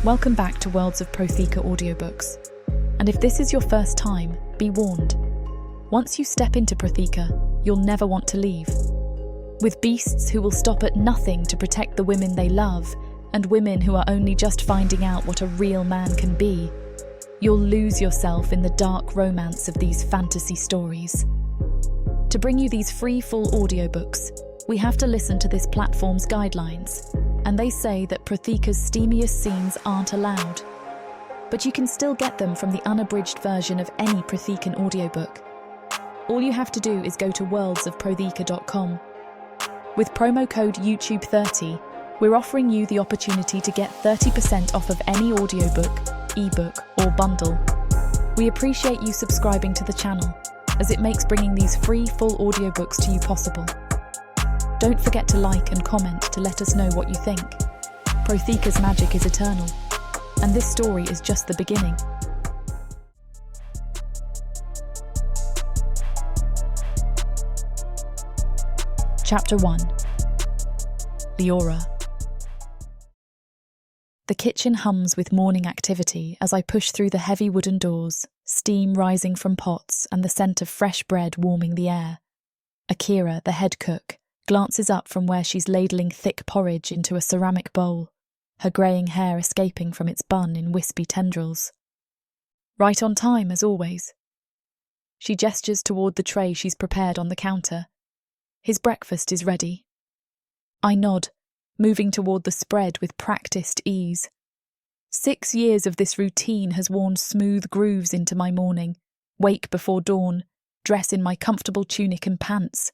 Welcome back to Worlds of Protheka audiobooks. And if this is your first time, be warned. Once you step into Protheka, you'll never want to leave. With beasts who will stop at nothing to protect the women they love, and women who are only just finding out what a real man can be, you'll lose yourself in the dark romance of these fantasy stories. To bring you these free full audiobooks, we have to listen to this platform's guidelines, and they say that Protheka's steamiest scenes aren't allowed. But you can still get them from the unabridged version of any Prothekan audiobook. All you have to do is go to worldsofprotheka.com. With promo code YouTube30, we're offering you the opportunity to get 30% off of any audiobook, ebook, or bundle. We appreciate you subscribing to the channel, as it makes bringing these free full audiobooks to you possible. Don't forget to like and comment to let us know what you think. Protheka's magic is eternal, and this story is just the beginning. Chapter 1. Leora. The kitchen hums with morning activity as I push through the heavy wooden doors, steam rising from pots and the scent of fresh bread warming the air. Akira, the head cook, glances up from where she's ladling thick porridge into a ceramic bowl, her greying hair escaping from its bun in wispy tendrils. Right on time, as always. She gestures toward the tray she's prepared on the counter. His breakfast is ready. I nod, moving toward the spread with practiced ease. 6 years of this routine has worn smooth grooves into my morning. Wake before dawn, dress in my comfortable tunic and pants.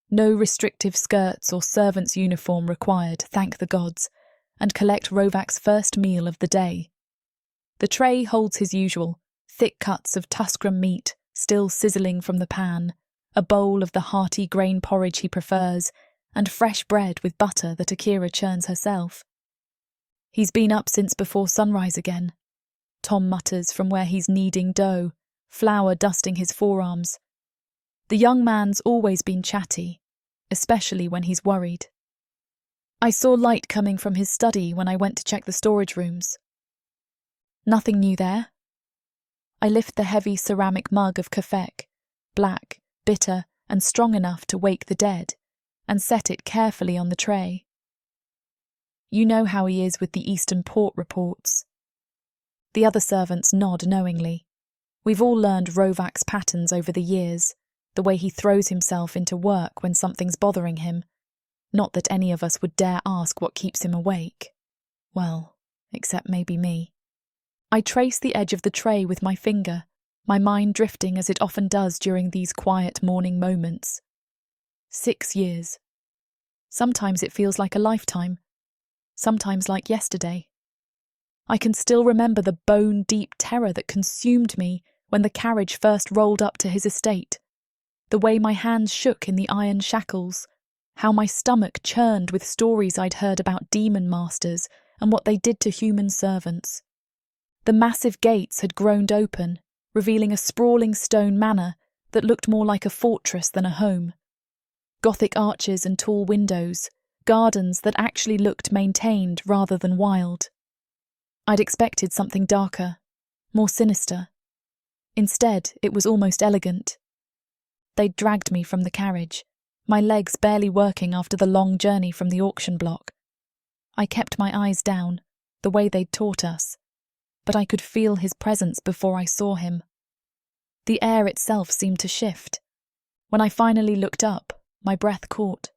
No restrictive skirts or servant's uniform required, thank the gods, and collect Rovac's first meal of the day. The tray holds his usual, thick cuts of Tuscrum meat, still sizzling from the pan, a bowl of the hearty grain porridge he prefers, and fresh bread with butter that Akira churns herself. He's been up since before sunrise again, Tom mutters from where he's kneading dough, flour dusting his forearms. The young man's always been chatty, especially when he's worried. I saw light coming from his study when I went to check the storage rooms. Nothing new there. I lift the heavy ceramic mug of kefek, black, bitter, and strong enough to wake the dead, and set it carefully on the tray. You know how he is with the Eastern Port reports. The other servants nod knowingly. We've all learned Rovac's patterns over the years, the way he throws himself into work when something's bothering him. Not that any of us would dare ask what keeps him awake. Well, except maybe me. I trace the edge of the tray with my finger, my mind drifting as it often does during these quiet morning moments. 6 years. Sometimes it feels like a lifetime, sometimes like yesterday. I can still remember the bone-deep terror that consumed me when the carriage first rolled up to his estate, the way my hands shook in the iron shackles, how my stomach churned with stories I'd heard about demon masters and what they did to human servants. The massive gates had groaned open, revealing a sprawling stone manor that looked more like a fortress than a home. Gothic arches and tall windows, gardens that actually looked maintained rather than wild. I'd expected something darker, more sinister. Instead, it was almost elegant. They'd dragged me from the carriage, my legs barely working after the long journey from the auction block. I kept my eyes down, the way they'd taught us, but I could feel his presence before I saw him. The air itself seemed to shift. When I finally looked up, my breath caught.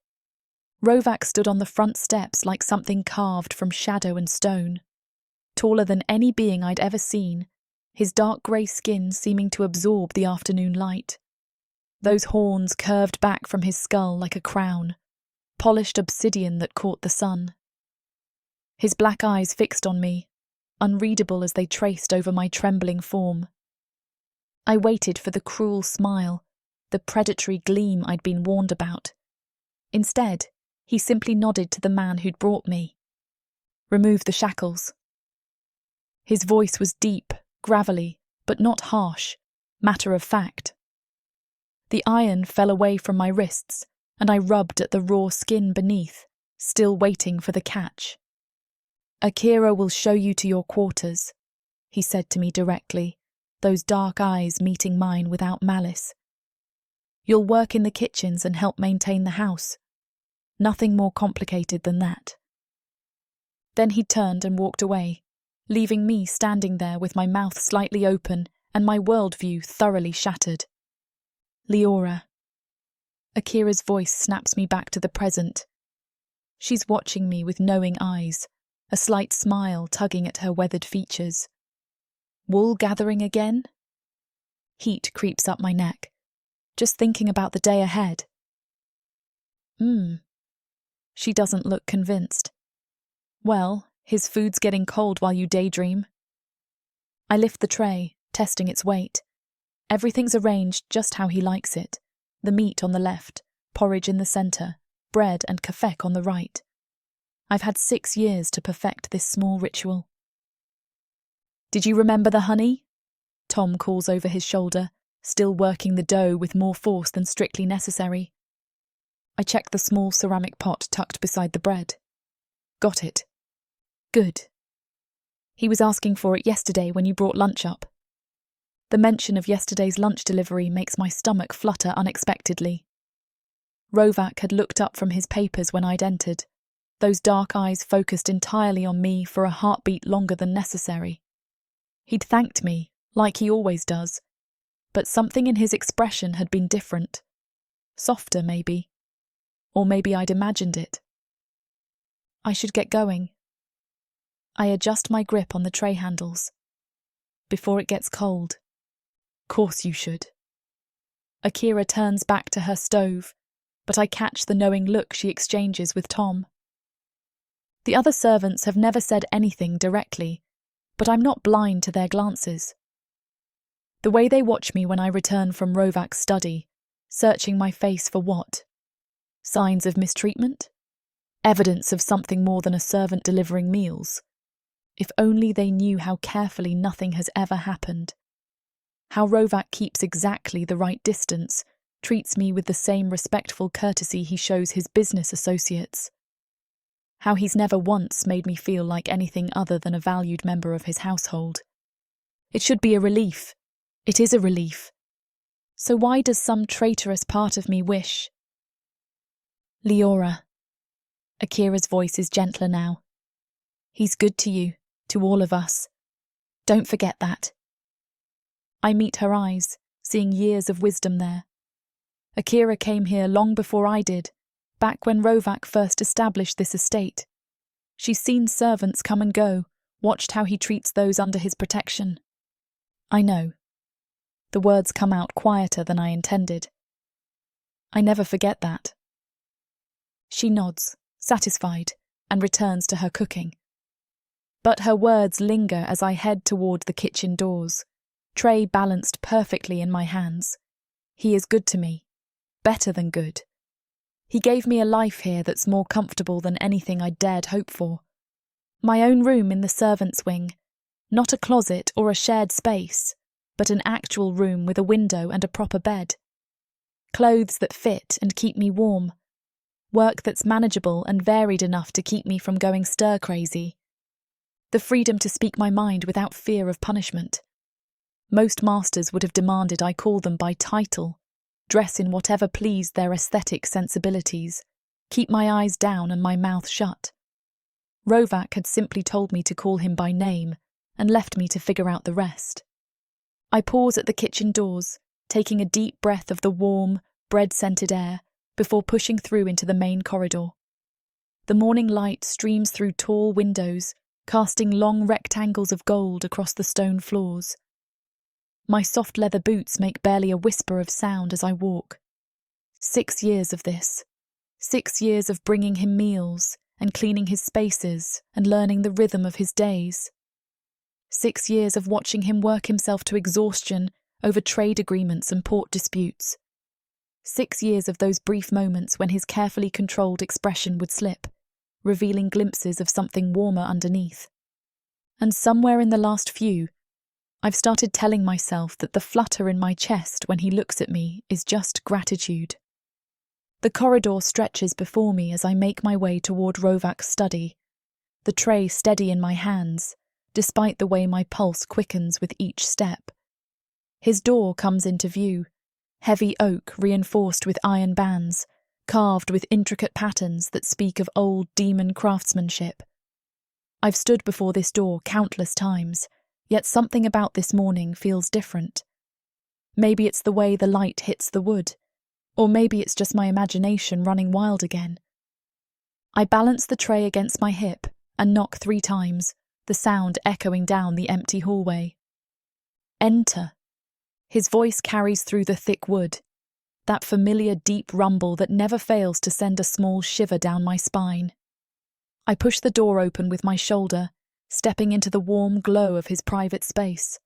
Rovac stood on the front steps like something carved from shadow and stone. Taller than any being I'd ever seen, his dark grey skin seeming to absorb the afternoon light. Those horns curved back from his skull like a crown, polished obsidian that caught the sun. His black eyes fixed on me, unreadable as they traced over my trembling form. I waited for the cruel smile, the predatory gleam I'd been warned about. Instead, he simply nodded to the man who'd brought me. Remove the shackles. His voice was deep, gravelly, but not harsh, matter of fact. The iron fell away from my wrists, and I rubbed at the raw skin beneath, still waiting for the catch. Akira will show you to your quarters, he said to me directly, those dark eyes meeting mine without malice. You'll work in the kitchens and help maintain the house. Nothing more complicated than that. Then he turned and walked away, leaving me standing there with my mouth slightly open and my worldview thoroughly shattered. Leora. Akira's voice snaps me back to the present. She's watching me with knowing eyes, a slight smile tugging at her weathered features. Wool gathering again? Heat creeps up my neck, just thinking about the day ahead. She doesn't look convinced. Well, his food's getting cold while you daydream. I lift the tray, testing its weight. Everything's arranged just how he likes it. The meat on the left, porridge in the centre, bread and kafek on the right. I've had 6 years to perfect this small ritual. Did you remember the honey? Tom calls over his shoulder, still working the dough with more force than strictly necessary. I check the small ceramic pot tucked beside the bread. Got it. Good. He was asking for it yesterday when you brought lunch up. The mention of yesterday's lunch delivery makes my stomach flutter unexpectedly. Rovac had looked up from his papers when I'd entered, those dark eyes focused entirely on me for a heartbeat longer than necessary. He'd thanked me, like he always does, but something in his expression had been different. Softer, maybe. Or maybe I'd imagined it. I should get going. I adjust my grip on the tray handles. Before it gets cold. Course you should. Akira turns back to her stove, but I catch the knowing look she exchanges with Tom. The other servants have never said anything directly, but I'm not blind to their glances. The way they watch me when I return from Rovac's study, searching my face for what? Signs of mistreatment? Evidence of something more than a servant delivering meals? If only they knew how carefully nothing has ever happened. How Rovac keeps exactly the right distance, treats me with the same respectful courtesy he shows his business associates. How he's never once made me feel like anything other than a valued member of his household. It should be a relief. It is a relief. So why does some traitorous part of me wish? Leora. Akira's voice is gentler now. He's good to you, to all of us. Don't forget that. I meet her eyes, seeing years of wisdom there. Akira came here long before I did, back when Rovac first established this estate. She's seen servants come and go, watched how he treats those under his protection. I know. The words come out quieter than I intended. I never forget that. She nods, satisfied, and returns to her cooking. But her words linger as I head toward the kitchen doors, tray balanced perfectly in my hands. He is good to me. Better than good. He gave me a life here that's more comfortable than anything I dared hope for. My own room in the servants' wing, not a closet or a shared space, but an actual room with a window and a proper bed. Clothes that fit and keep me warm. Work that's manageable and varied enough to keep me from going stir-crazy. The freedom to speak my mind without fear of punishment. Most masters would have demanded I call them by title, dress in whatever pleased their aesthetic sensibilities, keep my eyes down and my mouth shut. Rovac had simply told me to call him by name and left me to figure out the rest. I pause at the kitchen doors, taking a deep breath of the warm, bread-scented air before pushing through into the main corridor. The morning light streams through tall windows, casting long rectangles of gold across the stone floors. My soft leather boots make barely a whisper of sound as I walk. 6 years of this. 6 years of bringing him meals and cleaning his spaces and learning the rhythm of his days. 6 years of watching him work himself to exhaustion over trade agreements and port disputes. 6 years of those brief moments when his carefully controlled expression would slip, revealing glimpses of something warmer underneath. And somewhere in the last few, I've started telling myself that the flutter in my chest when he looks at me is just gratitude. The corridor stretches before me as I make my way toward Rovac's study, the tray steady in my hands, despite the way my pulse quickens with each step. His door comes into view, heavy oak reinforced with iron bands, carved with intricate patterns that speak of old demon craftsmanship. I've stood before this door countless times, yet something about this morning feels different. Maybe it's the way the light hits the wood, or maybe it's just my imagination running wild again. I balance the tray against my hip and knock 3 times, the sound echoing down the empty hallway. Enter. His voice carries through the thick wood, that familiar deep rumble that never fails to send a small shiver down my spine. I push the door open with my shoulder, stepping into the warm glow of his private space.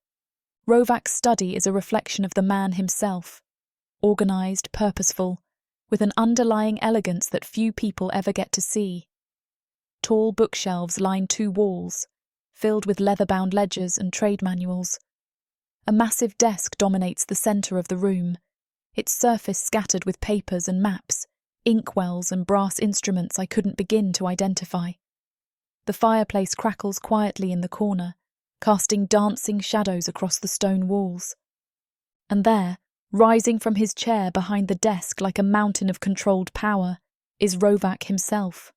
Rovac's study is a reflection of the man himself, organised, purposeful, with an underlying elegance that few people ever get to see. Tall bookshelves line 2 walls, filled with leather-bound ledgers and trade manuals. A massive desk dominates the centre of the room, its surface scattered with papers and maps, inkwells and brass instruments I couldn't begin to identify. The fireplace crackles quietly in the corner, casting dancing shadows across the stone walls. And there, rising from his chair behind the desk like a mountain of controlled power, is Rovac himself.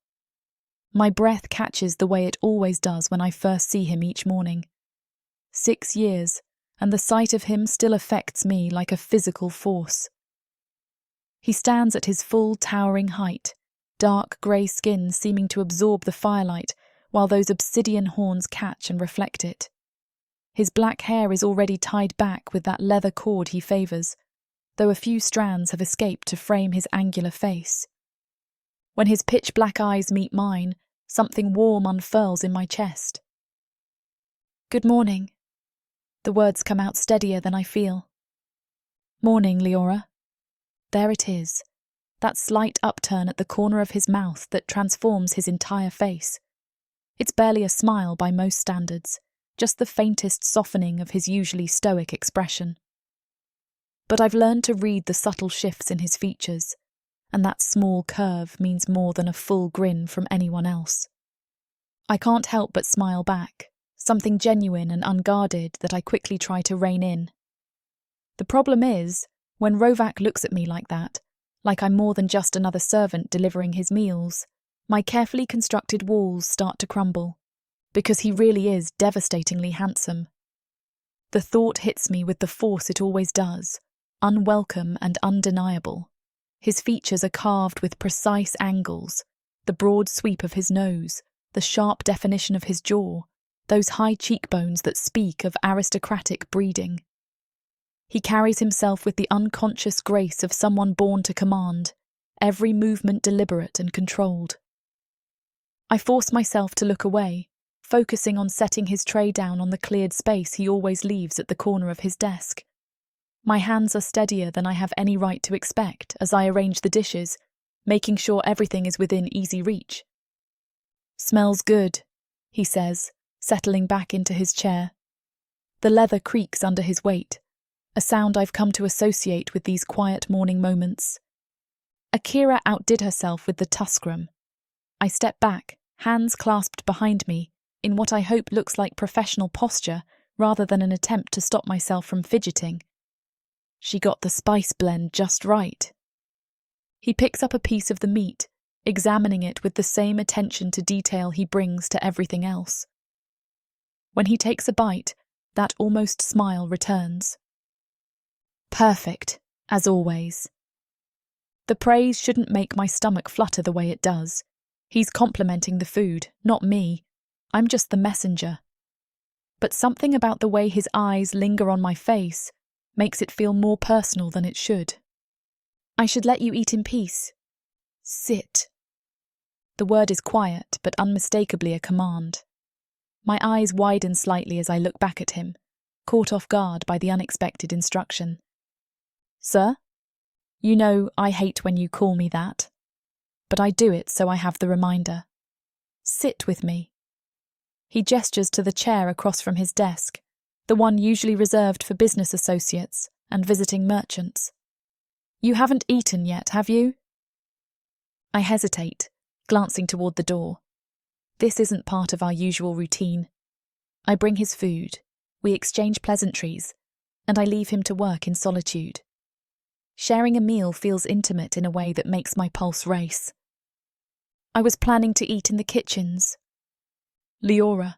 My breath catches the way it always does when I first see him each morning. 6 years, and the sight of him still affects me like a physical force. He stands at his full towering height, dark grey skin seeming to absorb the firelight while those obsidian horns catch and reflect it. His black hair is already tied back with that leather cord he favours, though a few strands have escaped to frame his angular face. When his pitch-black eyes meet mine, something warm unfurls in my chest. "Good morning." The words come out steadier than I feel. "Morning, Leora." There it is, that slight upturn at the corner of his mouth that transforms his entire face. It's barely a smile by most standards, just the faintest softening of his usually stoic expression. But I've learned to read the subtle shifts in his features, and that small curve means more than a full grin from anyone else. I can't help but smile back, something genuine and unguarded that I quickly try to rein in. The problem is, when Rovac looks at me like that, like I'm more than just another servant delivering his meals, my carefully constructed walls start to crumble, because he really is devastatingly handsome. The thought hits me with the force it always does, unwelcome and undeniable. His features are carved with precise angles, the broad sweep of his nose, the sharp definition of his jaw, those high cheekbones that speak of aristocratic breeding. He carries himself with the unconscious grace of someone born to command, every movement deliberate and controlled. I force myself to look away, focusing on setting his tray down on the cleared space he always leaves at the corner of his desk. My hands are steadier than I have any right to expect as I arrange the dishes, making sure everything is within easy reach. "Smells good," he says, settling back into his chair. The leather creaks under his weight, a sound I've come to associate with these quiet morning moments. Akira outdid herself with the tuskrum. I step back, hands clasped behind me, in what I hope looks like professional posture rather than an attempt to stop myself from fidgeting. She got the spice blend just right. He picks up a piece of the meat, examining it with the same attention to detail he brings to everything else. When he takes a bite, that almost smile returns. Perfect, as always. The praise shouldn't make my stomach flutter the way it does. He's complimenting the food, not me. I'm just the messenger. But something about the way his eyes linger on my face makes it feel more personal than it should. "I should let you eat in peace. Sit." The word is quiet, but unmistakably a command. My eyes widen slightly as I look back at him, caught off guard by the unexpected instruction. "Sir? You know I hate when you call me that. But I do it so I have the reminder. Sit with me." He gestures to the chair across from his desk, the one usually reserved for business associates and visiting merchants. "You haven't eaten yet, have you?" I hesitate, glancing toward the door. This isn't part of our usual routine. I bring his food, we exchange pleasantries, and I leave him to work in solitude. Sharing a meal feels intimate in a way that makes my pulse race. I was planning to eat in the kitchens. Leora.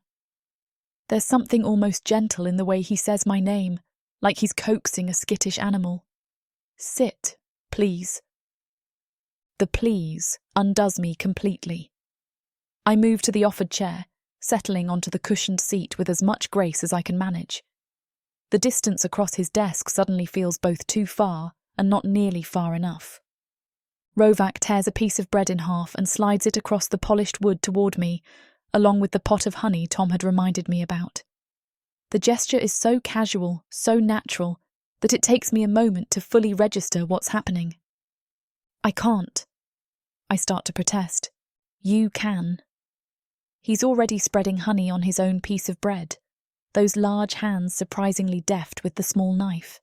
There's something almost gentle in the way he says my name, like he's coaxing a skittish animal. Sit, please. The please undoes me completely. I move to the offered chair, settling onto the cushioned seat with as much grace as I can manage. The distance across his desk suddenly feels both too far and not nearly far enough. Rovac tears a piece of bread in half and slides it across the polished wood toward me, along with the pot of honey Tom had reminded me about. The gesture is so casual, so natural, that it takes me a moment to fully register what's happening. I can't. I start to protest. You can. He's already spreading honey on his own piece of bread, those large hands surprisingly deft with the small knife.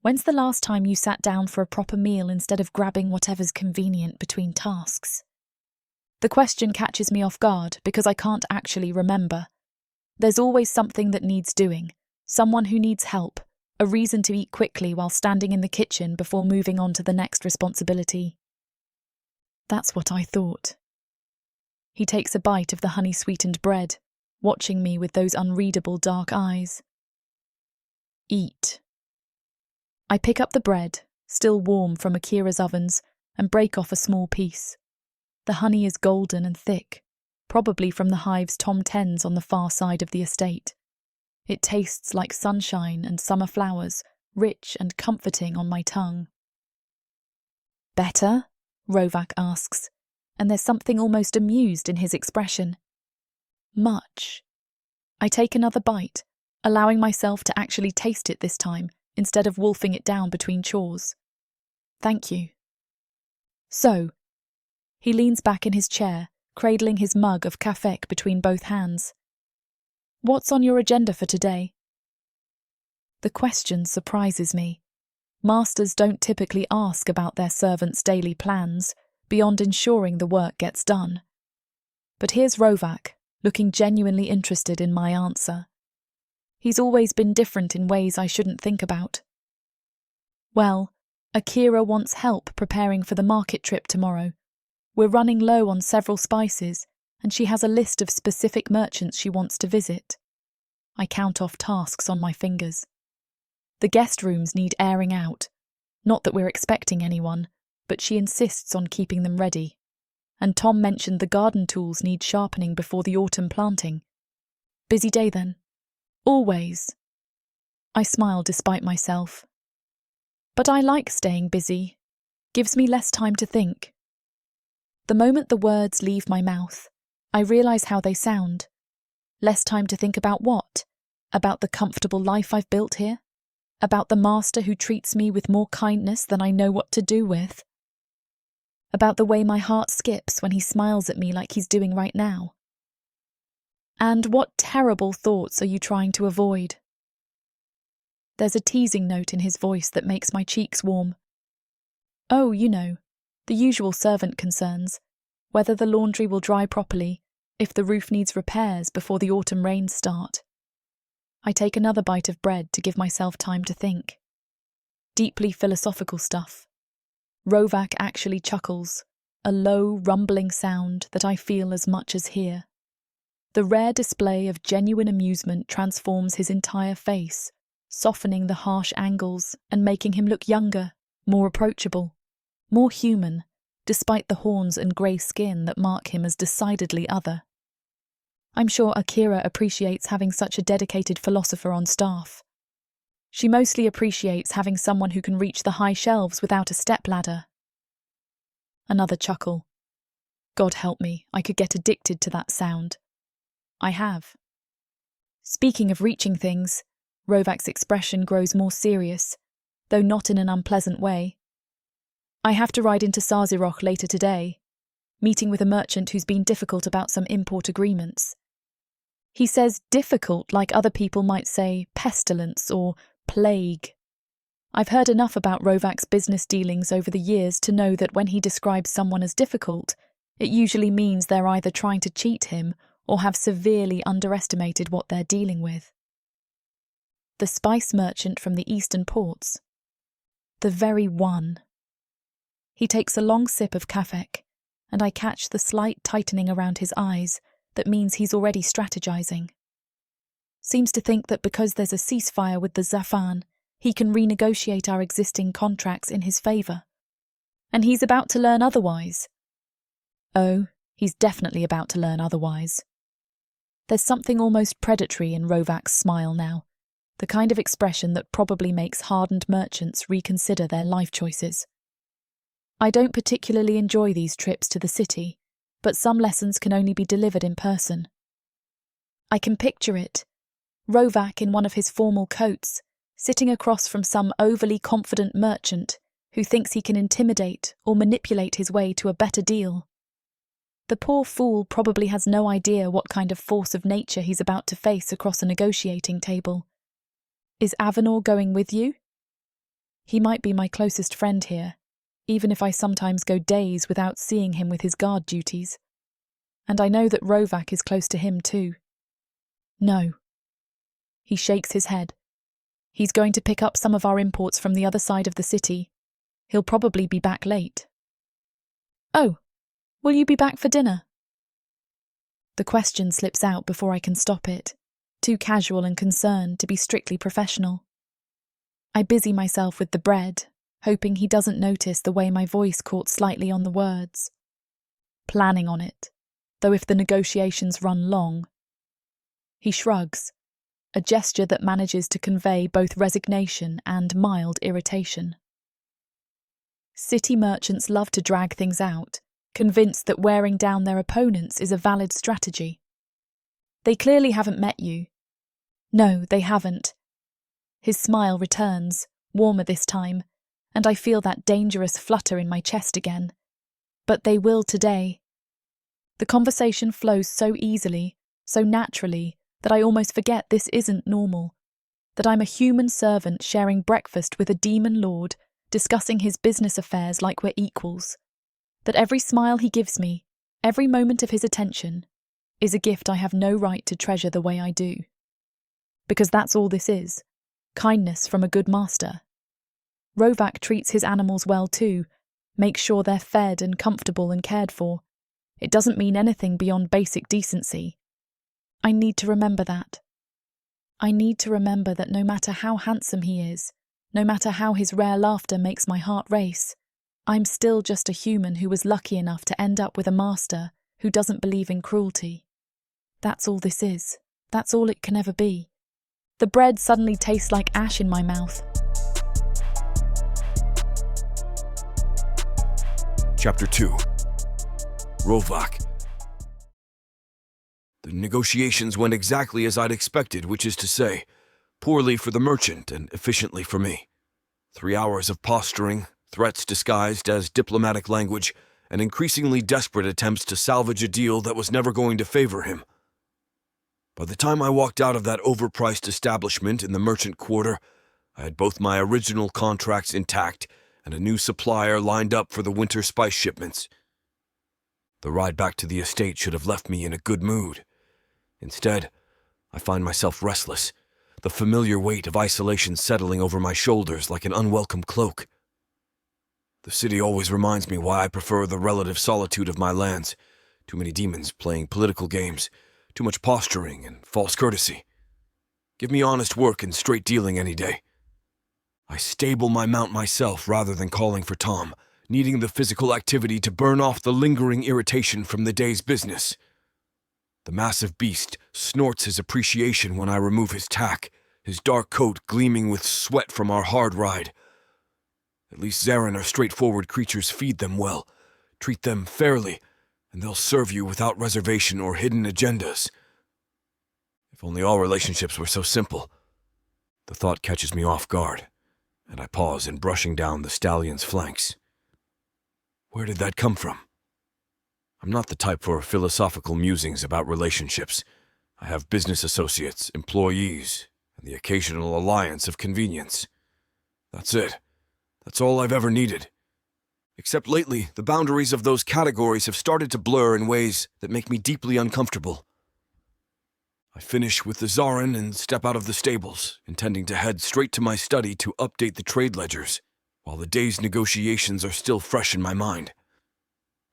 When's the last time you sat down for a proper meal instead of grabbing whatever's convenient between tasks? The question catches me off guard because I can't actually remember. There's always something that needs doing, someone who needs help, a reason to eat quickly while standing in the kitchen before moving on to the next responsibility. That's what I thought. He takes a bite of the honey-sweetened bread, watching me with those unreadable dark eyes. Eat. I pick up the bread, still warm from Akira's ovens, and break off a small piece. The honey is golden and thick, probably from the hives Tom tends on the far side of the estate. It tastes like sunshine and summer flowers, rich and comforting on my tongue. Better? Rovac asks, and there's something almost amused in his expression. Much. I take another bite, allowing myself to actually taste it this time, instead of wolfing it down between chores. Thank you. So, he leans back in his chair, cradling his mug of kafek between both hands. What's on your agenda for today? The question surprises me. Masters don't typically ask about their servants' daily plans, beyond ensuring the work gets done. But here's Rovac, looking genuinely interested in my answer. He's always been different in ways I shouldn't think about. Well, Akira wants help preparing for the market trip tomorrow. We're running low on several spices, and she has a list of specific merchants she wants to visit. I count off tasks on my fingers. The guest rooms need airing out. Not that we're expecting anyone, but she insists on keeping them ready. And Tom mentioned the garden tools need sharpening before the autumn planting. Busy day then? Always. I smile despite myself. But I like staying busy. Gives me less time to think. The moment the words leave my mouth, I realise how they sound. Less time to think about what? About the comfortable life I've built here? About the master who treats me with more kindness than I know what to do with? About the way my heart skips when he smiles at me like he's doing right now? And what terrible thoughts are you trying to avoid? There's a teasing note in his voice that makes my cheeks warm. Oh, you know, the usual servant concerns. Whether the laundry will dry properly, if the roof needs repairs before the autumn rains start. I take another bite of bread to give myself time to think. Deeply philosophical stuff. Rovac actually chuckles, a low, rumbling sound that I feel as much as hear. The rare display of genuine amusement transforms his entire face, softening the harsh angles and making him look younger, more approachable, more human, despite the horns and grey skin that mark him as decidedly other. I'm sure Akira appreciates having such a dedicated philosopher on staff. She mostly appreciates having someone who can reach the high shelves without a stepladder. Another chuckle. God help me, I could get addicted to that sound. I have. Speaking of reaching things, Rovac's expression grows more serious, though not in an unpleasant way. I have to ride into Sarziroch later today, meeting with a merchant who's been difficult about some import agreements. He says difficult like other people might say pestilence or plague. I've heard enough about Rovac's business dealings over the years to know that when he describes someone as difficult, It usually means they're either trying to cheat him or have severely underestimated what they're dealing with. The spice merchant from the eastern ports. The very one. He takes a long sip of kafek, and I catch the slight tightening around his eyes that means he's already strategizing. Seems to think that because there's a ceasefire with the Zafan, he can renegotiate our existing contracts in his favour. And he's about to learn otherwise. Oh, he's definitely about to learn otherwise. There's something almost predatory in Rovac's smile now, the kind of expression that probably makes hardened merchants reconsider their life choices. I don't particularly enjoy these trips to the city, but some lessons can only be delivered in person. I can picture it. Rovac in one of his formal coats, sitting across from some overly confident merchant who thinks he can intimidate or manipulate his way to a better deal. The poor fool probably has no idea what kind of force of nature he's about to face across a negotiating table. Is Avanor going with you? He might be my closest friend here, even if I sometimes go days without seeing him with his guard duties. And I know that Rovac is close to him too. No. He shakes his head. He's going to pick up some of our imports from the other side of the city. He'll probably be back late. Oh, will you be back for dinner? The question slips out before I can stop it, too casual and concerned to be strictly professional. I busy myself with the bread, hoping he doesn't notice the way my voice caught slightly on the words. Planning on it, though if the negotiations run long. He shrugs, a gesture that manages to convey both resignation and mild irritation. City merchants love to drag things out, convinced that wearing down their opponents is a valid strategy. They clearly haven't met you. No, they haven't. His smile returns, warmer this time, and I feel that dangerous flutter in my chest again. But they will today. The conversation flows so easily, so naturally, that I almost forget this isn't normal, that I'm a human servant sharing breakfast with a demon lord, discussing his business affairs like we're equals, that every smile he gives me, every moment of his attention, is a gift I have no right to treasure the way I do. Because that's all this is, kindness from a good master. Rovac treats his animals well too, makes sure they're fed and comfortable and cared for. It doesn't mean anything beyond basic decency. I need to remember that. I need to remember that no matter how handsome he is, no matter how his rare laughter makes my heart race, I'm still just a human who was lucky enough to end up with a master who doesn't believe in cruelty. That's all this is. That's all it can ever be. The bread suddenly tastes like ash in my mouth. Chapter 2. Rovac. The negotiations went exactly as I'd expected, which is to say, poorly for the merchant and efficiently for me. 3 hours of posturing, threats disguised as diplomatic language, and increasingly desperate attempts to salvage a deal that was never going to favor him. By the time I walked out of that overpriced establishment in the merchant quarter, I had both my original contracts intact and a new supplier lined up for the winter spice shipments. The ride back to the estate should have left me in a good mood. Instead, I find myself restless, the familiar weight of isolation settling over my shoulders like an unwelcome cloak. The city always reminds me why I prefer the relative solitude of my lands. Too many demons playing political games, too much posturing and false courtesy. Give me honest work and straight dealing any day. I stable my mount myself rather than calling for Tom, needing the physical activity to burn off the lingering irritation from the day's business. The massive beast snorts his appreciation when I remove his tack, his dark coat gleaming with sweat from our hard ride. At least Zarin are straightforward creatures. Feed them well, treat them fairly, and they'll serve you without reservation or hidden agendas. If only all relationships were so simple. The thought catches me off guard, and I pause in brushing down the stallion's flanks. Where did that come from? I'm not the type for philosophical musings about relationships. I have business associates, employees, and the occasional alliance of convenience. That's it. That's all I've ever needed. Except lately, the boundaries of those categories have started to blur in ways that make me deeply uncomfortable. I finish with the Zarin and step out of the stables, intending to head straight to my study to update the trade ledgers, while the day's negotiations are still fresh in my mind.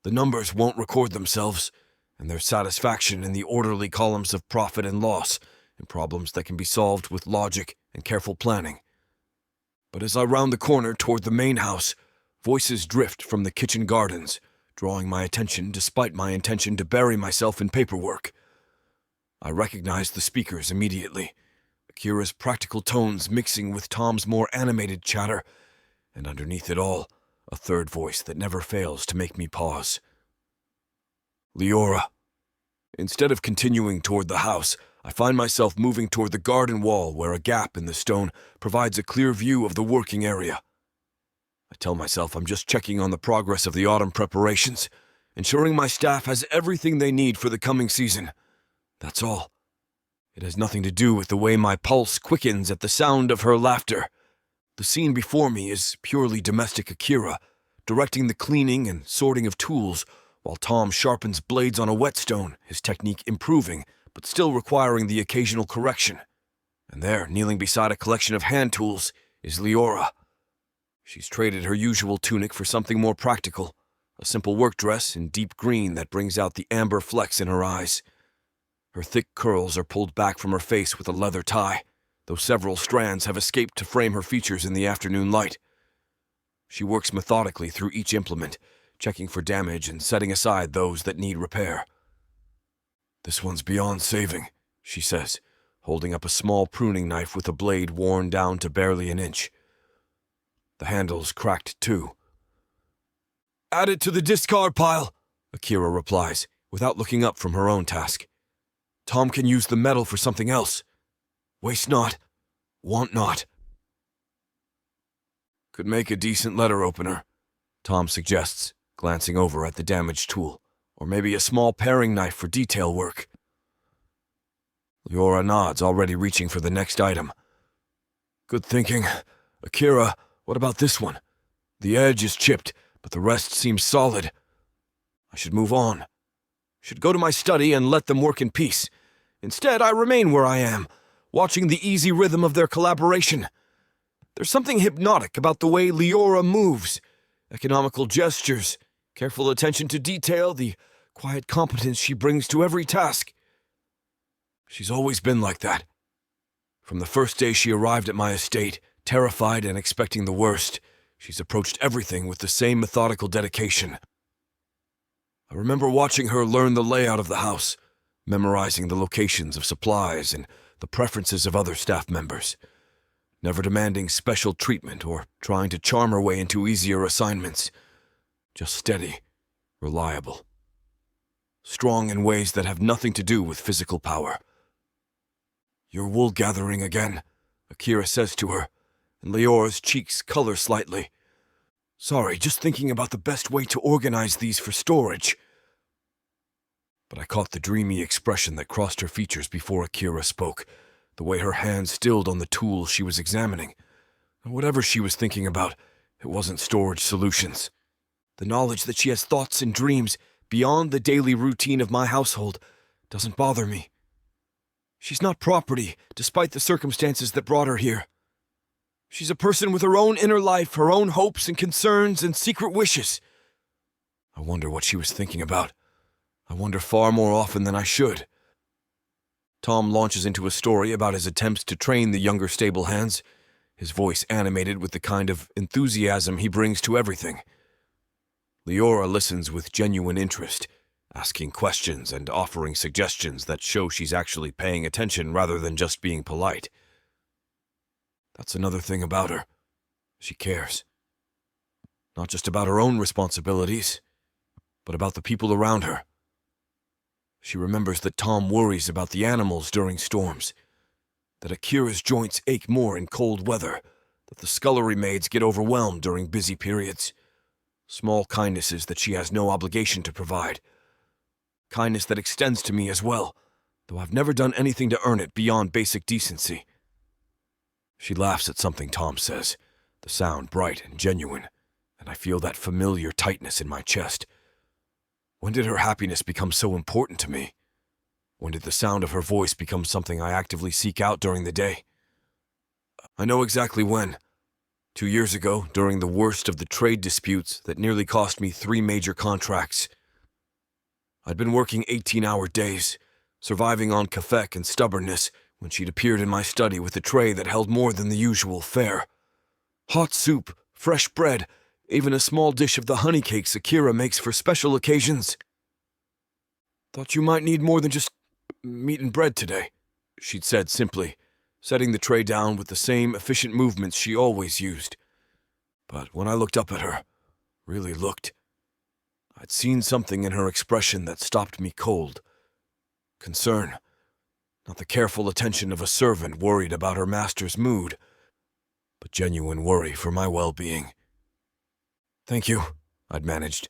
The numbers won't record themselves, and their satisfaction in the orderly columns of profit and loss, and problems that can be solved with logic and careful planning. But as I round the corner toward the main house, voices drift from the kitchen gardens, drawing my attention despite my intention to bury myself in paperwork. I recognize the speakers immediately, Akira's practical tones mixing with Tom's more animated chatter, and underneath it all, a third voice that never fails to make me pause. Leora. Instead of continuing toward the house, I find myself moving toward the garden wall where a gap in the stone provides a clear view of the working area. I tell myself I'm just checking on the progress of the autumn preparations, ensuring my staff has everything they need for the coming season. That's all. It has nothing to do with the way my pulse quickens at the sound of her laughter. The scene before me is purely domestic Akira, directing the cleaning and sorting of tools, while Tom sharpens blades on a whetstone, his technique improving, but still requiring the occasional correction. And there, kneeling beside a collection of hand tools, is Leora. She's traded her usual tunic for something more practical, a simple work dress in deep green that brings out the amber flecks in her eyes. Her thick curls are pulled back from her face with a leather tie, though several strands have escaped to frame her features in the afternoon light. She works methodically through each implement, checking for damage and setting aside those that need repair. "This one's beyond saving," she says, holding up a small pruning knife with a blade worn down to barely an inch. The handle's cracked too. "Add it to the discard pile," Akira replies, without looking up from her own task. "Tom can use the metal for something else. Waste not, want not." "Could make a decent letter opener," Tom suggests, glancing over at the damaged tool. "Or maybe a small paring knife for detail work." Leora nods, already reaching for the next item. "Good thinking. Akira, what about this one? The edge is chipped, but the rest seems solid. I should move on. Should go to my study and let them work in peace. Instead, I remain where I am, watching the easy rhythm of their collaboration. There's something hypnotic about the way Leora moves. Economical gestures, careful attention to detail, the quiet competence she brings to every task. She's always been like that. From the first day she arrived at my estate, terrified and expecting the worst, she's approached everything with the same methodical dedication. I remember watching her learn the layout of the house, memorizing the locations of supplies and the preferences of other staff members, never demanding special treatment or trying to charm her way into easier assignments. Just steady, reliable, strong in ways that have nothing to do with physical power. "You're wool gathering again," Akira says to her, and Leora's cheeks color slightly. "Sorry, just thinking about the best way to organize these for storage." But I caught the dreamy expression that crossed her features before Akira spoke, the way her hand stilled on the tool she was examining. And whatever she was thinking about, it wasn't storage solutions. The knowledge that she has thoughts and dreams beyond the daily routine of my household doesn't bother me. She's not property, despite the circumstances that brought her here. She's a person with her own inner life, her own hopes and concerns and secret wishes. I wonder what she was thinking about. I wonder far more often than I should. Tom launches into a story about his attempts to train the younger stable hands, his voice animated with the kind of enthusiasm he brings to everything. Leora listens with genuine interest, asking questions and offering suggestions that show she's actually paying attention rather than just being polite. That's another thing about her. She cares. Not just about her own responsibilities, but about the people around her. She remembers that Tom worries about the animals during storms, that Akira's joints ache more in cold weather, that the scullery maids get overwhelmed during busy periods. Small kindnesses that she has no obligation to provide. Kindness that extends to me as well, though I've never done anything to earn it beyond basic decency. She laughs at something Tom says, the sound bright and genuine, and I feel that familiar tightness in my chest. When did her happiness become so important to me? When did the sound of her voice become something I actively seek out during the day? I know exactly when. 2 years ago, during the worst of the trade disputes that nearly cost me 3 major contracts. I'd been working 18-hour days, surviving on kafek and stubbornness, when she'd appeared in my study with a tray that held more than the usual fare. Hot soup, fresh bread, even a small dish of the honey cakes Akira makes for special occasions. "Thought you might need more than just meat and bread today," she'd said simply, setting the tray down with the same efficient movements she always used. But when I looked up at her, really looked, I'd seen something in her expression that stopped me cold. Concern. Not the careful attention of a servant worried about her master's mood, but genuine worry for my well-being. "Thank you," I'd managed,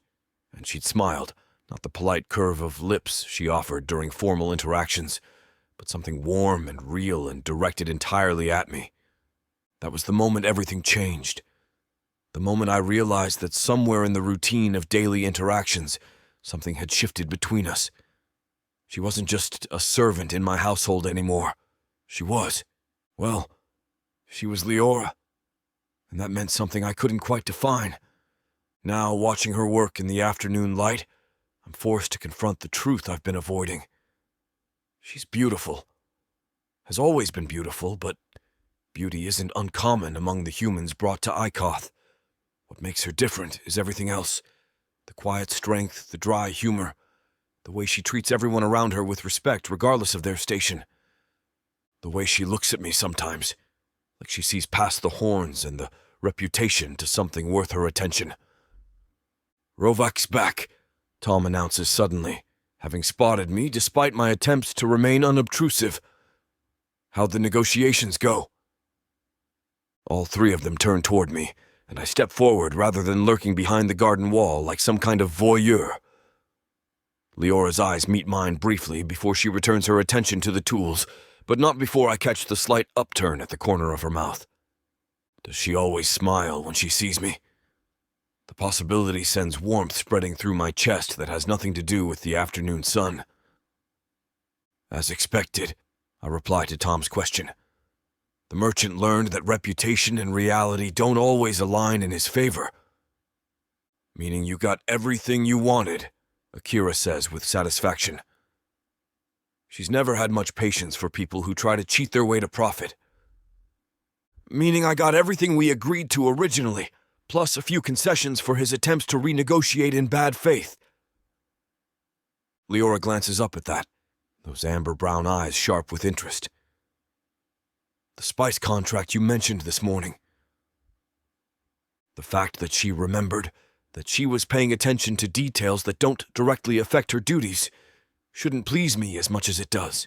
and she'd smiled, not the polite curve of lips she offered during formal interactions, but something warm and real and directed entirely at me. That was the moment everything changed. The moment I realized that somewhere in the routine of daily interactions, something had shifted between us. She wasn't just a servant in my household anymore. She was Leora. And that meant something I couldn't quite define. Now, watching her work in the afternoon light, I'm forced to confront the truth I've been avoiding. She's beautiful. Has always been beautiful, but beauty isn't uncommon among the humans brought to Ikoth. What makes her different is everything else. The quiet strength, the dry humor, the way she treats everyone around her with respect regardless of their station. The way she looks at me sometimes, like she sees past the horns and the reputation to something worth her attention. "Rovac's back," Tom announces suddenly, having spotted me despite my attempts to remain unobtrusive. "How'd the negotiations go?" All 3 of them turn toward me, and I step forward rather than lurking behind the garden wall like some kind of voyeur. Leora's eyes meet mine briefly before she returns her attention to the tools, but not before I catch the slight upturn at the corner of her mouth. Does she always smile when she sees me? The possibility sends warmth spreading through my chest that has nothing to do with the afternoon sun. "As expected," I reply to Tom's question. "The merchant learned that reputation and reality don't always align in his favor." "Meaning you got everything you wanted," Akira says with satisfaction. She's never had much patience for people who try to cheat their way to profit. "Meaning I got everything we agreed to originally, plus a few concessions for his attempts to renegotiate in bad faith." Leora glances up at that, those amber-brown eyes sharp with interest. "The spice contract you mentioned this morning." The fact that she remembered, that she was paying attention to details that don't directly affect her duties, shouldn't please me as much as it does.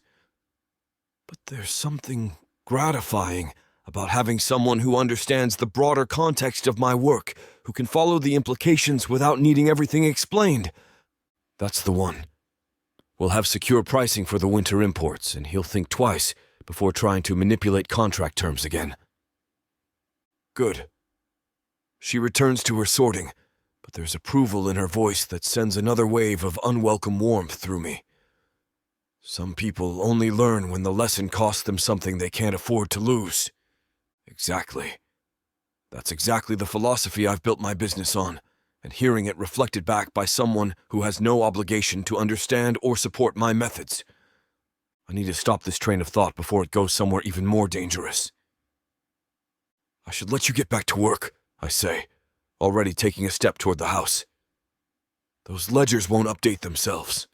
But there's something gratifying about having someone who understands the broader context of my work, who can follow the implications without needing everything explained. That's the one. We'll have secure pricing for the winter imports, and he'll think twice before trying to manipulate contract terms again. Good. She returns to her sorting, but there's approval in her voice that sends another wave of unwelcome warmth through me. Some people only learn when the lesson costs them something they can't afford to lose. Exactly. That's exactly the philosophy I've built my business on, and hearing it reflected back by someone who has no obligation to understand or support my methods. I need to stop this train of thought before it goes somewhere even more dangerous. "I should let you get back to work," I say, already taking a step toward the house. "Those ledgers won't update themselves."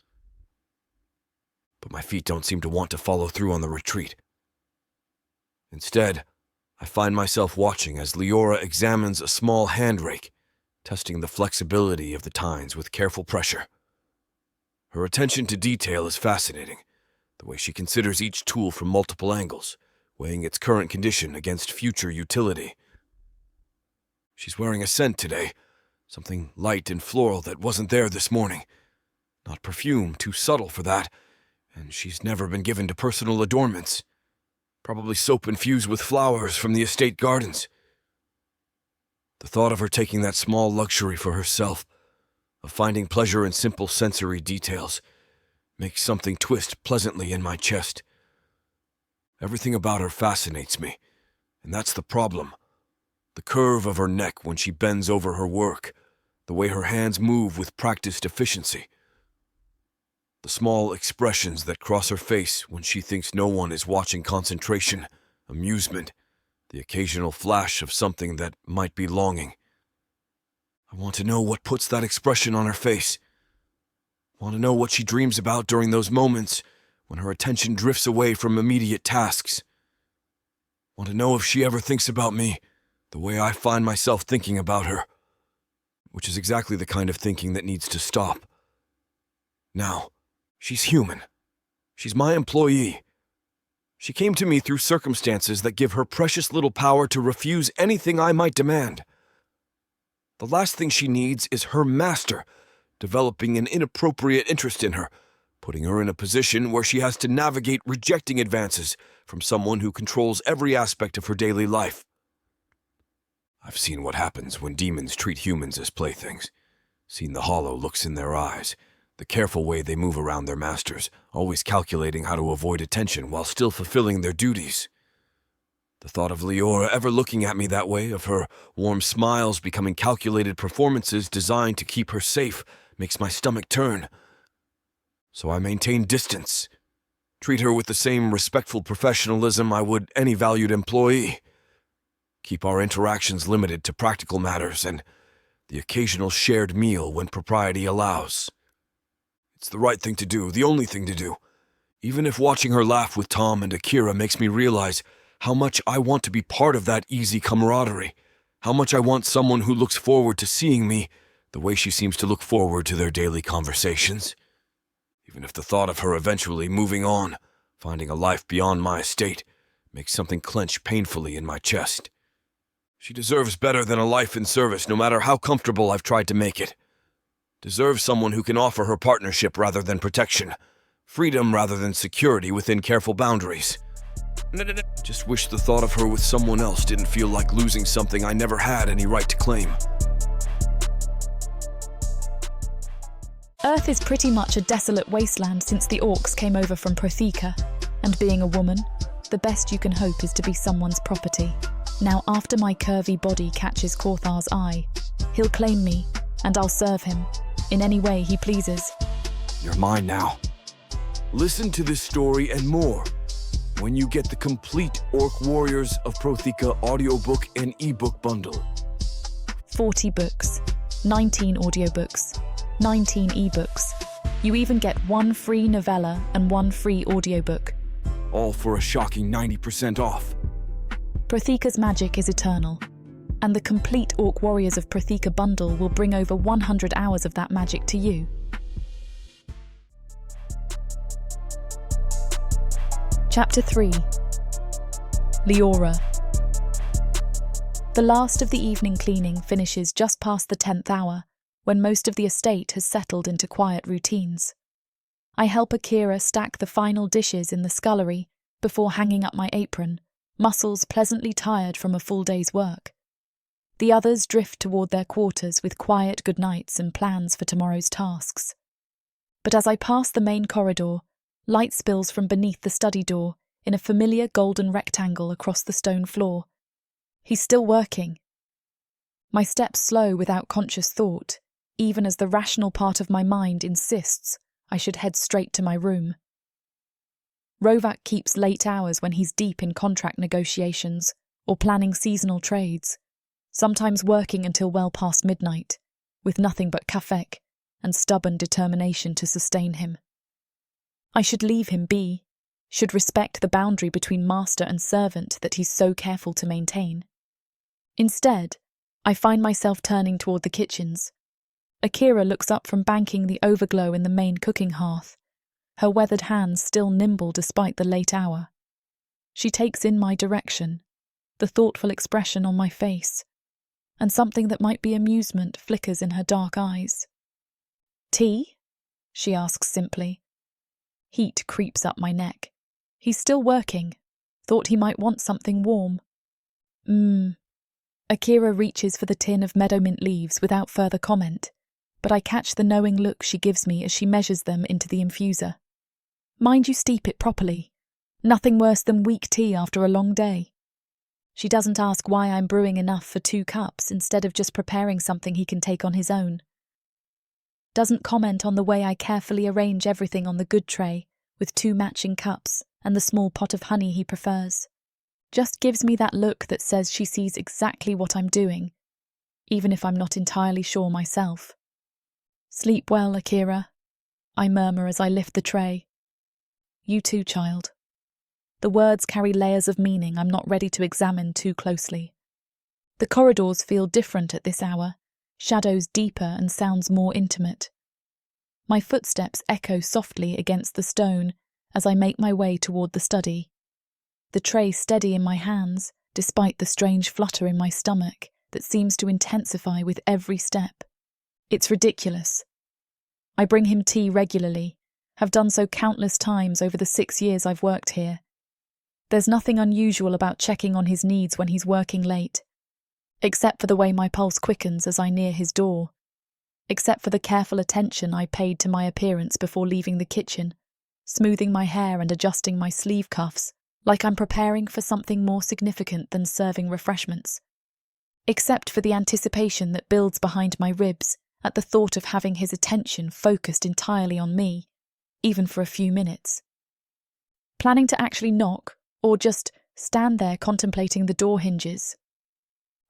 But my feet don't seem to want to follow through on the retreat. Instead, I find myself watching as Leora examines a small hand rake, testing the flexibility of the tines with careful pressure. Her attention to detail is fascinating, the way she considers each tool from multiple angles, weighing its current condition against future utility. She's wearing a scent today, something light and floral that wasn't there this morning. Not perfume, too subtle for that, and she's never been given to personal adornments. Probably soap infused with flowers from the estate gardens. The thought of her taking that small luxury for herself, of finding pleasure in simple sensory details, makes something twist pleasantly in my chest. Everything about her fascinates me, and that's the problem. The curve of her neck when she bends over her work, the way her hands move with practiced efficiency. The small expressions that cross her face when she thinks no one is watching, concentration, amusement, the occasional flash of something that might be longing. I want to know what puts that expression on her face. I want to know what she dreams about during those moments when her attention drifts away from immediate tasks. I want to know if she ever thinks about me the way I find myself thinking about her, which is exactly the kind of thinking that needs to stop. Now, she's human. She's my employee. She came to me through circumstances that give her precious little power to refuse anything I might demand. The last thing she needs is her master developing an inappropriate interest in her, putting her in a position where she has to navigate rejecting advances from someone who controls every aspect of her daily life. I've seen what happens when demons treat humans as playthings, seen the hollow looks in their eyes, the careful way they move around their masters, always calculating how to avoid attention while still fulfilling their duties. The thought of Leora ever looking at me that way, of her warm smiles becoming calculated performances designed to keep her safe, makes my stomach turn. So I maintain distance, treat her with the same respectful professionalism I would any valued employee. Keep our interactions limited to practical matters and the occasional shared meal when propriety allows. It's the right thing to do, the only thing to do. Even if watching her laugh with Tom and Akira makes me realize how much I want to be part of that easy camaraderie, how much I want someone who looks forward to seeing me the way she seems to look forward to their daily conversations. Even if the thought of her eventually moving on, finding a life beyond my estate, makes something clench painfully in my chest. She deserves better than a life in service, no matter how comfortable I've tried to make it. Deserves someone who can offer her partnership rather than protection, freedom rather than security within careful boundaries. I just wish the thought of her with someone else didn't feel like losing something I never had any right to claim. Earth is pretty much a desolate wasteland since the orcs came over from Protheka, and being a woman, the best you can hope is to be someone's property. Now, after my curvy body catches Korthar's eye, he'll claim me, and I'll serve him, in any way he pleases. You're mine now. Listen to this story and more when you get the complete Orc Warriors of Protheka audiobook and ebook bundle. 40 books, 19 audiobooks, 19 ebooks. You even get 1 free novella and 1 free audiobook. All for a shocking 90% off. Protheka's magic is eternal, and the complete Orc Warriors of Protheka bundle will bring over 100 hours of that magic to you. Chapter 3. Leora. The last of the evening cleaning finishes just past the 10th hour, when most of the estate has settled into quiet routines. I help Akira stack the final dishes in the scullery before hanging up my apron, muscles pleasantly tired from a full day's work. The others drift toward their quarters with quiet goodnights and plans for tomorrow's tasks. But as I pass the main corridor, light spills from beneath the study door in a familiar golden rectangle across the stone floor. He's still working. My steps slow without conscious thought, even as the rational part of my mind insists I should head straight to my room. Rovac keeps late hours when he's deep in contract negotiations or planning seasonal trades, sometimes working until well past midnight, with nothing but kafek and stubborn determination to sustain him. I should leave him be, should respect the boundary between master and servant that he's so careful to maintain. Instead, I find myself turning toward the kitchens. Akira looks up from banking the overglow in the main cooking hearth, her weathered hands still nimble despite the late hour. She takes in my direction, the thoughtful expression on my face, and something that might be amusement flickers in her dark eyes. "Tea?" she asks simply. Heat creeps up my neck. He's still working. Thought he might want something warm. Akira reaches for the tin of meadowmint leaves without further comment, but I catch the knowing look she gives me as she measures them into the infuser. Mind you steep it properly. Nothing worse than weak tea after a long day. She doesn't ask why I'm brewing enough for 2 cups instead of just preparing something he can take on his own. Doesn't comment on the way I carefully arrange everything on the good tray with 2 matching cups and the small pot of honey he prefers. Just gives me that look that says she sees exactly what I'm doing, even if I'm not entirely sure myself. Sleep well, Akira, I murmur as I lift the tray. You too, child. The words carry layers of meaning I'm not ready to examine too closely. The corridors feel different at this hour, shadows deeper and sounds more intimate. My footsteps echo softly against the stone as I make my way toward the study. The tray steady in my hands, despite the strange flutter in my stomach that seems to intensify with every step. It's ridiculous. I bring him tea regularly, have done so countless times over the 6 years I've worked here. There's nothing unusual about checking on his needs when he's working late, except for the way my pulse quickens as I near his door, except for the careful attention I paid to my appearance before leaving the kitchen, smoothing my hair and adjusting my sleeve cuffs like I'm preparing for something more significant than serving refreshments, except for the anticipation that builds behind my ribs at the thought of having his attention focused entirely on me, even for a few minutes. Planning to actually knock, or just stand there contemplating the door hinges.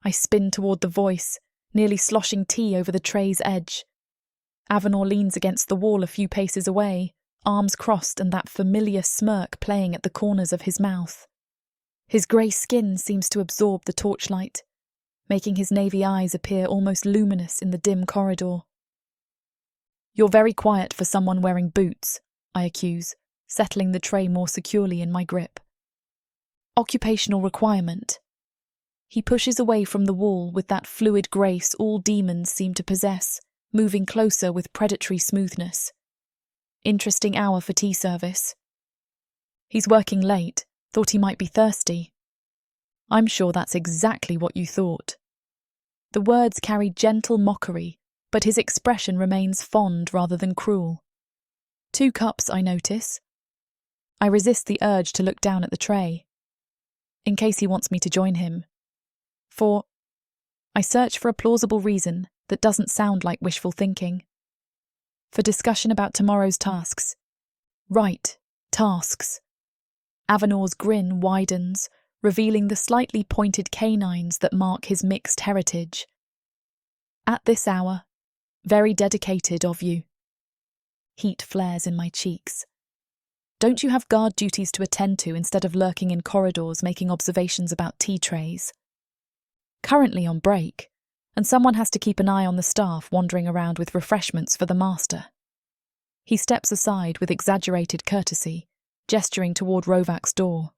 I spin toward the voice, nearly sloshing tea over the tray's edge. Avanor leans against the wall a few paces away, arms crossed and that familiar smirk playing at the corners of his mouth. His grey skin seems to absorb the torchlight, making his navy eyes appear almost luminous in the dim corridor. You're very quiet for someone wearing boots, I accuse, settling the tray more securely in my grip. Occupational requirement. He pushes away from the wall with that fluid grace all demons seem to possess, moving closer with predatory smoothness. Interesting hour for tea service. He's working late, thought he might be thirsty. I'm sure that's exactly what you thought. The words carry gentle mockery, but his expression remains fond rather than cruel. 2 cups, I notice. I resist the urge to look down at the tray, in case he wants me to join him. I search for a plausible reason that doesn't sound like wishful thinking. For discussion about tomorrow's tasks. Right, tasks. Avanor's grin widens, revealing the slightly pointed canines that mark his mixed heritage. At this hour, very dedicated of you. Heat flares in my cheeks. Don't you have guard duties to attend to instead of lurking in corridors making observations about tea trays? Currently on break, and someone has to keep an eye on the staff wandering around with refreshments for the master. He steps aside with exaggerated courtesy, gesturing toward Rovac's door.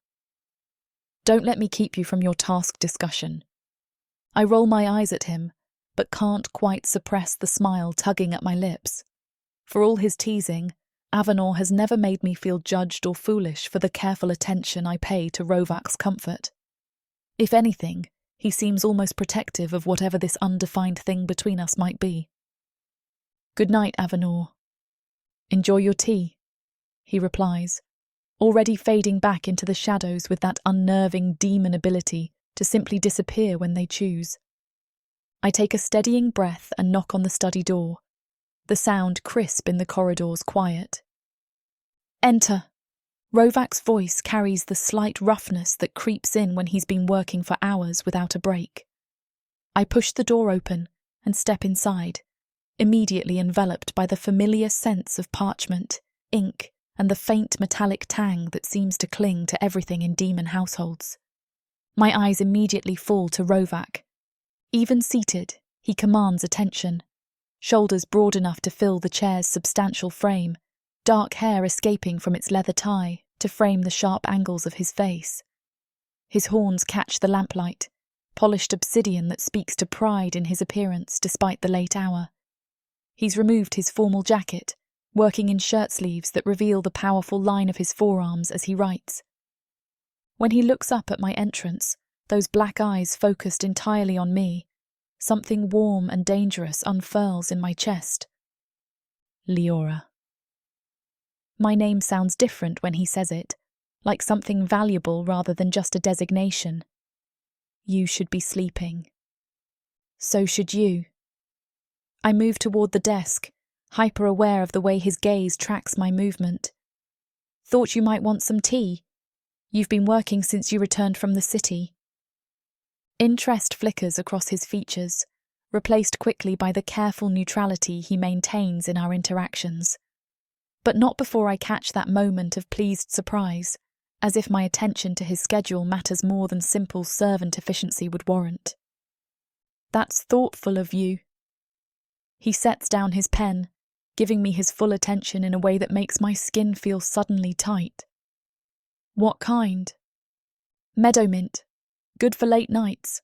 Don't let me keep you from your task discussion. I roll my eyes at him, but can't quite suppress the smile tugging at my lips. For all his teasing, Avanor has never made me feel judged or foolish for the careful attention I pay to Rovac's comfort. If anything, he seems almost protective of whatever this undefined thing between us might be. Good night, Avanor. Enjoy your tea, he replies, already fading back into the shadows with that unnerving demon ability to simply disappear when they choose. I take a steadying breath and knock on the study door, the sound crisp in the corridor's quiet. Enter. Rovac's voice carries the slight roughness that creeps in when he's been working for hours without a break. I push the door open and step inside, immediately enveloped by the familiar sense of parchment, ink, and the faint metallic tang that seems to cling to everything in demon households. My eyes immediately fall to Rovac. Even seated, he commands attention, shoulders broad enough to fill the chair's substantial frame, dark hair escaping from its leather tie to frame the sharp angles of his face. His horns catch the lamplight, polished obsidian that speaks to pride in his appearance despite the late hour. He's removed his formal jacket, working in shirt sleeves that reveal the powerful line of his forearms as he writes. When he looks up at my entrance, those black eyes focused entirely on me, something warm and dangerous unfurls in my chest. Leora. My name sounds different when he says it, like something valuable rather than just a designation. You should be sleeping. So should you. I move toward the desk, hyper-aware of the way his gaze tracks my movement. Thought you might want some tea. You've been working since you returned from the city. Interest flickers across his features, replaced quickly by the careful neutrality he maintains in our interactions. But not before I catch that moment of pleased surprise, as if my attention to his schedule matters more than simple servant efficiency would warrant. That's thoughtful of you. He sets down his pen, giving me his full attention in a way that makes my skin feel suddenly tight. What kind? Meadowmint. Good for late nights.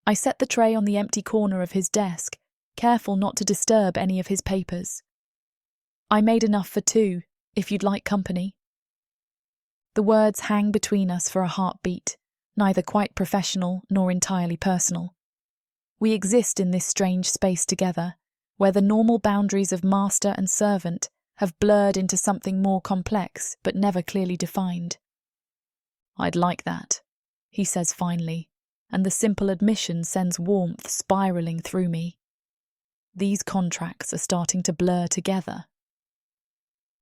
I set the tray on the empty corner of his desk, careful not to disturb any of his papers. I made enough for two, if you'd like company. The words hang between us for a heartbeat, neither quite professional nor entirely personal. We exist in this strange space together, where the normal boundaries of master and servant have blurred into something more complex but never clearly defined. I'd like that, he says finally, and the simple admission sends warmth spiralling through me. These contracts are starting to blur together.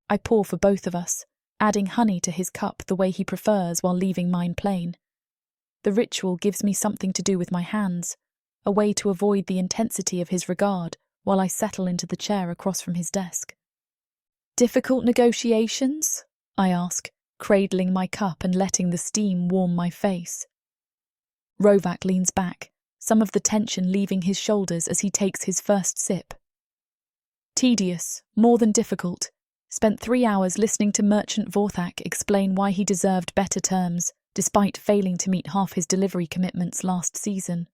I pour for both of us, adding honey to his cup the way he prefers while leaving mine plain. The ritual gives me something to do with my hands, a way to avoid the intensity of his regard while I settle into the chair across from his desk. Difficult negotiations? I ask, cradling my cup and letting the steam warm my face. Rovac leans back, some of the tension leaving his shoulders as he takes his first sip. Tedious, more than difficult. Spent 3 hours listening to Merchant Vorthak explain why he deserved better terms, despite failing to meet half his delivery commitments last season.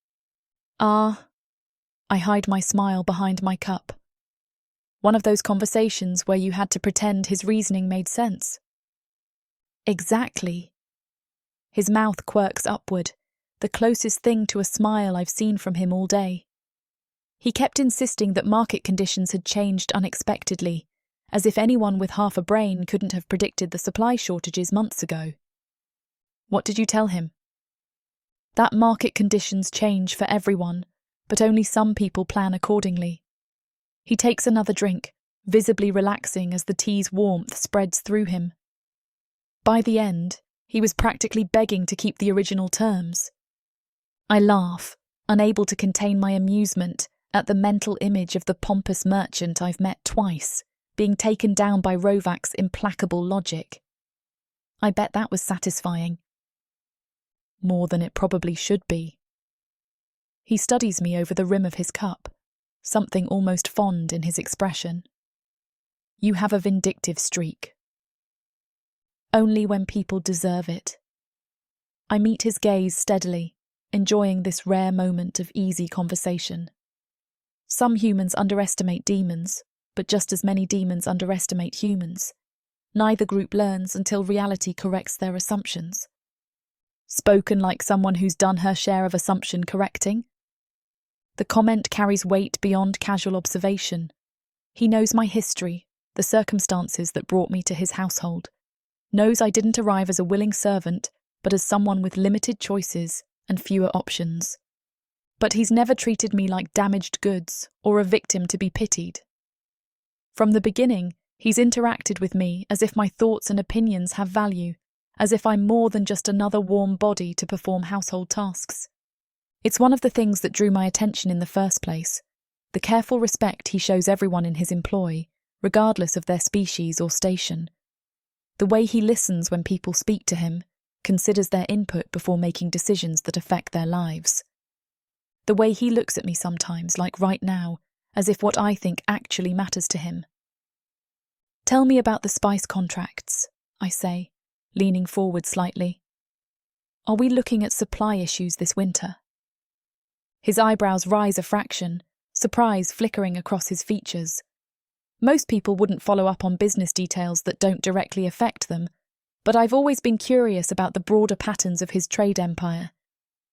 I hide my smile behind my cup. One of those conversations where you had to pretend his reasoning made sense. Exactly. His mouth quirks upward, the closest thing to a smile I've seen from him all day. He kept insisting that market conditions had changed unexpectedly, as if anyone with half a brain couldn't have predicted the supply shortages months ago. What did you tell him? That market conditions change for everyone, but only some people plan accordingly. He takes another drink, visibly relaxing as the tea's warmth spreads through him. By the end, he was practically begging to keep the original terms. I laugh, unable to contain my amusement at the mental image of the pompous merchant I've met twice, being taken down by Rovac's implacable logic. I bet that was satisfying. More than it probably should be. He studies me over the rim of his cup, something almost fond in his expression. You have a vindictive streak. Only when people deserve it. I meet his gaze steadily, enjoying this rare moment of easy conversation. Some humans underestimate demons, but just as many demons underestimate humans. Neither group learns until reality corrects their assumptions. Spoken like someone who's done her share of assumption correcting. The comment carries weight beyond casual observation. He knows my history, the circumstances that brought me to his household. Knows I didn't arrive as a willing servant, but as someone with limited choices and fewer options. But he's never treated me like damaged goods or a victim to be pitied. From the beginning, he's interacted with me as if my thoughts and opinions have value, as if I'm more than just another warm body to perform household tasks. It's one of the things that drew my attention in the first place, the careful respect he shows everyone in his employ, regardless of their species or station. The way he listens when people speak to him, considers their input before making decisions that affect their lives. The way he looks at me sometimes, like right now, as if what I think actually matters to him. Tell me about the spice contracts, I say, leaning forward slightly. Are we looking at supply issues this winter? His eyebrows rise a fraction, surprise flickering across his features. Most people wouldn't follow up on business details that don't directly affect them, But I've always been curious about the broader patterns of his trade empire,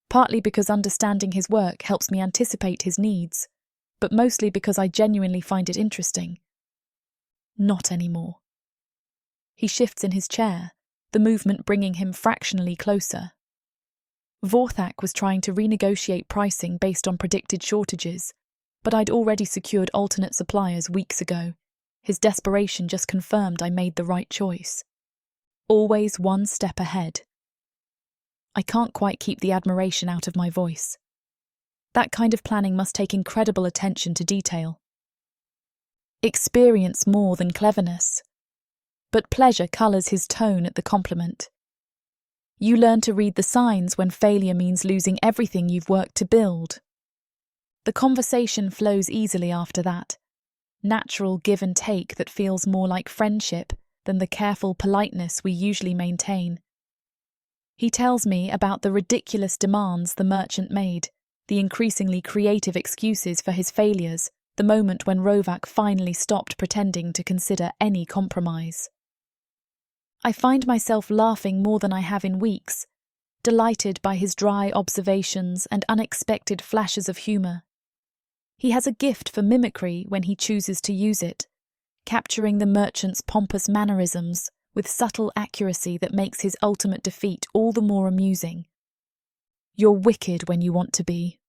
partly because understanding his work helps me anticipate his needs, but mostly because I genuinely find it interesting. Not anymore. He shifts in his chair, the movement bringing him fractionally closer. Vorthak was trying to renegotiate pricing based on predicted shortages, but I'd already secured alternate suppliers weeks ago. His desperation just confirmed I made the right choice. Always one step ahead. I can't quite keep the admiration out of my voice. That kind of planning must take incredible attention to detail. Experience more than cleverness. But pleasure colours his tone at the compliment. You learn to read the signs when failure means losing everything you've worked to build. The conversation flows easily after that. Natural give and take that feels more like friendship than the careful politeness we usually maintain. He tells me about the ridiculous demands the merchant made, the increasingly creative excuses for his failures, the moment when Rovac finally stopped pretending to consider any compromise. I find myself laughing more than I have in weeks, delighted by his dry observations and unexpected flashes of humour. He has a gift for mimicry when he chooses to use it, capturing the merchant's pompous mannerisms with subtle accuracy that makes his ultimate defeat all the more amusing. "You're wicked when you want to be,"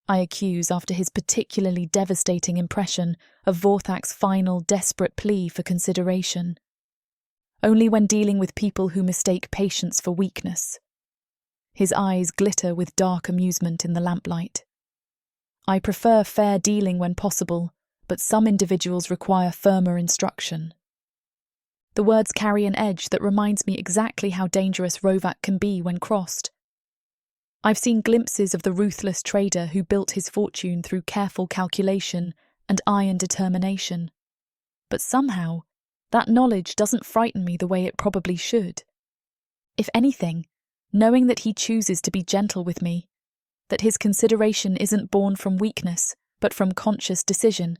I accuse after his particularly devastating impression of Vorthak's final desperate plea for consideration. Only when dealing with people who mistake patience for weakness. His eyes glitter with dark amusement in the lamplight. I prefer fair dealing when possible, but some individuals require firmer instruction. The words carry an edge that reminds me exactly how dangerous Rovac can be when crossed. I've seen glimpses of the ruthless trader who built his fortune through careful calculation and iron determination. But somehow, that knowledge doesn't frighten me the way it probably should. If anything, knowing that he chooses to be gentle with me, that his consideration isn't born from weakness, but from conscious decision,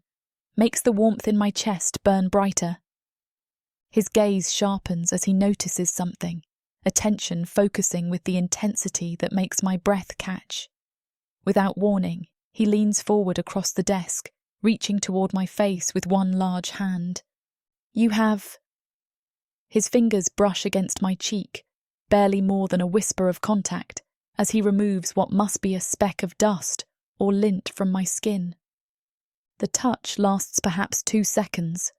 makes the warmth in my chest burn brighter. His gaze sharpens as he notices something, attention focusing with the intensity that makes my breath catch. Without warning, he leans forward across the desk, reaching toward my face with one large hand. "You have..." His fingers brush against my cheek, barely more than a whisper of contact, as he removes what must be a speck of dust or lint from my skin. The touch lasts perhaps 2 seconds,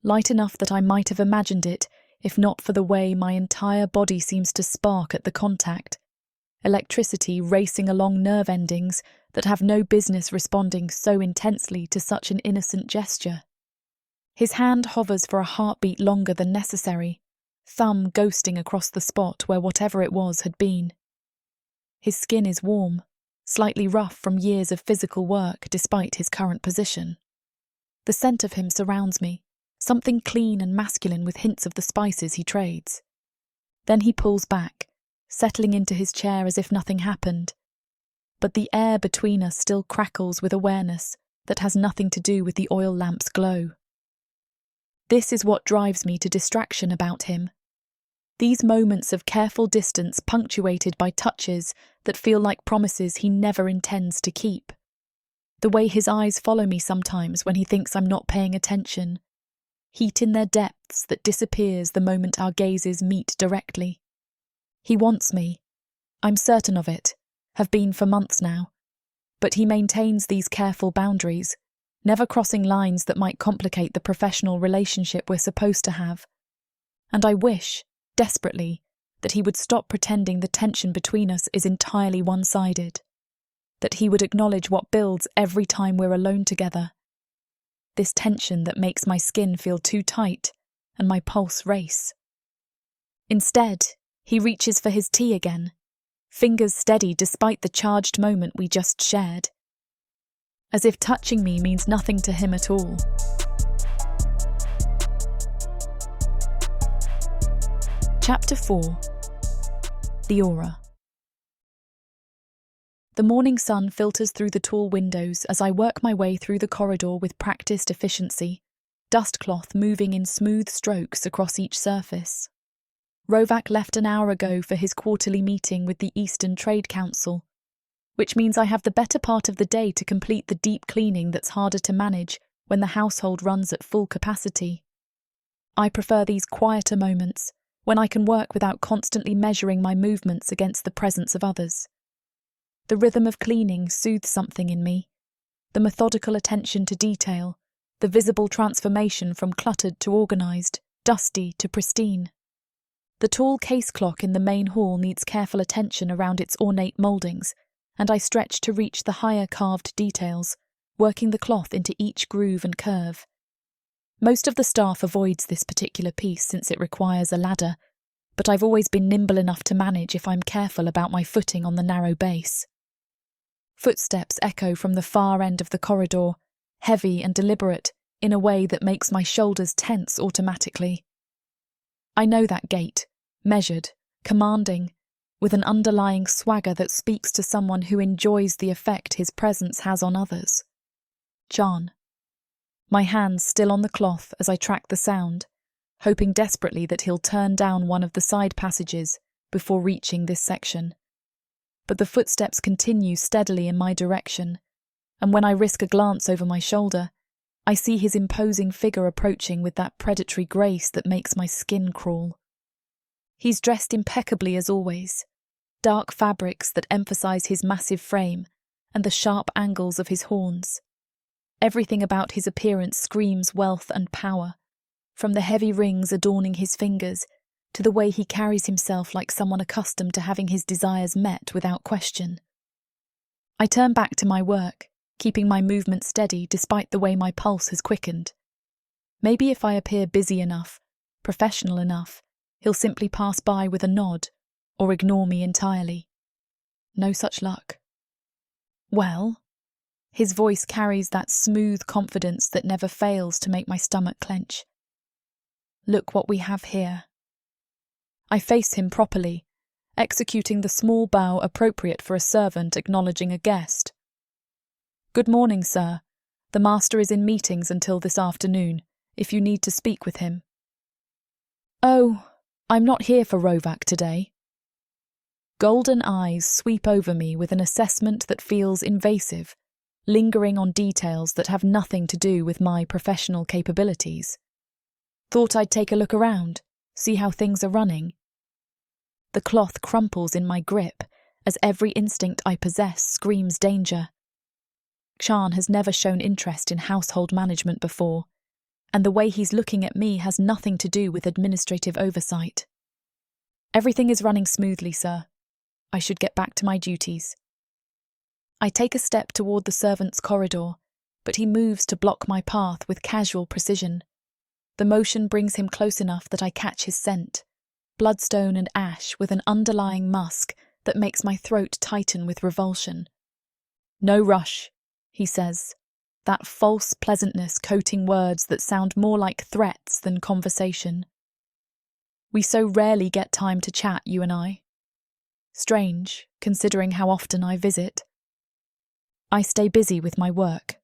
light enough that I might have imagined it if not for the way my entire body seems to spark at the contact, electricity racing along nerve endings that have no business responding so intensely to such an innocent gesture. His hand hovers for a heartbeat longer than necessary, thumb ghosting across the spot where whatever it was had been. His skin is warm, slightly rough from years of physical work despite his current position. The scent of him surrounds me, something clean and masculine with hints of the spices he trades. Then he pulls back, settling into his chair as if nothing happened. But the air between us still crackles with awareness that has nothing to do with the oil lamp's glow. This is what drives me to distraction about him. These moments of careful distance punctuated by touches that feel like promises he never intends to keep. The way his eyes follow me sometimes when he thinks I'm not paying attention. Heat in their depths that disappears the moment our gazes meet directly. He wants me. I'm certain of it, have been for months now. But he maintains these careful boundaries, never crossing lines that might complicate the professional relationship we're supposed to have. And I wish, desperately, that he would stop pretending the tension between us is entirely one-sided. That he would acknowledge what builds every time we're alone together. This tension that makes my skin feel too tight and my pulse race. Instead, he reaches for his tea again, fingers steady despite the charged moment we just shared. As if touching me means nothing to him at all. Chapter 4. Leora. The morning sun filters through the tall windows as I work my way through the corridor with practiced efficiency, dust cloth moving in smooth strokes across each surface. Rovac left an hour ago for his quarterly meeting with the Eastern Trade Council, which means I have the better part of the day to complete the deep cleaning that's harder to manage when the household runs at full capacity. I prefer these quieter moments, when I can work without constantly measuring my movements against the presence of others. The rhythm of cleaning soothes something in me. The methodical attention to detail, the visible transformation from cluttered to organised, dusty to pristine. The tall case clock in the main hall needs careful attention around its ornate mouldings, and I stretch to reach the higher carved details, working the cloth into each groove and curve. Most of the staff avoids this particular piece since it requires a ladder, but I've always been nimble enough to manage if I'm careful about my footing on the narrow base. Footsteps echo from the far end of the corridor, heavy and deliberate, in a way that makes my shoulders tense automatically. I know that gait, measured, commanding, with an underlying swagger that speaks to someone who enjoys the effect his presence has on others. John. My hands still on the cloth as I track the sound, hoping desperately that he'll turn down one of the side passages before reaching this section. But the footsteps continue steadily in my direction, and when I risk a glance over my shoulder, I see his imposing figure approaching with that predatory grace that makes my skin crawl. He's dressed impeccably as always, dark fabrics that emphasize his massive frame and the sharp angles of his horns. Everything about his appearance screams wealth and power, from the heavy rings adorning his fingers to the way he carries himself like someone accustomed to having his desires met without question. I turn back to my work, keeping my movement steady despite the way my pulse has quickened. Maybe if I appear busy enough, professional enough, he'll simply pass by with a nod or ignore me entirely. No such luck. Well, his voice carries that smooth confidence that never fails to make my stomach clench. Look what we have here. I face him properly, executing the small bow appropriate for a servant acknowledging a guest. Good morning, sir. The master is in meetings until this afternoon, if you need to speak with him. Oh, I'm not here for Rovac today. Golden eyes sweep over me with an assessment that feels invasive, lingering on details that have nothing to do with my professional capabilities. Thought I'd take a look around, see how things are running. The cloth crumples in my grip as every instinct I possess screams danger. Kshan has never shown interest in household management before, and the way he's looking at me has nothing to do with administrative oversight. Everything is running smoothly, sir. I should get back to my duties. I take a step toward the servants' corridor, but he moves to block my path with casual precision. The motion brings him close enough that I catch his scent, bloodstone and ash with an underlying musk that makes my throat tighten with revulsion. No rush, he says, that false pleasantness coating words that sound more like threats than conversation. We so rarely get time to chat, you and I. Strange, considering how often I visit. I stay busy with my work.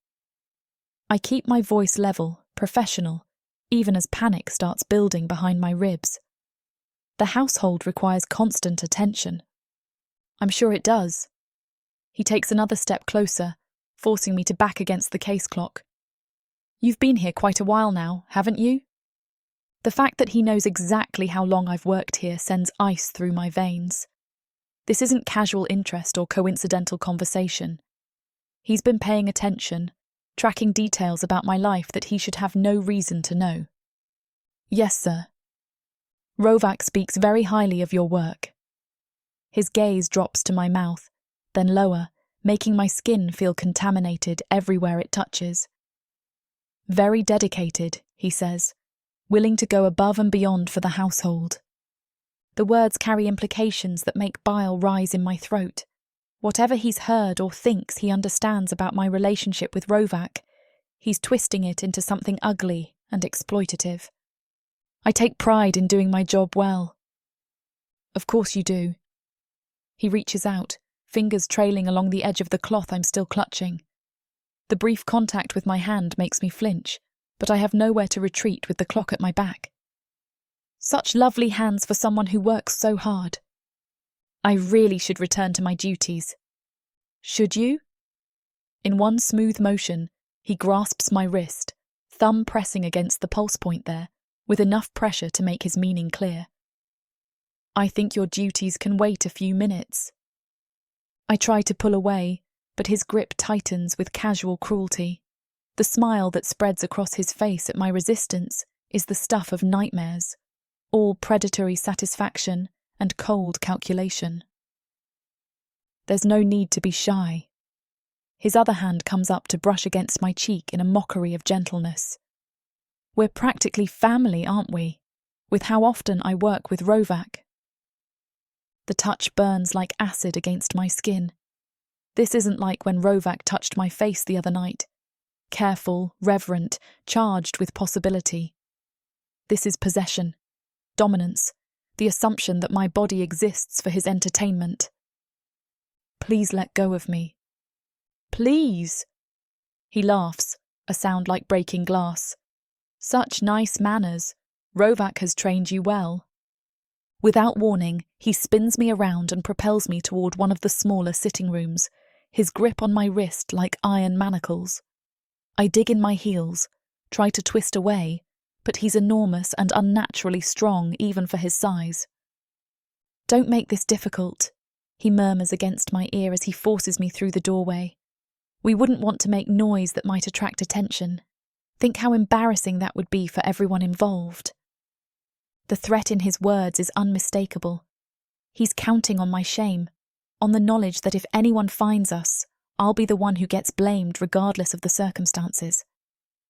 I keep my voice level, professional, even as panic starts building behind my ribs. The household requires constant attention. I'm sure it does. He takes another step closer, forcing me to back against the case clock. You've been here quite a while now, haven't you? The fact that he knows exactly how long I've worked here sends ice through my veins. This isn't casual interest or coincidental conversation. He's been paying attention, tracking details about my life that he should have no reason to know. Yes, sir. Rovac speaks very highly of your work. His gaze drops to my mouth, then lower, making my skin feel contaminated everywhere it touches. Very dedicated, he says, willing to go above and beyond for the household. The words carry implications that make bile rise in my throat. Whatever he's heard or thinks he understands about my relationship with Rovac, he's twisting it into something ugly and exploitative. I take pride in doing my job well. Of course you do. He reaches out, fingers trailing along the edge of the cloth I'm still clutching. The brief contact with my hand makes me flinch, but I have nowhere to retreat with the clock at my back. Such lovely hands for someone who works so hard. I really should return to my duties. Should you? In one smooth motion, he grasps my wrist, thumb pressing against the pulse point there, with enough pressure to make his meaning clear. I think your duties can wait a few minutes. I try to pull away, but his grip tightens with casual cruelty. The smile that spreads across his face at my resistance is the stuff of nightmares, all predatory satisfaction and cold calculation. There's no need to be shy. His other hand comes up to brush against my cheek in a mockery of gentleness. We're practically family, aren't we? With how often I work with Rovac. The touch burns like acid against my skin. This isn't like when Rovac touched my face the other night. Careful, reverent, charged with possibility. This is possession, dominance, the assumption that my body exists for his entertainment. Please let go of me. Please! He laughs, a sound like breaking glass. Such nice manners. Rovac has trained you well. Without warning, he spins me around and propels me toward one of the smaller sitting rooms, his grip on my wrist like iron manacles. I dig in my heels, try to twist away, but he's enormous and unnaturally strong even for his size. Don't make this difficult, he murmurs against my ear as he forces me through the doorway. We wouldn't want to make noise that might attract attention. Think how embarrassing that would be for everyone involved. The threat in his words is unmistakable. He's counting on my shame, on the knowledge that if anyone finds us, I'll be the one who gets blamed regardless of the circumstances.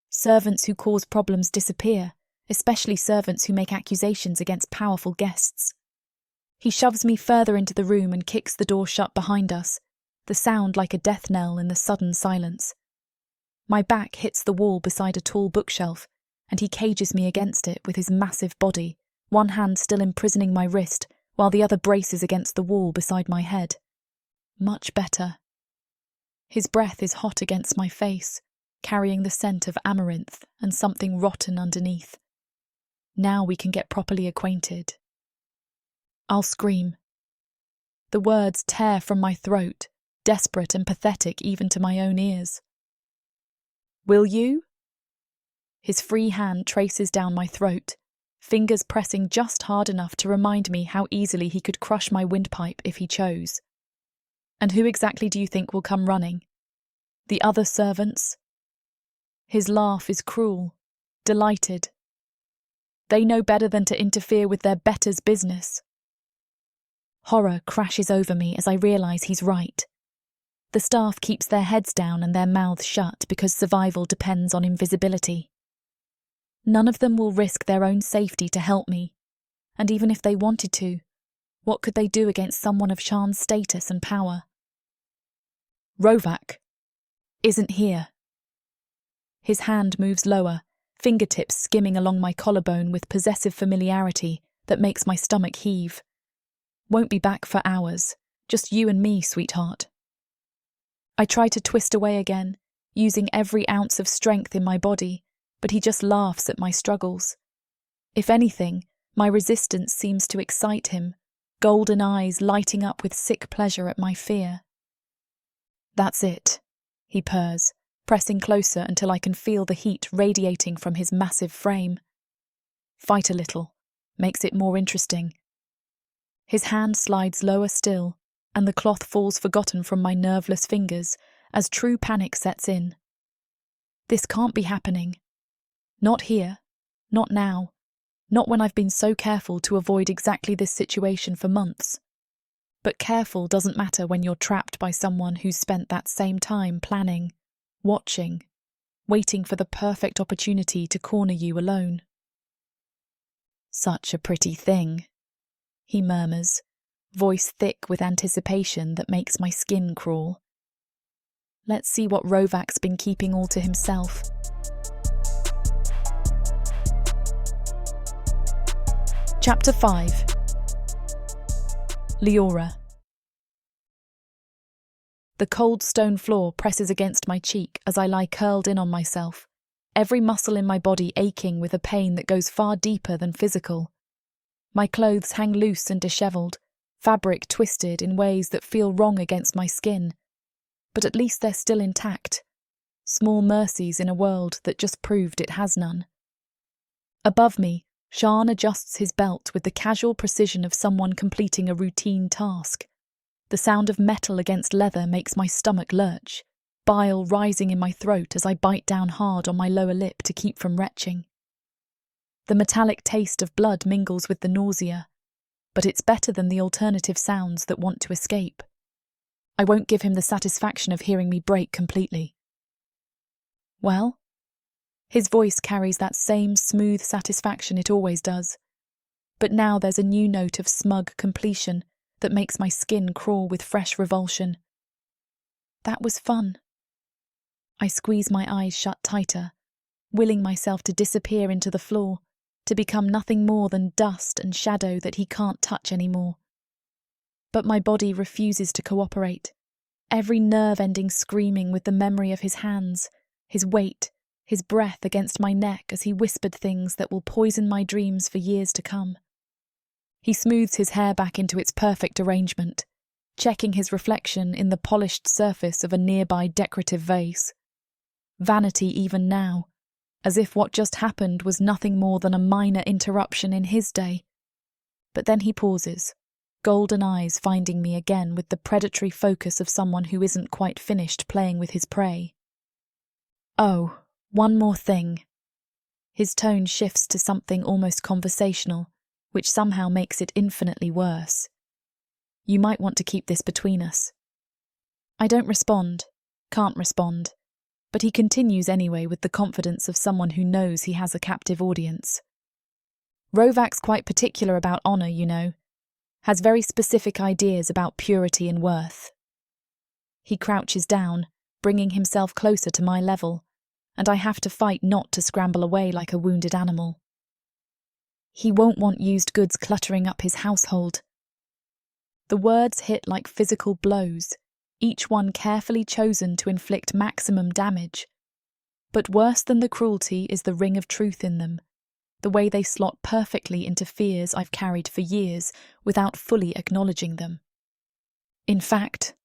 Servants who cause problems disappear, especially servants who make accusations against powerful guests. He shoves me further into the room and kicks the door shut behind us, the sound like a death knell in the sudden silence. My back hits the wall beside a tall bookshelf, and he cages me against it with his massive body, one hand still imprisoning my wrist, while the other braces against the wall beside my head. Much better. His breath is hot against my face, carrying the scent of amaranth and something rotten underneath. Now we can get properly acquainted. I'll scream. The words tear from my throat, desperate and pathetic even to my own ears. Will you? His free hand traces down my throat, fingers pressing just hard enough to remind me how easily he could crush my windpipe if he chose. And who exactly do you think will come running? The other servants? His laugh is cruel, delighted. They know better than to interfere with their betters' business. Horror crashes over me as I realise he's right. The staff keeps their heads down and their mouths shut because survival depends on invisibility. None of them will risk their own safety to help me, and even if they wanted to, what could they do against someone of Shan's status and power? Rovac isn't here. His hand moves lower, fingertips skimming along my collarbone with possessive familiarity that makes my stomach heave. Won't be back for hours, just you and me, sweetheart. I try to twist away again, using every ounce of strength in my body, but he just laughs at my struggles. If anything, my resistance seems to excite him, golden eyes lighting up with sick pleasure at my fear. That's it, he purrs, pressing closer until I can feel the heat radiating from his massive frame. Fight a little, makes it more interesting. His hand slides lower still, and the cloth falls forgotten from my nerveless fingers as true panic sets in. This can't be happening. Not here, not now, not when I've been so careful to avoid exactly this situation for months. But careful doesn't matter when you're trapped by someone who's spent that same time planning, watching, waiting for the perfect opportunity to corner you alone. Such a pretty thing, he murmurs, voice thick with anticipation that makes my skin crawl. Let's see what Rovac's been keeping all to himself. Chapter 5. Leora. The cold stone floor presses against my cheek as I lie curled in on myself, every muscle in my body aching with a pain that goes far deeper than physical. My clothes hang loose and dishevelled, fabric twisted in ways that feel wrong against my skin. But at least they're still intact. Small mercies in a world that just proved it has none. Above me, Sian adjusts his belt with the casual precision of someone completing a routine task. The sound of metal against leather makes my stomach lurch, bile rising in my throat as I bite down hard on my lower lip to keep from retching. The metallic taste of blood mingles with the nausea, but it's better than the alternative sounds that want to escape. I won't give him the satisfaction of hearing me break completely. Well? His voice carries that same smooth satisfaction it always does, but now there's a new note of smug completion that makes my skin crawl with fresh revulsion. That was fun. I squeeze my eyes shut tighter, willing myself to disappear into the floor, to become nothing more than dust and shadow that he can't touch anymore. But my body refuses to cooperate, every nerve ending screaming with the memory of his hands, his weight, his breath against my neck as he whispered things that will poison my dreams for years to come. He smooths his hair back into its perfect arrangement, checking his reflection in the polished surface of a nearby decorative vase. Vanity even now, as if what just happened was nothing more than a minor interruption in his day. But then he pauses, golden eyes finding me again with the predatory focus of someone who isn't quite finished playing with his prey. Oh, one more thing. His tone shifts to something almost conversational, which somehow makes it infinitely worse. You might want to keep this between us. I don't respond, can't respond, but he continues anyway with the confidence of someone who knows he has a captive audience. Rovac's quite particular about honour, you know, has very specific ideas about purity and worth. He crouches down, bringing himself closer to my level, and I have to fight not to scramble away like a wounded animal. He won't want used goods cluttering up his household. The words hit like physical blows, each one carefully chosen to inflict maximum damage. But worse than the cruelty is the ring of truth in them, the way they slot perfectly into fears I've carried for years without fully acknowledging them. In fact,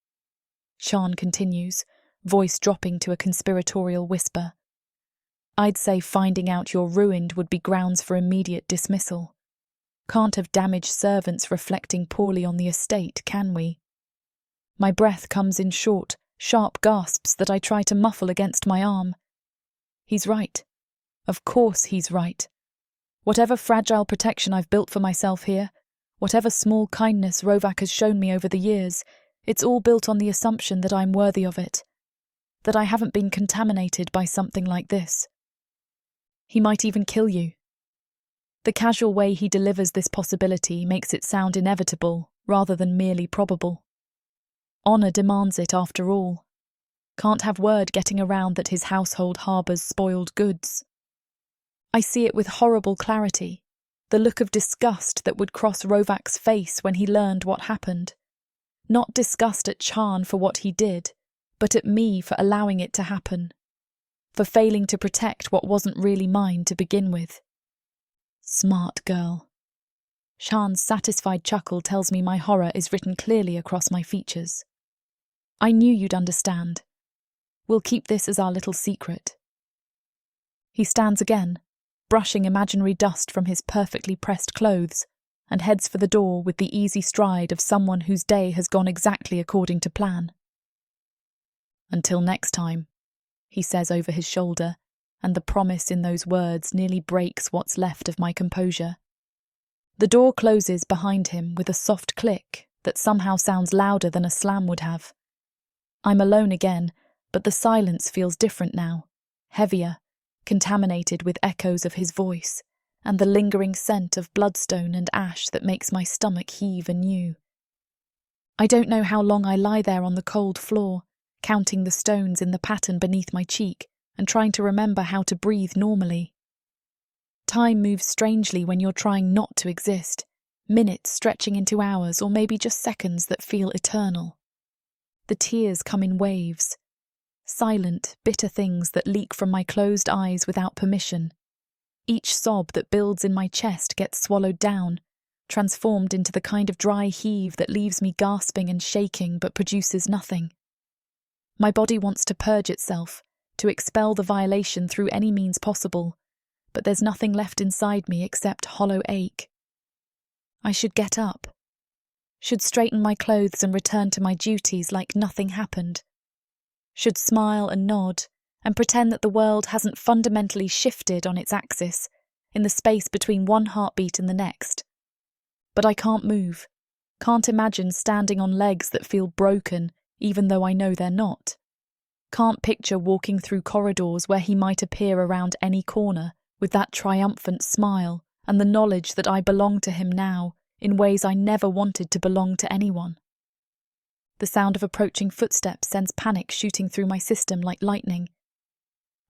Sian continues, voice dropping to a conspiratorial whisper, I'd say finding out you're ruined would be grounds for immediate dismissal. Can't have damaged servants reflecting poorly on the estate, can we? My breath comes in short, sharp gasps that I try to muffle against my arm. He's right. Of course he's right. Whatever fragile protection I've built for myself here, whatever small kindness Rovac has shown me over the years, it's all built on the assumption that I'm worthy of it, that I haven't been contaminated by something like this. He might even kill you. The casual way he delivers this possibility makes it sound inevitable rather than merely probable. Honour demands it after all. Can't have word getting around that his household harbours spoiled goods. I see it with horrible clarity, the look of disgust that would cross Rovac's face when he learned what happened. Not disgust at Sian for what he did, but at me for allowing it to happen, for failing to protect what wasn't really mine to begin with. Smart girl. Sian's satisfied chuckle tells me my horror is written clearly across my features. I knew you'd understand. We'll keep this as our little secret. He stands again, brushing imaginary dust from his perfectly pressed clothes, and heads for the door with the easy stride of someone whose day has gone exactly according to plan. Until next time, he says over his shoulder, and the promise in those words nearly breaks what's left of my composure. The door closes behind him with a soft click that somehow sounds louder than a slam would have. I'm alone again, but the silence feels different now, heavier, contaminated with echoes of his voice, and the lingering scent of bloodstone and ash that makes my stomach heave anew. I don't know how long I lie there on the cold floor, counting the stones in the pattern beneath my cheek and trying to remember how to breathe normally. Time moves strangely when you're trying not to exist, minutes stretching into hours or maybe just seconds that feel eternal. The tears come in waves, silent, bitter things that leak from my closed eyes without permission. Each sob that builds in my chest gets swallowed down, transformed into the kind of dry heave that leaves me gasping and shaking but produces nothing. My body wants to purge itself, to expel the violation through any means possible, but there's nothing left inside me except hollow ache. I should get up, should straighten my clothes and return to my duties like nothing happened, should smile and nod and pretend that the world hasn't fundamentally shifted on its axis in the space between one heartbeat and the next. But I can't move, can't imagine standing on legs that feel broken even though I know they're not. Can't picture walking through corridors where he might appear around any corner with that triumphant smile and the knowledge that I belong to him now in ways I never wanted to belong to anyone. The sound of approaching footsteps sends panic shooting through my system like lightning.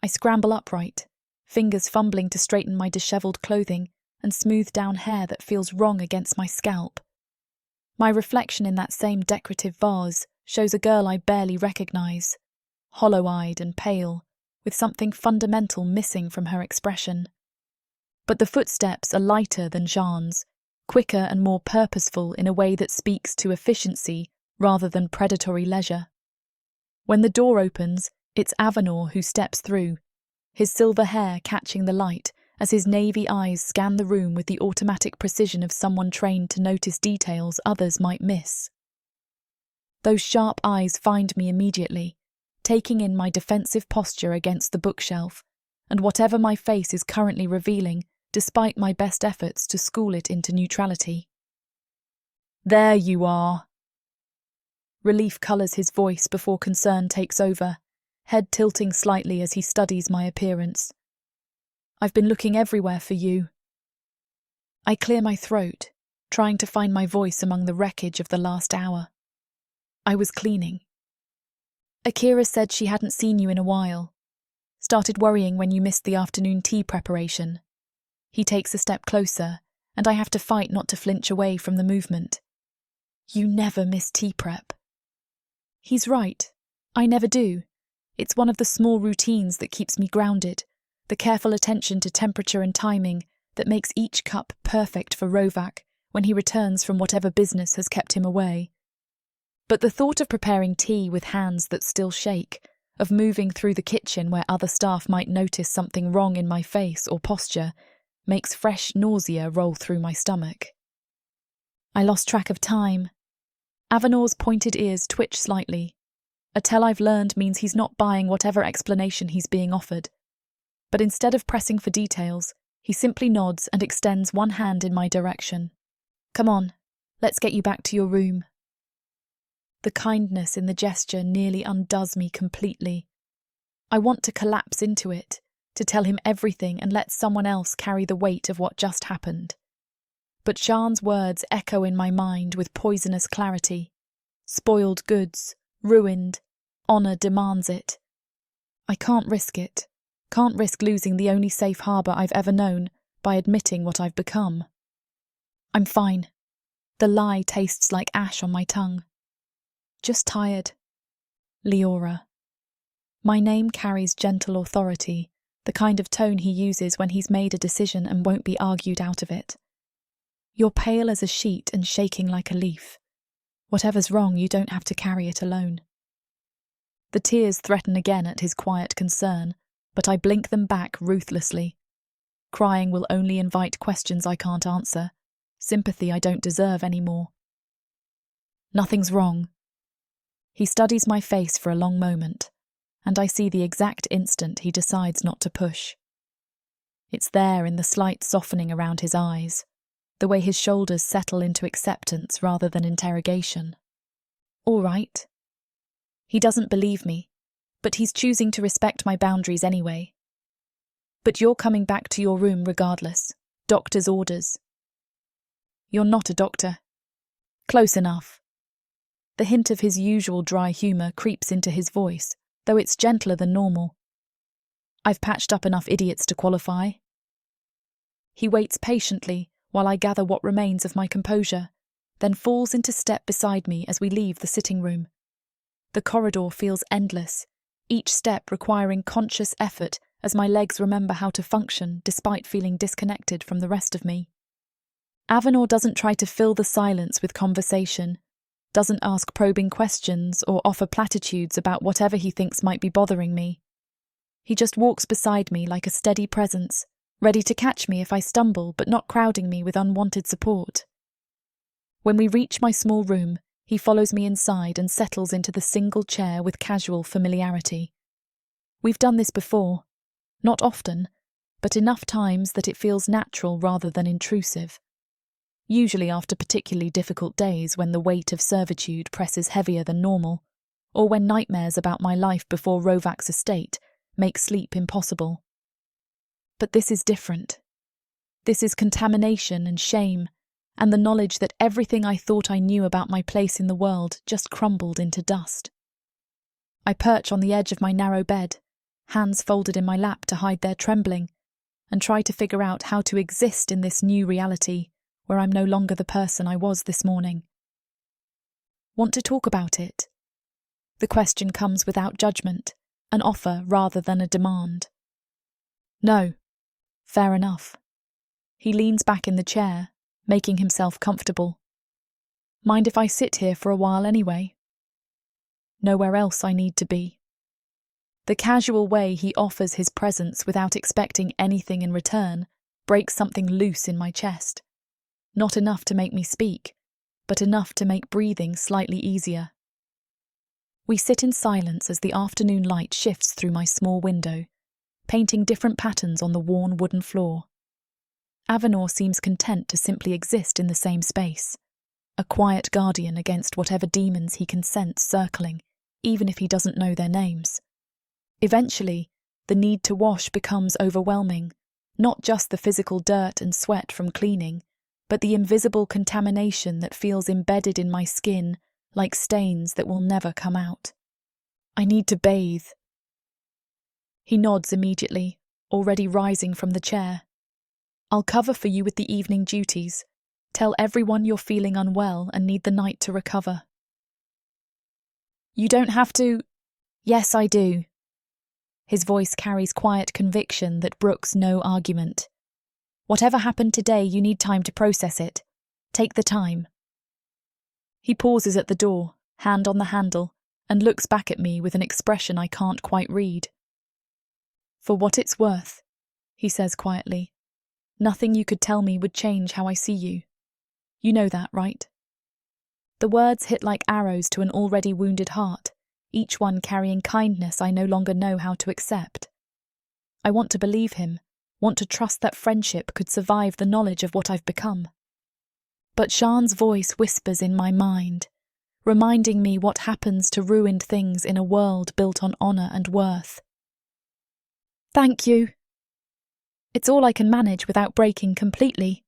I scramble upright, fingers fumbling to straighten my dishevelled clothing and smooth down hair that feels wrong against my scalp. My reflection in that same decorative vase shows a girl I barely recognise, hollow-eyed and pale, with something fundamental missing from her expression. But the footsteps are lighter than Jean's, quicker and more purposeful in a way that speaks to efficiency rather than predatory leisure. When the door opens, it's Avanor who steps through, his silver hair catching the light as his navy eyes scan the room with the automatic precision of someone trained to notice details others might miss. Those sharp eyes find me immediately, taking in my defensive posture against the bookshelf, and whatever my face is currently revealing, despite my best efforts to school it into neutrality. "There you are." Relief colours his voice before concern takes over, head tilting slightly as he studies my appearance. "I've been looking everywhere for you." I clear my throat, trying to find my voice among the wreckage of the last hour. I was cleaning. "Akira said she hadn't seen you in a while. Started worrying when you missed the afternoon tea preparation." He takes a step closer, and I have to fight not to flinch away from the movement. "You never miss tea prep." He's right. I never do. It's one of the small routines that keeps me grounded, the careful attention to temperature and timing that makes each cup perfect for Rovac when he returns from whatever business has kept him away. But the thought of preparing tea with hands that still shake, of moving through the kitchen where other staff might notice something wrong in my face or posture, makes fresh nausea roll through my stomach. I lost track of time. Avanor's pointed ears twitch slightly. A tell I've learned means he's not buying whatever explanation he's being offered. But instead of pressing for details, he simply nods and extends one hand in my direction. "Come on, let's get you back to your room." The kindness in the gesture nearly undoes me completely. I want to collapse into it, to tell him everything and let someone else carry the weight of what just happened. But Jean's words echo in my mind with poisonous clarity. Spoiled goods, ruined, honour demands it. I can't risk it, can't risk losing the only safe harbour I've ever known by admitting what I've become. I'm fine. The lie tastes like ash on my tongue. Just tired. Leora. My name carries gentle authority, the kind of tone he uses when he's made a decision and won't be argued out of it. You're pale as a sheet and shaking like a leaf. Whatever's wrong, you don't have to carry it alone. The tears threaten again at his quiet concern, but I blink them back ruthlessly. Crying will only invite questions I can't answer, sympathy I don't deserve anymore. Nothing's wrong. He studies my face for a long moment, and I see the exact instant he decides not to push. It's there in the slight softening around his eyes, the way his shoulders settle into acceptance rather than interrogation. All right. He doesn't believe me, but he's choosing to respect my boundaries anyway. But you're coming back to your room regardless. Doctor's orders. You're not a doctor. Close enough. The hint of his usual dry humour creeps into his voice, though it's gentler than normal. I've patched up enough idiots to qualify. He waits patiently while I gather what remains of my composure, then falls into step beside me as we leave the sitting room. The corridor feels endless, each step requiring conscious effort as my legs remember how to function despite feeling disconnected from the rest of me. Avanor doesn't try to fill the silence with conversation, doesn't ask probing questions or offer platitudes about whatever he thinks might be bothering me. He just walks beside me like a steady presence, ready to catch me if I stumble but not crowding me with unwanted support. When we reach my small room, he follows me inside and settles into the single chair with casual familiarity. We've done this before, not often, but enough times that it feels natural rather than intrusive. Usually after particularly difficult days when the weight of servitude presses heavier than normal, or when nightmares about my life before Rovac's estate make sleep impossible. But this is different. This is contamination and shame, and the knowledge that everything I thought I knew about my place in the world just crumbled into dust. I perch on the edge of my narrow bed, hands folded in my lap to hide their trembling, and try to figure out how to exist in this new reality where I'm no longer the person I was this morning. Want to talk about it? The question comes without judgment, an offer rather than a demand. No. Fair enough. He leans back in the chair, making himself comfortable. Mind if I sit here for a while anyway? Nowhere else I need to be. The casual way he offers his presence without expecting anything in return breaks something loose in my chest. Not enough to make me speak, but enough to make breathing slightly easier. We sit in silence as the afternoon light shifts through my small window, painting different patterns on the worn wooden floor. Avanor seems content to simply exist in the same space, a quiet guardian against whatever demons he can sense circling, even if he doesn't know their names. Eventually, the need to wash becomes overwhelming, not just the physical dirt and sweat from cleaning, but the invisible contamination that feels embedded in my skin like stains that will never come out. I need to bathe. He nods immediately, already rising from the chair. I'll cover for you with the evening duties. Tell everyone you're feeling unwell and need the night to recover. You don't have to. Yes, I do. His voice carries quiet conviction that brooks no argument. Whatever happened today, you need time to process it. Take the time. He pauses at the door, hand on the handle, and looks back at me with an expression I can't quite read. For what it's worth, he says quietly, nothing you could tell me would change how I see you. You know that, right? The words hit like arrows to an already wounded heart, each one carrying kindness I no longer know how to accept. I want to believe him, want to trust that friendship could survive the knowledge of what I've become. But Shan's voice whispers in my mind, reminding me what happens to ruined things in a world built on honour and worth. Thank you. It's all I can manage without breaking completely.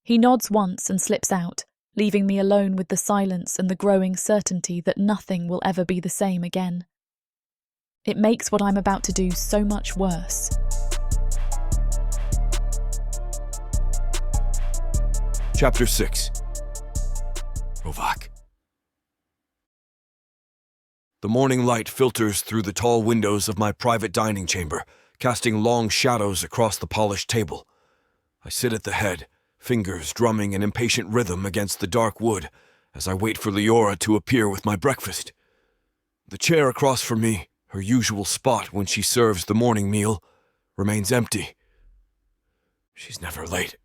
He nods once and slips out, leaving me alone with the silence and the growing certainty that nothing will ever be the same again. It makes what I'm about to do so much worse. Chapter 6. Rovac. The morning light filters through the tall windows of my private dining chamber, casting long shadows across the polished table. I sit at the head, fingers drumming an impatient rhythm against the dark wood as I wait for Leora to appear with my breakfast. The chair across from me, her usual spot when she serves the morning meal, remains empty. She's never late.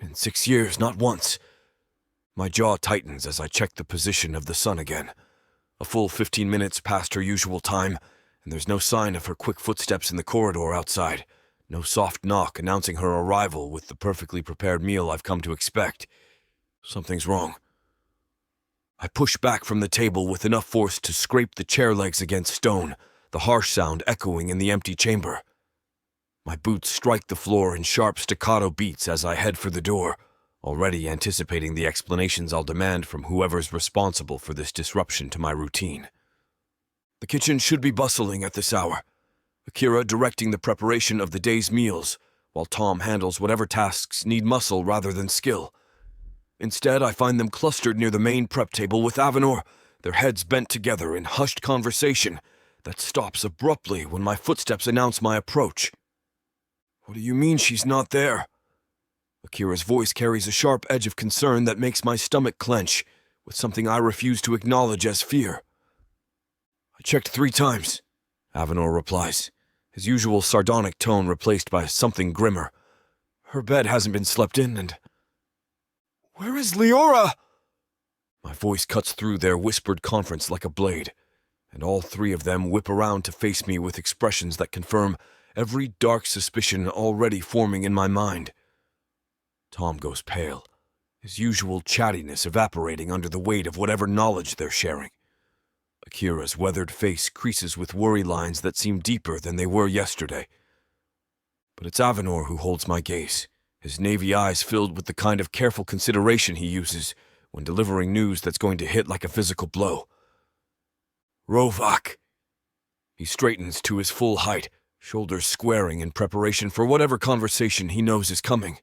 In 6 years, not once. My jaw tightens as I check the position of the sun again. A full 15 minutes past her usual time, and there's no sign of her quick footsteps in the corridor outside. No soft knock announcing her arrival with the perfectly prepared meal I've come to expect. Something's wrong. I push back from the table with enough force to scrape the chair legs against stone, the harsh sound echoing in the empty chamber. My boots strike the floor in sharp staccato beats as I head for the door, already anticipating the explanations I'll demand from whoever's responsible for this disruption to my routine. The kitchen should be bustling at this hour, Akira directing the preparation of the day's meals, while Tom handles whatever tasks need muscle rather than skill. Instead, I find them clustered near the main prep table with Avanor, their heads bent together in hushed conversation that stops abruptly when my footsteps announce my approach. What do you mean she's not there? Akira's voice carries a sharp edge of concern that makes my stomach clench, with something I refuse to acknowledge as fear. I checked 3 times, Avanor replies, his usual sardonic tone replaced by something grimmer. Her bed hasn't been slept in, and... Where is Leora? My voice cuts through their whispered conference like a blade, and all 3 of them whip around to face me with expressions that confirm every dark suspicion already forming in my mind. Tom goes pale, his usual chattiness evaporating under the weight of whatever knowledge they're sharing. Akira's weathered face creases with worry lines that seem deeper than they were yesterday. But it's Avanor who holds my gaze, his navy eyes filled with the kind of careful consideration he uses when delivering news that's going to hit like a physical blow. Rovac. He straightens to his full height, shoulders squaring in preparation for whatever conversation he knows is coming.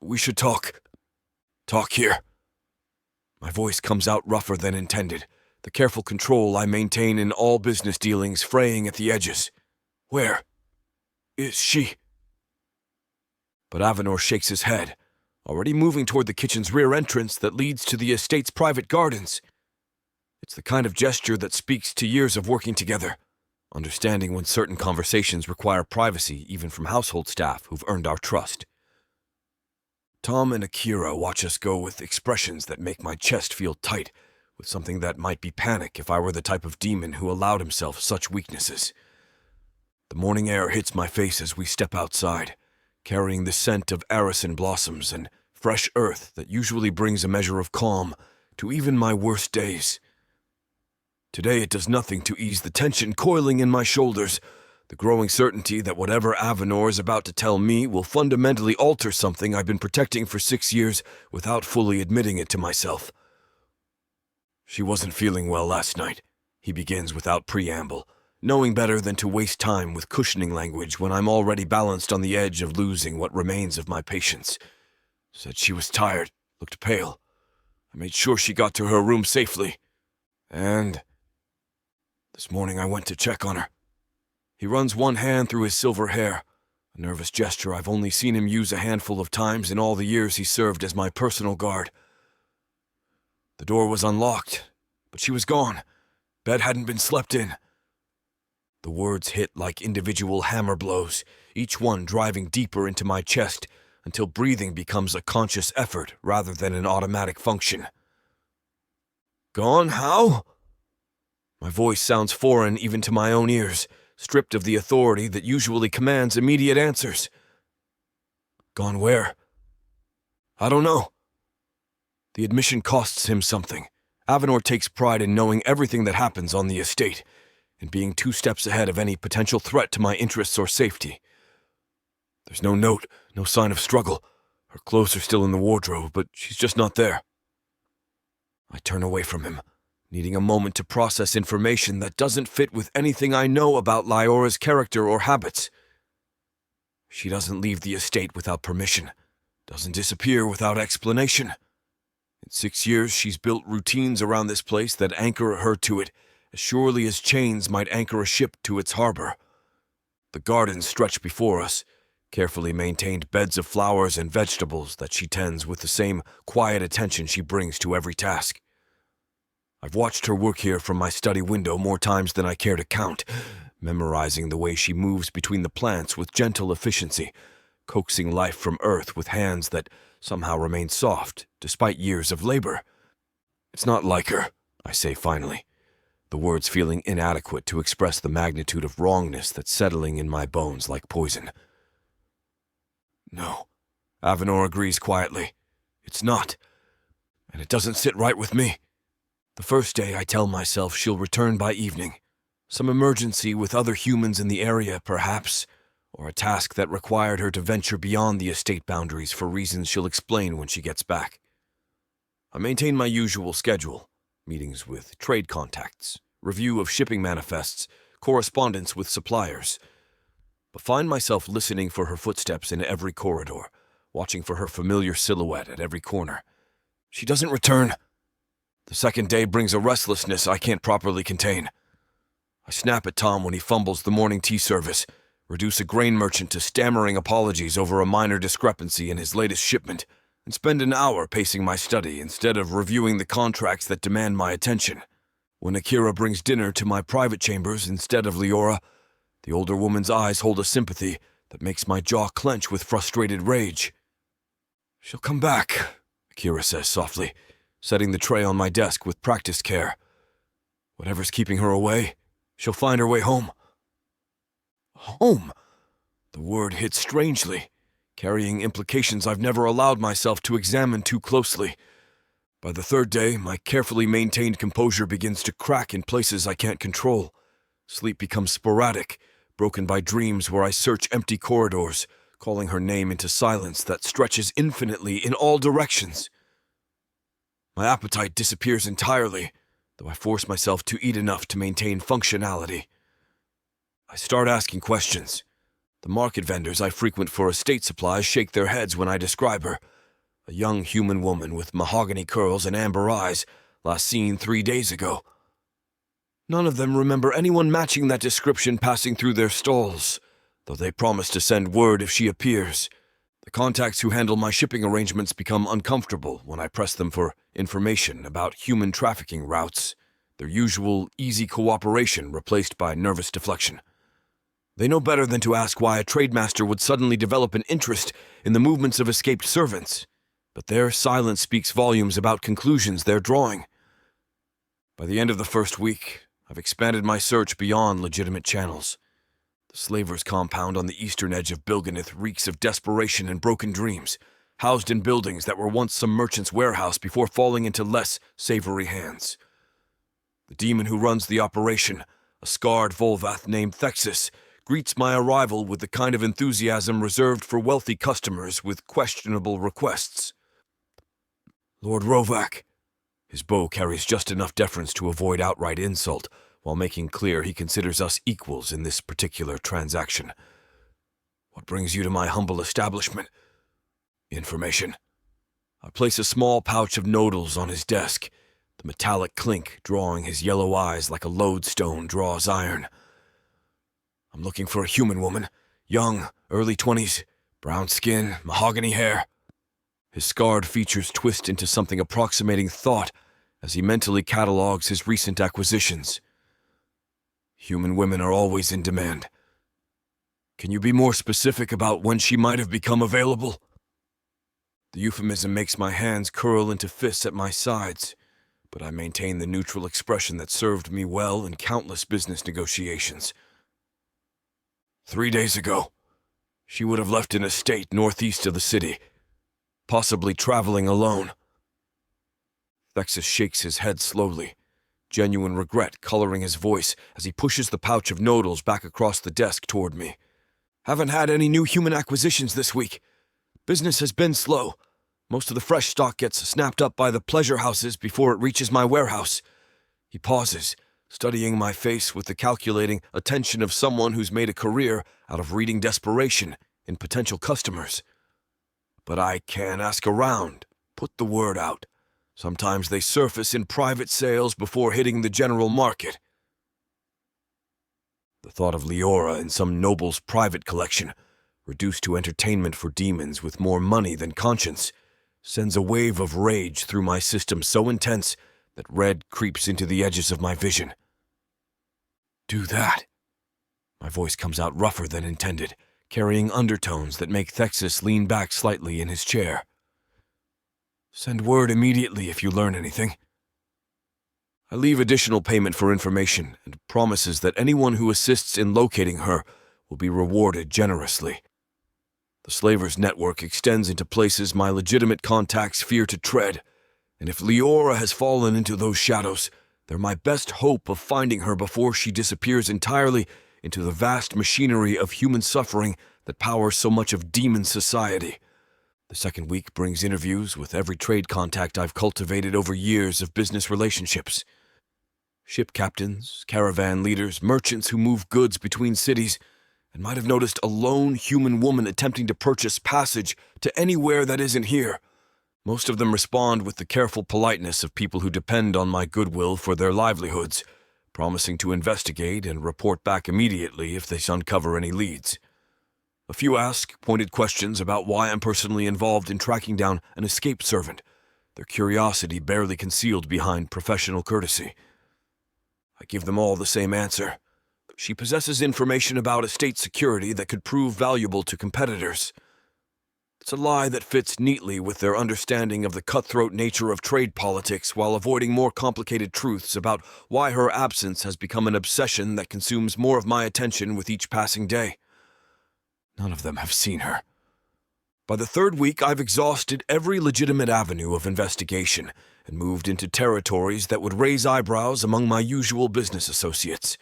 We should talk. Talk here. My voice comes out rougher than intended, the careful control I maintain in all business dealings fraying at the edges. Where is she? But Avanor shakes his head, already moving toward the kitchen's rear entrance that leads to the estate's private gardens. It's the kind of gesture that speaks to years of working together, understanding when certain conversations require privacy even from household staff who've earned our trust. Tom and Akira watch us go with expressions that make my chest feel tight, with something that might be panic if I were the type of demon who allowed himself such weaknesses. The morning air hits my face as we step outside, carrying the scent of arison blossoms and fresh earth that usually brings a measure of calm to even my worst days. Today it does nothing to ease the tension coiling in my shoulders, the growing certainty that whatever Avanor is about to tell me will fundamentally alter something I've been protecting for 6 years without fully admitting it to myself. She wasn't feeling well last night, he begins without preamble, knowing better than to waste time with cushioning language when I'm already balanced on the edge of losing what remains of my patience. Said she was tired, looked pale. I made sure she got to her room safely. And this morning I went to check on her. He runs one hand through his silver hair, a nervous gesture I've only seen him use a handful of times in all the years he served as my personal guard. The door was unlocked, but she was gone. Bed hadn't been slept in. The words hit like individual hammer blows, each one driving deeper into my chest until breathing becomes a conscious effort rather than an automatic function. Gone how? My voice sounds foreign even to my own ears, stripped of the authority that usually commands immediate answers. Gone where? I don't know. The admission costs him something. Avanor takes pride in knowing everything that happens on the estate, and being 2 steps ahead of any potential threat to my interests or safety. There's no note, no sign of struggle. Her clothes are still in the wardrobe, but she's just not there. I turn away from him, needing a moment to process information that doesn't fit with anything I know about Leora's character or habits. She doesn't leave the estate without permission, doesn't disappear without explanation. In 6 years, she's built routines around this place that anchor her to it, as surely as chains might anchor a ship to its harbor. The gardens stretch before us, carefully maintained beds of flowers and vegetables that she tends with the same quiet attention she brings to every task. I've watched her work here from my study window more times than I care to count, memorizing the way she moves between the plants with gentle efficiency, coaxing life from earth with hands that somehow remain soft despite years of labor. It's not like her, I say finally, the words feeling inadequate to express the magnitude of wrongness that's settling in my bones like poison. No, Avanor agrees quietly. It's not, and it doesn't sit right with me. The first day I tell myself she'll return by evening. Some emergency with other humans in the area, perhaps, or a task that required her to venture beyond the estate boundaries for reasons she'll explain when she gets back. I maintain my usual schedule, meetings with trade contacts, review of shipping manifests, correspondence with suppliers, but find myself listening for her footsteps in every corridor, watching for her familiar silhouette at every corner. She doesn't return. The second day brings a restlessness I can't properly contain. I snap at Tom when he fumbles the morning tea service, reduce a grain merchant to stammering apologies over a minor discrepancy in his latest shipment, and spend an hour pacing my study instead of reviewing the contracts that demand my attention. When Akira brings dinner to my private chambers instead of Leora, the older woman's eyes hold a sympathy that makes my jaw clench with frustrated rage. "She'll come back," Akira says softly, setting the tray on my desk with practiced care. "Whatever's keeping her away, she'll find her way home." Home? The word hits strangely, carrying implications I've never allowed myself to examine too closely. By the third day, my carefully maintained composure begins to crack in places I can't control. Sleep becomes sporadic, broken by dreams where I search empty corridors, calling her name into silence that stretches infinitely in all directions. My appetite disappears entirely, though I force myself to eat enough to maintain functionality. I start asking questions. The market vendors I frequent for estate supplies shake their heads when I describe her. A young human woman with mahogany curls and amber eyes, last seen 3 days ago. None of them remember anyone matching that description passing through their stalls, though they promise to send word if she appears. The contacts who handle my shipping arrangements become uncomfortable when I press them for information about human trafficking routes, their usual easy cooperation replaced by nervous deflection. They know better than to ask why a trademaster would suddenly develop an interest in the movements of escaped servants, but their silence speaks volumes about conclusions they're drawing. By the end of the first week, I've expanded my search beyond legitimate channels. The slavers' compound on the eastern edge of Bilganeth reeks of desperation and broken dreams, housed in buildings that were once some merchant's warehouse before falling into less savory hands. The demon who runs the operation, a scarred Volvath named Thexus, greets my arrival with the kind of enthusiasm reserved for wealthy customers with questionable requests. "Lord Rovac." His bow carries just enough deference to avoid outright insult, while making clear he considers us equals in this particular transaction. "What brings you to my humble establishment?" "Information." I place a small pouch of nodals on his desk, the metallic clink drawing his yellow eyes like a lodestone draws iron. "I'm looking for a human woman, young, early 20s, brown skin, mahogany hair." His scarred features twist into something approximating thought as he mentally catalogs his recent acquisitions. "Human women are always in demand. Can you be more specific about when she might have become available?" The euphemism makes my hands curl into fists at my sides, but I maintain the neutral expression that served me well in countless business negotiations. 3 days ago, she would have left an estate northeast of the city, possibly traveling alone. Thexus shakes his head slowly, genuine regret coloring his voice as he pushes the pouch of nodals back across the desk toward me. "Haven't had any new human acquisitions this week. Business has been slow. Most of the fresh stock gets snapped up by the pleasure houses before it reaches my warehouse." He pauses, studying my face with the calculating attention of someone who's made a career out of reading desperation in potential customers. "But I can ask around, put the word out. Sometimes they surface in private sales before hitting the general market." The thought of Leora in some noble's private collection, reduced to entertainment for demons with more money than conscience, sends a wave of rage through my system so intense that red creeps into the edges of my vision. "Do that." My voice comes out rougher than intended, carrying undertones that make Thexus lean back slightly in his chair. "Send word immediately if you learn anything." I leave additional payment for information and promises that anyone who assists in locating her will be rewarded generously. The slavers' network extends into places my legitimate contacts fear to tread, and if Leora has fallen into those shadows, they're my best hope of finding her before she disappears entirely into the vast machinery of human suffering that powers so much of demon society. The second week brings interviews with every trade contact I've cultivated over years of business relationships. Ship captains, caravan leaders, merchants who move goods between cities, and might have noticed a lone human woman attempting to purchase passage to anywhere that isn't here. Most of them respond with the careful politeness of people who depend on my goodwill for their livelihoods, promising to investigate and report back immediately if they uncover any leads. A few ask pointed questions about why I'm personally involved in tracking down an escaped servant, their curiosity barely concealed behind professional courtesy. I give them all the same answer. She possesses information about estate security that could prove valuable to competitors. It's a lie that fits neatly with their understanding of the cutthroat nature of trade politics while avoiding more complicated truths about why her absence has become an obsession that consumes more of my attention with each passing day. None of them have seen her. By the third week, I've exhausted every legitimate avenue of investigation and moved into territories that would raise eyebrows among my usual business associates.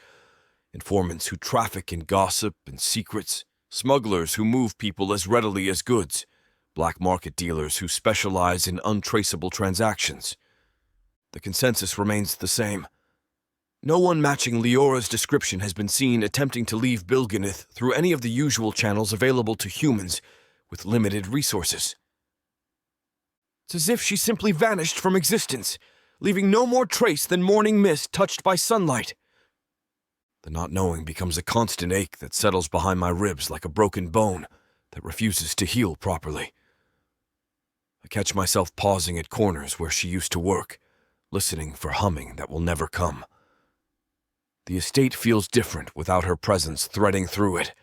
Informants who traffic in gossip and secrets, smugglers who move people as readily as goods, black market dealers who specialize in untraceable transactions. The consensus remains the same. No one matching Leora's description has been seen attempting to leave Bilganith through any of the usual channels available to humans with limited resources. It's as if she simply vanished from existence, leaving no more trace than morning mist touched by sunlight. The not knowing becomes a constant ache that settles behind my ribs like a broken bone that refuses to heal properly. I catch myself pausing at corners where she used to work, listening for humming that will never come. The estate feels different without her presence threading through it,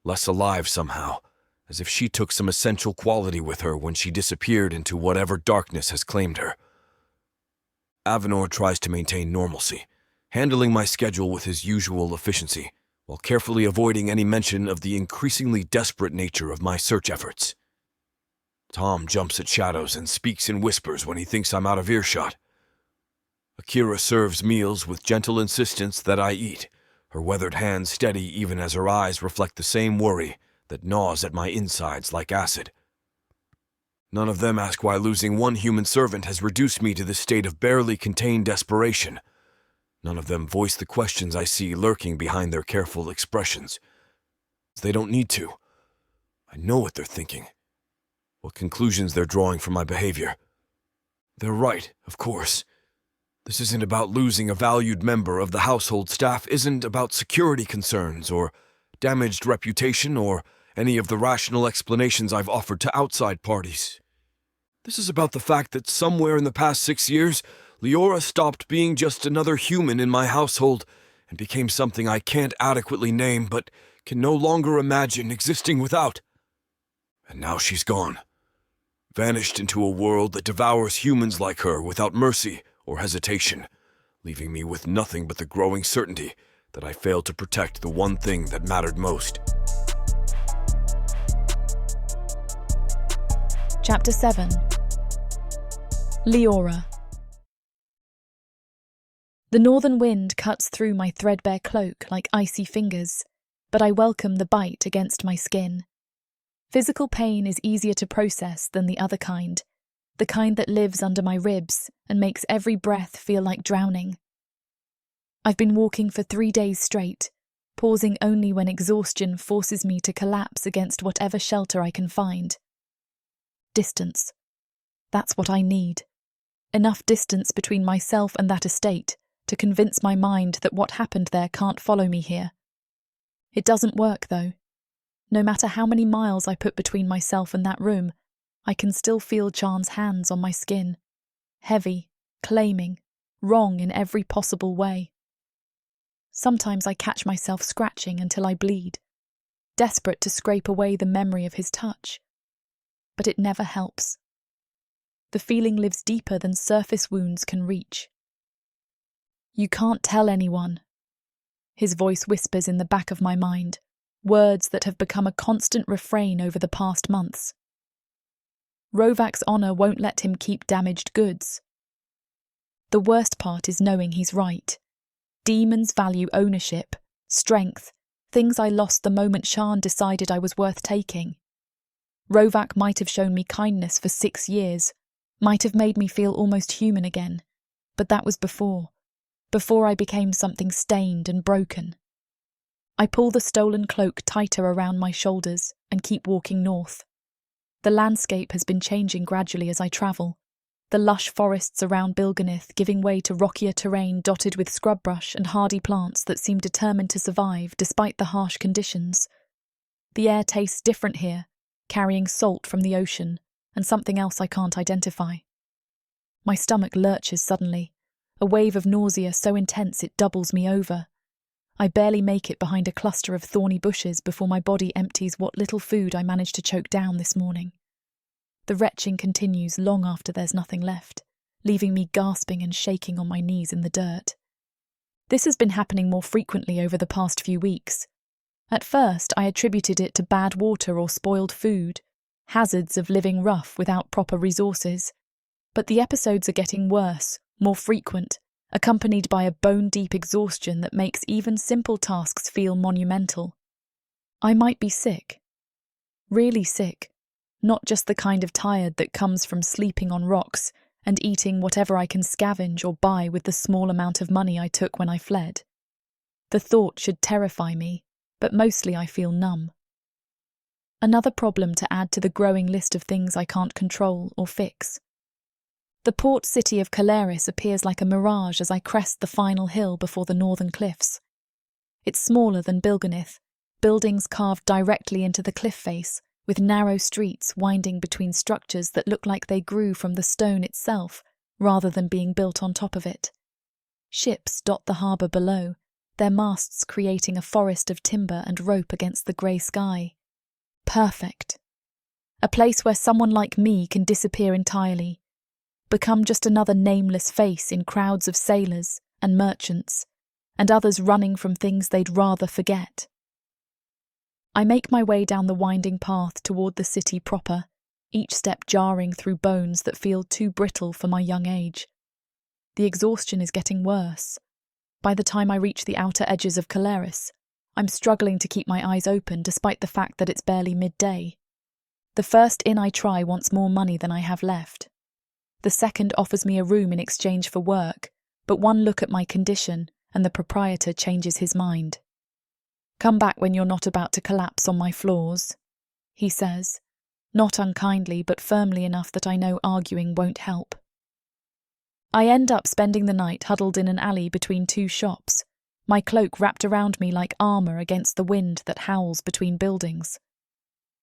less alive somehow, as if she took some essential quality with her when she disappeared into whatever darkness has claimed her. Avanor tries to maintain normalcy, handling my schedule with his usual efficiency, while carefully avoiding any mention of the increasingly desperate nature of my search efforts. Tom jumps at shadows and speaks in whispers when he thinks I'm out of earshot. Akira serves meals with gentle insistence that I eat, her weathered hands steady even as her eyes reflect the same worry that gnaws at my insides like acid. None of them ask why losing one human servant has reduced me to this state of barely contained desperation. None of them voice the questions I see lurking behind their careful expressions. They don't need to. I know what they're thinking, what conclusions they're drawing from my behavior. They're right, of course. This isn't about losing a valued member of the household staff, isn't about security concerns or damaged reputation or any of the rational explanations I've offered to outside parties. This is about the fact that somewhere in the past 6 years, Leora stopped being just another human in my household and became something I can't adequately name but can no longer imagine existing without. And now she's gone. Vanished into a world that devours humans like her without mercy or hesitation, leaving me with nothing but the growing certainty that I failed to protect the one thing that mattered most. Chapter 7. Leora. The northern wind cuts through my threadbare cloak like icy fingers, but I welcome the bite against my skin. Physical pain is easier to process than the other kind, the kind that lives under my ribs and makes every breath feel like drowning. I've been walking for 3 days straight, pausing only when exhaustion forces me to collapse against whatever shelter I can find. Distance. That's what I need. Enough distance between myself and that estate to convince my mind that what happened there can't follow me here. It doesn't work, though. No matter how many miles I put between myself and that room, I can still feel Chan's hands on my skin. Heavy, claiming, wrong in every possible way. Sometimes I catch myself scratching until I bleed, desperate to scrape away the memory of his touch. But it never helps. The feeling lives deeper than surface wounds can reach. You can't tell anyone. His voice whispers in the back of my mind, words that have become a constant refrain over the past months. Rovac's honor won't let him keep damaged goods. The worst part is knowing he's right. Demons value ownership, strength, things I lost the moment Shan decided I was worth taking. Rovac might have shown me kindness for 6 years, might have made me feel almost human again, but that was before I became something stained and broken. I pull the stolen cloak tighter around my shoulders and keep walking north. The landscape has been changing gradually as I travel, the lush forests around Bilganith giving way to rockier terrain dotted with scrub brush and hardy plants that seem determined to survive despite the harsh conditions. The air tastes different here, carrying salt from the ocean and something else I can't identify. My stomach lurches suddenly, a wave of nausea so intense it doubles me over. I barely make it behind a cluster of thorny bushes before my body empties what little food I managed to choke down this morning. The retching continues long after there's nothing left, leaving me gasping and shaking on my knees in the dirt. This has been happening more frequently over the past few weeks. At first, I attributed it to bad water or spoiled food, hazards of living rough without proper resources. But the episodes are getting worse, more frequent, accompanied by a bone-deep exhaustion that makes even simple tasks feel monumental. I might be sick. Really sick. Not just the kind of tired that comes from sleeping on rocks and eating whatever I can scavenge or buy with the small amount of money I took when I fled. The thought should terrify me, but mostly I feel numb. Another problem to add to the growing list of things I can't control or fix. The port city of Caleris appears like a mirage as I crest the final hill before the northern cliffs. It's smaller than Bilganith, buildings carved directly into the cliff face, with narrow streets winding between structures that look like they grew from the stone itself, rather than being built on top of it. Ships dot the harbour below, their masts creating a forest of timber and rope against the grey sky. Perfect. A place where someone like me can disappear entirely, become just another nameless face in crowds of sailors and merchants, and others running from things they'd rather forget. I make my way down the winding path toward the city proper, each step jarring through bones that feel too brittle for my young age. The exhaustion is getting worse. By the time I reach the outer edges of Caleris, I'm struggling to keep my eyes open despite the fact that it's barely midday. The first inn I try wants more money than I have left. The second offers me a room in exchange for work, but one look at my condition and the proprietor changes his mind. "Come back when you're not about to collapse on my floors," he says, not unkindly but firmly enough that I know arguing won't help. I end up spending the night huddled in an alley between two shops, my cloak wrapped around me like armour against the wind that howls between buildings.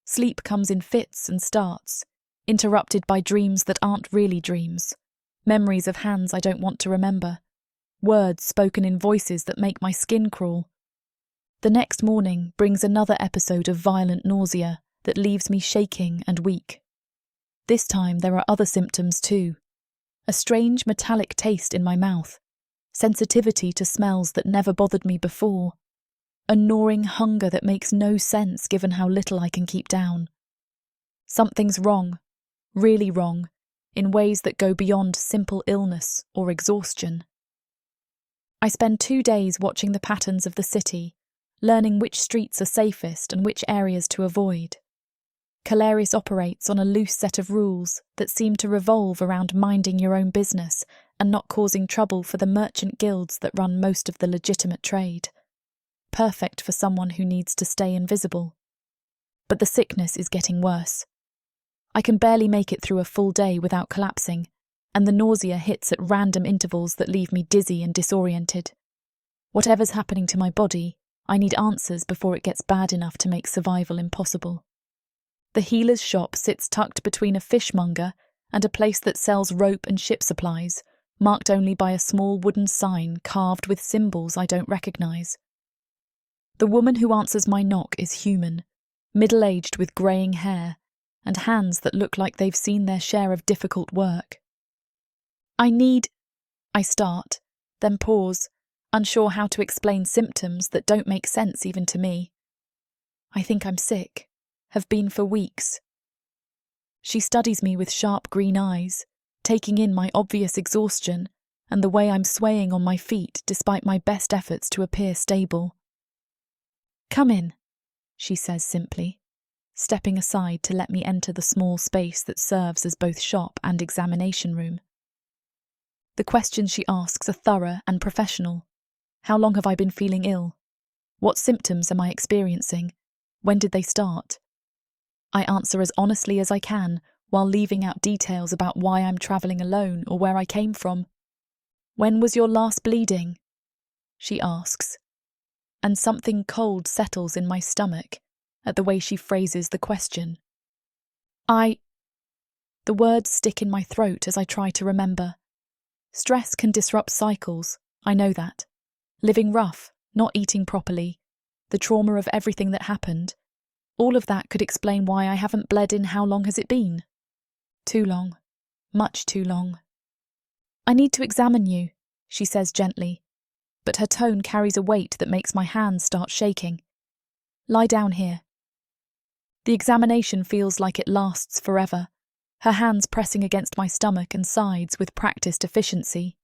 Sleep comes in fits and starts, interrupted by dreams that aren't really dreams, memories of hands I don't want to remember, words spoken in voices that make my skin crawl. The next morning brings another episode of violent nausea that leaves me shaking and weak. This time there are other symptoms too. A strange metallic taste in my mouth, sensitivity to smells that never bothered me before, a gnawing hunger that makes no sense given how little I can keep down. Something's wrong, really wrong, in ways that go beyond simple illness or exhaustion. I spend 2 days watching the patterns of the city, learning which streets are safest and which areas to avoid. Caleris operates on a loose set of rules that seem to revolve around minding your own business and not causing trouble for the merchant guilds that run most of the legitimate trade. Perfect for someone who needs to stay invisible. But the sickness is getting worse. I can barely make it through a full day without collapsing, and the nausea hits at random intervals that leave me dizzy and disoriented. Whatever's happening to my body, I need answers before it gets bad enough to make survival impossible. The healer's shop sits tucked between a fishmonger and a place that sells rope and ship supplies, marked only by a small wooden sign carved with symbols I don't recognise. The woman who answers my knock is human, middle-aged with greying hair, and hands that look like they've seen their share of difficult work. I start, then pause, unsure how to explain symptoms that don't make sense even to me. I think I'm sick, have been for weeks. She studies me with sharp green eyes, taking in my obvious exhaustion and the way I'm swaying on my feet despite my best efforts to appear stable. "Come in," she says simply, stepping aside to let me enter the small space that serves as both shop and examination room. The questions she asks are thorough and professional. How long have I been feeling ill? What symptoms am I experiencing? When did they start? I answer as honestly as I can, while leaving out details about why I'm travelling alone or where I came from. "When was your last bleeding?" she asks, and something cold settles in my stomach at the way she phrases the question. The words stick in my throat as I try to remember. Stress can disrupt cycles, I know that. Living rough, not eating properly, the trauma of everything that happened, all of that could explain why I haven't bled in. How long has it been? Too long. Much too long. "I need to examine you," she says gently, but her tone carries a weight that makes my hands start shaking. "Lie down here." The examination feels like it lasts forever, her hands pressing against my stomach and sides with practiced efficiency.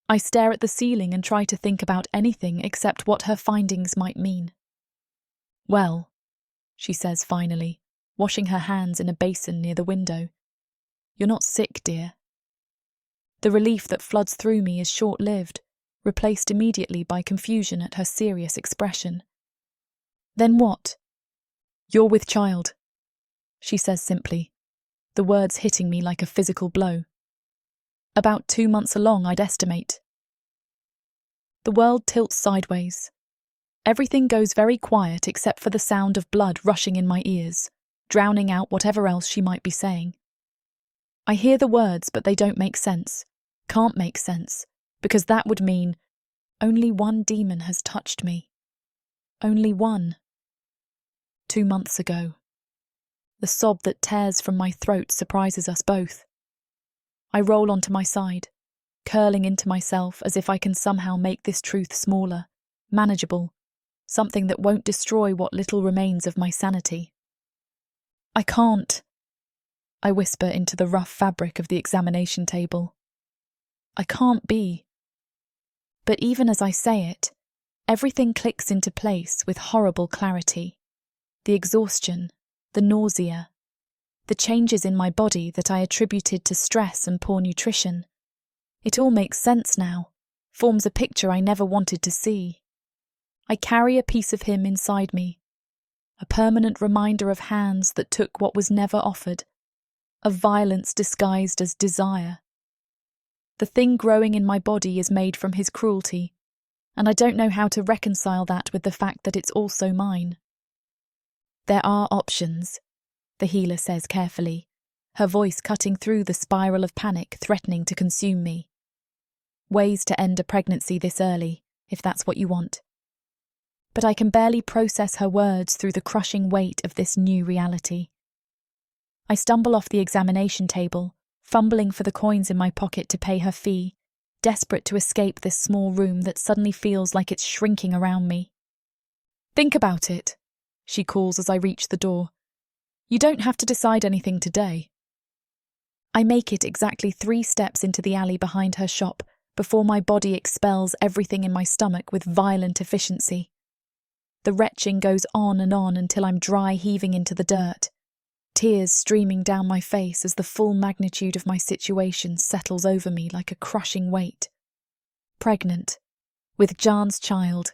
I stare at the ceiling and try to think about anything except what her findings might mean. "Well," she says finally, washing her hands in a basin near the window, "you're not sick, dear." The relief that floods through me is short-lived, replaced immediately by confusion at her serious expression. "Then what?" "You're with child," she says simply, the words hitting me like a physical blow. "About 2 months along, I'd estimate." The world tilts sideways. Everything goes very quiet except for the sound of blood rushing in my ears, drowning out whatever else she might be saying. I hear the words, but they don't make sense, can't make sense, because that would mean only one demon has touched me. Only one. 2 months ago. The sob that tears from my throat surprises us both. I roll onto my side, curling into myself as if I can somehow make this truth smaller, manageable, something that won't destroy what little remains of my sanity. "I can't," I whisper into the rough fabric of the examination table. "I can't be." But even as I say it, everything clicks into place with horrible clarity. The exhaustion, the nausea, the changes in my body that I attributed to stress and poor nutrition. It all makes sense now, forms a picture I never wanted to see. I carry a piece of him inside me, a permanent reminder of hands that took what was never offered, of violence disguised as desire. The thing growing in my body is made from his cruelty, and I don't know how to reconcile that with the fact that it's also mine. "There are options," the healer says carefully, her voice cutting through the spiral of panic threatening to consume me. "Ways to end a pregnancy this early, if that's what you want." But I can barely process her words through the crushing weight of this new reality. I stumble off the examination table, fumbling for the coins in my pocket to pay her fee, desperate to escape this small room that suddenly feels like it's shrinking around me. "Think about it," she calls as I reach the door. "You don't have to decide anything today." I make it exactly 3 steps into the alley behind her shop before my body expels everything in my stomach with violent efficiency. The retching goes on until I'm dry heaving into the dirt, tears streaming down my face as the full magnitude of my situation settles over me like a crushing weight. Pregnant, with Jan's child,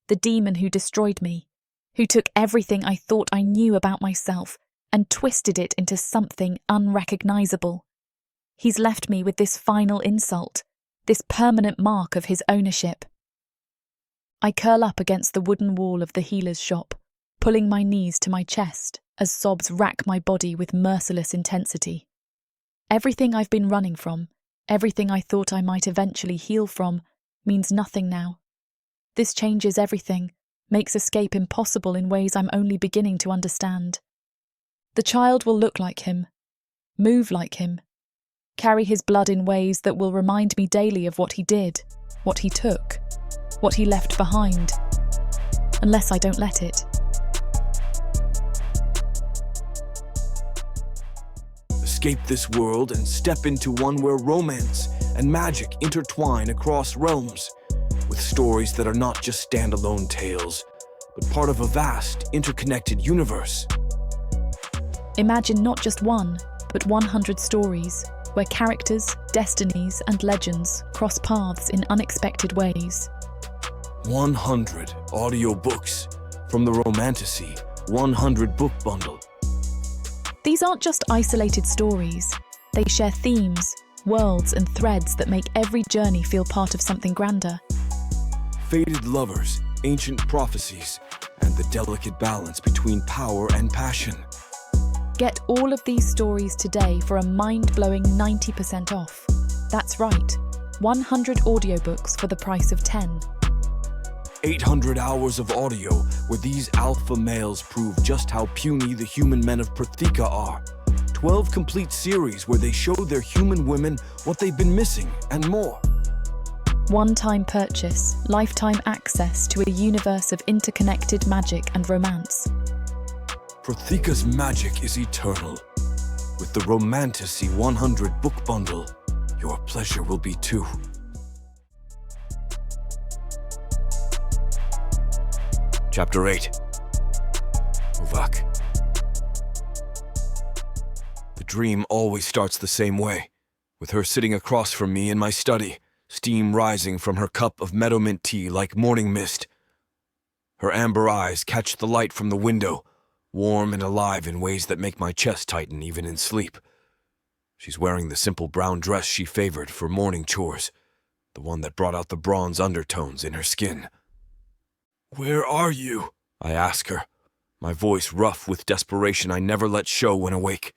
the demon who destroyed me, who took everything I thought I knew about myself and twisted it into something unrecognizable. He's left me with this final insult, this permanent mark of his ownership. I curl up against the wooden wall of the healer's shop, pulling my knees to my chest as sobs rack my body with merciless intensity. Everything I've been running from, everything I thought I might eventually heal from, means nothing now. This changes everything, makes escape impossible in ways I'm only beginning to understand. The child will look like him, move like him, carry his blood in ways that will remind me daily of what he did, what he took, what he left behind, unless I don't let it. Escape this world and step into one where romance and magic intertwine across realms, with stories that are not just standalone tales, but part of a vast, interconnected universe. Imagine not just one, but 100 stories, where characters, destinies, and legends cross paths in unexpected ways. 100 audiobooks from the Romantasy 100 book bundle. These aren't just isolated stories. They share themes, worlds, and threads that make every journey feel part of something grander. Fated lovers, ancient prophecies, and the delicate balance between power and passion. Get all of these stories today for a mind-blowing 90% off. That's right, 100 audiobooks for the price of 10. 800 hours of audio where these alpha males prove just how puny the human men of Protheka are. 12 complete series where they show their human women what they've been missing and more. One-time purchase, lifetime access to a universe of interconnected magic and romance. Protheka's magic is eternal. With the Romantasy 100 book bundle, your pleasure will be too. Chapter 8. Rovac. The dream always starts the same way, with her sitting across from me in my study, steam rising from her cup of meadowmint tea like morning mist. Her amber eyes catch the light from the window, warm and alive in ways that make my chest tighten even in sleep. She's wearing the simple brown dress she favored for morning chores, the one that brought out the bronze undertones in her skin. "Where are you?" I ask her, my voice rough with desperation I never let show when awake.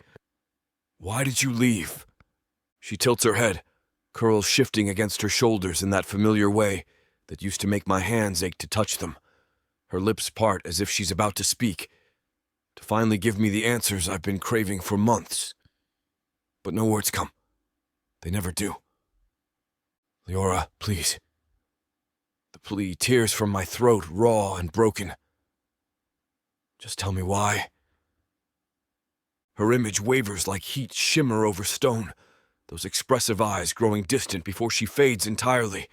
"Why did you leave?" She tilts her head, curls shifting against her shoulders in that familiar way that used to make my hands ache to touch them. Her lips part as if she's about to speak, to finally give me the answers I've been craving for months. But no words come. They never do. "Leora, please." The plea tears from my throat, raw and broken. "Just tell me why." Her image wavers like heat shimmer over stone, those expressive eyes growing distant before she fades entirely.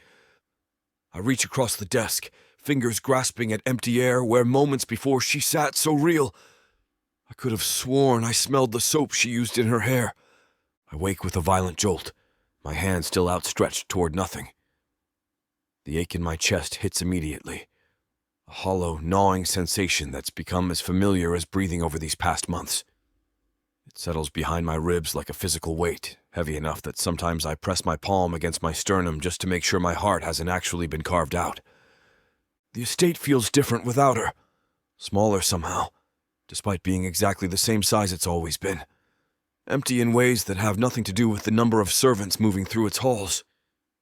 I reach across the desk, fingers grasping at empty air where moments before she sat so real. I could have sworn I smelled the soap she used in her hair. I wake with a violent jolt, my hand still outstretched toward nothing. The ache in my chest hits immediately, a hollow, gnawing sensation that's become as familiar as breathing over these past months. It settles behind my ribs like a physical weight, heavy enough that sometimes I press my palm against my sternum just to make sure my heart hasn't actually been carved out. The estate feels different without her, smaller somehow, despite being exactly the same size it's always been. Empty in ways that have nothing to do with the number of servants moving through its halls.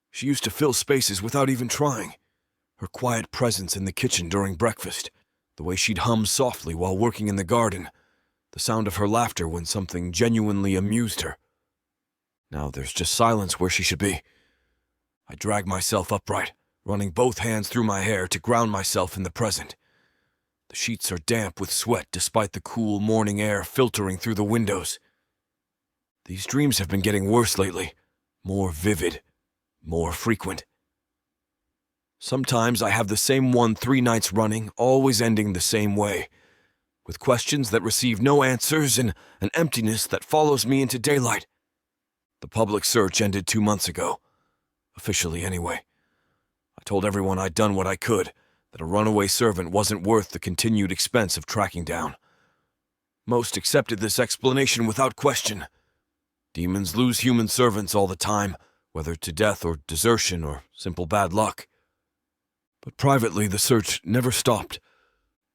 She used to fill spaces without even trying. Her quiet presence in the kitchen during breakfast, the way she'd hum softly while working in the garden, the sound of her laughter when something genuinely amused her. Now there's just silence where she should be. I drag myself upright, running both hands through my hair to ground myself in the present. The sheets are damp with sweat despite the cool morning air filtering through the windows. These dreams have been getting worse lately, more vivid, more frequent. Sometimes I have the same one 3 nights running, always ending the same way, with questions that receive no answers and an emptiness that follows me into daylight. The public search ended 2 months ago, officially anyway. I told everyone I'd done what I could, that a runaway servant wasn't worth the continued expense of tracking down. Most accepted this explanation without question. Demons lose human servants all the time, whether to death or desertion or simple bad luck. But privately, the search never stopped.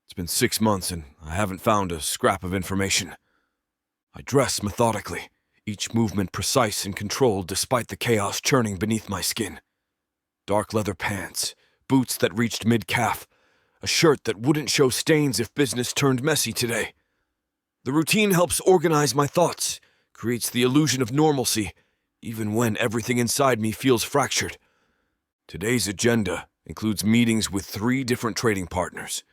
It's been 6 months and I haven't found a scrap of information. I dress methodically, each movement precise and controlled despite the chaos churning beneath my skin. Dark leather pants, boots that reached mid-calf, a shirt that wouldn't show stains if business turned messy today. The routine helps organize my thoughts, creates the illusion of normalcy, even when everything inside me feels fractured. Today's agenda includes meetings with 3 different trading partners,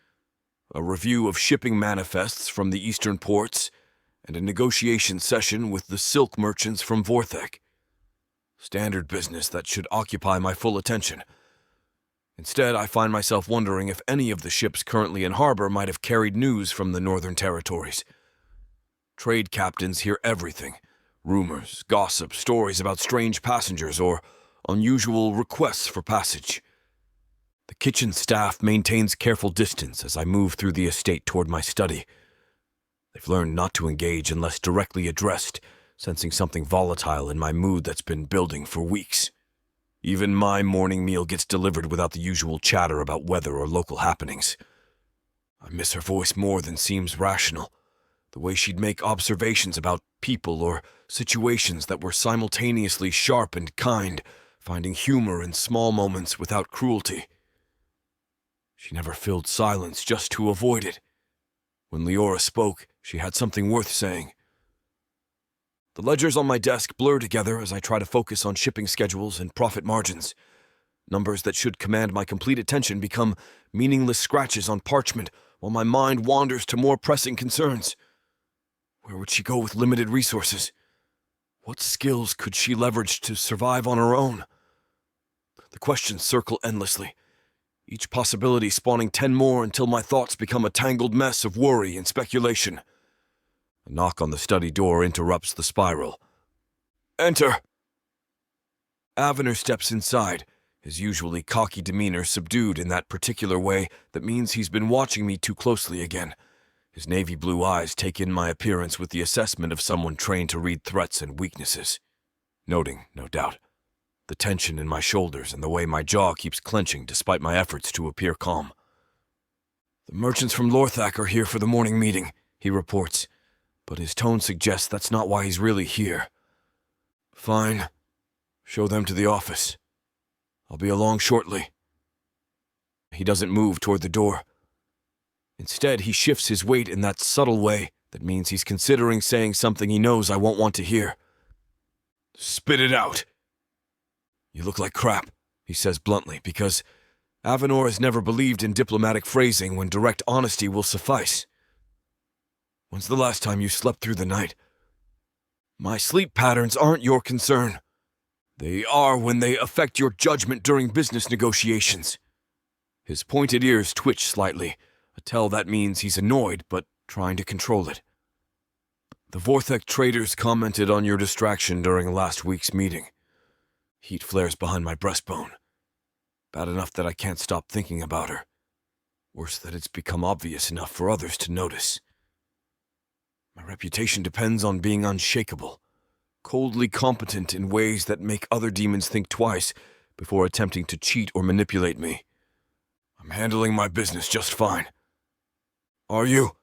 a review of shipping manifests from the eastern ports, and a negotiation session with the silk merchants from Vorthek. Standard business that should occupy my full attention. Instead, I find myself wondering if any of the ships currently in harbor might have carried news from the northern territories. Trade captains hear everything. Rumors, gossip, stories about strange passengers, or unusual requests for passage. The kitchen staff maintains careful distance as I move through the estate toward my study. They've learned not to engage unless directly addressed, sensing something volatile in my mood that's been building for weeks. Even my morning meal gets delivered without the usual chatter about weather or local happenings. I miss her voice more than seems rational, the way she'd make observations about people or situations that were simultaneously sharp and kind, finding humor in small moments without cruelty. She never filled silence just to avoid it. When Leora spoke, she had something worth saying. The ledgers on my desk blur together as I try to focus on shipping schedules and profit margins. Numbers that should command my complete attention become meaningless scratches on parchment while my mind wanders to more pressing concerns. Where would she go with limited resources? What skills could she leverage to survive on her own? The questions circle endlessly, each possibility spawning 10 more until my thoughts become a tangled mess of worry and speculation. A knock on the study door interrupts the spiral. "Enter!" Avanor steps inside, his usually cocky demeanor subdued in that particular way that means he's been watching me too closely again. His navy blue eyes take in my appearance with the assessment of someone trained to read threats and weaknesses. Noting, no doubt, the tension in my shoulders and the way my jaw keeps clenching despite my efforts to appear calm. "The merchants from Lorthak are here for the morning meeting," he reports, but his tone suggests that's not why he's really here. "Fine. Show them to the office. I'll be along shortly." He doesn't move toward the door. Instead, he shifts his weight in that subtle way that means he's considering saying something he knows I won't want to hear. "Spit it out." "You look like crap," he says bluntly, because Avanor has never believed in diplomatic phrasing when direct honesty will suffice. "When's the last time you slept through the night?" "My sleep patterns aren't your concern. They are when they affect your judgment during business negotiations." His pointed ears twitch slightly, a tell that means he's annoyed but trying to control it. "The Vorthek traders commented on your distraction during last week's meeting." Heat flares behind my breastbone. Bad enough that I can't stop thinking about her. Worse that it's become obvious enough for others to notice. My reputation depends on being unshakable, coldly competent in ways that make other demons think twice before attempting to cheat or manipulate me. I'm handling my business just fine. "Are you?"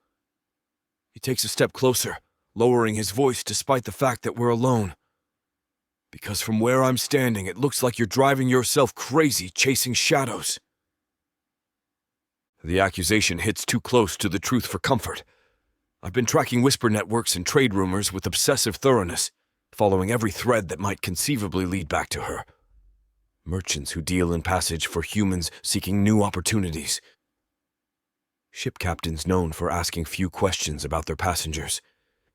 He takes a step closer, lowering his voice despite the fact that we're alone. "Because from where I'm standing, it looks like you're driving yourself crazy chasing shadows." The accusation hits too close to the truth for comfort. I've been tracking whisper networks and trade rumors with obsessive thoroughness, following every thread that might conceivably lead back to her. Merchants who deal in passage for humans seeking new opportunities. Ship captains known for asking few questions about their passengers.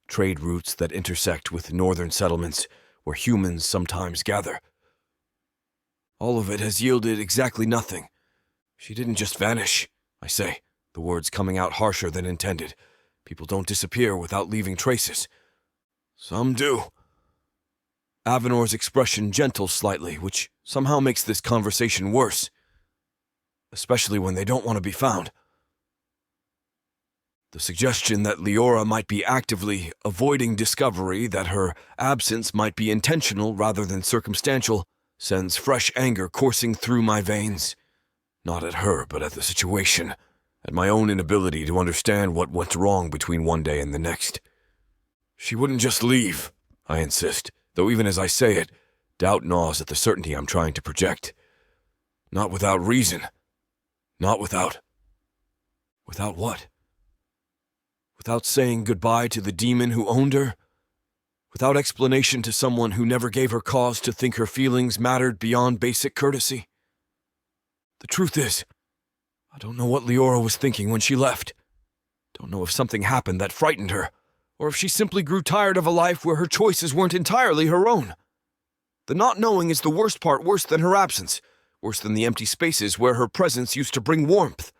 Trade routes that intersect with northern settlements where humans sometimes gather. All of it has yielded exactly nothing. "She didn't just vanish," I say, the words coming out harsher than intended. People don't disappear without leaving traces. "Some do." Avanor's expression gentles slightly, which somehow makes this conversation worse. Especially when they don't want to be found. The suggestion that Leora might be actively avoiding discovery, that her absence might be intentional rather than circumstantial, sends fresh anger coursing through my veins. Not at her, but at the situation. At my own inability to understand what went wrong between one day and the next. "She wouldn't just leave," I insist, though even as I say it, doubt gnaws at the certainty I'm trying to project. "Not without reason. Not without..." Without what? Without saying goodbye to the demon who owned her? Without explanation to someone who never gave her cause to think her feelings mattered beyond basic courtesy? The truth is, I don't know what Leora was thinking when she left. Don't know if something happened that frightened her, or if she simply grew tired of a life where her choices weren't entirely her own. The not knowing is the worst part, worse than her absence, worse than the empty spaces where her presence used to bring warmth.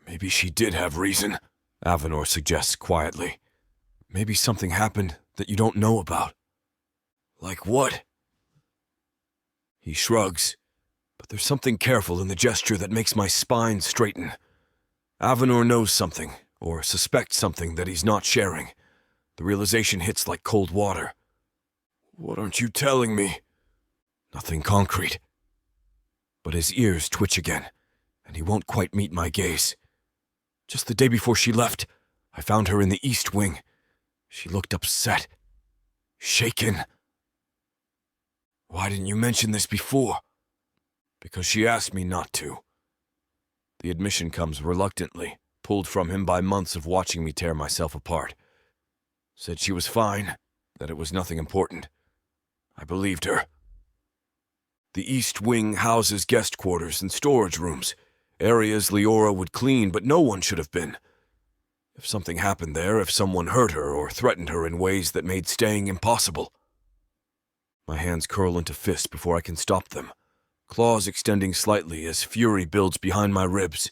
"Maybe she did have reason," Avanor suggests quietly. "Maybe something happened that you don't know about." "Like what?" He shrugs, but there's something careful in the gesture that makes my spine straighten. Avanor knows something, or suspect something that he's not sharing. The realization hits like cold water. What aren't you telling me? Nothing concrete. But his ears twitch again, and he won't quite meet my gaze. Just the day before she left, I found her in the East Wing. She looked upset, shaken. Why didn't you mention this before? Because she asked me not to. The admission comes reluctantly, pulled from him by months of watching me tear myself apart. Said she was fine, that it was nothing important. I believed her. The East Wing houses guest quarters and storage rooms, areas Leora would clean, but no one should have been. If something happened there, if someone hurt her or threatened her in ways that made staying impossible. My hands curl into fists before I can stop them, claws extending slightly as fury builds behind my ribs.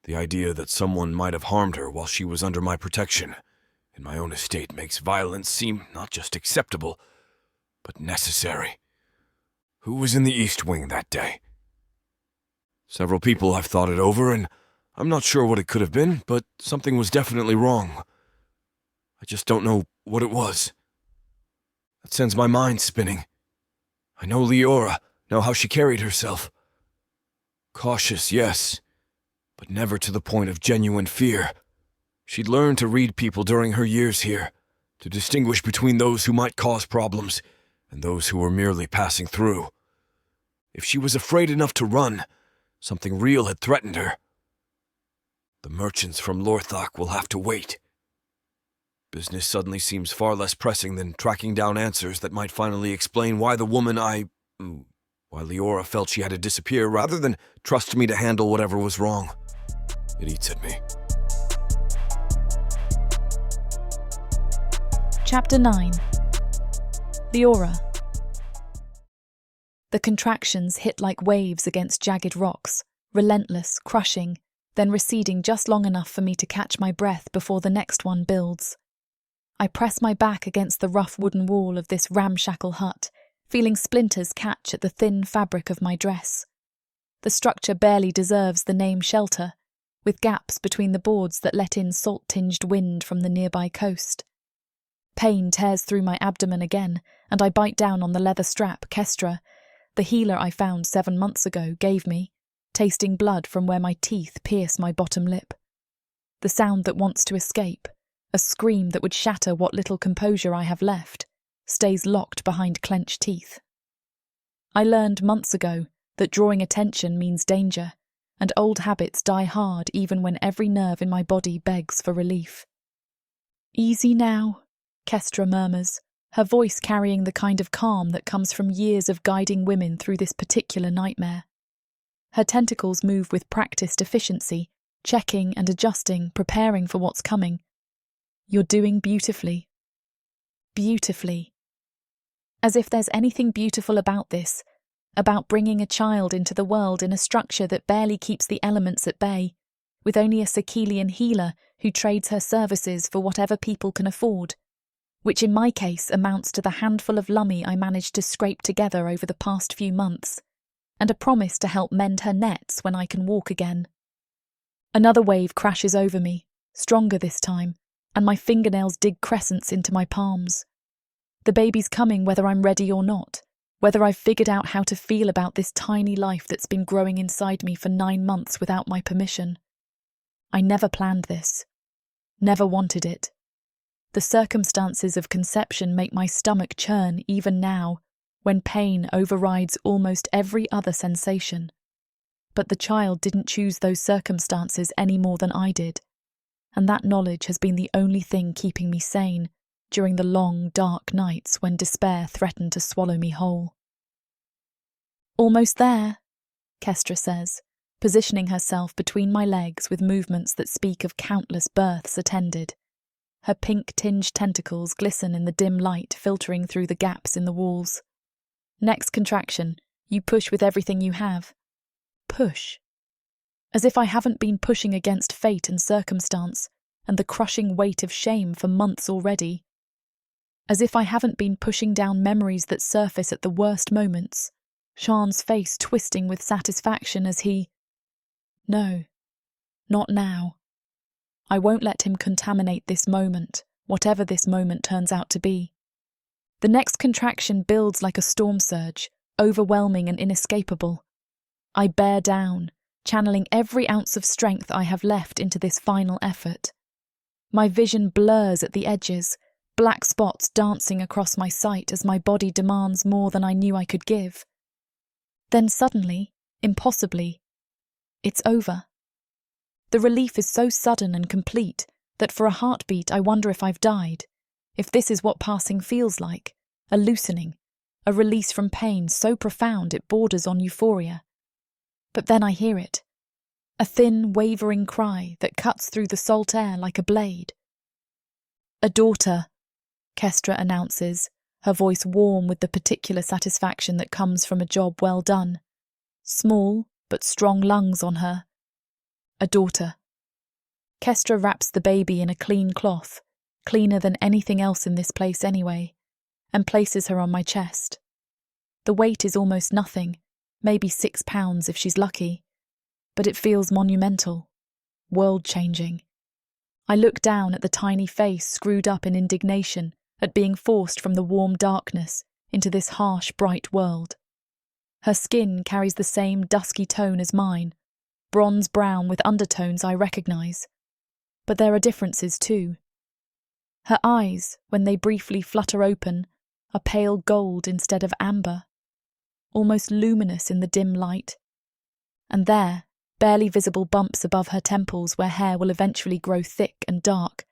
The idea that someone might have harmed her while she was under my protection in my own estate makes violence seem not just acceptable, but necessary. Who was in the East Wing that day? Several people I've thought it over, and I'm not sure what it could have been, but something was definitely wrong. I just don't know what it was. That sends my mind spinning. I know Leora, know how she carried herself. Cautious, yes, but never to the point of genuine fear. She'd learned to read people during her years here, to distinguish between those who might cause problems and those who were merely passing through. If she was afraid enough to run, something real had threatened her. The merchants from Lorthok will have to wait. Business suddenly seems far less pressing than tracking down answers that might finally explain why why Leora felt she had to disappear rather than trust me to handle whatever was wrong. It eats at me. Chapter 9. Leora. The contractions hit like waves against jagged rocks, relentless, crushing, then receding just long enough for me to catch my breath before the next one builds. I press my back against the rough wooden wall of this ramshackle hut, feeling splinters catch at the thin fabric of my dress. The structure barely deserves the name shelter, with gaps between the boards that let in salt-tinged wind from the nearby coast. Pain tears through my abdomen again, and I bite down on the leather strap Kestra, the healer I found 7 months ago, gave me, tasting blood from where my teeth pierce my bottom lip. The sound that wants to escape, a scream that would shatter what little composure I have left, stays locked behind clenched teeth. I learned months ago that drawing attention means danger, and old habits die hard even when every nerve in my body begs for relief. "Easy now," Kestra murmurs, her voice carrying the kind of calm that comes from years of guiding women through this particular nightmare. Her tentacles move with practiced efficiency, checking and adjusting, preparing for what's coming. "You're doing beautifully." Beautifully. As if there's anything beautiful about this, about bringing a child into the world in a structure that barely keeps the elements at bay, with only a Sakelian healer who trades her services for whatever people can afford, which in my case amounts to the handful of lummy I managed to scrape together over the past few months, and a promise to help mend her nets when I can walk again. Another wave crashes over me, stronger this time, and my fingernails dig crescents into my palms. The baby's coming whether I'm ready or not, whether I've figured out how to feel about this tiny life that's been growing inside me for 9 months without my permission. I never planned this, never wanted it. The circumstances of conception make my stomach churn even now, when pain overrides almost every other sensation. But the child didn't choose those circumstances any more than I did, and that knowledge has been the only thing keeping me sane during the long, dark nights when despair threatened to swallow me whole. "Almost there," Kestra says, positioning herself between my legs with movements that speak of countless births attended. Her pink-tinged tentacles glisten in the dim light filtering through the gaps in the walls. Next contraction, you push with everything you have. Push. As if I haven't been pushing against fate and circumstance, and the crushing weight of shame for months already. As if I haven't been pushing down memories that surface at the worst moments, Sean's face twisting with satisfaction as he... No, not now. I won't let him contaminate this moment, whatever this moment turns out to be. The next contraction builds like a storm surge, overwhelming and inescapable. I bear down, channeling every ounce of strength I have left into this final effort. My vision blurs at the edges, black spots dancing across my sight as my body demands more than I knew I could give. Then suddenly, impossibly, it's over. The relief is so sudden and complete that for a heartbeat I wonder if I've died, if this is what passing feels like, a loosening, a release from pain so profound it borders on euphoria. But then I hear it, a thin, wavering cry that cuts through the salt air like a blade. "A daughter," Kestra announces, her voice warm with the particular satisfaction that comes from a job well done. Small, but strong lungs on her. A daughter. Kestra wraps the baby in a clean cloth, cleaner than anything else in this place anyway, and places her on my chest. The weight is almost nothing, maybe 6 pounds if she's lucky, but it feels monumental, world-changing. I look down at the tiny face screwed up in indignation at being forced from the warm darkness into this harsh, bright world. Her skin carries the same dusky tone as mine, bronze brown with undertones I recognise. But there are differences too. Her eyes, when they briefly flutter open, are pale gold instead of amber, almost luminous in the dim light. And there, barely visible bumps above her temples where hair will eventually grow thick and dark,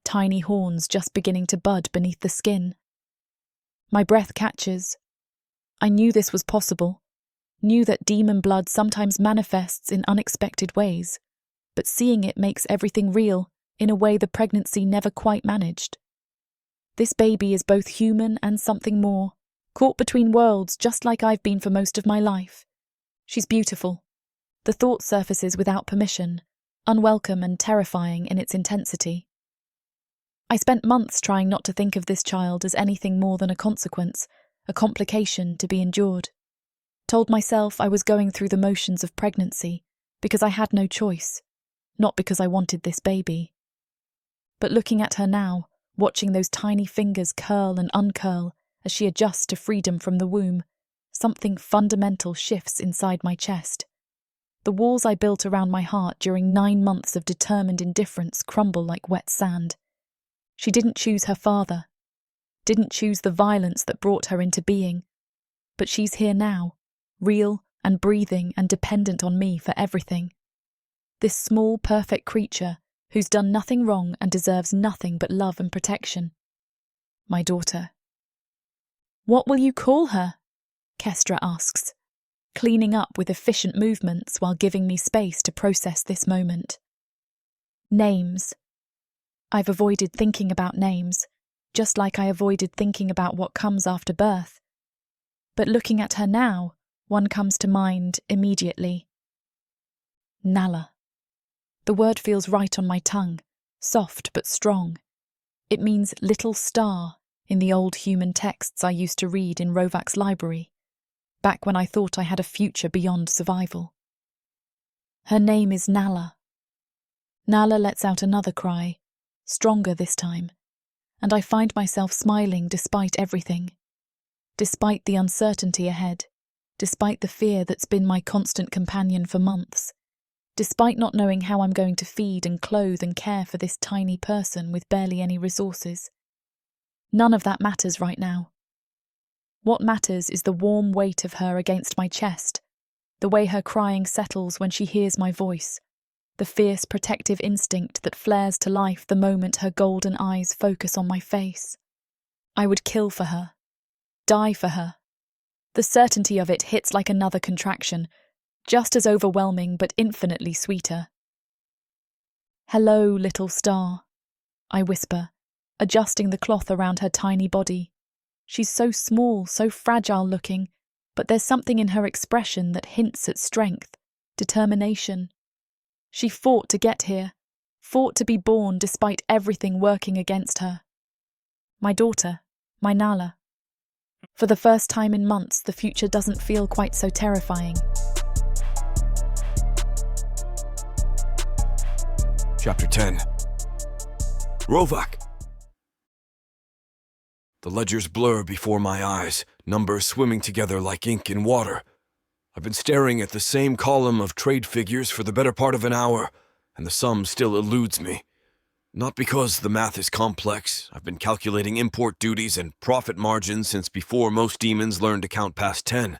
tiny horns just beginning to bud beneath the skin. My breath catches. I knew this was possible, knew that demon blood sometimes manifests in unexpected ways, but seeing it makes everything real in a way the pregnancy never quite managed. This baby is both human and something more, caught between worlds just like I've been for most of my life. She's beautiful. The thought surfaces without permission, unwelcome and terrifying in its intensity. I spent months trying not to think of this child as anything more than a consequence, a complication to be endured. Told myself I was going through the motions of pregnancy because I had no choice, not because I wanted this baby. But looking at her now, watching those tiny fingers curl and uncurl as she adjusts to freedom from the womb, something fundamental shifts inside my chest. The walls I built around my heart during 9 months of determined indifference crumble like wet sand. She didn't choose her father, didn't choose the violence that brought her into being, but she's here now, real and breathing and dependent on me for everything. This small, perfect creature who's done nothing wrong and deserves nothing but love and protection. My daughter. "What will you call her?" Kestra asks, cleaning up with efficient movements while giving me space to process this moment. Names. I've avoided thinking about names, just like I avoided thinking about what comes after birth. But looking at her now, one comes to mind immediately. Nala. The word feels right on my tongue, soft but strong. It means little star in the old human texts I used to read in Rovac's library, back when I thought I had a future beyond survival. Her name is Nala. Nala lets out another cry, stronger this time, and I find myself smiling despite everything. Despite the uncertainty ahead, despite the fear that's been my constant companion for months, despite not knowing how I'm going to feed and clothe and care for this tiny person with barely any resources. None of that matters right now. What matters is the warm weight of her against my chest, the way her crying settles when she hears my voice, the fierce protective instinct that flares to life the moment her golden eyes focus on my face. I would kill for her, die for her. The certainty of it hits like another contraction, just as overwhelming but infinitely sweeter. "Hello, little star," I whisper, adjusting the cloth around her tiny body. She's so small, so fragile looking, but there's something in her expression that hints at strength, determination. She fought to get here, fought to be born despite everything working against her. My daughter, my Nala. For the first time in months, the future doesn't feel quite so terrifying. Chapter 10. Rovac. The ledgers blur before my eyes, numbers swimming together like ink in water. I've been staring at the same column of trade figures for the better part of an hour, and the sum still eludes me. Not because the math is complex. I've been calculating import duties and profit margins since before most demons learned to count past 10,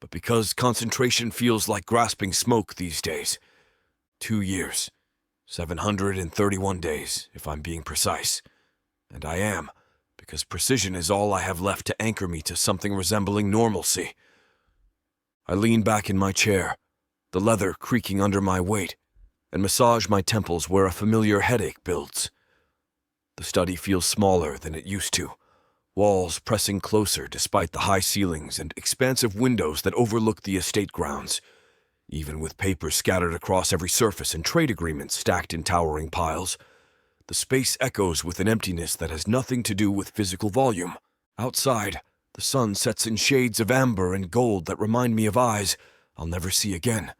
but because concentration feels like grasping smoke these days. 2 years. 731 days, if I'm being precise. And I am, because precision is all I have left to anchor me to something resembling normalcy. I lean back in my chair, the leather creaking under my weight, and massage my temples where a familiar headache builds. The study feels smaller than it used to, walls pressing closer despite the high ceilings and expansive windows that overlook the estate grounds, even with papers scattered across every surface and trade agreements stacked in towering piles. The space echoes with an emptiness that has nothing to do with physical volume. Outside, the sun sets in shades of amber and gold that remind me of eyes I'll never see again.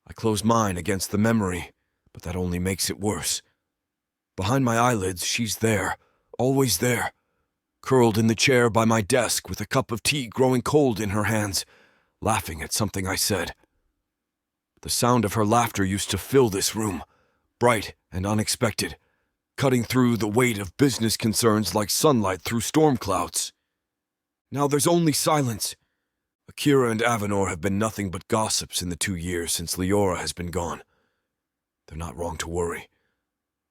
I close mine against the memory, but that only makes it worse. Behind my eyelids, she's there, always there, curled in the chair by my desk with a cup of tea growing cold in her hands, laughing at something I said. The sound of her laughter used to fill this room, bright and unexpected, cutting through the weight of business concerns like sunlight through storm clouds. Now there's only silence. Akira and Avanor have been nothing but gossips in the 2 years since Leora has been gone. They're not wrong to worry.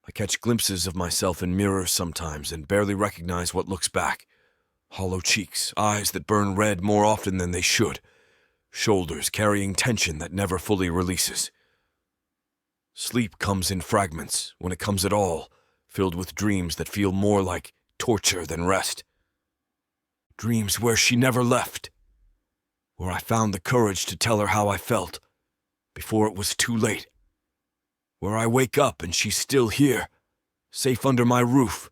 I catch glimpses of myself in mirrors sometimes and barely recognize what looks back. Hollow cheeks, eyes that burn red more often than they should, shoulders carrying tension that never fully releases. Sleep comes in fragments, when it comes at all, filled with dreams that feel more like torture than rest. Dreams where she never left, where I found the courage to tell her how I felt, before it was too late. Where I wake up and she's still here, safe under my roof,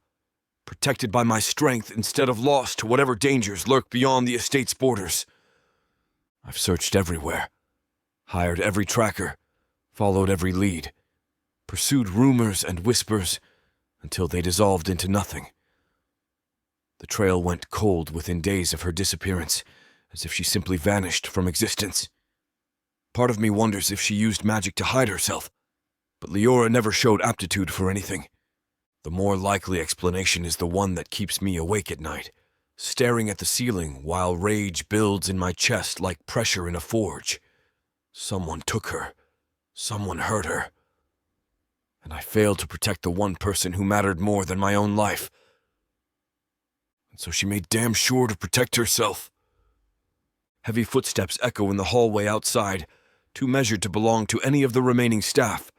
protected by my strength instead of lost to whatever dangers lurk beyond the estate's borders. I've searched everywhere, hired every tracker, followed every lead, pursued rumors and whispers until they dissolved into nothing. The trail went cold within days of her disappearance, as if she simply vanished from existence. Part of me wonders if she used magic to hide herself, but Leora never showed aptitude for anything. The more likely explanation is the one that keeps me awake at night, staring at the ceiling while rage builds in my chest like pressure in a forge. Someone took her. Someone hurt her. And I failed to protect the one person who mattered more than my own life. And so she made damn sure to protect herself. Heavy footsteps echo in the hallway outside, too measured to belong to any of the remaining staff.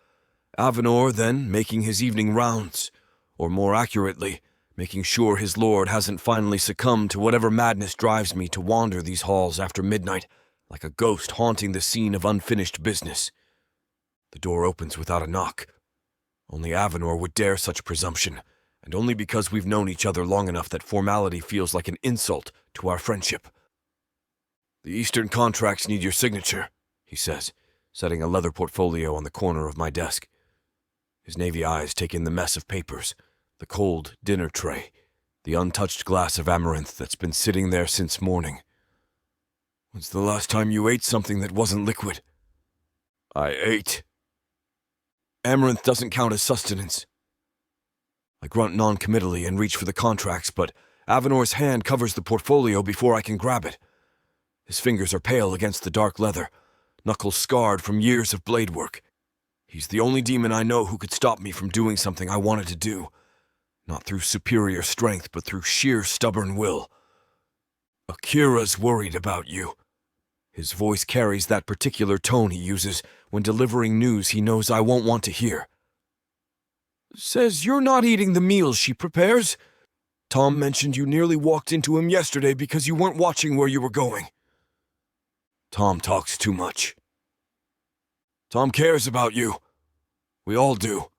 Avanor then making his evening rounds, or more accurately, making sure his lord hasn't finally succumbed to whatever madness drives me to wander these halls after midnight, like a ghost haunting the scene of unfinished business. The door opens without a knock. Only Avanor would dare such presumption, and only because we've known each other long enough that formality feels like an insult to our friendship. "The Eastern contracts need your signature," he says, setting a leather portfolio on the corner of my desk. His navy eyes take in the mess of papers, the cold dinner tray, the untouched glass of amaranth that's been sitting there since morning. "When's the last time you ate something that wasn't liquid?" "I ate." "Amaranth doesn't count as sustenance." I grunt non-committally and reach for the contracts, but Avanor's hand covers the portfolio before I can grab it. His fingers are pale against the dark leather, knuckles scarred from years of blade work. He's the only demon I know who could stop me from doing something I wanted to do, not through superior strength, but through sheer stubborn will. "Akira's worried about you." His voice carries that particular tone he uses when delivering news he knows I won't want to hear. "Says you're not eating the meals she prepares. Tom mentioned you nearly walked into him yesterday because you weren't watching where you were going." "Tom talks too much." "Tom cares about you. We all do."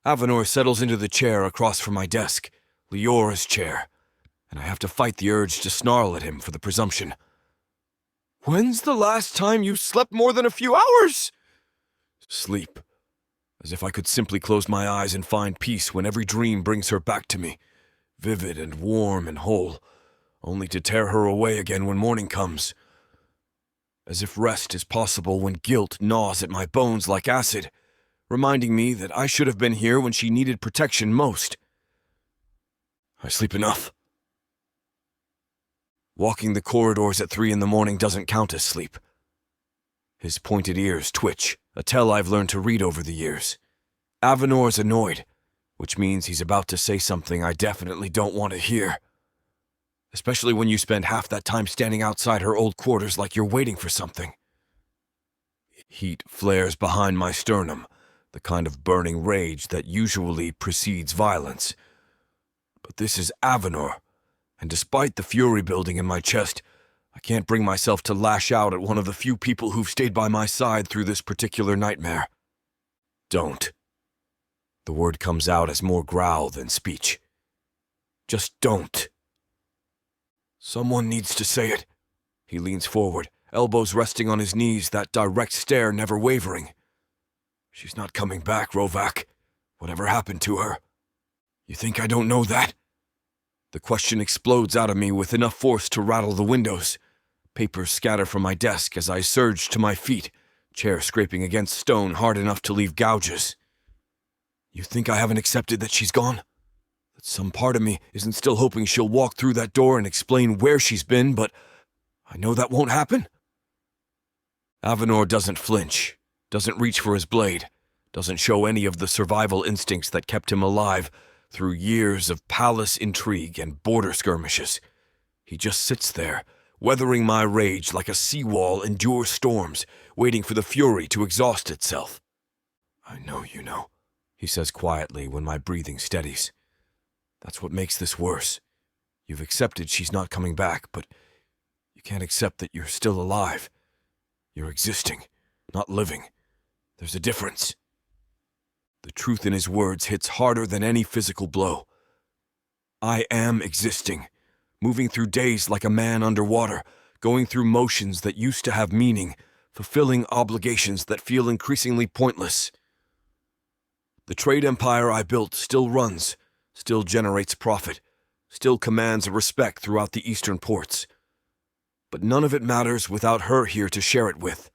Avanor settles into the chair across from my desk, Leora's chair, and I have to fight the urge to snarl at him for the presumption. "When's the last time you slept more than a few hours?" "Sleep. As if I could simply close my eyes and find peace when every dream brings her back to me, vivid and warm and whole, only to tear her away again when morning comes. As if rest is possible when guilt gnaws at my bones like acid, reminding me that I should have been here when she needed protection most. I sleep enough. Walking the corridors at 3 a.m. doesn't count as sleep. His pointed ears twitch, a tell I've learned to read over the years. Avanor's annoyed, which means he's about to say something I definitely don't want to hear. Especially when you spend half that time standing outside her old quarters like you're waiting for something. Heat flares behind my sternum, the kind of burning rage that usually precedes violence. But this is Avanor, and despite the fury building in my chest, I can't bring myself to lash out at one of the few people who've stayed by my side through this particular nightmare. Don't. The word comes out as more growl than speech. Just don't. Someone needs to say it. He leans forward, elbows resting on his knees, that direct stare never wavering. She's not coming back, Rovac. Whatever happened to her? You think I don't know that? The question explodes out of me with enough force to rattle the windows. Papers scatter from my desk as I surge to my feet, chair scraping against stone hard enough to leave gouges. You think I haven't accepted that she's gone? That some part of me isn't still hoping she'll walk through that door and explain where she's been, but I know that won't happen? Avanor doesn't flinch, doesn't reach for his blade, doesn't show any of the survival instincts that kept him alive through years of palace intrigue and border skirmishes. He just sits there, weathering my rage like a seawall endures storms, waiting for the fury to exhaust itself. I know you know, he says quietly when my breathing steadies. That's what makes this worse. You've accepted she's not coming back, but you can't accept that you're still alive. You're existing, not living. There's a difference. The truth in his words hits harder than any physical blow. I am existing, moving through days like a man underwater, going through motions that used to have meaning, fulfilling obligations that feel increasingly pointless. The trade empire I built still runs, still generates profit, still commands a respect throughout the eastern ports. But none of it matters without her here to share it with.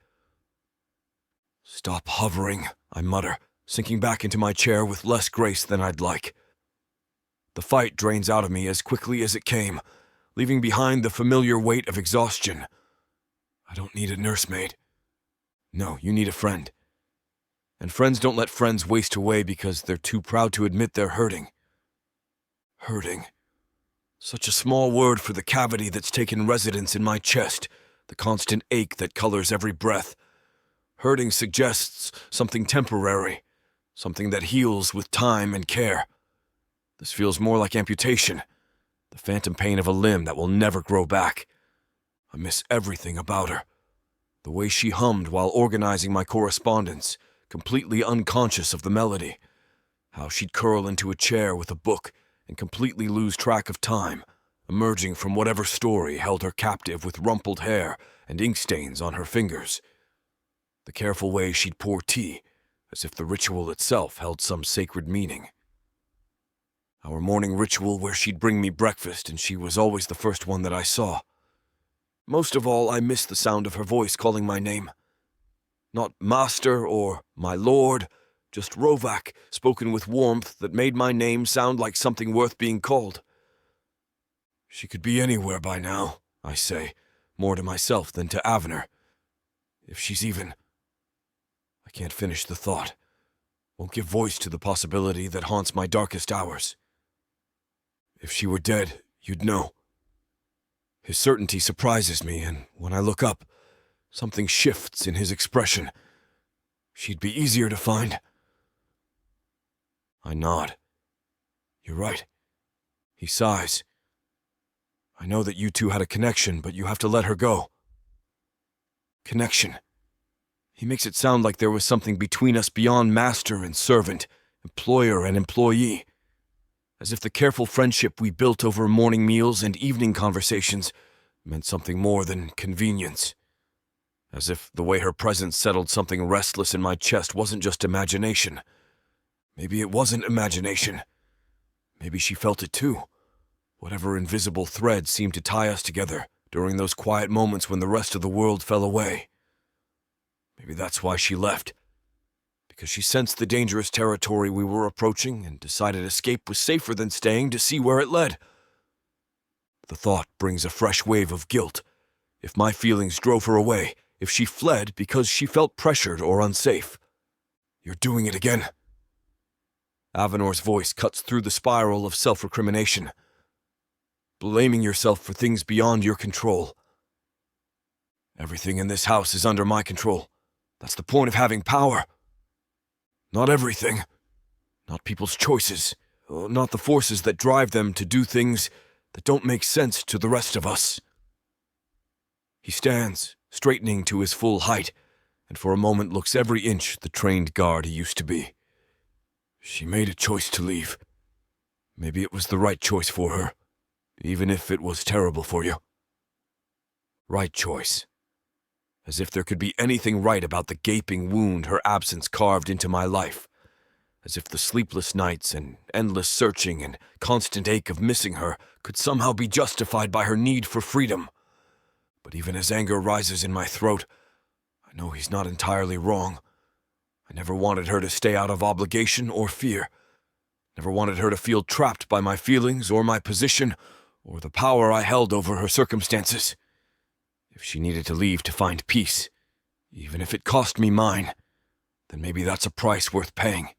Stop hovering, I mutter, sinking back into my chair with less grace than I'd like. The fight drains out of me as quickly as it came, leaving behind the familiar weight of exhaustion. I don't need a nursemaid. No, you need a friend. And friends don't let friends waste away because they're too proud to admit they're hurting. Hurting. Such a small word for the cavity that's taken residence in my chest, the constant ache that colors every breath. Hurting suggests something temporary, something that heals with time and care. This feels more like amputation, the phantom pain of a limb that will never grow back. I miss everything about her. The way she hummed while organizing my correspondence, completely unconscious of the melody. How she'd curl into a chair with a book and completely lose track of time, emerging from whatever story held her captive with rumpled hair and ink stains on her fingers. The careful way she'd pour tea, as if the ritual itself held some sacred meaning. Our morning ritual where she'd bring me breakfast and she was always the first one that I saw. Most of all, I missed the sound of her voice calling my name. Not master or my lord, just Rovac, spoken with warmth that made my name sound like something worth being called. She could be anywhere by now, I say, more to myself than to Avanor. If she's even... I can't finish the thought. Won't give voice to the possibility that haunts my darkest hours. If she were dead, you'd know. His certainty surprises me, and when I look up, something shifts in his expression. She'd be easier to find. I nod. You're right. He sighs. I know that you two had a connection, but you have to let her go. Connection. He makes it sound like there was something between us beyond master and servant, employer and employee. As if the careful friendship we built over morning meals and evening conversations meant something more than convenience. As if the way her presence settled something restless in my chest wasn't just imagination, Maybe it wasn't imagination. Maybe she felt it too. Whatever invisible thread seemed to tie us together during those quiet moments when the rest of the world fell away. Maybe that's why she left. Because she sensed the dangerous territory we were approaching and decided escape was safer than staying to see where it led. The thought brings a fresh wave of guilt. If my feelings drove her away, if she fled because she felt pressured or unsafe. You're doing it again. Avanor's voice cuts through the spiral of self-recrimination. Blaming yourself for things beyond your control. Everything in this house is under my control. That's the point of having power. Not everything. Not people's choices. Not the forces that drive them to do things that don't make sense to the rest of us. He stands, straightening to his full height, and for a moment looks every inch the trained guard he used to be. She made a choice to leave. Maybe it was the right choice for her, even if it was terrible for you. Right choice. As if there could be anything right about the gaping wound her absence carved into my life. As if the sleepless nights and endless searching and constant ache of missing her could somehow be justified by her need for freedom. But even as anger rises in my throat, I know he's not entirely wrong. I never wanted her to stay out of obligation or fear. Never wanted her to feel trapped by my feelings or my position or the power I held over her circumstances. If she needed to leave to find peace, even if it cost me mine, then maybe that's a price worth paying.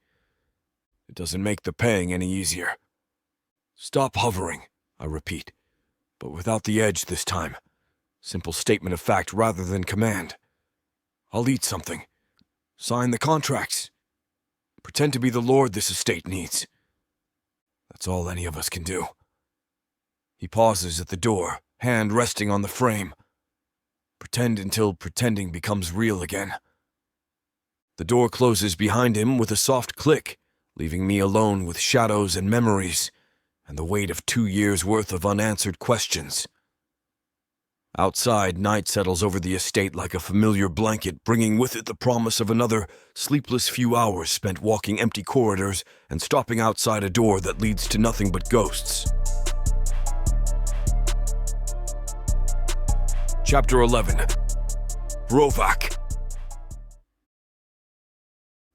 It doesn't make the paying any easier. Stop hovering, I repeat, but without the edge this time. Simple statement of fact rather than command. I'll eat something. Sign the contracts. Pretend to be the lord this estate needs. That's all any of us can do. He pauses at the door, hand resting on the frame. Pretend until pretending becomes real again. The door closes behind him with a soft click, leaving me alone with shadows and memories, and the weight of 2 years' worth of unanswered questions. Outside, night settles over the estate like a familiar blanket, bringing with it the promise of another sleepless few hours spent walking empty corridors and stopping outside a door that leads to nothing but ghosts. Chapter 11. Rovac.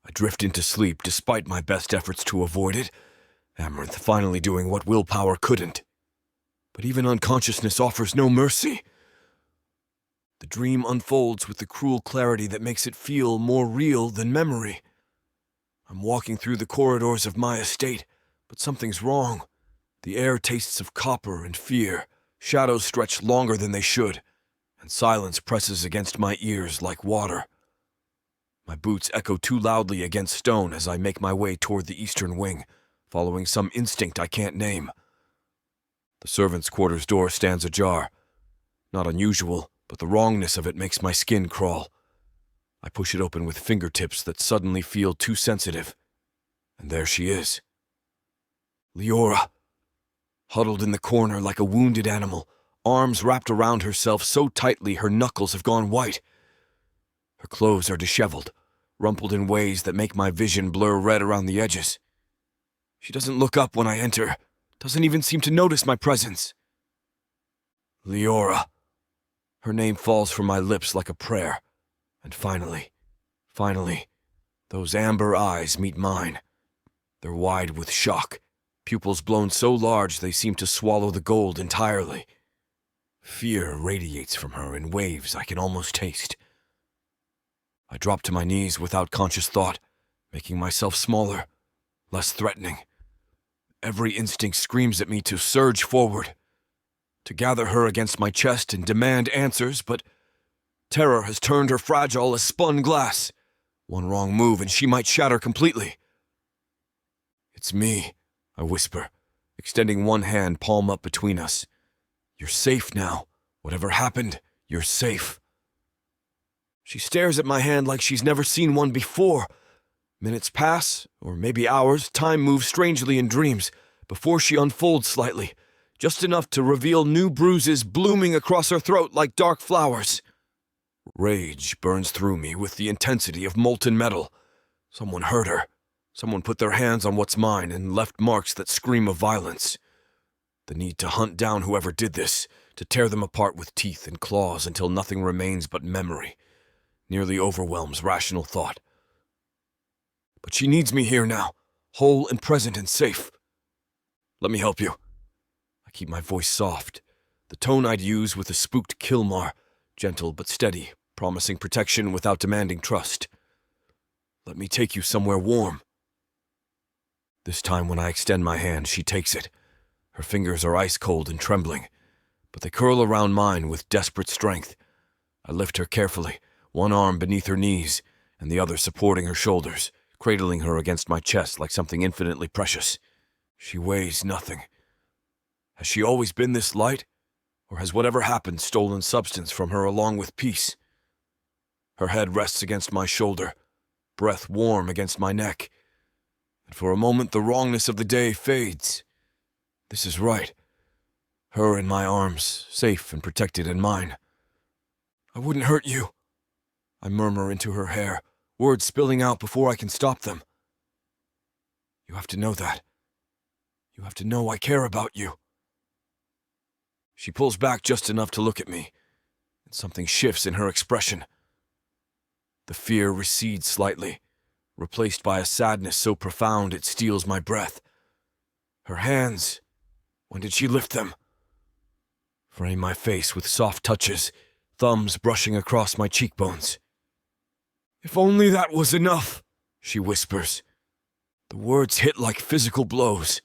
I drift into sleep despite my best efforts to avoid it, Amaranth finally doing what willpower couldn't. But even unconsciousness offers no mercy. The dream unfolds with the cruel clarity that makes it feel more real than memory. I'm walking through the corridors of my estate, but something's wrong. The air tastes of copper and fear, shadows stretch longer than they should, and silence presses against my ears like water. My boots echo too loudly against stone as I make my way toward the eastern wing, following some instinct I can't name. The servants' quarters door stands ajar. Not unusual, but the wrongness of it makes my skin crawl. I push it open with fingertips that suddenly feel too sensitive. And there she is. Leora. Huddled in the corner like a wounded animal, arms wrapped around herself so tightly her knuckles have gone white. Her clothes are disheveled, rumpled in ways that make my vision blur red around the edges. She doesn't look up when I enter, doesn't even seem to notice my presence. Leora. Her name falls from my lips like a prayer. And finally, those amber eyes meet mine. They're wide with shock, pupils blown so large they seem to swallow the gold entirely. Fear radiates from her in waves I can almost taste. I drop to my knees without conscious thought, making myself smaller, less threatening. Every instinct screams at me to surge forward, to gather her against my chest and demand answers, but terror has turned her fragile as spun glass. One wrong move and she might shatter completely. It's me, I whisper, extending one hand palm up between us. You're safe now. Whatever happened, you're safe. She stares at my hand like she's never seen one before. Minutes pass, or maybe hours. Time moves strangely in dreams, before she unfolds slightly, just enough to reveal new bruises blooming across her throat like dark flowers. Rage burns through me with the intensity of molten metal. Someone hurt her. Someone put their hands on what's mine and left marks that scream of violence. The need to hunt down whoever did this, to tear them apart with teeth and claws until nothing remains but memory, nearly overwhelms rational thought. But she needs me here now, whole and present and safe. Let me help you. I keep my voice soft, the tone I'd use with a spooked Kilmar, gentle but steady, promising protection without demanding trust. Let me take you somewhere warm. This time when I extend my hand, she takes it. Her fingers are ice-cold and trembling, but they curl around mine with desperate strength. I lift her carefully, one arm beneath her knees and the other supporting her shoulders, cradling her against my chest like something infinitely precious. She weighs nothing. Has she always been this light, or has whatever happened stolen substance from her along with peace? Her head rests against my shoulder, breath warm against my neck, and for a moment the wrongness of the day fades. This is right. Her in my arms, safe and protected in mine. I wouldn't hurt you, I murmur into her hair, words spilling out before I can stop them. You have to know that. You have to know I care about you. She pulls back just enough to look at me, and something shifts in her expression. The fear recedes slightly, replaced by a sadness so profound it steals my breath. Her hands, when did she lift them? Frame my face with soft touches, thumbs brushing across my cheekbones. If only that was enough, she whispers. The words hit like physical blows.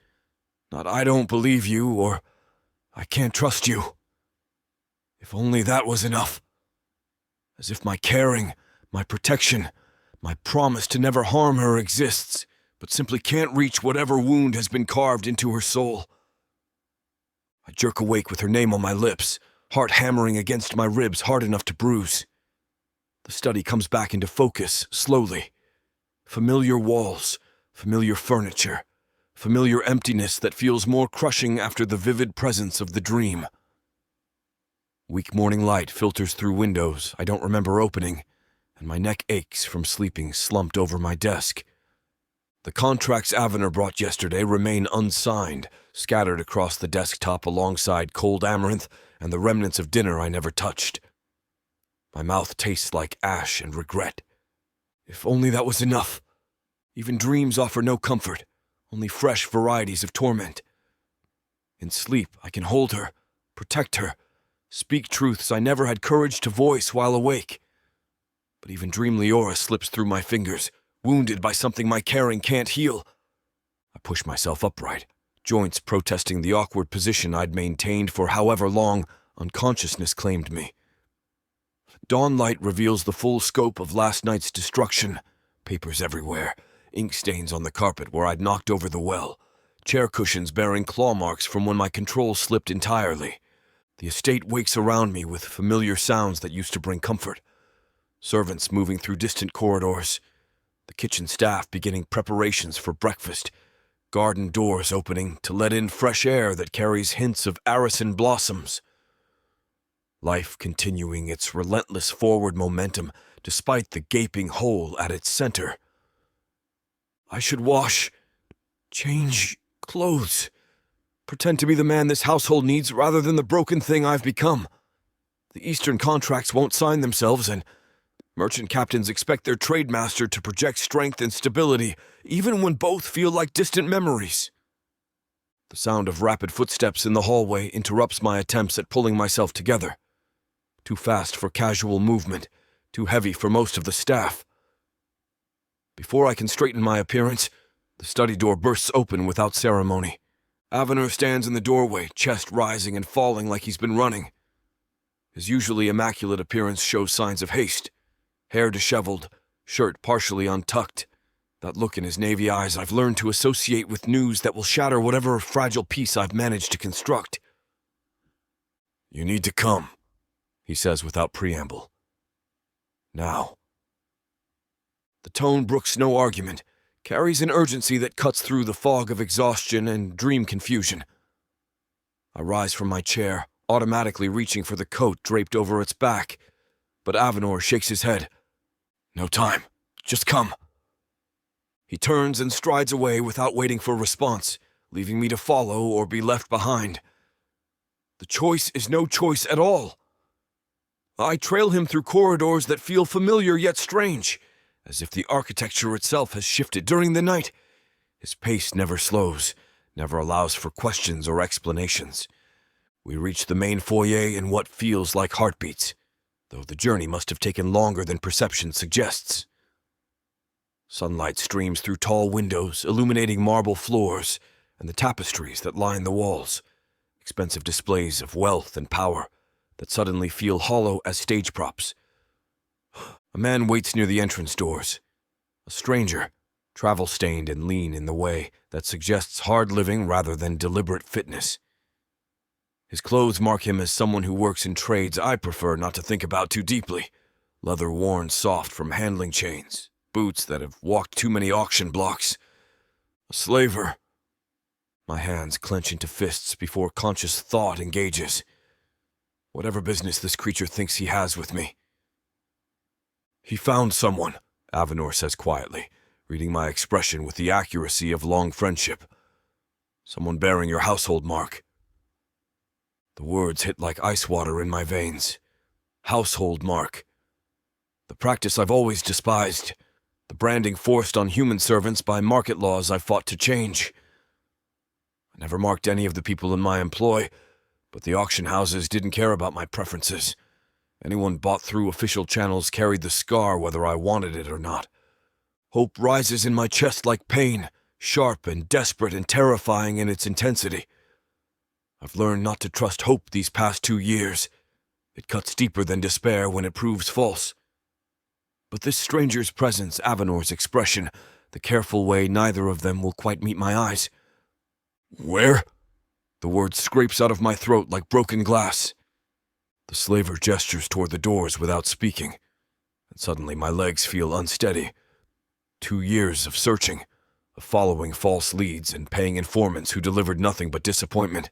Not I don't believe you, or I can't trust you. If only that was enough. As if my caring, my protection, my promise to never harm her exists, but simply can't reach whatever wound has been carved into her soul. I jerk awake with her name on my lips, heart hammering against my ribs hard enough to bruise. The study comes back into focus, slowly. Familiar walls, familiar furniture, familiar emptiness that feels more crushing after the vivid presence of the dream. Weak morning light filters through windows I don't remember opening, and my neck aches from sleeping slumped over my desk. The contracts Avanor brought yesterday remain unsigned, scattered across the desktop alongside cold amaranth and the remnants of dinner I never touched. My mouth tastes like ash and regret. If only that was enough. Even dreams offer no comfort, only fresh varieties of torment. In sleep, I can hold her, protect her, speak truths I never had courage to voice while awake. But even dream Leora slips through my fingers, wounded by something my caring can't heal. I push myself upright, joints protesting the awkward position I'd maintained for however long unconsciousness claimed me. Dawnlight reveals the full scope of last night's destruction. Papers everywhere, ink stains on the carpet where I'd knocked over the well, chair cushions bearing claw marks from when my control slipped entirely. The estate wakes around me with familiar sounds that used to bring comfort. Servants moving through distant corridors, the kitchen staff beginning preparations for breakfast, garden doors opening to let in fresh air that carries hints of Arison blossoms. Life continuing its relentless forward momentum despite the gaping hole at its center. I should wash, change clothes, pretend to be the man this household needs rather than the broken thing I've become. The Eastern contracts won't sign themselves, and merchant captains expect their trademaster to project strength and stability, even when both feel like distant memories. The sound of rapid footsteps in the hallway interrupts my attempts at pulling myself together. Too fast for casual movement, too heavy for most of the staff. Before I can straighten my appearance, the study door bursts open without ceremony. Avanor stands in the doorway, chest rising and falling like he's been running. His usually immaculate appearance shows signs of haste. Hair disheveled, shirt partially untucked. That look in his navy eyes I've learned to associate with news that will shatter whatever fragile peace I've managed to construct. "You need to come," he says without preamble. "Now." The tone brooks no argument, carries an urgency that cuts through the fog of exhaustion and dream confusion. I rise from my chair, automatically reaching for the coat draped over its back, but Avanor shakes his head. "No time. Just come." He turns and strides away without waiting for a response, leaving me to follow or be left behind. The choice is no choice at all. I trail him through corridors that feel familiar yet strange, as if the architecture itself has shifted during the night. His pace never slows, never allows for questions or explanations. We reach the main foyer in what feels like heartbeats, though the journey must have taken longer than perception suggests. Sunlight streams through tall windows, illuminating marble floors and the tapestries that line the walls, expensive displays of wealth and power that suddenly feel hollow as stage props. A man waits near the entrance doors, a stranger, travel-stained and lean in the way that suggests hard living rather than deliberate fitness. His clothes mark him as someone who works in trades I prefer not to think about too deeply, leather worn soft from handling chains, boots that have walked too many auction blocks. A slaver. My hands clench into fists before conscious thought engages. Whatever business this creature thinks he has with me. "He found someone," Avanor says quietly, reading my expression with the accuracy of long friendship. "Someone bearing your household mark." The words hit like ice water in my veins. Household mark. The practice I've always despised. The branding forced on human servants by market laws I fought to change. I never marked any of the people in my employ, but the auction houses didn't care about my preferences. Anyone bought through official channels carried the scar whether I wanted it or not. Hope rises in my chest like pain, sharp and desperate and terrifying in its intensity. I've learned not to trust hope these past 2 years. It cuts deeper than despair when it proves false. But this stranger's presence, Avanor's expression, the careful way neither of them will quite meet my eyes. "Where?" The word scrapes out of my throat like broken glass. The slaver gestures toward the doors without speaking, and suddenly my legs feel unsteady. 2 years of searching, of following false leads and paying informants who delivered nothing but disappointment.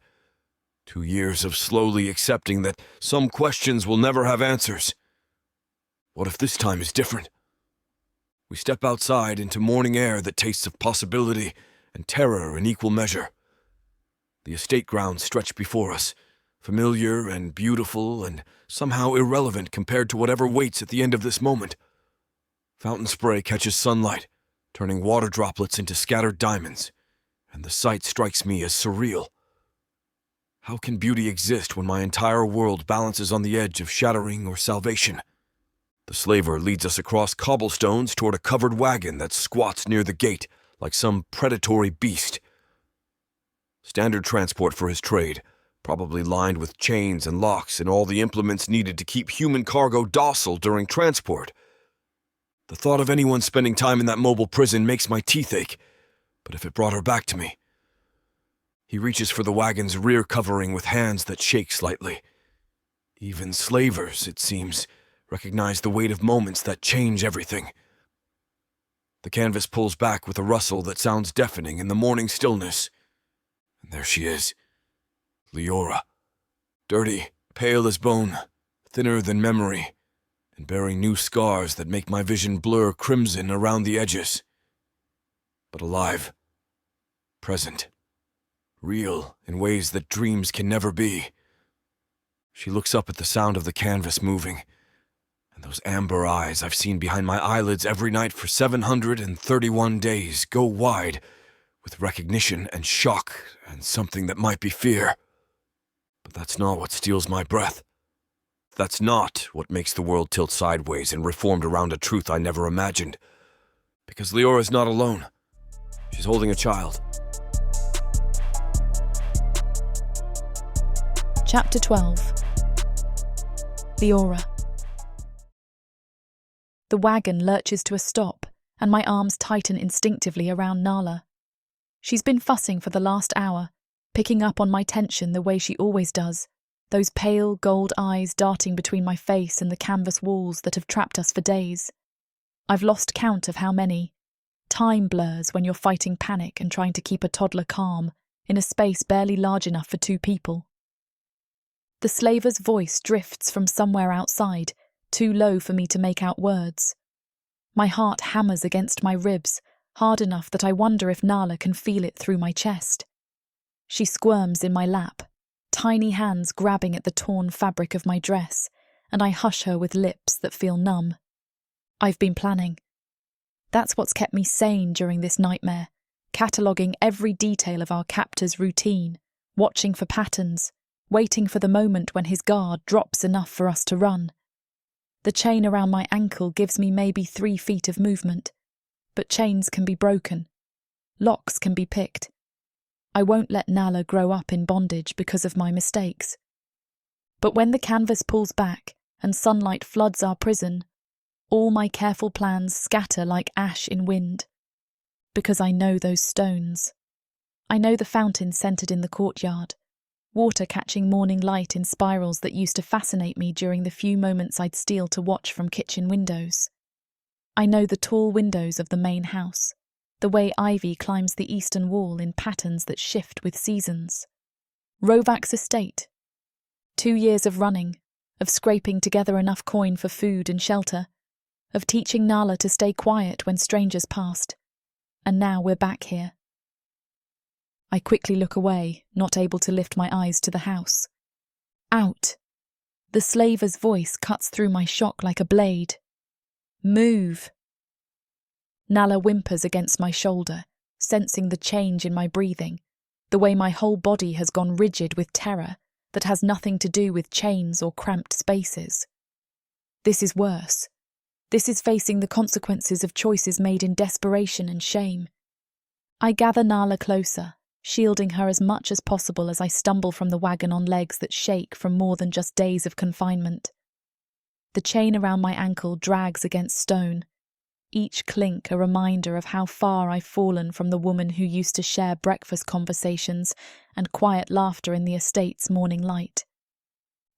2 years of slowly accepting that some questions will never have answers. What if this time is different? We step outside into morning air that tastes of possibility and terror in equal measure. The estate grounds stretch before us, familiar and beautiful and somehow irrelevant compared to whatever waits at the end of this moment. Fountain spray catches sunlight, turning water droplets into scattered diamonds, and the sight strikes me as surreal. How can beauty exist when my entire world balances on the edge of shattering or salvation? The slaver leads us across cobblestones toward a covered wagon that squats near the gate like some predatory beast. Standard transport for his trade, probably lined with chains and locks and all the implements needed to keep human cargo docile during transport. The thought of anyone spending time in that mobile prison makes my teeth ache, but if it brought her back to me... He reaches for the wagon's rear covering with hands that shake slightly. Even slavers, it seems, recognize the weight of moments that change everything. The canvas pulls back with a rustle that sounds deafening in the morning stillness. And there she is, Leora. Dirty, pale as bone, thinner than memory, and bearing new scars that make my vision blur crimson around the edges. But alive, present, real in ways that dreams can never be. She looks up at the sound of the canvas moving, and those amber eyes I've seen behind my eyelids every night for 731 days go wide with recognition and shock and something that might be fear. But that's not what steals my breath. That's not what makes the world tilt sideways and reformed around a truth I never imagined. Because Leora's not alone. She's holding a child. Chapter 12. Leora. The wagon lurches to a stop, and my arms tighten instinctively around Nala. She's been fussing for the last hour, picking up on my tension the way she always does, those pale gold eyes darting between my face and the canvas walls that have trapped us for days. I've lost count of how many. Time blurs when you're fighting panic and trying to keep a toddler calm in a space barely large enough for 2 people. The slaver's voice drifts from somewhere outside, too low for me to make out words. My heart hammers against my ribs, hard enough that I wonder if Nala can feel it through my chest. She squirms in my lap, tiny hands grabbing at the torn fabric of my dress, and I hush her with lips that feel numb. I've been planning. That's what's kept me sane during this nightmare, cataloguing every detail of our captor's routine, watching for patterns, waiting for the moment when his guard drops enough for us to run. The chain around my ankle gives me maybe 3 feet of movement, but chains can be broken. Locks can be picked. I won't let Nala grow up in bondage because of my mistakes. But when the canvas pulls back and sunlight floods our prison, all my careful plans scatter like ash in wind. Because I know those stones. I know the fountain centred in the courtyard, water catching morning light in spirals that used to fascinate me during the few moments I'd steal to watch from kitchen windows. I know the tall windows of the main house, the way ivy climbs the eastern wall in patterns that shift with seasons. Rovac's estate. 2 years of running, of scraping together enough coin for food and shelter, of teaching Nala to stay quiet when strangers passed. And now we're back here. I quickly look away, not able to lift my eyes to the house. Out! The slaver's voice cuts through my shock like a blade. Move! Nala whimpers against my shoulder, sensing the change in my breathing, the way my whole body has gone rigid with terror that has nothing to do with chains or cramped spaces. This is worse. This is facing the consequences of choices made in desperation and shame. I gather Nala closer, shielding her as much as possible as I stumble from the wagon on legs that shake from more than just days of confinement. The chain around my ankle drags against stone, each clink a reminder of how far I've fallen from the woman who used to share breakfast conversations and quiet laughter in the estate's morning light.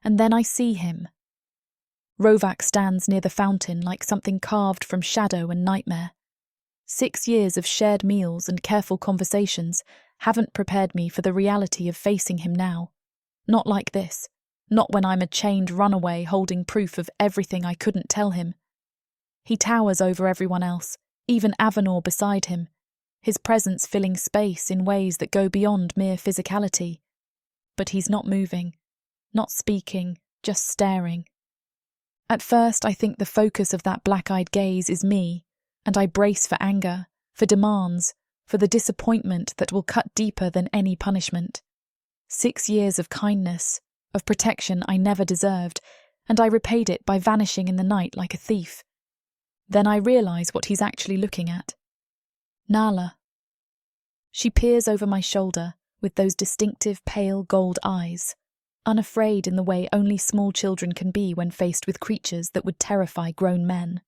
And then I see him. Rovac stands near the fountain like something carved from shadow and nightmare. 6 years of shared meals and careful conversations haven't prepared me for the reality of facing him now. Not like this. Not when I'm a chained runaway holding proof of everything I couldn't tell him. He towers over everyone else, even Avanor beside him, his presence filling space in ways that go beyond mere physicality. But he's not moving, not speaking, just staring. At first I think the focus of that black-eyed gaze is me, and I brace for anger, for demands, for the disappointment that will cut deeper than any punishment. 6 years of kindness, of protection I never deserved, and I repaid it by vanishing in the night like a thief. Then I realise what he's actually looking at. Nala. She peers over my shoulder with those distinctive pale gold eyes, unafraid in the way only small children can be when faced with creatures that would terrify grown men.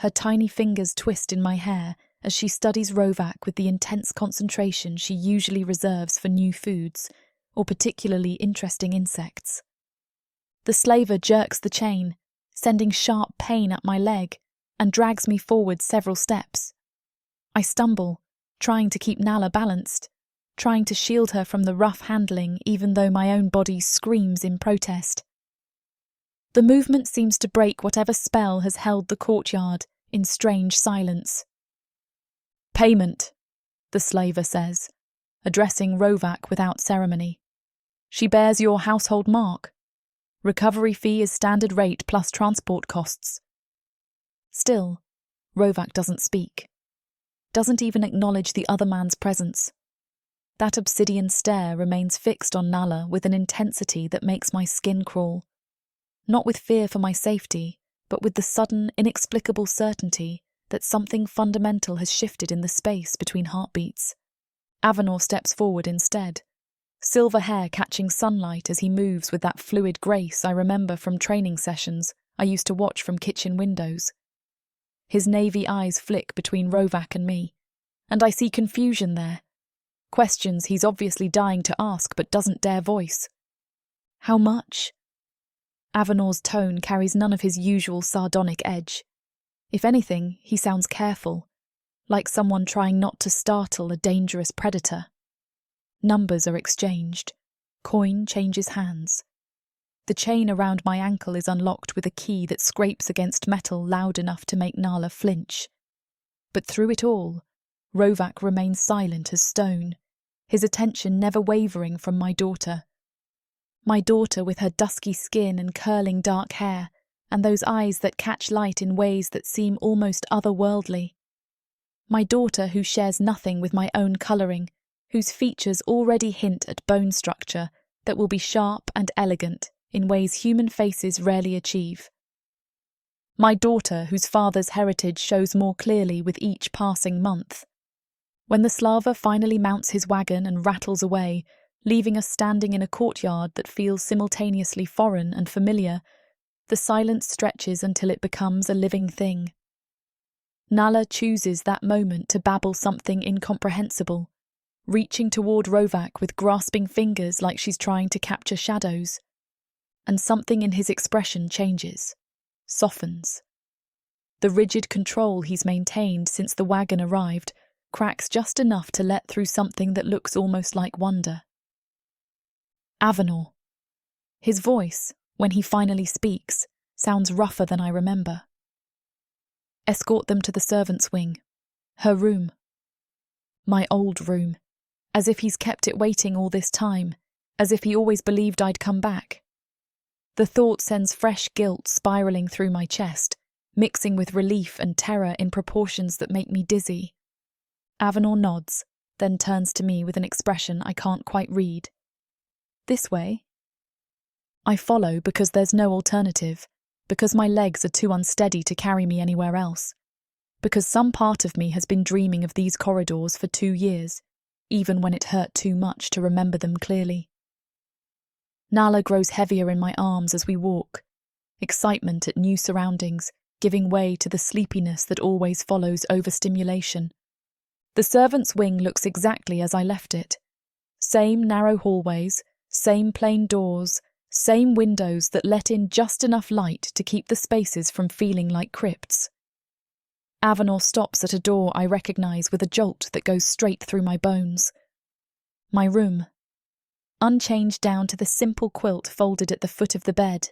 Her tiny fingers twist in my hair as she studies Rovac with the intense concentration she usually reserves for new foods or particularly interesting insects. The slaver jerks the chain, sending sharp pain up my leg, and drags me forward several steps. I stumble, trying to keep Nala balanced, trying to shield her from the rough handling even though my own body screams in protest. The movement seems to break whatever spell has held the courtyard in strange silence. Payment, the slaver says, addressing Rovac without ceremony. She bears your household mark. Recovery fee is standard rate plus transport costs. Still, Rovac doesn't speak. Doesn't even acknowledge the other man's presence. That obsidian stare remains fixed on Nala with an intensity that makes my skin crawl. Not with fear for my safety, but with the sudden, inexplicable certainty that something fundamental has shifted in the space between heartbeats. Avanor steps forward instead, silver hair catching sunlight as he moves with that fluid grace I remember from training sessions I used to watch from kitchen windows. His navy eyes flick between Rovac and me, and I see confusion there. Questions he's obviously dying to ask but doesn't dare voice. How much? Avanor's tone carries none of his usual sardonic edge. If anything, he sounds careful, like someone trying not to startle a dangerous predator. Numbers are exchanged. Coin changes hands. The chain around my ankle is unlocked with a key that scrapes against metal loud enough to make Nala flinch. But through it all, Rovac remains silent as stone, his attention never wavering from my daughter. My daughter with her dusky skin and curling dark hair, and those eyes that catch light in ways that seem almost otherworldly. My daughter who shares nothing with my own colouring, whose features already hint at bone structure that will be sharp and elegant in ways human faces rarely achieve. My daughter whose father's heritage shows more clearly with each passing month. When the Slava finally mounts his wagon and rattles away, leaving us standing in a courtyard that feels simultaneously foreign and familiar, the silence stretches until it becomes a living thing. Nala chooses that moment to babble something incomprehensible, reaching toward Rovac with grasping fingers like she's trying to capture shadows. And something in his expression changes, softens. The rigid control he's maintained since the wagon arrived cracks just enough to let through something that looks almost like wonder. Avanor. His voice, when he finally speaks, sounds rougher than I remember. Escort them to the servants' wing. Her room. My old room. As if he's kept it waiting all this time, as if he always believed I'd come back. The thought sends fresh guilt spiralling through my chest, mixing with relief and terror in proportions that make me dizzy. Avanor nods, then turns to me with an expression I can't quite read. This way? I follow because there's no alternative, because my legs are too unsteady to carry me anywhere else, because some part of me has been dreaming of these corridors for 2 years, even when it hurt too much to remember them clearly. Nala grows heavier in my arms as we walk, excitement at new surroundings, giving way to the sleepiness that always follows overstimulation. The servants' wing looks exactly as I left it. Same narrow hallways, same plain doors, same windows that let in just enough light to keep the spaces from feeling like crypts. Avanor stops at a door I recognise with a jolt that goes straight through my bones. My room. Unchanged down to the simple quilt folded at the foot of the bed,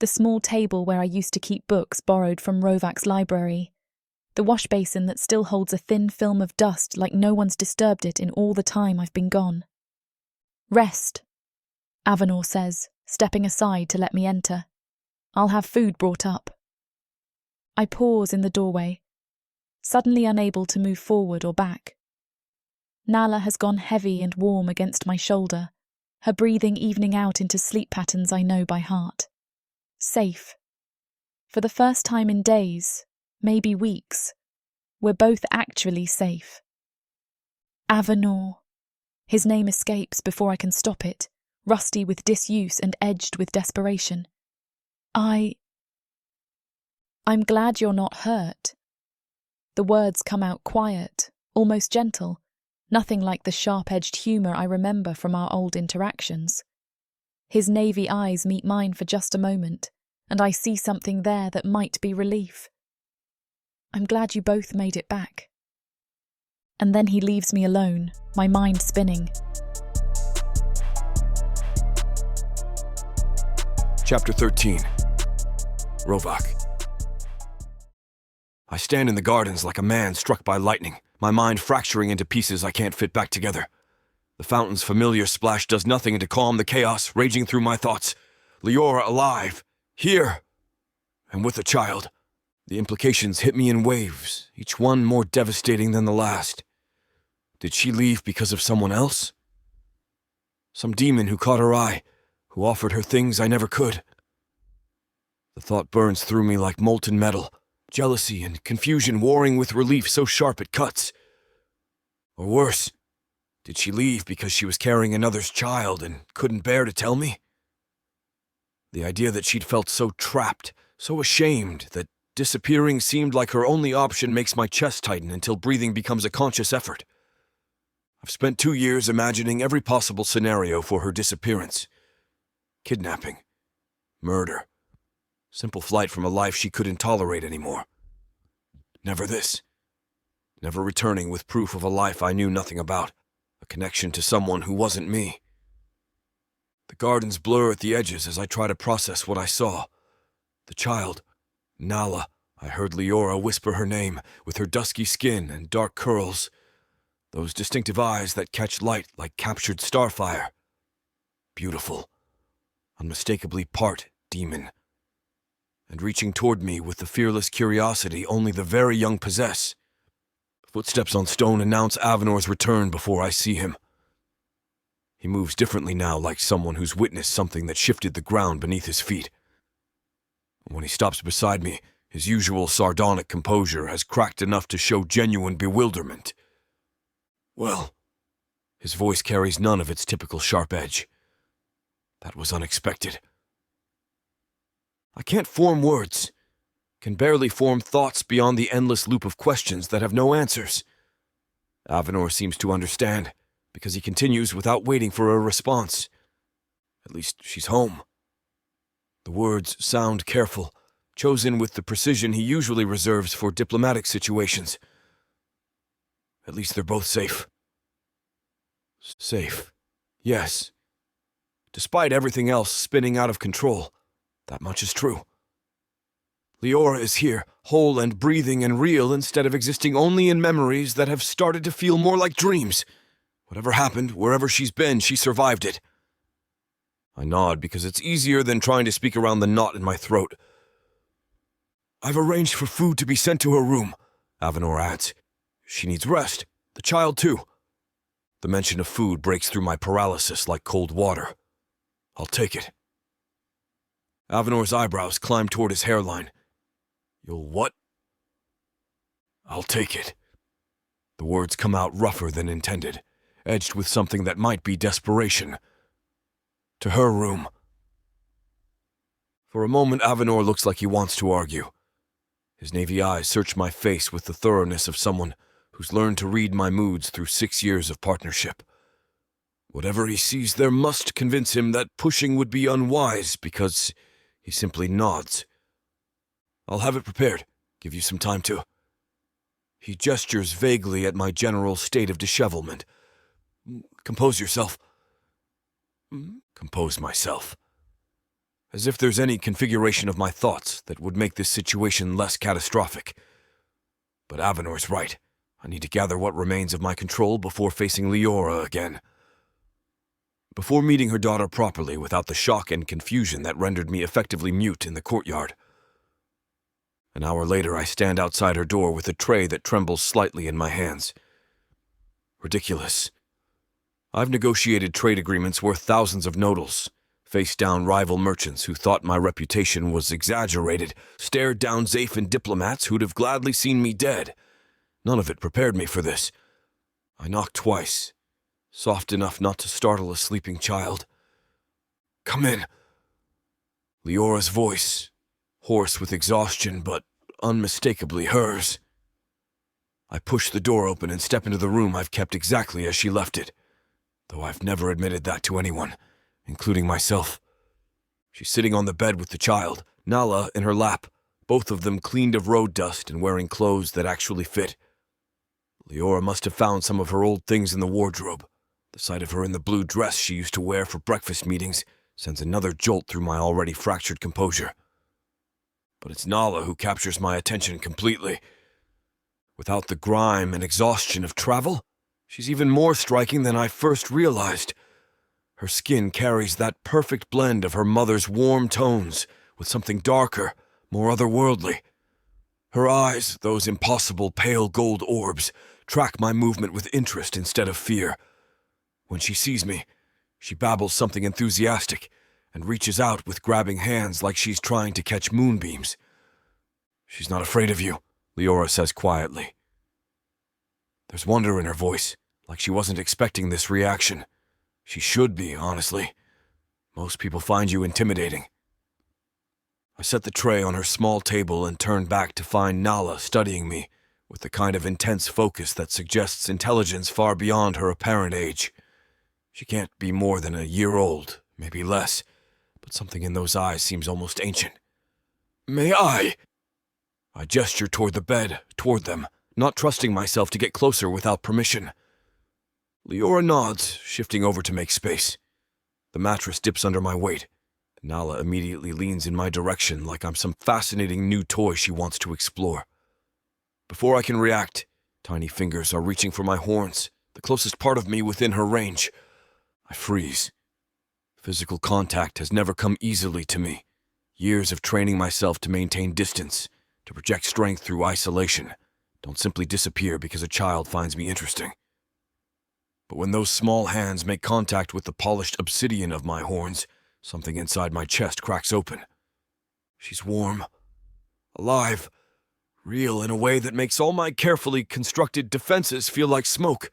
the small table where I used to keep books borrowed from Rovac's library, the wash basin that still holds a thin film of dust like no one's disturbed it in all the time I've been gone. Rest, Avanor says, stepping aside to let me enter. I'll have food brought up. I pause in the doorway, suddenly unable to move forward or back. Nala has gone heavy and warm against my shoulder, her breathing evening out into sleep patterns I know by heart. Safe. For the first time in days, maybe weeks, we're both actually safe. Avanor. His name escapes before I can stop it, rusty with disuse and edged with desperation. I'm glad you're not hurt. The words come out quiet, almost gentle, nothing like the sharp-edged humour I remember from our old interactions. His navy eyes meet mine for just a moment, and I see something there that might be relief. I'm glad you both made it back. And then he leaves me alone, my mind spinning. Chapter 13. Rovac. I stand in the gardens like a man struck by lightning, my mind fracturing into pieces I can't fit back together. The fountain's familiar splash does nothing to calm the chaos raging through my thoughts. Leora alive, here, and with a child. The implications hit me in waves, each one more devastating than the last. Did she leave because of someone else? Some demon who caught her eye, who offered her things I never could. The thought burns through me like molten metal, jealousy and confusion warring with relief so sharp it cuts. Or worse, did she leave because she was carrying another's child and couldn't bear to tell me? The idea that she'd felt so trapped, so ashamed, that disappearing seemed like her only option makes my chest tighten until breathing becomes a conscious effort. I've spent 2 years imagining every possible scenario for her disappearance. Kidnapping, murder, simple flight from a life she couldn't tolerate anymore. Never this. Never returning with proof of a life I knew nothing about, a connection to someone who wasn't me. The gardens blur at the edges as I try to process what I saw. The child, Nala, I heard Leora whisper her name, with her dusky skin and dark curls, Those distinctive eyes that catch light like captured starfire. Beautiful, unmistakably part demon. And reaching toward me with the fearless curiosity only the very young possess. Footsteps on stone announce Avanor's return before I see him. He moves differently now, like someone who's witnessed something that shifted the ground beneath his feet. When he stops beside me, his usual sardonic composure has cracked enough to show genuine bewilderment. Well, his voice carries none of its typical sharp edge. That was unexpected. I can't form words, can barely form thoughts beyond the endless loop of questions that have no answers. Avanor seems to understand, because he continues without waiting for a response. At least she's home. The words sound careful, chosen with the precision he usually reserves for diplomatic situations. At least they're both safe. Safe. Yes. Despite everything else spinning out of control, that much is true. Leora is here, whole and breathing and real instead of existing only in memories that have started to feel more like dreams. Whatever happened, wherever she's been, she survived it. I nod because it's easier than trying to speak around the knot in my throat. I've arranged for food to be sent to her room, Avanor adds. She needs rest. The child, too. The mention of food breaks through my paralysis like cold water. I'll take it. Avanor's eyebrows climb toward his hairline. You'll what? I'll take it. The words come out rougher than intended, edged with something that might be desperation. To her room. For a moment, Avanor looks like he wants to argue. His navy eyes search my face with the thoroughness of someone who's learned to read my moods through 6 years of partnership. Whatever he sees there must convince him that pushing would be unwise because he simply nods. I'll have it prepared. Give you some time to. He gestures vaguely at my general state of dishevelment. Compose yourself. Compose myself. As if there's any configuration of my thoughts that would make this situation less catastrophic. But Avanor's right. I need to gather what remains of my control before facing Leora again. Before meeting her daughter properly without the shock and confusion that rendered me effectively mute in the courtyard. An hour later, I stand outside her door with a tray that trembles slightly in my hands. Ridiculous. I've negotiated trade agreements worth thousands of nodals, faced down rival merchants who thought my reputation was exaggerated, stared down Zafin diplomats who'd have gladly seen me dead. None of it prepared me for this. I knocked twice, soft enough not to startle a sleeping child. Come in. Leora's voice, hoarse with exhaustion, but unmistakably hers. I push the door open and step into the room I've kept exactly as she left it, though I've never admitted that to anyone, including myself. She's sitting on the bed with the child, Nala in her lap, both of them cleaned of road dust and wearing clothes that actually fit. Leora must have found some of her old things in the wardrobe. The sight of her in the blue dress she used to wear for breakfast meetings sends another jolt through my already fractured composure. But it's Nala who captures my attention completely. Without the grime and exhaustion of travel, she's even more striking than I first realized. Her skin carries that perfect blend of her mother's warm tones with something darker, more otherworldly. Her eyes, those impossible pale gold orbs, track my movement with interest instead of fear. When she sees me, she babbles something enthusiastic and reaches out with grabbing hands like she's trying to catch moonbeams. She's not afraid of you, Leora says quietly. There's wonder in her voice, like she wasn't expecting this reaction. She should be, honestly. Most people find you intimidating. I set the tray on her small table and turn back to find Nala studying me with the kind of intense focus that suggests intelligence far beyond her apparent age. She can't be more than a year old, maybe less, but something in those eyes seems almost ancient. May I? I gesture toward the bed, toward them, not trusting myself to get closer without permission. Leora nods, shifting over to make space. The mattress dips under my weight. Nala immediately leans in my direction like I'm some fascinating new toy she wants to explore. Before I can react, tiny fingers are reaching for my horns, the closest part of me within her range. I freeze. Physical contact has never come easily to me. Years of training myself to maintain distance, to project strength through isolation, don't simply disappear because a child finds me interesting. But when those small hands make contact with the polished obsidian of my horns, something inside my chest cracks open. She's warm, alive, real in a way that makes all my carefully constructed defenses feel like smoke.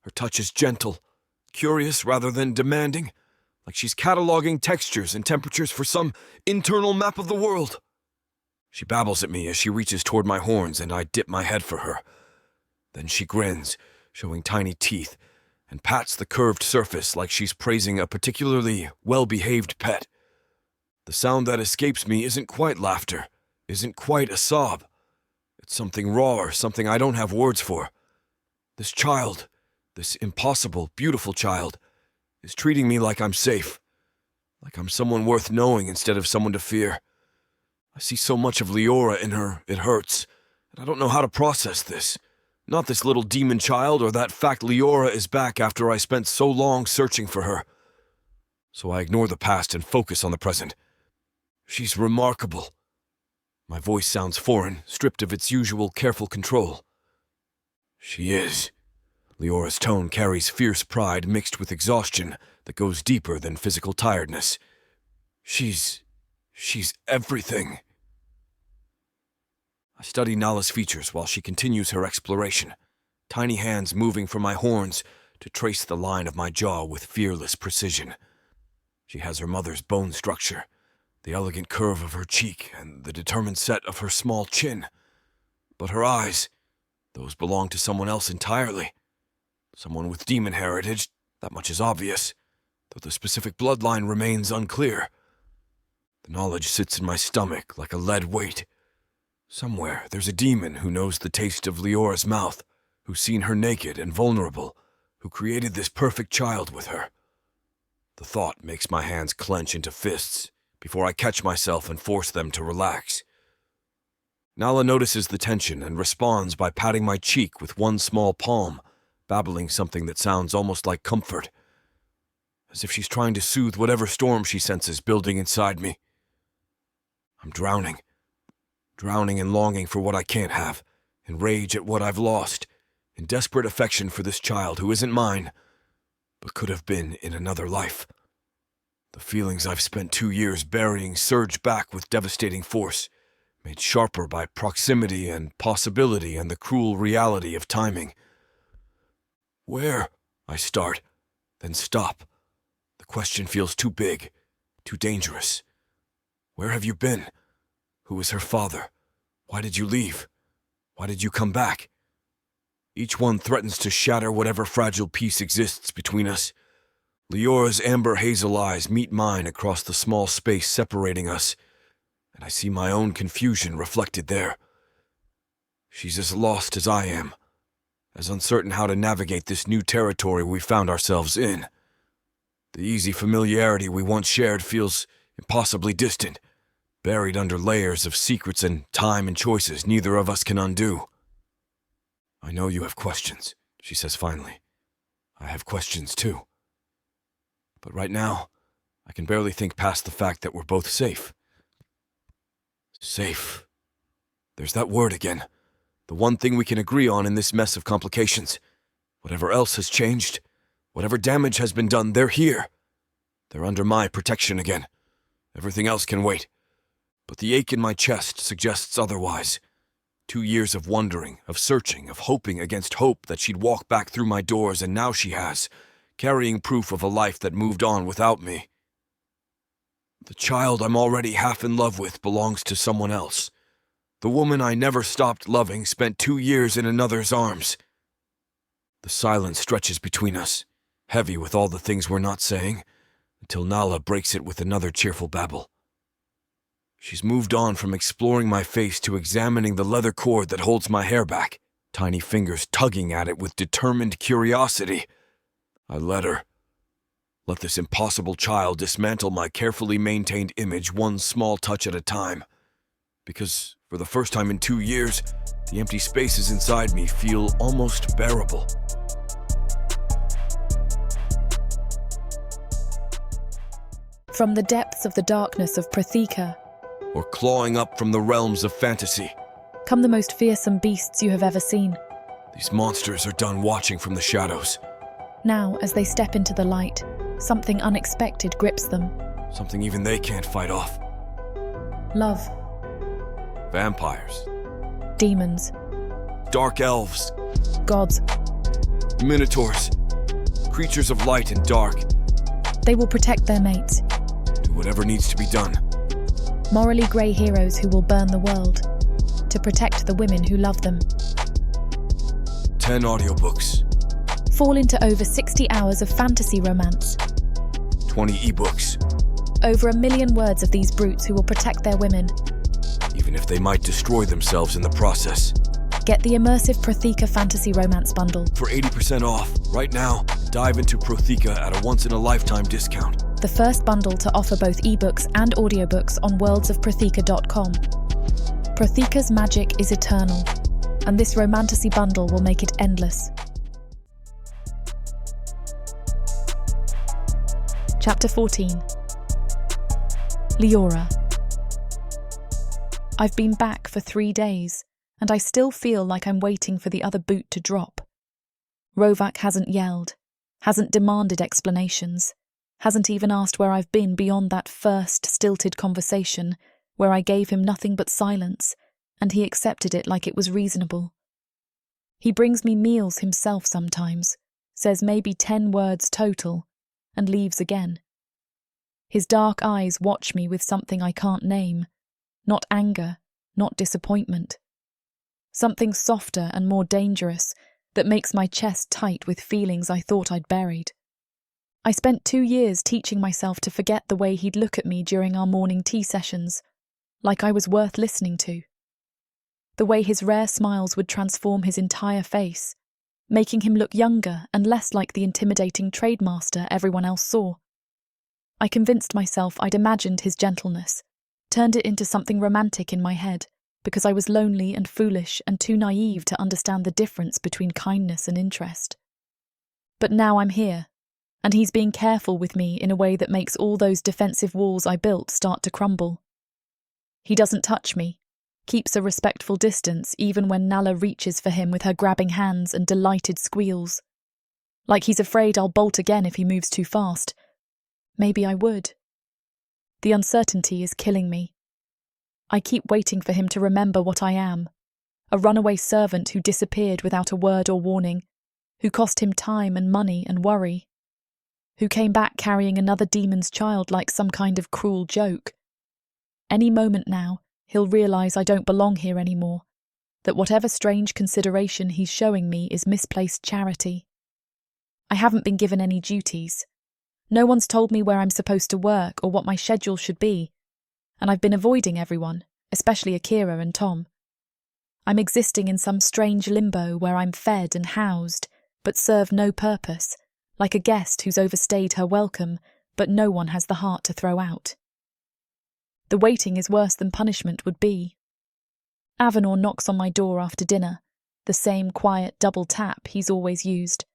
Her touch is gentle, curious rather than demanding, like she's cataloging textures and temperatures for some internal map of the world. She babbles at me as she reaches toward my horns, and I dip my head for her. Then she grins, showing tiny teeth, and pats the curved surface like she's praising a particularly well-behaved pet. The sound that escapes me isn't quite laughter, isn't quite a sob. It's something raw, something I don't have words for. This child, this impossible, beautiful child, is treating me like I'm safe, like I'm someone worth knowing instead of someone to fear. I see so much of Leora in her, it hurts, and I don't know how to process this. Not this little demon child or that fact Leora is back after I spent so long searching for her. So I ignore the past and focus on the present. She's remarkable. My voice sounds foreign, stripped of its usual careful control. She is. Leora's tone carries fierce pride mixed with exhaustion that goes deeper than physical tiredness. She's everything. I study Nala's features while she continues her exploration, tiny hands moving from my horns to trace the line of my jaw with fearless precision. She has her mother's bone structure, the elegant curve of her cheek, and the determined set of her small chin. But her eyes, those belong to someone else entirely. Someone with demon heritage, that much is obvious, though the specific bloodline remains unclear. The knowledge sits in my stomach like a lead weight. Somewhere there's a demon who knows the taste of Leora's mouth, who's seen her naked and vulnerable, who created this perfect child with her. The thought makes my hands clench into fists before I catch myself and force them to relax. Nala notices the tension and responds by patting my cheek with one small palm, babbling something that sounds almost like comfort, as if she's trying to soothe whatever storm she senses building inside me. I'm drowning in longing for what I can't have, in rage at what I've lost, in desperate affection for this child who isn't mine, but could have been in another life. The feelings I've spent 2 years burying surge back with devastating force, made sharper by proximity and possibility and the cruel reality of timing. Where? I start, then stop. The question feels too big, too dangerous. Where have you been? Who is her father? Why did you leave? Why did you come back? Each one threatens to shatter whatever fragile peace exists between us. Leora's amber hazel eyes meet mine across the small space separating us, and I see my own confusion reflected there. She's as lost as I am, as uncertain how to navigate this new territory we found ourselves in. The easy familiarity we once shared feels impossibly distant, buried under layers of secrets and time and choices neither of us can undo. I know you have questions, she says finally. I have questions too. But right now, I can barely think past the fact that we're both safe. Safe. There's that word again. The one thing we can agree on in this mess of complications. Whatever else has changed, whatever damage has been done, they're here. They're under my protection again. Everything else can wait. But the ache in my chest suggests otherwise. 2 years of wondering, of searching, of hoping against hope that she'd walk back through my doors, and now she has, carrying proof of a life that moved on without me. The child I'm already half in love with belongs to someone else. The woman I never stopped loving spent 2 years in another's arms. The silence stretches between us, heavy with all the things we're not saying, until Nala breaks it with another cheerful babble. She's moved on from exploring my face to examining the leather cord that holds my hair back, tiny fingers tugging at it with determined curiosity. I let her. Let this impossible child dismantle my carefully maintained image one small touch at a time. Because, for the first time in 2 years, the empty spaces inside me feel almost bearable. From the depths of the darkness of Protheka or clawing up from the realms of fantasy. come the most fearsome beasts you have ever seen. These monsters are done watching from the shadows. Now, as they step into the light, something unexpected grips them. Something even they can't fight off. Love, Vampires, demons, dark elves, gods. minotaurs, creatures of light and dark. They will protect their mates. Do whatever needs to be done. Morally grey heroes who will burn the world to protect the women who love them. 10 audiobooks, Fall into over 60 hours of fantasy romance. 20 ebooks, Over 1 million words of these brutes who will protect their women. even if they might destroy themselves in the process. Get the immersive Protheka fantasy romance bundle. For 80% off, right now, dive into Protheka at a once-in-a-lifetime discount. The first bundle to offer both ebooks and audiobooks on worldsofprotheka.com. Protheka's magic is eternal, and this Romantasy bundle will make it endless. Chapter 14. Leora. I've been back for 3 days, and I still feel like I'm waiting for the other boot to drop. Rovac hasn't yelled, hasn't demanded explanations, hasn't even asked where I've been beyond that first stilted conversation where I gave him nothing but silence, and he accepted it like it was reasonable. He brings me meals himself sometimes, says maybe 10 words total, and leaves again. His dark eyes watch me with something I can't name, not anger, not disappointment. Something softer and more dangerous that makes my chest tight with feelings I thought I'd buried. I spent 2 years teaching myself to forget the way he'd look at me during our morning tea sessions, like I was worth listening to. The way his rare smiles would transform his entire face, making him look younger and less like the intimidating trademaster everyone else saw. I convinced myself I'd imagined his gentleness, turned it into something romantic in my head, because I was lonely and foolish and too naive to understand the difference between kindness and interest. But now I'm here, and he's being careful with me in a way that makes all those defensive walls I built start to crumble. He doesn't touch me, keeps a respectful distance even when Nala reaches for him with her grabbing hands and delighted squeals. Like he's afraid I'll bolt again if he moves too fast. Maybe I would. The uncertainty is killing me. I keep waiting for him to remember what I am, a runaway servant who disappeared without a word or warning, who cost him time and money and worry, who came back carrying another demon's child like some kind of cruel joke. Any moment now, he'll realise I don't belong here anymore, that whatever strange consideration he's showing me is misplaced charity. I haven't been given any duties. No one's told me where I'm supposed to work or what my schedule should be, and I've been avoiding everyone, especially Akira and Tom. I'm existing in some strange limbo where I'm fed and housed, but serve no purpose, like a guest who's overstayed her welcome, but no one has the heart to throw out. The waiting is worse than punishment would be. Avanor knocks on my door after dinner, the same quiet double tap he's always used.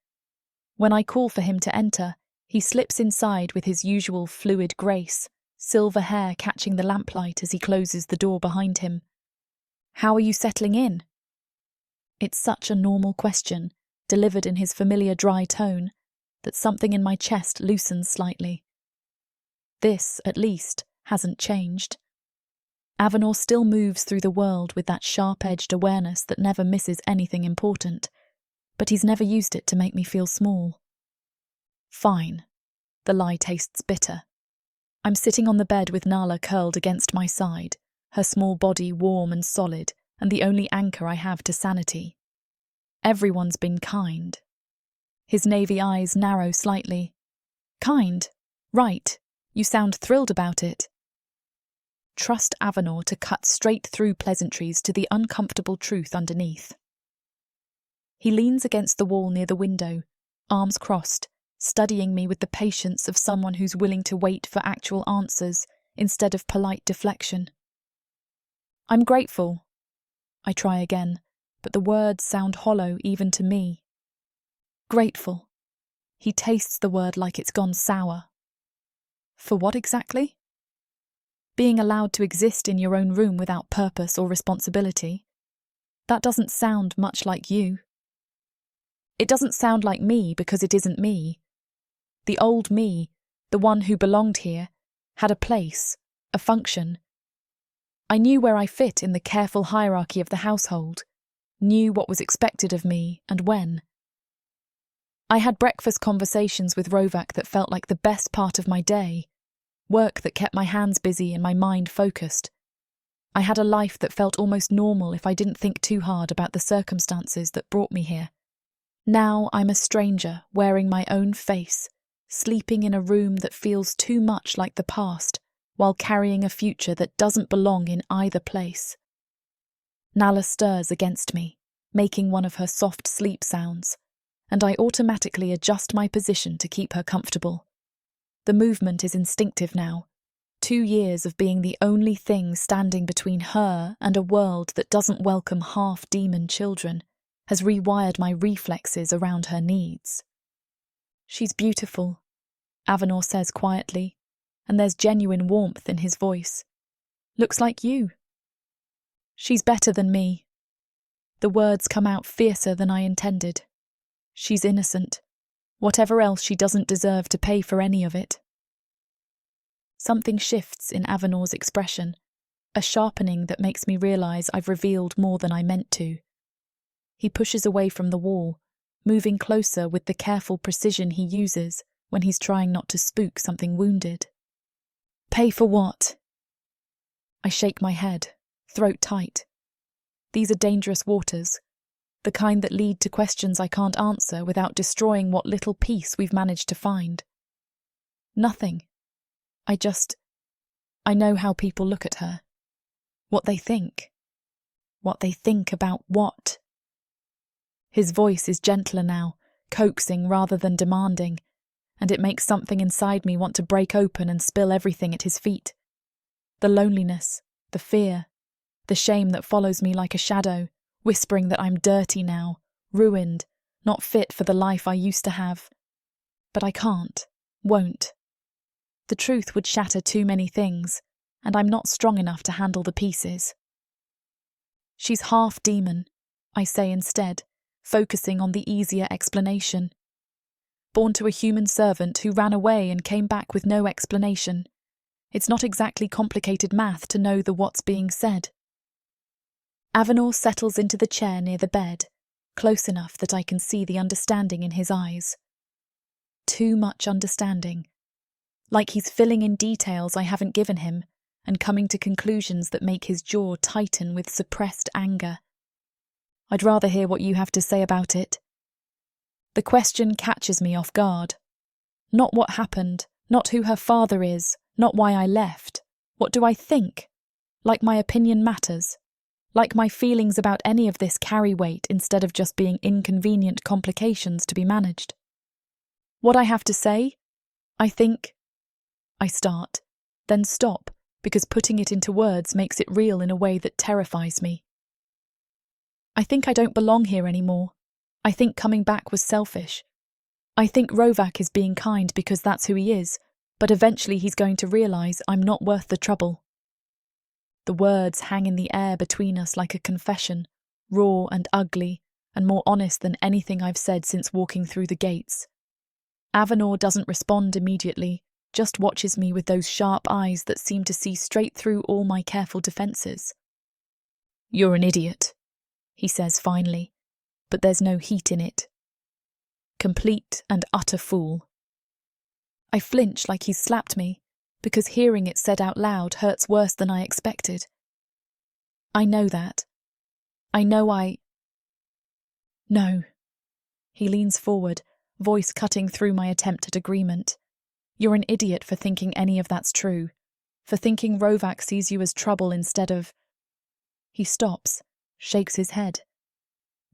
When I call for him to enter, he slips inside with his usual fluid grace, silver hair catching the lamplight as he closes the door behind him. "How are you settling in?" It's such a normal question, delivered in his familiar dry tone, that something in my chest loosens slightly. This, at least, hasn't changed. Avanor still moves through the world with that sharp-edged awareness that never misses anything important, but he's never used it to make me feel small. Fine. The lie tastes bitter. I'm sitting on the bed with Nala curled against my side, her small body warm and solid, and the only anchor I have to sanity. Everyone's been kind. His navy eyes narrow slightly. Kind? Right. You sound thrilled about it. Trust Avanor to cut straight through pleasantries to the uncomfortable truth underneath. He leans against the wall near the window, arms crossed, studying me with the patience of someone who's willing to wait for actual answers instead of polite deflection. I'm grateful. I try again, but the words sound hollow even to me. Grateful. He tastes the word like it's gone sour. For what exactly? Being allowed to exist in your own room without purpose or responsibility. That doesn't sound much like you. It doesn't sound like me because it isn't me. The old me, the one who belonged here, had a place, a function. I knew where I fit in the careful hierarchy of the household, knew what was expected of me and when. I had breakfast conversations with Rovac that felt like the best part of my day, work that kept my hands busy and my mind focused. I had a life that felt almost normal if I didn't think too hard about the circumstances that brought me here. Now I'm a stranger wearing my own face, sleeping in a room that feels too much like the past, while carrying a future that doesn't belong in either place. Nala stirs against me, making one of her soft sleep sounds, and I automatically adjust my position to keep her comfortable. The movement is instinctive now. 2 years of being the only thing standing between her and a world that doesn't welcome half-demon children has rewired my reflexes around her needs. She's beautiful, Avanor says quietly, and there's genuine warmth in his voice. Looks like you. She's better than me. The words come out fiercer than I intended. She's innocent. Whatever else, she doesn't deserve to pay for any of it. Something shifts in Avanor's expression, a sharpening that makes me realise I've revealed more than I meant to. He pushes away from the wall, moving closer with the careful precision he uses when he's trying not to spook something wounded. Pay for what? I shake my head, throat tight. These are dangerous waters, the kind that lead to questions I can't answer without destroying what little peace we've managed to find. Nothing. I know how people look at her. What they think. What they think about what. His voice is gentler now, coaxing rather than demanding, and it makes something inside me want to break open and spill everything at his feet. The loneliness, the fear, the shame that follows me like a shadow, whispering that I'm dirty now, ruined, not fit for the life I used to have. But I can't, won't. The truth would shatter too many things, and I'm not strong enough to handle the pieces. She's half demon, I say instead, focusing on the easier explanation. Born to a human servant who ran away and came back with no explanation. It's not exactly complicated math to know the what's being said. Avanor settles into the chair near the bed, close enough that I can see the understanding in his eyes. Too much understanding. Like he's filling in details I haven't given him and coming to conclusions that make his jaw tighten with suppressed anger. I'd rather hear what you have to say about it. The question catches me off guard. Not what happened, not who her father is, not why I left. What do I think? Like my opinion matters. Like my feelings about any of this carry weight instead of just being inconvenient complications to be managed. What I have to say? I think. I start, then stop, because putting it into words makes it real in a way that terrifies me. I think I don't belong here anymore. I think coming back was selfish. I think Rovac is being kind because that's who he is, but eventually he's going to realise I'm not worth the trouble. The words hang in the air between us like a confession, raw and ugly, and more honest than anything I've said since walking through the gates. Avanor doesn't respond immediately, just watches me with those sharp eyes that seem to see straight through all my careful defences. You're an idiot, he says finally, but there's no heat in it. Complete and utter fool. I flinch like he's slapped me, because hearing it said out loud hurts worse than I expected. I know that. No. He leans forward, voice cutting through my attempt at agreement. You're an idiot for thinking any of that's true, for thinking Rovac sees you as trouble instead of... He stops, shakes his head.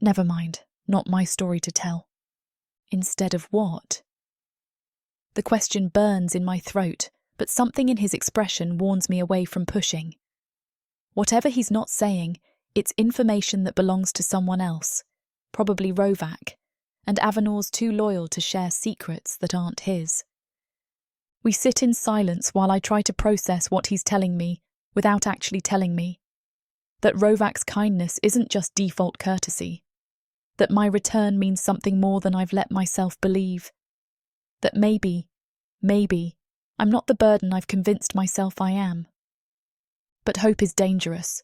Never mind, not my story to tell. Instead of what? The question burns in my throat, but something in his expression warns me away from pushing. Whatever he's not saying, it's information that belongs to someone else, probably Rovac, and Avanor's too loyal to share secrets that aren't his. We sit in silence while I try to process what he's telling me without actually telling me. That Rovac's kindness isn't just default courtesy. That my return means something more than I've let myself believe. That maybe, I'm not the burden I've convinced myself I am. But hope is dangerous.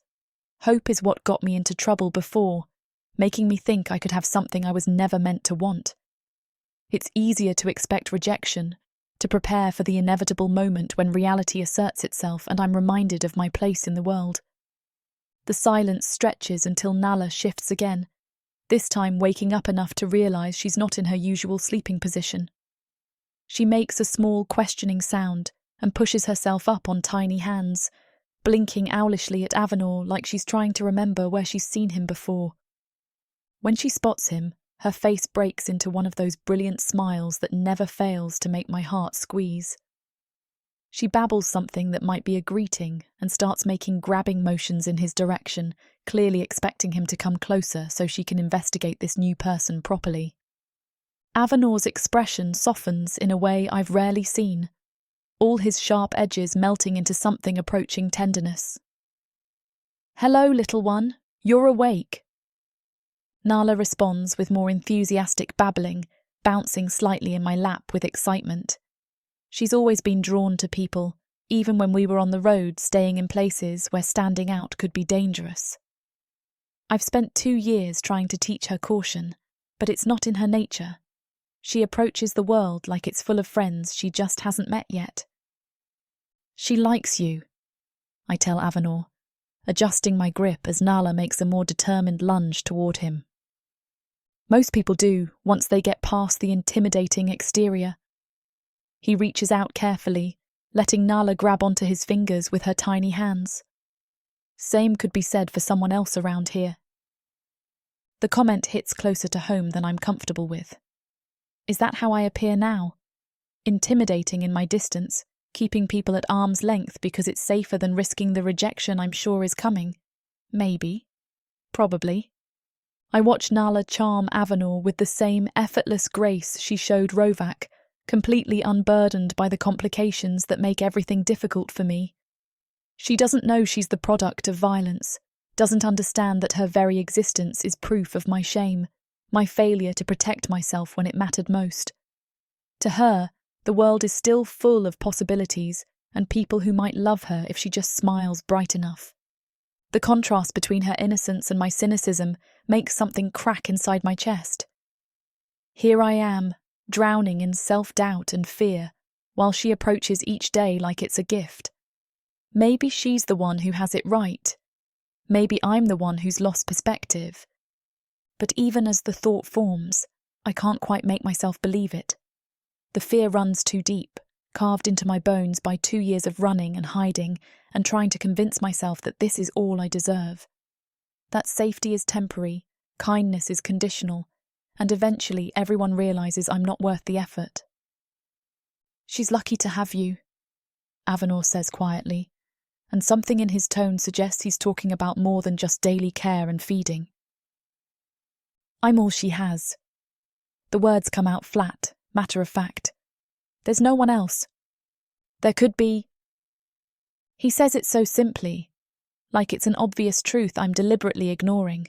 Hope is what got me into trouble before, making me think I could have something I was never meant to want. It's easier to expect rejection, to prepare for the inevitable moment when reality asserts itself and I'm reminded of my place in the world. The silence stretches until Nala shifts again, this time waking up enough to realise she's not in her usual sleeping position. She makes a small questioning sound and pushes herself up on tiny hands, blinking owlishly at Avanor like she's trying to remember where she's seen him before. When she spots him, her face breaks into one of those brilliant smiles that never fails to make my heart squeeze. She babbles something that might be a greeting and starts making grabbing motions in his direction, clearly expecting him to come closer so she can investigate this new person properly. Avanor's expression softens in a way I've rarely seen, all his sharp edges melting into something approaching tenderness. "Hello, little one. You're awake." Nala responds with more enthusiastic babbling, bouncing slightly in my lap with excitement. She's always been drawn to people, even when we were on the road staying in places where standing out could be dangerous. I've spent 2 years trying to teach her caution, but it's not in her nature. She approaches the world like it's full of friends she just hasn't met yet. "She likes you," I tell Avanor, adjusting my grip as Nala makes a more determined lunge toward him. Most people do, once they get past the intimidating exterior. He reaches out carefully, letting Nala grab onto his fingers with her tiny hands. Same could be said for someone else around here. The comment hits closer to home than I'm comfortable with. Is that how I appear now? Intimidating in my distance, keeping people at arm's length because it's safer than risking the rejection I'm sure is coming? Maybe. Probably. I watch Nala charm Avanor with the same effortless grace she showed Rovac, completely unburdened by the complications that make everything difficult for me. She doesn't know she's the product of violence, doesn't understand that her very existence is proof of my shame, my failure to protect myself when it mattered most. To her, the world is still full of possibilities and people who might love her if she just smiles bright enough. The contrast between her innocence and my cynicism makes something crack inside my chest. Here I am, drowning in self-doubt and fear, while she approaches each day like it's a gift. Maybe she's the one who has it right. Maybe I'm the one who's lost perspective. But even as the thought forms, I can't quite make myself believe it. The fear runs too deep, carved into my bones by 2 years of running and hiding and trying to convince myself that this is all I deserve. That safety is temporary, kindness is conditional, and eventually everyone realises I'm not worth the effort. "She's lucky to have you," Avanor says quietly, and something in his tone suggests he's talking about more than just daily care and feeding. "I'm all she has." The words come out flat, matter of fact. There's no one else. There could be. He says it so simply, like it's an obvious truth I'm deliberately ignoring.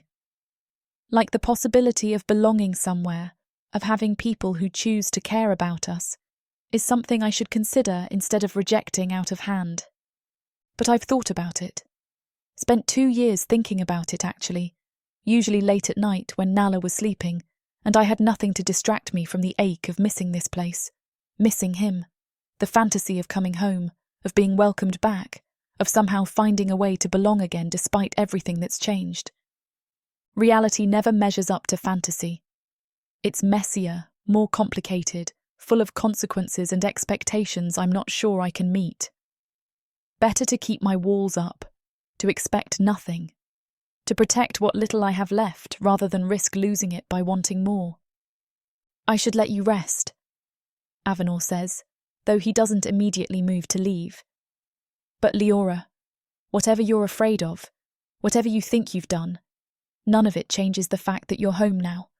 Like the possibility of belonging somewhere, of having people who choose to care about us, is something I should consider instead of rejecting out of hand. But I've thought about it. Spent 2 years thinking about it, actually, usually late at night when Nala was sleeping, and I had nothing to distract me from the ache of missing this place, missing him, the fantasy of coming home, of being welcomed back, of somehow finding a way to belong again despite everything that's changed. Reality never measures up to fantasy. It's messier, more complicated, full of consequences and expectations I'm not sure I can meet. Better to keep my walls up, to expect nothing, to protect what little I have left rather than risk losing it by wanting more. "I should let you rest," Avanor says, though he doesn't immediately move to leave. "But Leora, whatever you're afraid of, whatever you think you've done, none of it changes the fact that you're home now.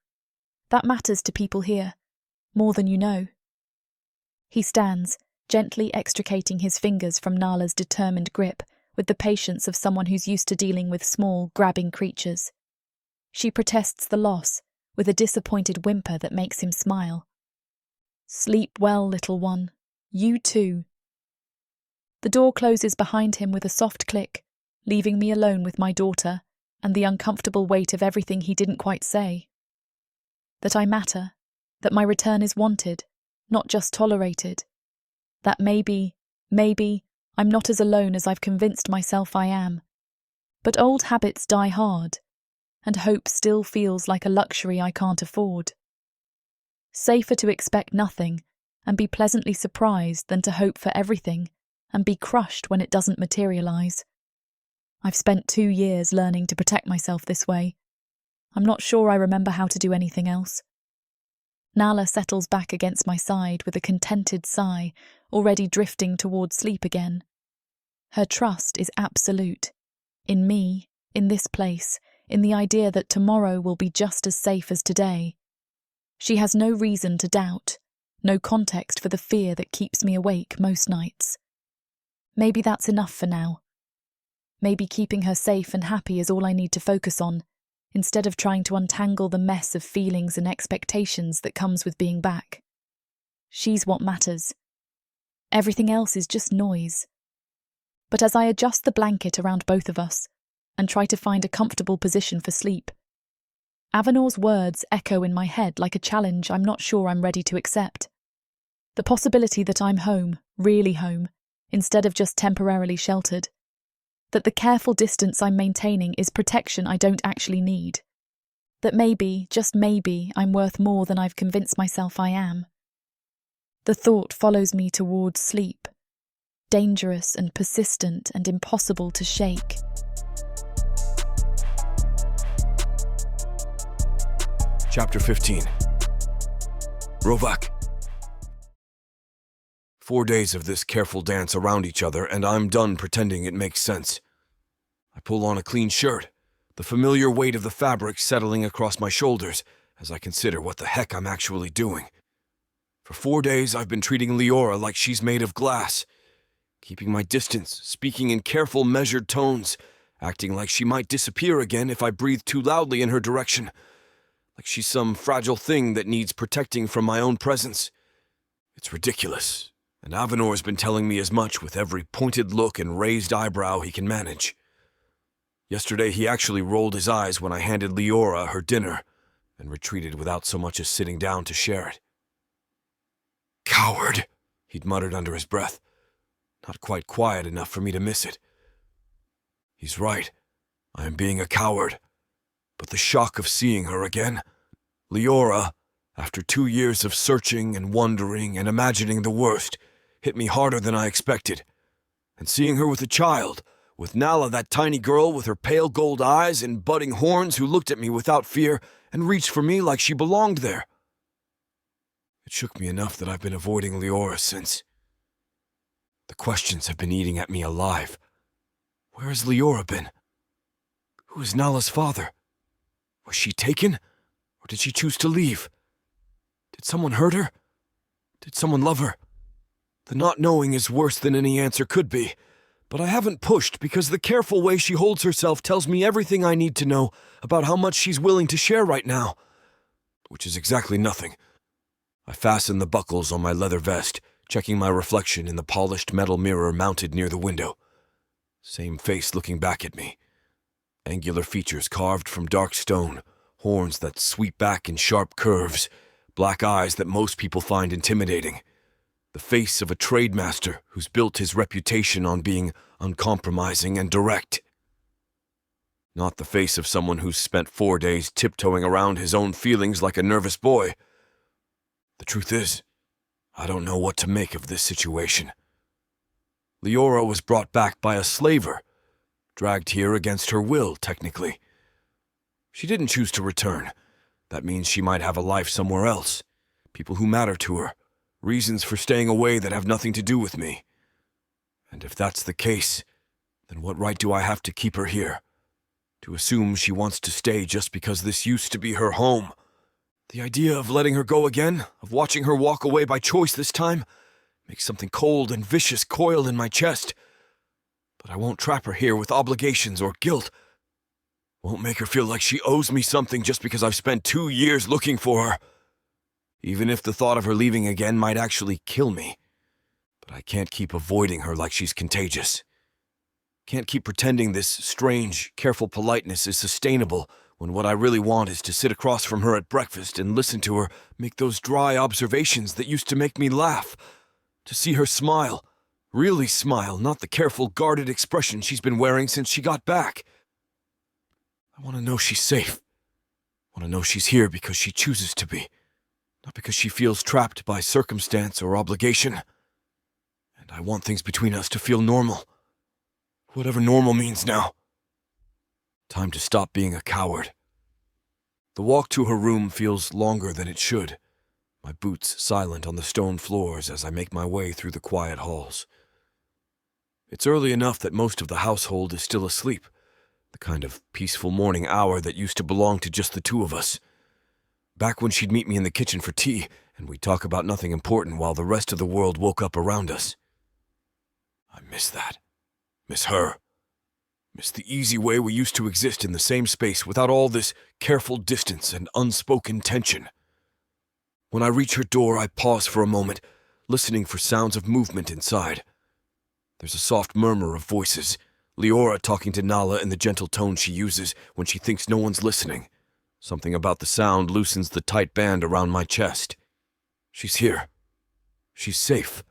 That matters to people here, more than you know." He stands, gently extricating his fingers from Nala's determined grip with the patience of someone who's used to dealing with small, grabbing creatures. She protests the loss with a disappointed whimper that makes him smile. "Sleep well, little one. You too." The door closes behind him with a soft click, leaving me alone with my daughter and the uncomfortable weight of everything he didn't quite say. That I matter, that my return is wanted, not just tolerated. That maybe, I'm not as alone as I've convinced myself I am. But old habits die hard, and hope still feels like a luxury I can't afford. Safer to expect nothing and be pleasantly surprised than to hope for everything and be crushed when it doesn't materialise. I've spent 2 years learning to protect myself this way. I'm not sure I remember how to do anything else. Nala settles back against my side with a contented sigh, already drifting towards sleep again. Her trust is absolute. In me, in this place, in the idea that tomorrow will be just as safe as today. She has no reason to doubt, no context for the fear that keeps me awake most nights. Maybe that's enough for now. Maybe keeping her safe and happy is all I need to focus on, instead of trying to untangle the mess of feelings and expectations that comes with being back. She's what matters. Everything else is just noise. But as I adjust the blanket around both of us and try to find a comfortable position for sleep, Avanor's words echo in my head like a challenge I'm not sure I'm ready to accept. The possibility that I'm home, really home, instead of just temporarily sheltered. That the careful distance I'm maintaining is protection I don't actually need. That maybe, just maybe, I'm worth more than I've convinced myself I am. The thought follows me towards sleep, dangerous and persistent and impossible to shake. Chapter 15. Rovac. 4 days of this careful dance around each other, and I'm done pretending it makes sense. I pull on a clean shirt, the familiar weight of the fabric settling across my shoulders as I consider what the heck I'm actually doing. For 4 days, I've been treating Leora like she's made of glass, keeping my distance, speaking in careful, measured tones, acting like she might disappear again if I breathe too loudly in her direction, like she's some fragile thing that needs protecting from my own presence. It's ridiculous, and Avanor's been telling me as much with every pointed look and raised eyebrow he can manage. Yesterday, he actually rolled his eyes when I handed Leora her dinner and retreated without so much as sitting down to share it. "Coward," he'd muttered under his breath, not quite quiet enough for me to miss it. He's right. I am being a coward. But the shock of seeing her again, Leora, after 2 years of searching and wondering and imagining the worst, hit me harder than I expected. And seeing her with a child, with Nala, that tiny girl with her pale gold eyes and budding horns who looked at me without fear and reached for me like she belonged there. It shook me enough that I've been avoiding Leora since. The questions have been eating at me alive. Where has Leora been? Who is Nala's father? Was she taken? Or did she choose to leave? Did someone hurt her? Did someone love her? The not knowing is worse than any answer could be, but I haven't pushed because the careful way she holds herself tells me everything I need to know about how much she's willing to share right now, which is exactly nothing. I fasten the buckles on my leather vest, checking my reflection in the polished metal mirror mounted near the window. Same face looking back at me. Angular features carved from dark stone, horns that sweep back in sharp curves, black eyes that most people find intimidating. The face of a trademaster who's built his reputation on being uncompromising and direct. Not the face of someone who's spent 4 days tiptoeing around his own feelings like a nervous boy. The truth is, I don't know what to make of this situation. Leora was brought back by a slaver, dragged here against her will, technically. She didn't choose to return. That means she might have a life somewhere else, people who matter to her, reasons for staying away that have nothing to do with me. And if that's the case, then what right do I have to keep her here? To assume she wants to stay just because this used to be her home? The idea of letting her go again, of watching her walk away by choice this time, makes something cold and vicious coil in my chest. But I won't trap her here with obligations or guilt. Won't make her feel like she owes me something just because I've spent 2 years looking for her. Even if the thought of her leaving again might actually kill me. But I can't keep avoiding her like she's contagious. Can't keep pretending this strange, careful politeness is sustainable when what I really want is to sit across from her at breakfast and listen to her make those dry observations that used to make me laugh. To see her smile. Really smile, not the careful, guarded expression she's been wearing since she got back. I want to know she's safe. I want to know she's here because she chooses to be. Not because she feels trapped by circumstance or obligation. And I want things between us to feel normal. Whatever normal means now. Time to stop being a coward. The walk to her room feels longer than it should. My boots silent on the stone floors as I make my way through the quiet halls. It's early enough that most of the household is still asleep. The kind of peaceful morning hour that used to belong to just the two of us. Back when she'd meet me in the kitchen for tea, and we'd talk about nothing important while the rest of the world woke up around us. I miss that. Miss her. Miss the easy way we used to exist in the same space without all this careful distance and unspoken tension. When I reach her door, I pause for a moment, listening for sounds of movement inside. There's a soft murmur of voices, Leora talking to Nala in the gentle tone she uses when she thinks no one's listening. Something about the sound loosens the tight band around my chest. She's here. She's safe.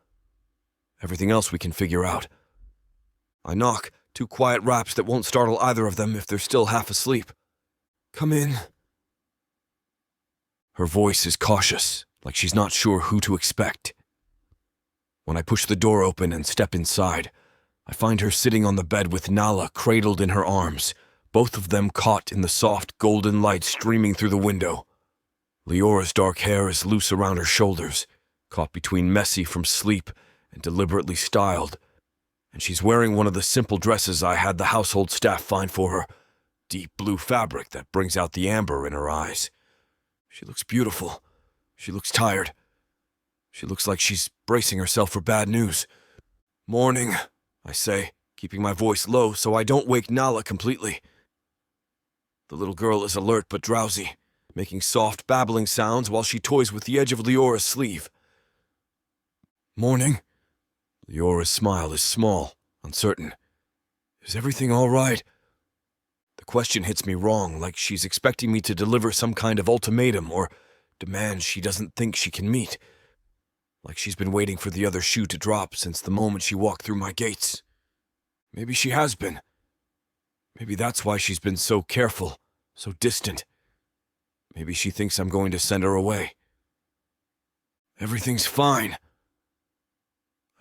Everything else we can figure out. I knock, 2 quiet raps that won't startle either of them if they're still half asleep. Come in. Her voice is cautious, like she's not sure who to expect. When I push the door open and step inside, I find her sitting on the bed with Nala cradled in her arms, both of them caught in the soft golden light streaming through the window. Leora's dark hair is loose around her shoulders, caught between messy from sleep and deliberately styled, and she's wearing one of the simple dresses I had the household staff find for her, deep blue fabric that brings out the amber in her eyes. She looks beautiful. She looks tired. She looks like she's bracing herself for bad news. Morning, I say, keeping my voice low so I don't wake Nala completely. The little girl is alert but drowsy, making soft, babbling sounds while she toys with the edge of Leora's sleeve. Morning. Leora's smile is small, uncertain. Is everything all right? The question hits me wrong, like she's expecting me to deliver some kind of ultimatum or demand she doesn't think she can meet. Like she's been waiting for the other shoe to drop since the moment she walked through my gates. Maybe she has been. Maybe that's why she's been so careful, so distant. Maybe she thinks I'm going to send her away. Everything's fine.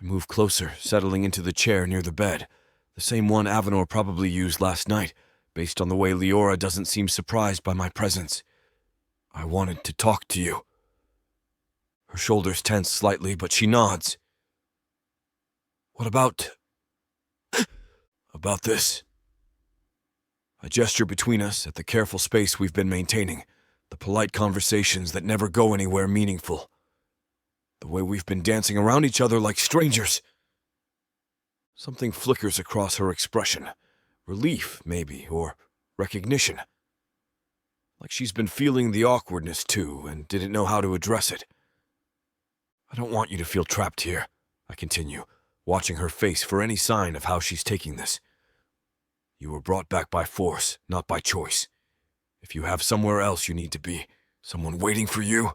I move closer, settling into the chair near the bed, the same one Avanor probably used last night, based on the way Leora doesn't seem surprised by my presence. I wanted to talk to you. Her shoulders tense slightly, but she nods. What about this? I gesture between us at the careful space we've been maintaining, the polite conversations that never go anywhere meaningful. The way we've been dancing around each other like strangers. Something flickers across her expression. Relief, maybe, or recognition. Like she's been feeling the awkwardness too and didn't know how to address it. I don't want you to feel trapped here, I continue, watching her face for any sign of how she's taking this. You were brought back by force, not by choice. If you have somewhere else you need to be, someone waiting for you.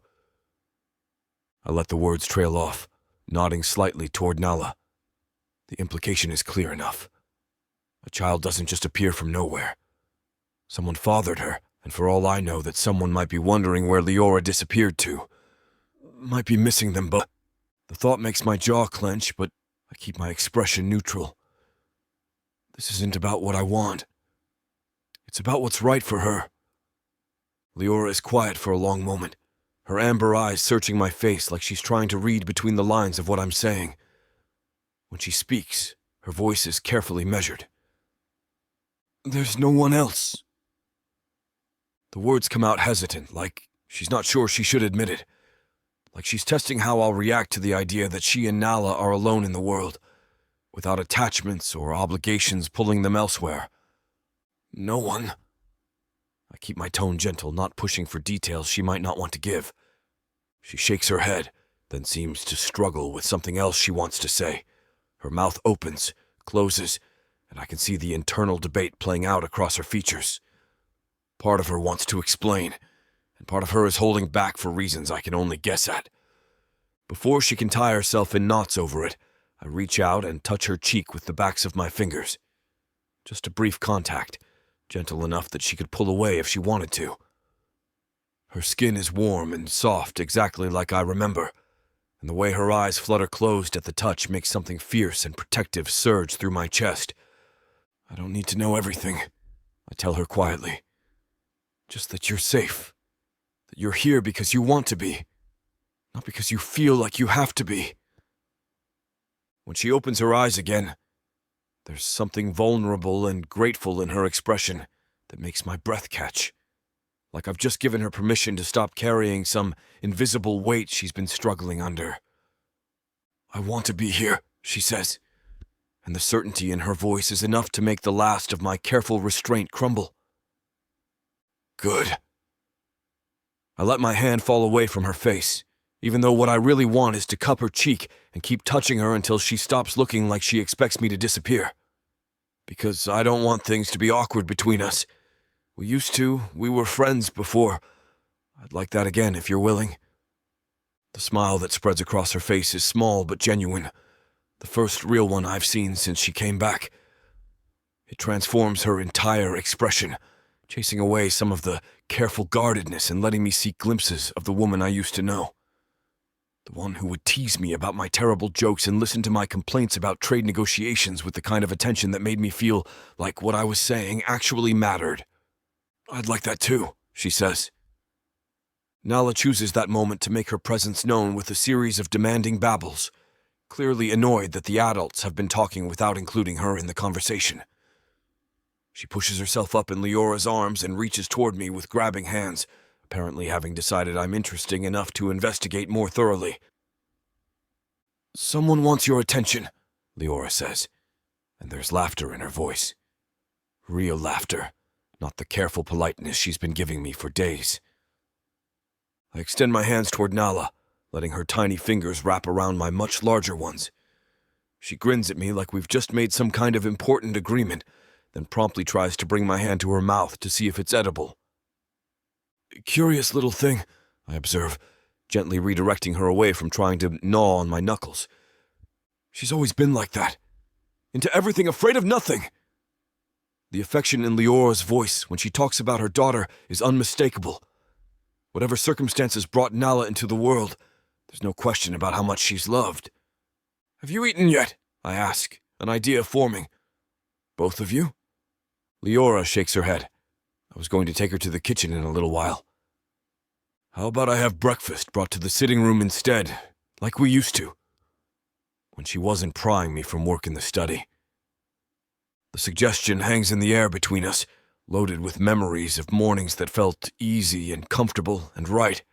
I let the words trail off, nodding slightly toward Nala. The implication is clear enough. A child doesn't just appear from nowhere. Someone fathered her, and for all I know that someone might be wondering where Leora disappeared to. Might be missing them both. The thought makes my jaw clench, but I keep my expression neutral. This isn't about what I want. It's about what's right for her. Leora is quiet for a long moment, her amber eyes searching my face like she's trying to read between the lines of what I'm saying. When she speaks, her voice is carefully measured. There's no one else. The words come out hesitant, like she's not sure she should admit it. like she's testing how I'll react to the idea that she and Nala are alone in the world, without attachments or obligations pulling them elsewhere. No one. I keep my tone gentle, not pushing for details she might not want to give. She shakes her head, then seems to struggle with something else she wants to say. Her mouth opens, closes, and I can see the internal debate playing out across her features. Part of her wants to explain, and part of her is holding back for reasons I can only guess at. Before she can tie herself in knots over it, I reach out and touch her cheek with the backs of my fingers. Just a brief contact, gentle enough that she could pull away if she wanted to. Her skin is warm and soft, exactly like I remember, and the way her eyes flutter closed at the touch makes something fierce and protective surge through my chest. I don't need to know everything, I tell her quietly. Just that you're safe. That you're here because you want to be, not because you feel like you have to be. When she opens her eyes again, there's something vulnerable and grateful in her expression that makes my breath catch. Like I've just given her permission to stop carrying some invisible weight she's been struggling under. I want to be here, she says, and the certainty in her voice is enough to make the last of my careful restraint crumble. Good. I let my hand fall away from her face, even though what I really want is to cup her cheek and keep touching her until she stops looking like she expects me to disappear. Because I don't want things to be awkward between us. We were friends before. I'd like that again if you're willing. The smile that spreads across her face is small but genuine, the first real one I've seen since she came back. It transforms her entire expression, chasing away some of the careful guardedness and letting me see glimpses of the woman I used to know. The one who would tease me about my terrible jokes and listen to my complaints about trade negotiations with the kind of attention that made me feel like what I was saying actually mattered. I'd like that too, she says. Nala chooses that moment to make her presence known with a series of demanding babbles, clearly annoyed that the adults have been talking without including her in the conversation. She pushes herself up in Leora's arms and reaches toward me with grabbing hands, apparently having decided I'm interesting enough to investigate more thoroughly. Someone wants your attention, Leora says, and there's laughter in her voice. Real laughter, not the careful politeness she's been giving me for days. I extend my hands toward Nala, letting her tiny fingers wrap around my much larger ones. She grins at me like we've just made some kind of important agreement, then promptly tries to bring my hand to her mouth to see if it's edible. Curious little thing, I observe, gently redirecting her away from trying to gnaw on my knuckles. She's always been like that. Into everything, afraid of nothing. The affection in Leora's voice when she talks about her daughter is unmistakable. Whatever circumstances brought Nala into the world, there's no question about how much she's loved. Have you eaten yet? I ask, an idea forming. Both of you? Leora shakes her head. I was going to take her to the kitchen in a little while. How about I have breakfast brought to the sitting room instead, like we used to, when she wasn't prying me from work in the study. The suggestion hangs in the air between us, loaded with memories of mornings that felt easy and comfortable and right.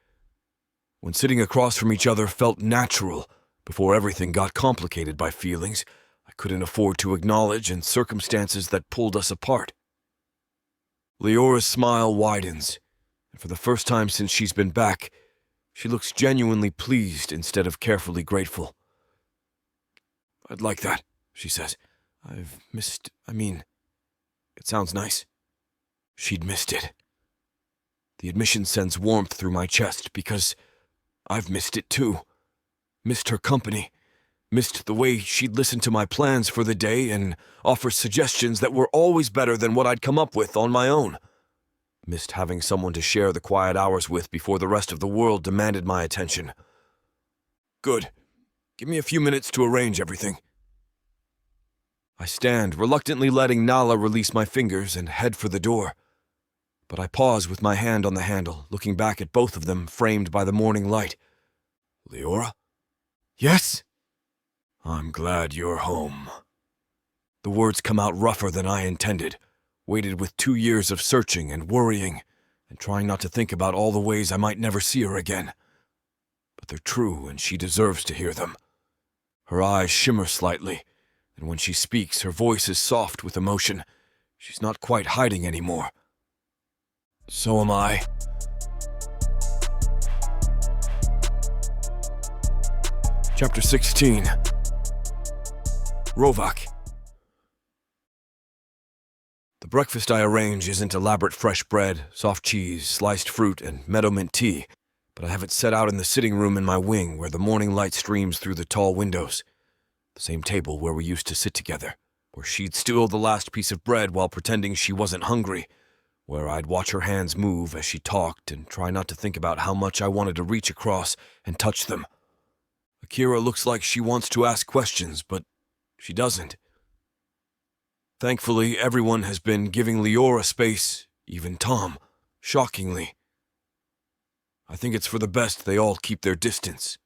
When sitting across from each other felt natural, before everything got complicated by feelings I couldn't afford to acknowledge and circumstances that pulled us apart. Leora's smile widens, and for the first time since she's been back, she looks genuinely pleased instead of carefully grateful. I'd like that, she says. It sounds nice. She'd missed it. The admission sends warmth through my chest because I've missed it too. Missed her company. Missed the way she'd listen to my plans for the day and offer suggestions that were always better than what I'd come up with on my own. Missed having someone to share the quiet hours with before the rest of the world demanded my attention. Good. Give me a few minutes to arrange everything. I stand, reluctantly letting Nala release my fingers and head for the door. But I pause with my hand on the handle, looking back at both of them framed by the morning light. Leora? Yes? I'm glad you're home. The words come out rougher than I intended, weighted with 2 years of searching and worrying, and trying not to think about all the ways I might never see her again. But they're true and she deserves to hear them. Her eyes shimmer slightly, and when she speaks, her voice is soft with emotion. She's not quite hiding anymore. So am I. Chapter 16. Rovac. The breakfast I arrange isn't elaborate fresh bread, soft cheese, sliced fruit, and meadowmint tea, but I have it set out in the sitting room in my wing where the morning light streams through the tall windows. The same table where we used to sit together, where she'd steal the last piece of bread while pretending she wasn't hungry, where I'd watch her hands move as she talked and try not to think about how much I wanted to reach across and touch them. Akira looks like she wants to ask questions, but she doesn't. Thankfully, everyone has been giving Leora space, even Tom, shockingly. I think it's for the best they all keep their distance.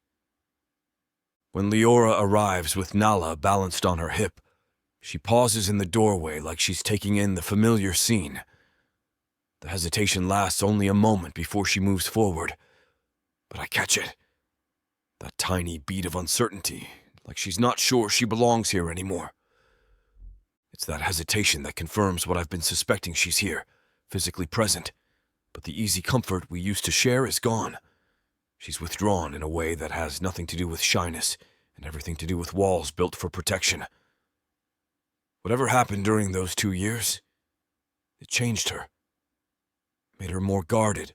When Leora arrives with Nala balanced on her hip, she pauses in the doorway like she's taking in the familiar scene. The hesitation lasts only a moment before she moves forward, but I catch it. That tiny beat of uncertainty, like she's not sure she belongs here anymore. It's that hesitation that confirms what I've been suspecting. She's here, physically present, but the easy comfort we used to share is gone. She's withdrawn in a way that has nothing to do with shyness and everything to do with walls built for protection. Whatever happened during those 2 years, it changed her, made her more guarded,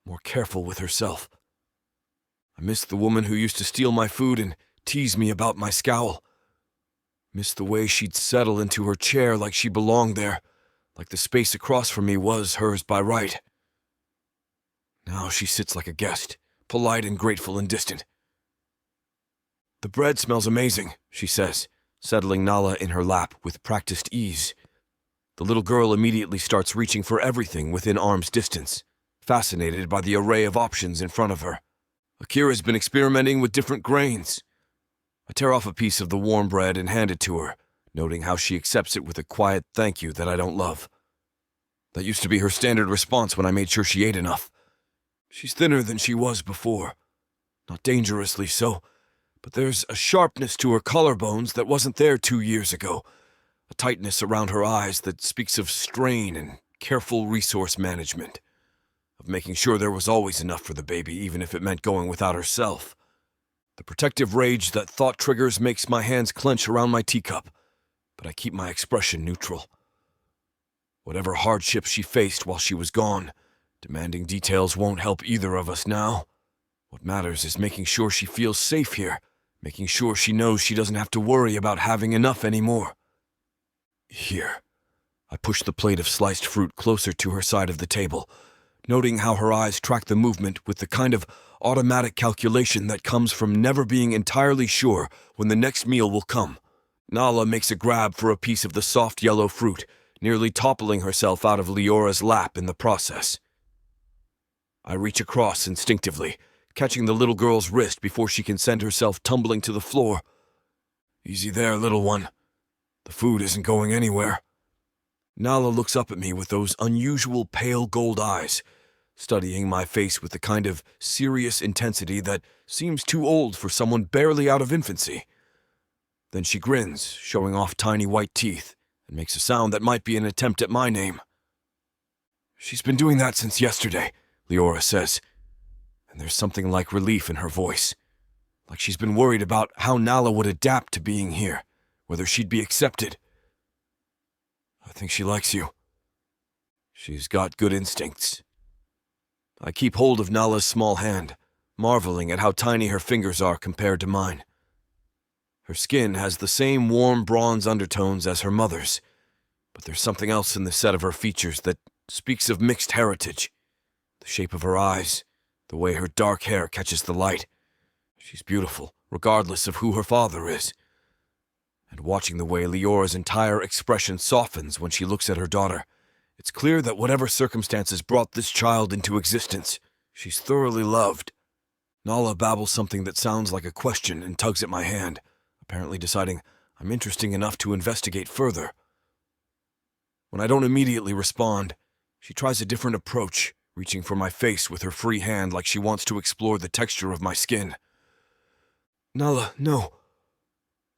more careful with herself. I miss the woman who used to steal my food and tease me about my scowl. Miss the way she'd settle into her chair like she belonged there, like the space across from me was hers by right. Now she sits like a guest, polite and grateful and distant. "The bread smells amazing," she says, settling Nala in her lap with practiced ease. The little girl immediately starts reaching for everything within arm's distance, fascinated by the array of options in front of her. Akira's been experimenting with different grains. I tear off a piece of the warm bread and hand it to her, noting how she accepts it with a quiet thank you that I don't love. That used to be her standard response when I made sure she ate enough. She's thinner than she was before. Not dangerously so, but there's a sharpness to her collarbones that wasn't there 2 years ago, a tightness around her eyes that speaks of strain and careful resource management, of making sure there was always enough for the baby, even if it meant going without herself. The protective rage that thought triggers makes my hands clench around my teacup, but I keep my expression neutral. Whatever hardship she faced while she was gone, demanding details won't help either of us now. What matters is making sure she feels safe here, making sure she knows she doesn't have to worry about having enough anymore. Here. I push the plate of sliced fruit closer to her side of the table, noting how her eyes track the movement with the kind of automatic calculation that comes from never being entirely sure when the next meal will come. Nala makes a grab for a piece of the soft yellow fruit, nearly toppling herself out of Leora's lap in the process. I reach across instinctively, catching the little girl's wrist before she can send herself tumbling to the floor. "Easy there, little one. The food isn't going anywhere." Nala looks up at me with those unusual pale gold eyes, studying my face with the kind of serious intensity that seems too old for someone barely out of infancy. Then she grins, showing off tiny white teeth, and makes a sound that might be an attempt at my name. "She's been doing that since yesterday," Leora says, and there's something like relief in her voice, like she's been worried about how Nala would adapt to being here, whether she'd be accepted. "I think she likes you. She's got good instincts." I keep hold of Nala's small hand, marveling at how tiny her fingers are compared to mine. Her skin has the same warm bronze undertones as her mother's, but there's something else in the set of her features that speaks of mixed heritage. The shape of her eyes, the way her dark hair catches the light. She's beautiful, regardless of who her father is. And watching the way Leora's entire expression softens when she looks at her daughter, it's clear that whatever circumstances brought this child into existence, she's thoroughly loved. Nala babbles something that sounds like a question and tugs at my hand, apparently deciding I'm interesting enough to investigate further. When I don't immediately respond, she tries a different approach, reaching for my face with her free hand like she wants to explore the texture of my skin. "Nala, no,"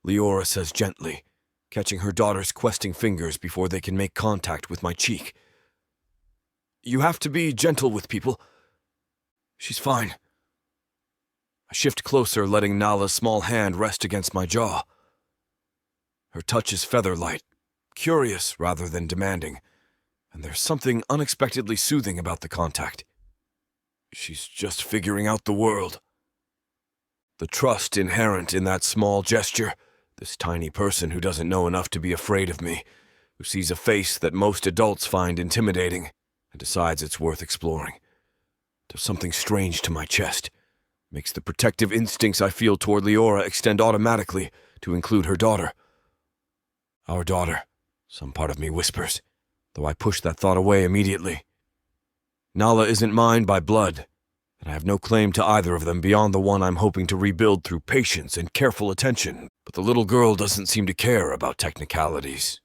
Leora says gently, catching her daughter's questing fingers before they can make contact with my cheek. "You have to be gentle with people. She's fine." I shift closer, letting Nala's small hand rest against my jaw. Her touch is feather-light, curious rather than demanding, and there's something unexpectedly soothing about the contact. She's just figuring out the world. The trust inherent in that small gesture, this tiny person who doesn't know enough to be afraid of me, who sees a face that most adults find intimidating and decides it's worth exploring, does something strange to my chest, makes the protective instincts I feel toward Leora extend automatically to include her daughter. Our daughter, some part of me whispers, though I push that thought away immediately. Nala isn't mine by blood, and I have no claim to either of them beyond the one I'm hoping to rebuild through patience and careful attention, but the little girl doesn't seem to care about technicalities.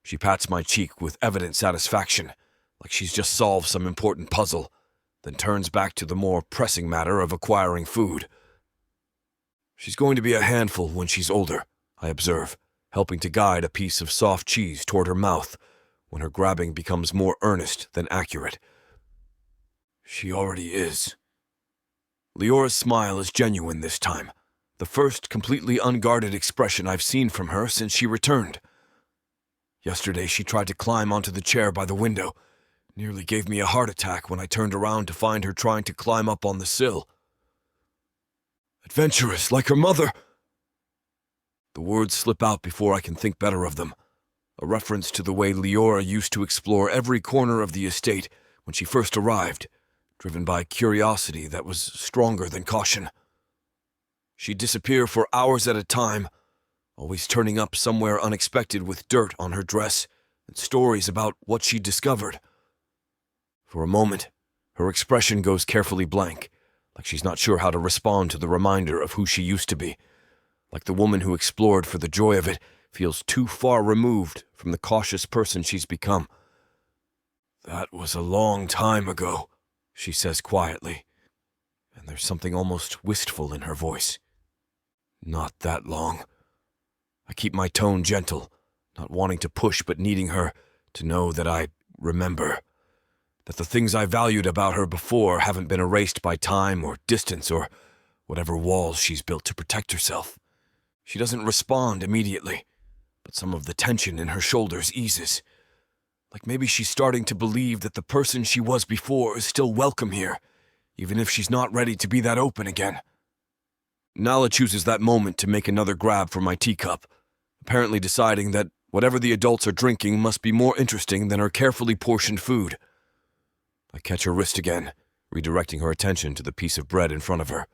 She pats my cheek with evident satisfaction, like she's just solved some important puzzle, then turns back to the more pressing matter of acquiring food. She's going to be a handful when she's older, I observe, helping to guide a piece of soft cheese toward her mouth when her grabbing becomes more earnest than accurate. She already is. Leora's smile is genuine this time, the first completely unguarded expression I've seen from her since she returned. Yesterday she tried to climb onto the chair by the window, nearly gave me a heart attack when I turned around to find her trying to climb up on the sill. Adventurous, like her mother! The words slip out before I can think better of them, a reference to the way Leora used to explore every corner of the estate when she first arrived, driven by curiosity that was stronger than caution. She'd disappear for hours at a time, always turning up somewhere unexpected with dirt on her dress and stories about what she'd discovered. For a moment, her expression goes carefully blank, like she's not sure how to respond to the reminder of who she used to be, like the woman who explored for the joy of it feels too far removed from the cautious person she's become. "That was a long time ago," she says quietly, and there's something almost wistful in her voice. "Not that long." I keep my tone gentle, not wanting to push but needing her to know that I remember, that the things I valued about her before haven't been erased by time or distance or whatever walls she's built to protect herself. She doesn't respond immediately, but some of the tension in her shoulders eases. Like maybe she's starting to believe that the person she was before is still welcome here, even if she's not ready to be that open again. Nala chooses that moment to make another grab for my teacup, apparently deciding that whatever the adults are drinking must be more interesting than her carefully portioned food. I catch her wrist again, redirecting her attention to the piece of bread in front of her.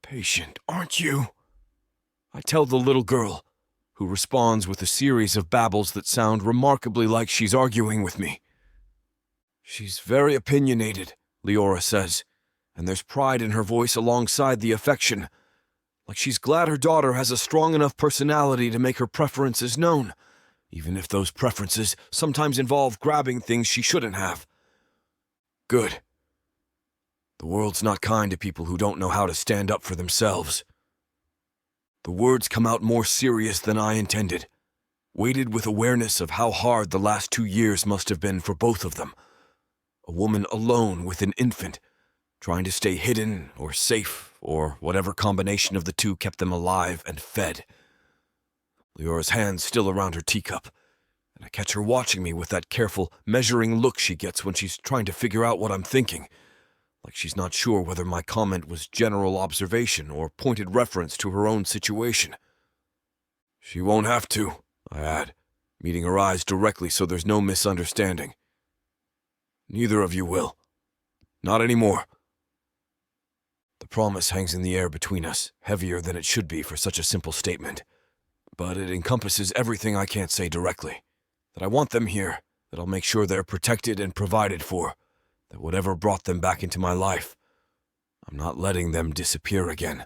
"Patient, aren't you?" I tell the little girl, who responds with a series of babbles that sound remarkably like she's arguing with me. "She's very opinionated," Leora says, and there's pride in her voice alongside the affection, like she's glad her daughter has a strong enough personality to make her preferences known, even if those preferences sometimes involve grabbing things she shouldn't have. Good. The world's not kind to people who don't know how to stand up for themselves. The words come out more serious than I intended, weighted with awareness of how hard the last 2 years must have been for both of them. A woman alone with an infant, trying to stay hidden or safe, or whatever combination of the two kept them alive and fed. Leora's hand's still around her teacup, and I catch her watching me with that careful, measuring look she gets when she's trying to figure out what I'm thinking, like she's not sure whether my comment was general observation or pointed reference to her own situation. "She won't have to," I add, meeting her eyes directly so there's no misunderstanding. "Neither of you will. Not anymore." The promise hangs in the air between us, heavier than it should be for such a simple statement. But it encompasses everything I can't say directly. That I want them here, that I'll make sure they're protected and provided for, that whatever brought them back into my life, I'm not letting them disappear again.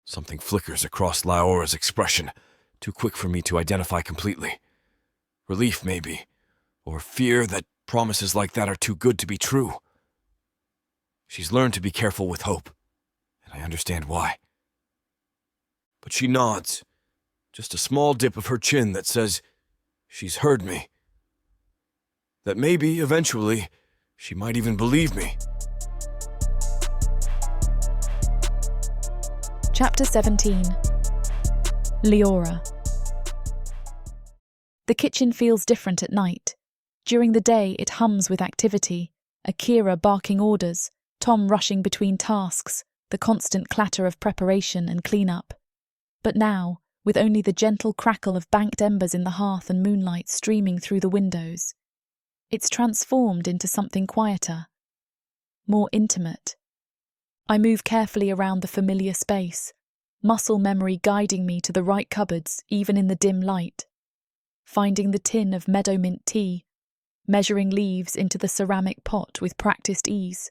Something flickers across Leora's expression, too quick for me to identify completely. Relief, maybe, or fear that Promises like that are too good to be true. She's learned to be careful with hope, and I understand why. But she nods, just a small dip of her chin that says she's heard me. That maybe, eventually, she might even believe me. Chapter 17. Leora. The kitchen feels different at night. During the day, it hums with activity, Akira barking orders, Tom rushing between tasks, the constant clatter of preparation and clean-up. But now, with only the gentle crackle of banked embers in the hearth and moonlight streaming through the windows, it's transformed into something quieter, more intimate. I move carefully around the familiar space, muscle memory guiding me to the right cupboards even in the dim light. Finding the tin of meadowmint tea, measuring leaves into the ceramic pot with practiced ease.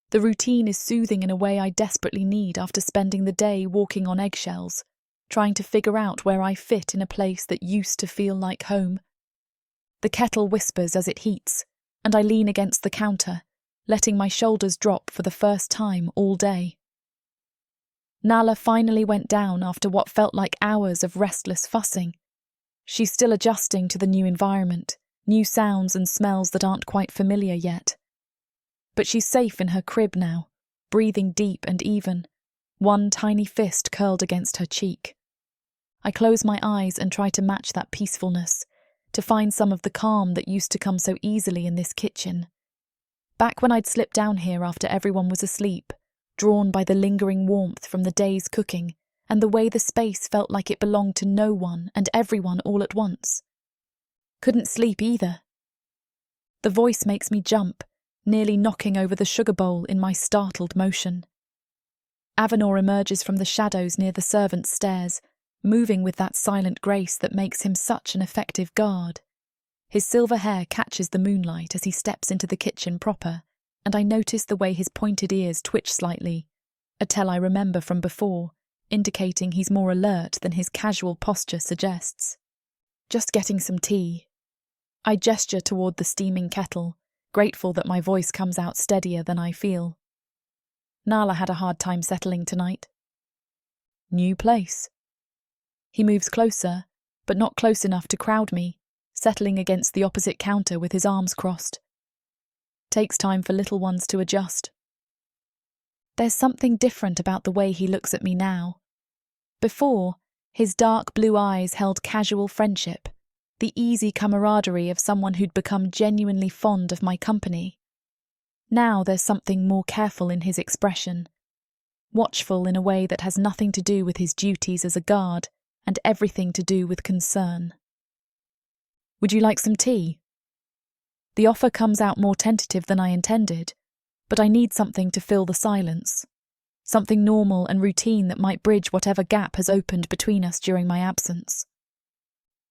The routine is soothing in a way I desperately need after spending the day walking on eggshells, trying to figure out where I fit in a place that used to feel like home. The kettle whispers as it heats, and I lean against the counter, letting my shoulders drop for the first time all day. Nala finally went down after what felt like hours of restless fussing. She's still adjusting to the new environment, new sounds and smells that aren't quite familiar yet. But she's safe in her crib now, breathing deep and even, one tiny fist curled against her cheek. I close my eyes and try to match that peacefulness, to find some of the calm that used to come so easily in this kitchen. Back when I'd slipped down here after everyone was asleep, drawn by the lingering warmth from the day's cooking and the way the space felt like it belonged to no one and everyone all at once. Couldn't sleep either. The voice makes me jump, nearly knocking over the sugar bowl in my startled motion. Avanor emerges from the shadows near the servants' stairs, moving with that silent grace that makes him such an effective guard. His silver hair catches the moonlight as he steps into the kitchen proper, and I notice the way his pointed ears twitch slightly, a tell I remember from before, indicating he's more alert than his casual posture suggests. Just getting some tea. I gesture toward the steaming kettle, grateful that my voice comes out steadier than I feel. Nala had a hard time settling tonight. New place. He moves closer, but not close enough to crowd me, settling against the opposite counter with his arms crossed. Takes time for little ones to adjust. There's something different about the way he looks at me now. Before, his dark blue eyes held casual friendship, the easy camaraderie of someone who'd become genuinely fond of my company. Now there's something more careful in his expression, watchful in a way that has nothing to do with his duties as a guard and everything to do with concern. Would you like some tea? The offer comes out more tentative than I intended, but I need something to fill the silence. Something normal and routine that might bridge whatever gap has opened between us during my absence.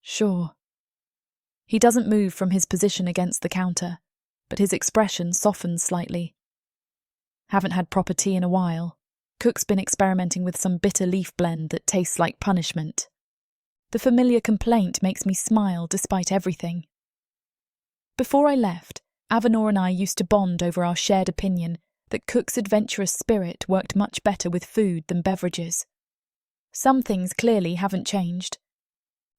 Sure. He doesn't move from his position against the counter, but his expression softens slightly. Haven't had proper tea in a while. Cook's been experimenting with some bitter leaf blend that tastes like punishment. The familiar complaint makes me smile despite everything. Before I left, Avanor and I used to bond over our shared opinion that Cook's adventurous spirit worked much better with food than beverages. Some things clearly haven't changed.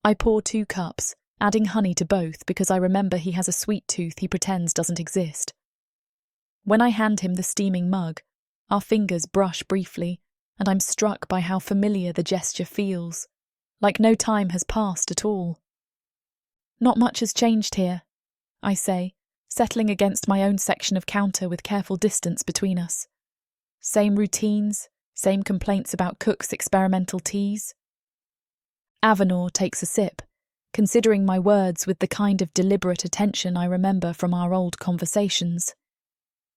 I pour 2 cups, adding honey to both because I remember he has a sweet tooth he pretends doesn't exist. When I hand him the steaming mug, our fingers brush briefly, and I'm struck by how familiar the gesture feels, like no time has passed at all. Not much has changed here, I say, settling against my own section of counter with careful distance between us. Same routines, same complaints about Cook's experimental teas. Avanor takes a sip, considering my words with the kind of deliberate attention I remember from our old conversations.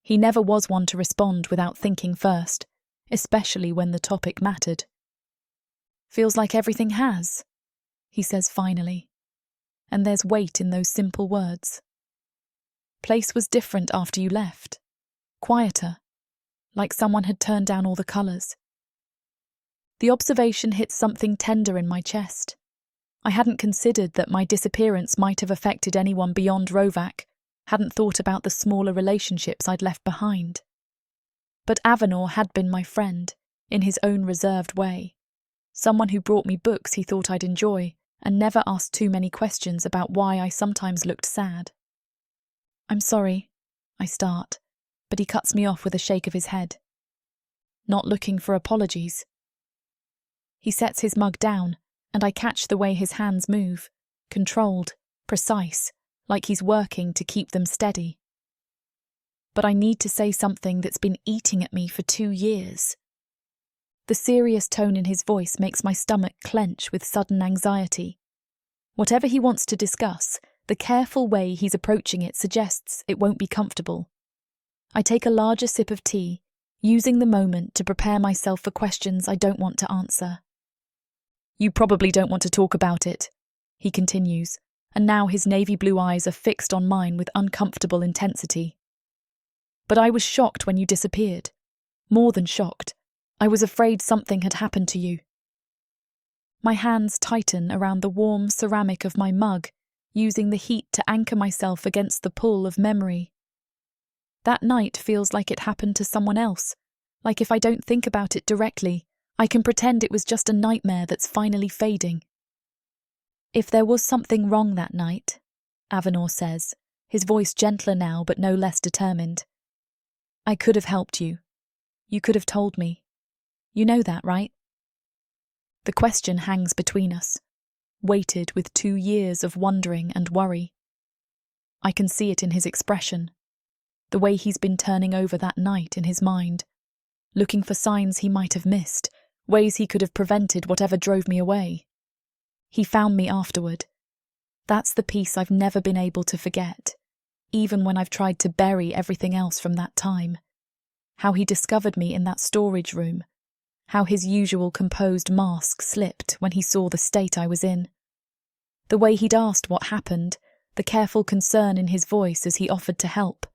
He never was one to respond without thinking first, especially when the topic mattered. Feels like everything has, he says finally, and there's weight in those simple words. Place was different after you left, quieter, like someone had turned down all the colours. The observation hit something tender in my chest. I hadn't considered that my disappearance might have affected anyone beyond Rovac, hadn't thought about the smaller relationships I'd left behind. But Avanor had been my friend, in his own reserved way. Someone who brought me books he thought I'd enjoy, and never asked too many questions about why I sometimes looked sad. "I'm sorry," I start, but he cuts me off with a shake of his head. "Not looking for apologies." He sets his mug down, and I catch the way his hands move, controlled, precise, like he's working to keep them steady. "But I need to say something that's been eating at me for 2 years. The serious tone in his voice makes my stomach clench with sudden anxiety. Whatever he wants to discuss, the careful way he's approaching it suggests it won't be comfortable. I take a larger sip of tea, using the moment to prepare myself for questions I don't want to answer. "You probably don't want to talk about it," he continues, and now his navy blue eyes are fixed on mine with uncomfortable intensity. "But I was shocked when you disappeared. More than shocked. I was afraid something had happened to you." My hands tighten around the warm ceramic of my mug, using the heat to anchor myself against the pull of memory. That night feels like it happened to someone else, like if I don't think about it directly, I can pretend it was just a nightmare that's finally fading. "If there was something wrong that night," Avanor says, his voice gentler now but no less determined, "I could have helped you. You could have told me. You know that, right?" The question hangs between us, weighted with 2 years of wondering and worry. I can see it in his expression, the way he's been turning over that night in his mind, looking for signs he might have missed, ways he could have prevented whatever drove me away. He found me afterward. That's the piece I've never been able to forget, even when I've tried to bury everything else from that time. How he discovered me in that storage room, how his usual composed mask slipped when he saw the state I was in. The way he'd asked what happened, the careful concern in his voice as he offered to help.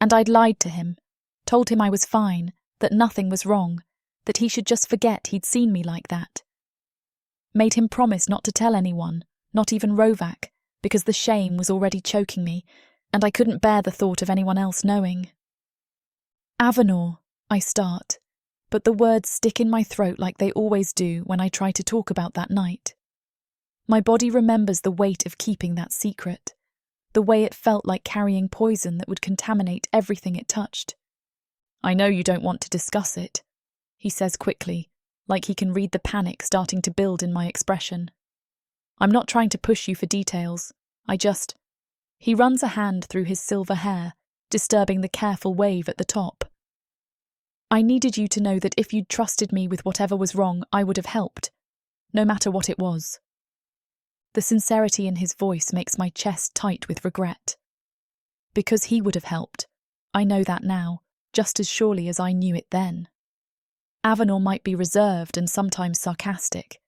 And I'd lied to him, told him I was fine, that nothing was wrong, that he should just forget he'd seen me like that. Made him promise not to tell anyone, not even Rovac, because the shame was already choking me, and I couldn't bear the thought of anyone else knowing. "Avanor," I start, but the words stick in my throat like they always do when I try to talk about that night. My body remembers the weight of keeping that secret, the way it felt like carrying poison that would contaminate everything it touched. "I know you don't want to discuss it," he says quickly, like he can read the panic starting to build in my expression. "I'm not trying to push you for details. He runs a hand through his silver hair, disturbing the careful wave at the top. "I needed you to know that if you'd trusted me with whatever was wrong, I would have helped, no matter what it was." The sincerity in his voice makes my chest tight with regret. Because he would have helped. I know that now, just as surely as I knew it then. Avanor might be reserved and sometimes sarcastic,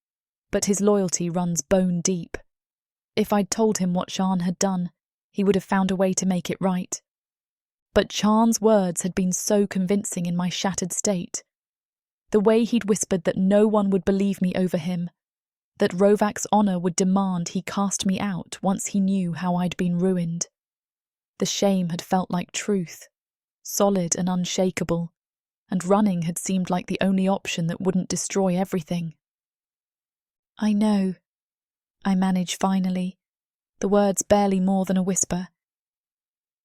but his loyalty runs bone deep. If I'd told him what Sian had done, he would have found a way to make it right. But Sian's words had been so convincing in my shattered state. The way he'd whispered that no one would believe me over him, that Rovac's honour would demand he cast me out once he knew how I'd been ruined. The shame had felt like truth, solid and unshakable, and running had seemed like the only option that wouldn't destroy everything. "I know," I manage finally, the words barely more than a whisper.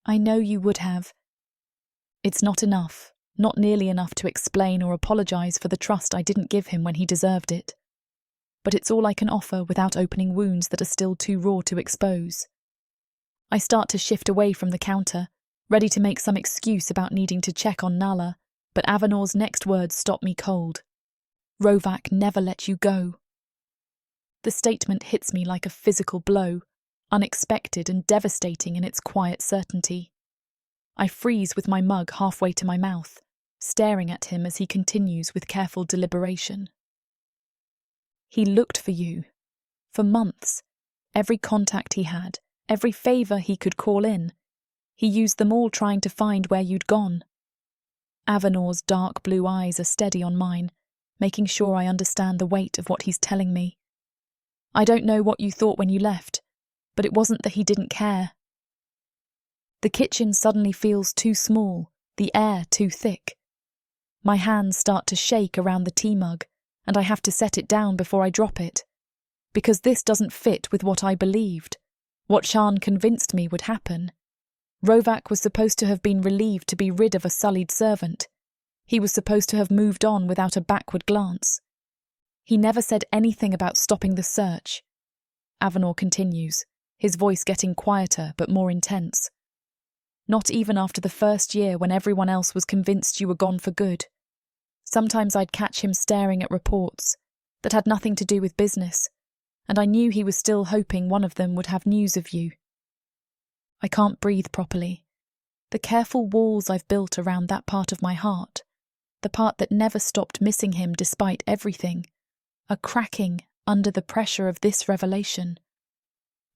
"I know you would have." It's not enough, not nearly enough to explain or apologise for the trust I didn't give him when he deserved it. But it's all I can offer without opening wounds that are still too raw to expose. I start to shift away from the counter, ready to make some excuse about needing to check on Nala, but Avanor's next words stop me cold. "Rovac never let you go." The statement hits me like a physical blow, unexpected and devastating in its quiet certainty. I freeze with my mug halfway to my mouth, staring at him as he continues with careful deliberation. "He looked for you. For months. Every contact he had, every favour he could call in. He used them all trying to find where you'd gone." Avanor's dark blue eyes are steady on mine, making sure I understand the weight of what he's telling me. "I don't know what you thought when you left, but it wasn't that he didn't care." The kitchen suddenly feels too small, the air too thick. My hands start to shake around the tea mug, and I have to set it down before I drop it. Because this doesn't fit with what I believed, what Shan convinced me would happen. Rovac was supposed to have been relieved to be rid of a sullied servant. He was supposed to have moved on without a backward glance. He never said anything about stopping the search. Avanor continues, his voice getting quieter but more intense. Not even after the first year when everyone else was convinced you were gone for good. Sometimes I'd catch him staring at reports that had nothing to do with business, and I knew he was still hoping one of them would have news of you. I can't breathe properly. The careful walls I've built around that part of my heart, the part that never stopped missing him despite everything, are cracking under the pressure of this revelation.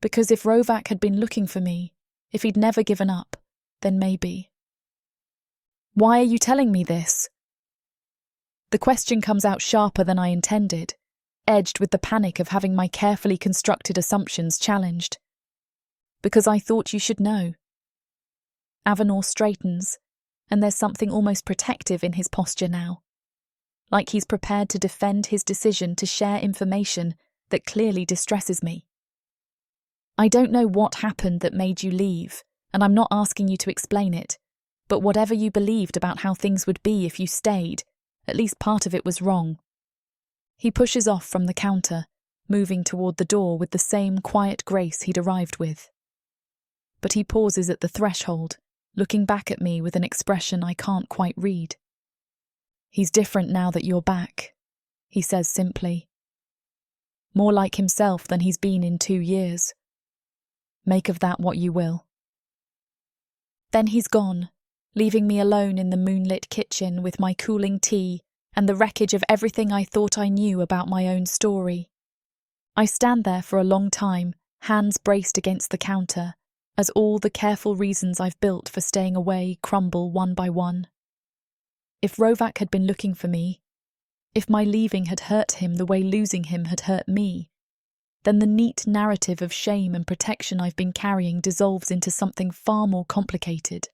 Because if Rovac had been looking for me, if he'd never given up, then maybe. Why are you telling me this? The question comes out sharper than I intended, edged with the panic of having my carefully constructed assumptions challenged. Because I thought you should know. Avanor straightens, and there's something almost protective in his posture now. Like he's prepared to defend his decision to share information that clearly distresses me. I don't know what happened that made you leave, and I'm not asking you to explain it, but whatever you believed about how things would be if you stayed, at least part of it was wrong. He pushes off from the counter, moving toward the door with the same quiet grace he'd arrived with. But he pauses at the threshold, looking back at me with an expression I can't quite read. He's different now that you're back, he says simply. More like himself than he's been in 2 years. Make of that what you will. Then he's gone, leaving me alone in the moonlit kitchen with my cooling tea and the wreckage of everything I thought I knew about my own story. I stand there for a long time, hands braced against the counter, as all the careful reasons I've built for staying away crumble one by one. If Rovac had been looking for me, if my leaving had hurt him the way losing him had hurt me, then the neat narrative of shame and protection I've been carrying dissolves into something far more complicated.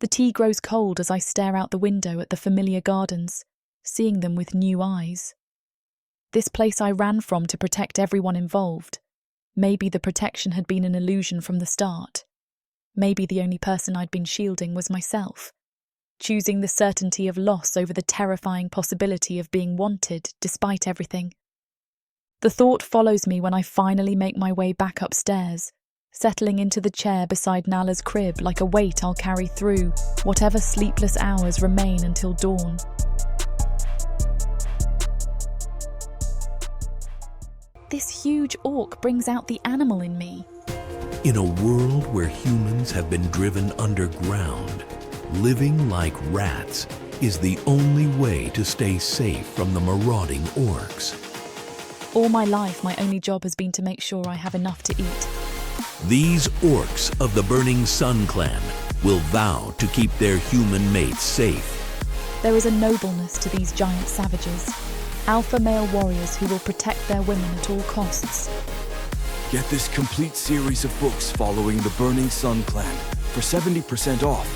The tea grows cold as I stare out the window at the familiar gardens, seeing them with new eyes. This place I ran from to protect everyone involved. Maybe the protection had been an illusion from the start. Maybe the only person I'd been shielding was myself, choosing the certainty of loss over the terrifying possibility of being wanted despite everything. The thought follows me when I finally make my way back upstairs, settling into the chair beside Nala's crib like a weight I'll carry through whatever sleepless hours remain until dawn. This huge orc brings out the animal in me. In a world where humans have been driven underground, living like rats is the only way to stay safe from the marauding orcs. All my life, my only job has been to make sure I have enough to eat. These orcs of the Burning Sun clan will vow to keep their human mates safe. There is a nobleness to these giant savages, alpha male warriors who will protect their women at all costs. Get this complete series of books following the Burning Sun clan for 70% off.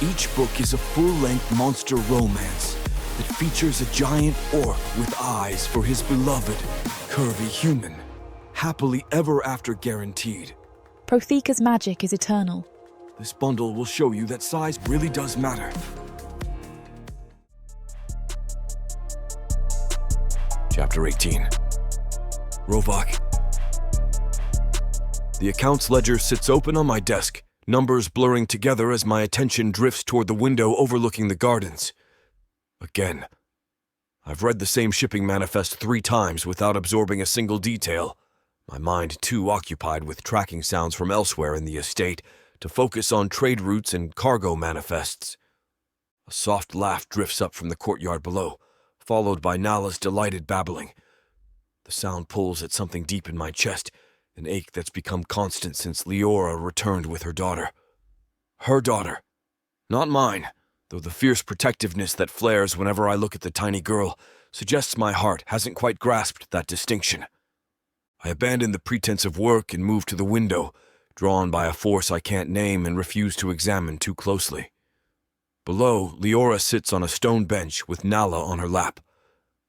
Each book is a full-length monster romance that features a giant orc with eyes for his beloved, curvy human. Happily ever after guaranteed. Protheka's magic is eternal. This bundle will show you that size really does matter. Chapter 18. Rovac. The accounts ledger sits open on my desk, numbers blurring together as my attention drifts toward the window overlooking the gardens. Again. I've read the same shipping manifest 3 times without absorbing a single detail, my mind too occupied with tracking sounds from elsewhere in the estate to focus on trade routes and cargo manifests. A soft laugh drifts up from the courtyard below, followed by Nala's delighted babbling. The sound pulls at something deep in my chest, an ache that's become constant since Leora returned with her daughter. Her daughter. Not mine, though the fierce protectiveness that flares whenever I look at the tiny girl suggests my heart hasn't quite grasped that distinction. I abandon the pretense of work and move to the window, drawn by a force I can't name and refuse to examine too closely. Below, Leora sits on a stone bench with Nala on her lap,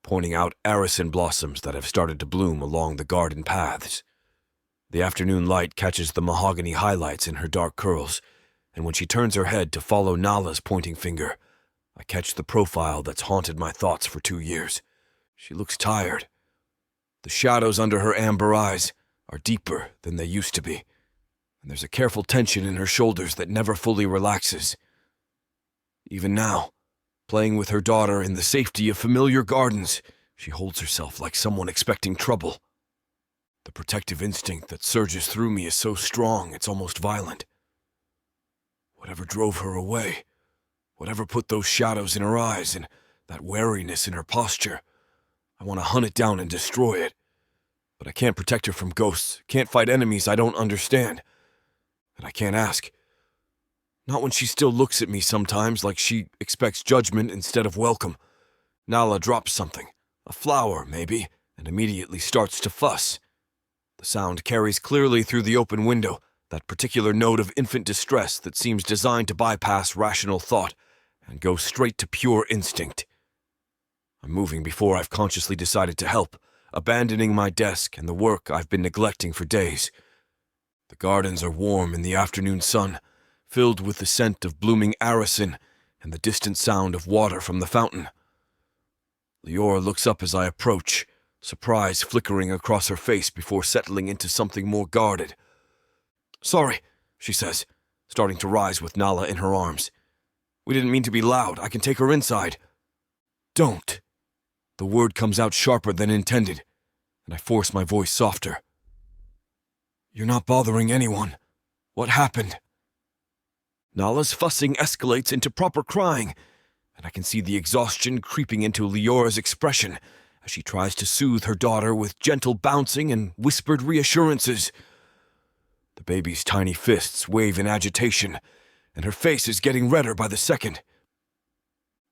pointing out arison blossoms that have started to bloom along the garden paths. The afternoon light catches the mahogany highlights in her dark curls, and when she turns her head to follow Nala's pointing finger, I catch the profile that's haunted my thoughts for 2 years. She looks tired. The shadows under her amber eyes are deeper than they used to be, and there's a careful tension in her shoulders that never fully relaxes. Even now, playing with her daughter in the safety of familiar gardens, she holds herself like someone expecting trouble. The protective instinct that surges through me is so strong it's almost violent. Whatever drove her away, whatever put those shadows in her eyes and that wariness in her posture, I want to hunt it down and destroy it. But I can't protect her from ghosts, can't fight enemies I don't understand. And I can't ask. Not when she still looks at me sometimes like she expects judgment instead of welcome. Nala drops something, a flower maybe, and immediately starts to fuss. The sound carries clearly through the open window, that particular note of infant distress that seems designed to bypass rational thought and go straight to pure instinct. I'm moving before I've consciously decided to help, abandoning my desk and the work I've been neglecting for days. The gardens are warm in the afternoon sun, filled with the scent of blooming arison and the distant sound of water from the fountain. Leora looks up as I approach, surprise flickering across her face before settling into something more guarded. "Sorry," she says, starting to rise with Nala in her arms. "We didn't mean to be loud. I can take her inside." "Don't." The word comes out sharper than intended, and I force my voice softer. "You're not bothering anyone. What happened?" Nala's fussing escalates into proper crying, and I can see the exhaustion creeping into Leora's expression as she tries to soothe her daughter with gentle bouncing and whispered reassurances. The baby's tiny fists wave in agitation, and her face is getting redder by the second.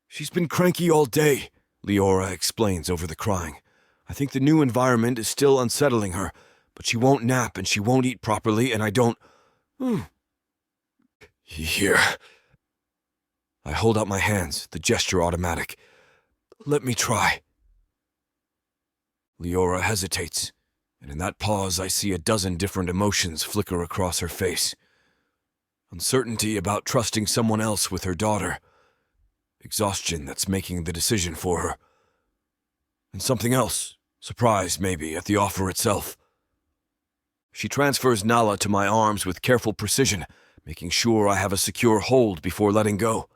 "She's been cranky all day," Leora explains over the crying. "I think the new environment is still unsettling her, but she won't nap and she won't eat properly, and I don't... Here." I hold out my hands, the gesture automatic. "Let me try." Leora hesitates, and in that pause I see a dozen different emotions flicker across her face. Uncertainty about trusting someone else with her daughter. Exhaustion that's making the decision for her. And something else, surprise maybe at the offer itself. She transfers Nala to my arms with careful precision, making sure I have a secure hold before letting go.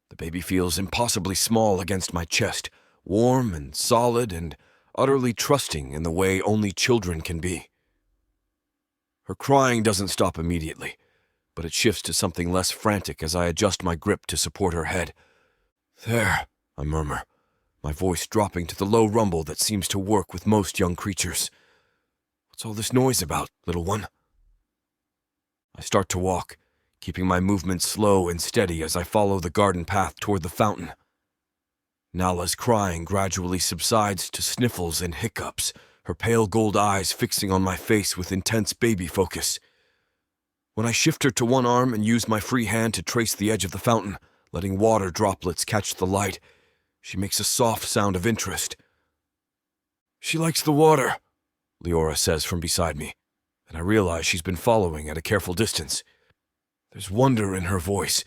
The baby feels impossibly small against my chest, warm and solid and utterly trusting in the way only children can be. Her crying doesn't stop immediately, but it shifts to something less frantic as I adjust my grip to support her head. "There," I murmur, my voice dropping to the low rumble that seems to work with most young creatures. "What's all this noise about, little one?" I start to walk, keeping my movements slow and steady as I follow the garden path toward the fountain. Nala's crying gradually subsides to sniffles and hiccups, her pale gold eyes fixing on my face with intense baby focus. When I shift her to one arm and use my free hand to trace the edge of the fountain, letting water droplets catch the light, she makes a soft sound of interest. "She likes the water," Leora says from beside me, and I realize she's been following at a careful distance. There's wonder in her voice,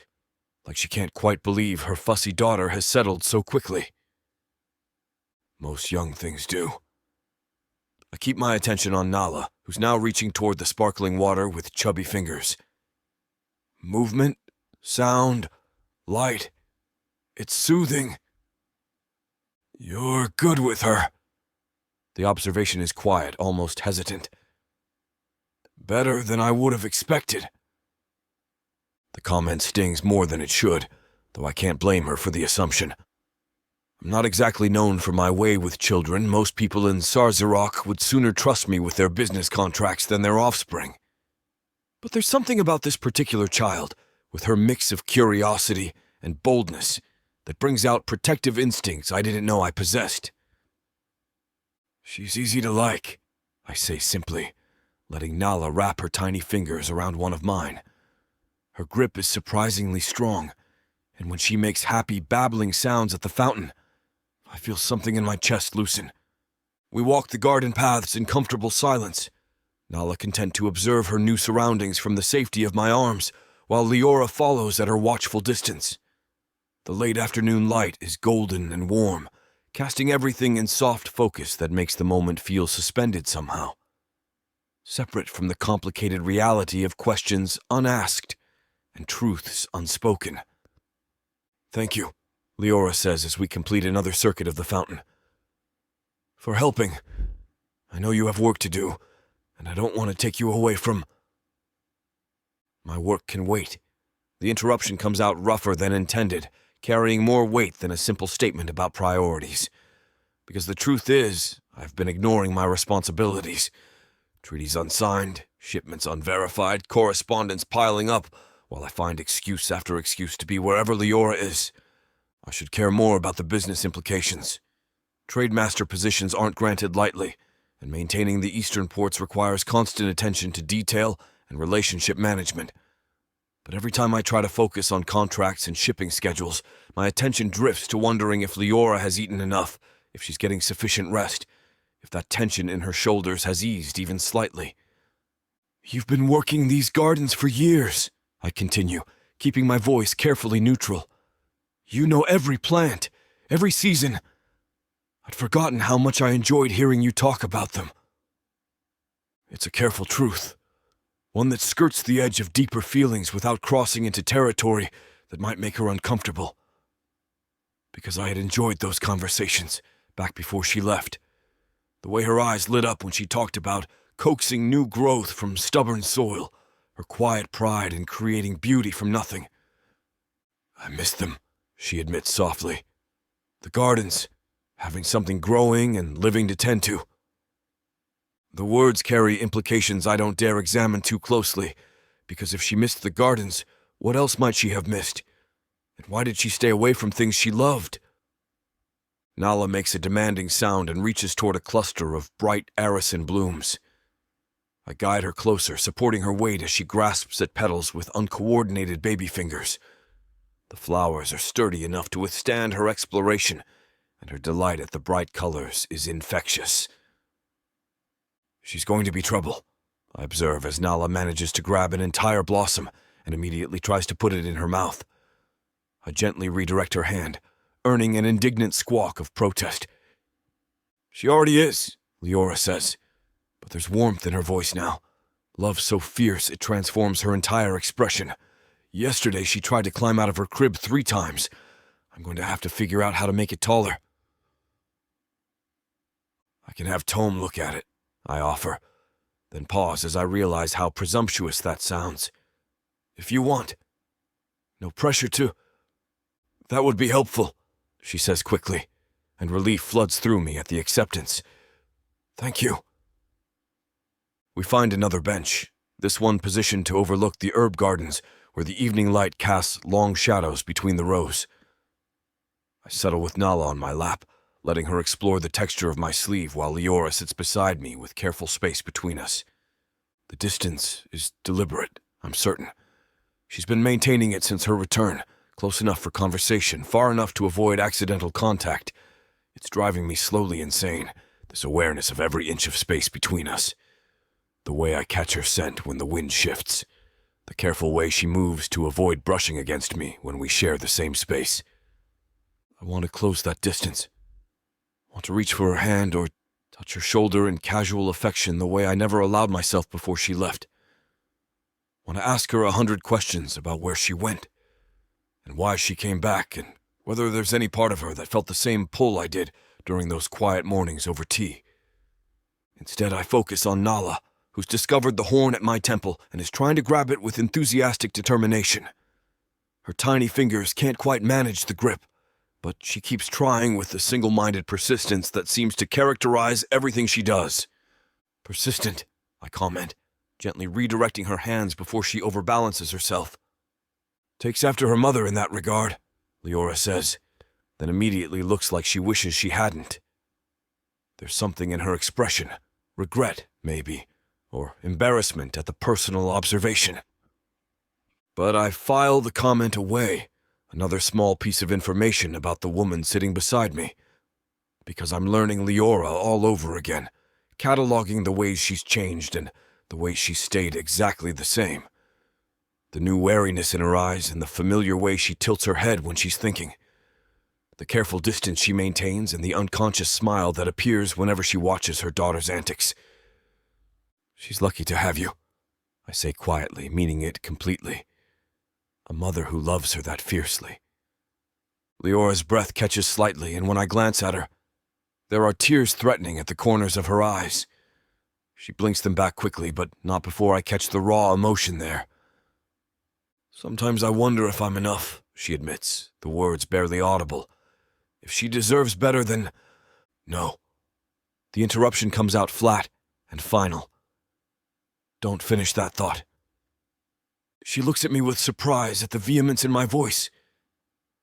like she can't quite believe her fussy daughter has settled so quickly. Most young things do. I keep my attention on Nala, who's now reaching toward the sparkling water with chubby fingers. Movement, sound, light. It's soothing. "You're good with her." The observation is quiet, almost hesitant. "Better than I would have expected." The comment stings more than it should, though I can't blame her for the assumption. I'm not exactly known for my way with children. Most people in Sarzarok would sooner trust me with their business contracts than their offspring. But there's something about this particular child, with her mix of curiosity and boldness, that brings out protective instincts I didn't know I possessed. "She's easy to like," I say simply, letting Nala wrap her tiny fingers around one of mine. Her grip is surprisingly strong, and when she makes happy, babbling sounds at the fountain, I feel something in my chest loosen. We walk the garden paths in comfortable silence, Nala content to observe her new surroundings from the safety of my arms, while Leora follows at her watchful distance. The late afternoon light is golden and warm, casting everything in soft focus that makes the moment feel suspended somehow, separate from the complicated reality of questions unasked and truths unspoken. "Thank you," Leora says as we complete another circuit of the fountain. "For helping. I know you have work to do, and I don't want to take you away from—" My work can wait. The interruption comes out rougher than intended, carrying more weight than a simple statement about priorities. Because the truth is, I've been ignoring my responsibilities. Treaties unsigned, shipments unverified, correspondence piling up, while I find excuse after excuse to be wherever Leora is. I should care more about the business implications. Trademaster positions aren't granted lightly, and maintaining the eastern ports requires constant attention to detail and relationship management. But every time I try to focus on contracts and shipping schedules, my attention drifts to wondering if Leora has eaten enough, if she's getting sufficient rest, if that tension in her shoulders has eased even slightly. "You've been working these gardens for years," I continue, keeping my voice carefully neutral. "You know every plant, every season. I'd forgotten how much I enjoyed hearing you talk about them." It's a careful truth, one that skirts the edge of deeper feelings without crossing into territory that might make her uncomfortable. Because I had enjoyed those conversations back before she left. The way her eyes lit up when she talked about coaxing new growth from stubborn soil, her quiet pride in creating beauty from nothing. "I miss them," she admits softly. "The gardens, having something growing and living to tend to." The words carry implications I don't dare examine too closely, because if she missed the gardens, what else might she have missed? And why did she stay away from things she loved? Nala makes a demanding sound and reaches toward a cluster of bright Arison blooms. I guide her closer, supporting her weight as she grasps at petals with uncoordinated baby fingers. The flowers are sturdy enough to withstand her exploration, and her delight at the bright colors is infectious. "She's going to be trouble," I observe as Nala manages to grab an entire blossom and immediately tries to put it in her mouth. I gently redirect her hand, earning an indignant squawk of protest. "She already is," Leora says, but there's warmth in her voice now. Love so fierce it transforms her entire expression. Yesterday she tried to climb out of her crib 3 times. I'm going to have to figure out how to make it taller. "I can have Tome look at it," I offer, then pause as I realize how presumptuous that sounds. "If you want. No pressure to—" "That would be helpful," she says quickly, and relief floods through me at the acceptance. "Thank you." We find another bench, this one positioned to overlook the herb gardens where the evening light casts long shadows between the rows. I settle with Nala on my lap, letting her explore the texture of my sleeve while Leora sits beside me with careful space between us. The distance is deliberate, I'm certain. She's been maintaining it since her return, close enough for conversation, far enough to avoid accidental contact. It's driving me slowly insane, this awareness of every inch of space between us. The way I catch her scent when the wind shifts. The careful way she moves to avoid brushing against me when we share the same space. I want to close that distance. Want to reach for her hand or touch her shoulder in casual affection the way I never allowed myself before she left. Want to ask her 100 questions about where she went, and why she came back, and whether there's any part of her that felt the same pull I did during those quiet mornings over tea. Instead, I focus on Nala, who's discovered the horn at my temple and is trying to grab it with enthusiastic determination. Her tiny fingers can't quite manage the grip, but she keeps trying with the single-minded persistence that seems to characterize everything she does. "Persistent," I comment, gently redirecting her hands before she overbalances herself. "Takes after her mother in that regard," Leora says, then immediately looks like she wishes she hadn't. There's something in her expression, regret, maybe, or embarrassment at the personal observation. But I file the comment away, another small piece of information about the woman sitting beside me, because I'm learning Leora all over again, cataloging the ways she's changed and the ways she stayed exactly the same. The new wariness in her eyes and the familiar way she tilts her head when she's thinking. The careful distance she maintains and the unconscious smile that appears whenever she watches her daughter's antics. She's lucky to have you, I say quietly, meaning it completely. A mother who loves her that fiercely. Leora's breath catches slightly, and when I glance at her, there are tears threatening at the corners of her eyes. She blinks them back quickly, but not before I catch the raw emotion there. Sometimes I wonder if I'm enough, she admits, the words barely audible. If she deserves better than... No. The interruption comes out flat and final. Don't finish that thought. She looks at me with surprise at the vehemence in my voice,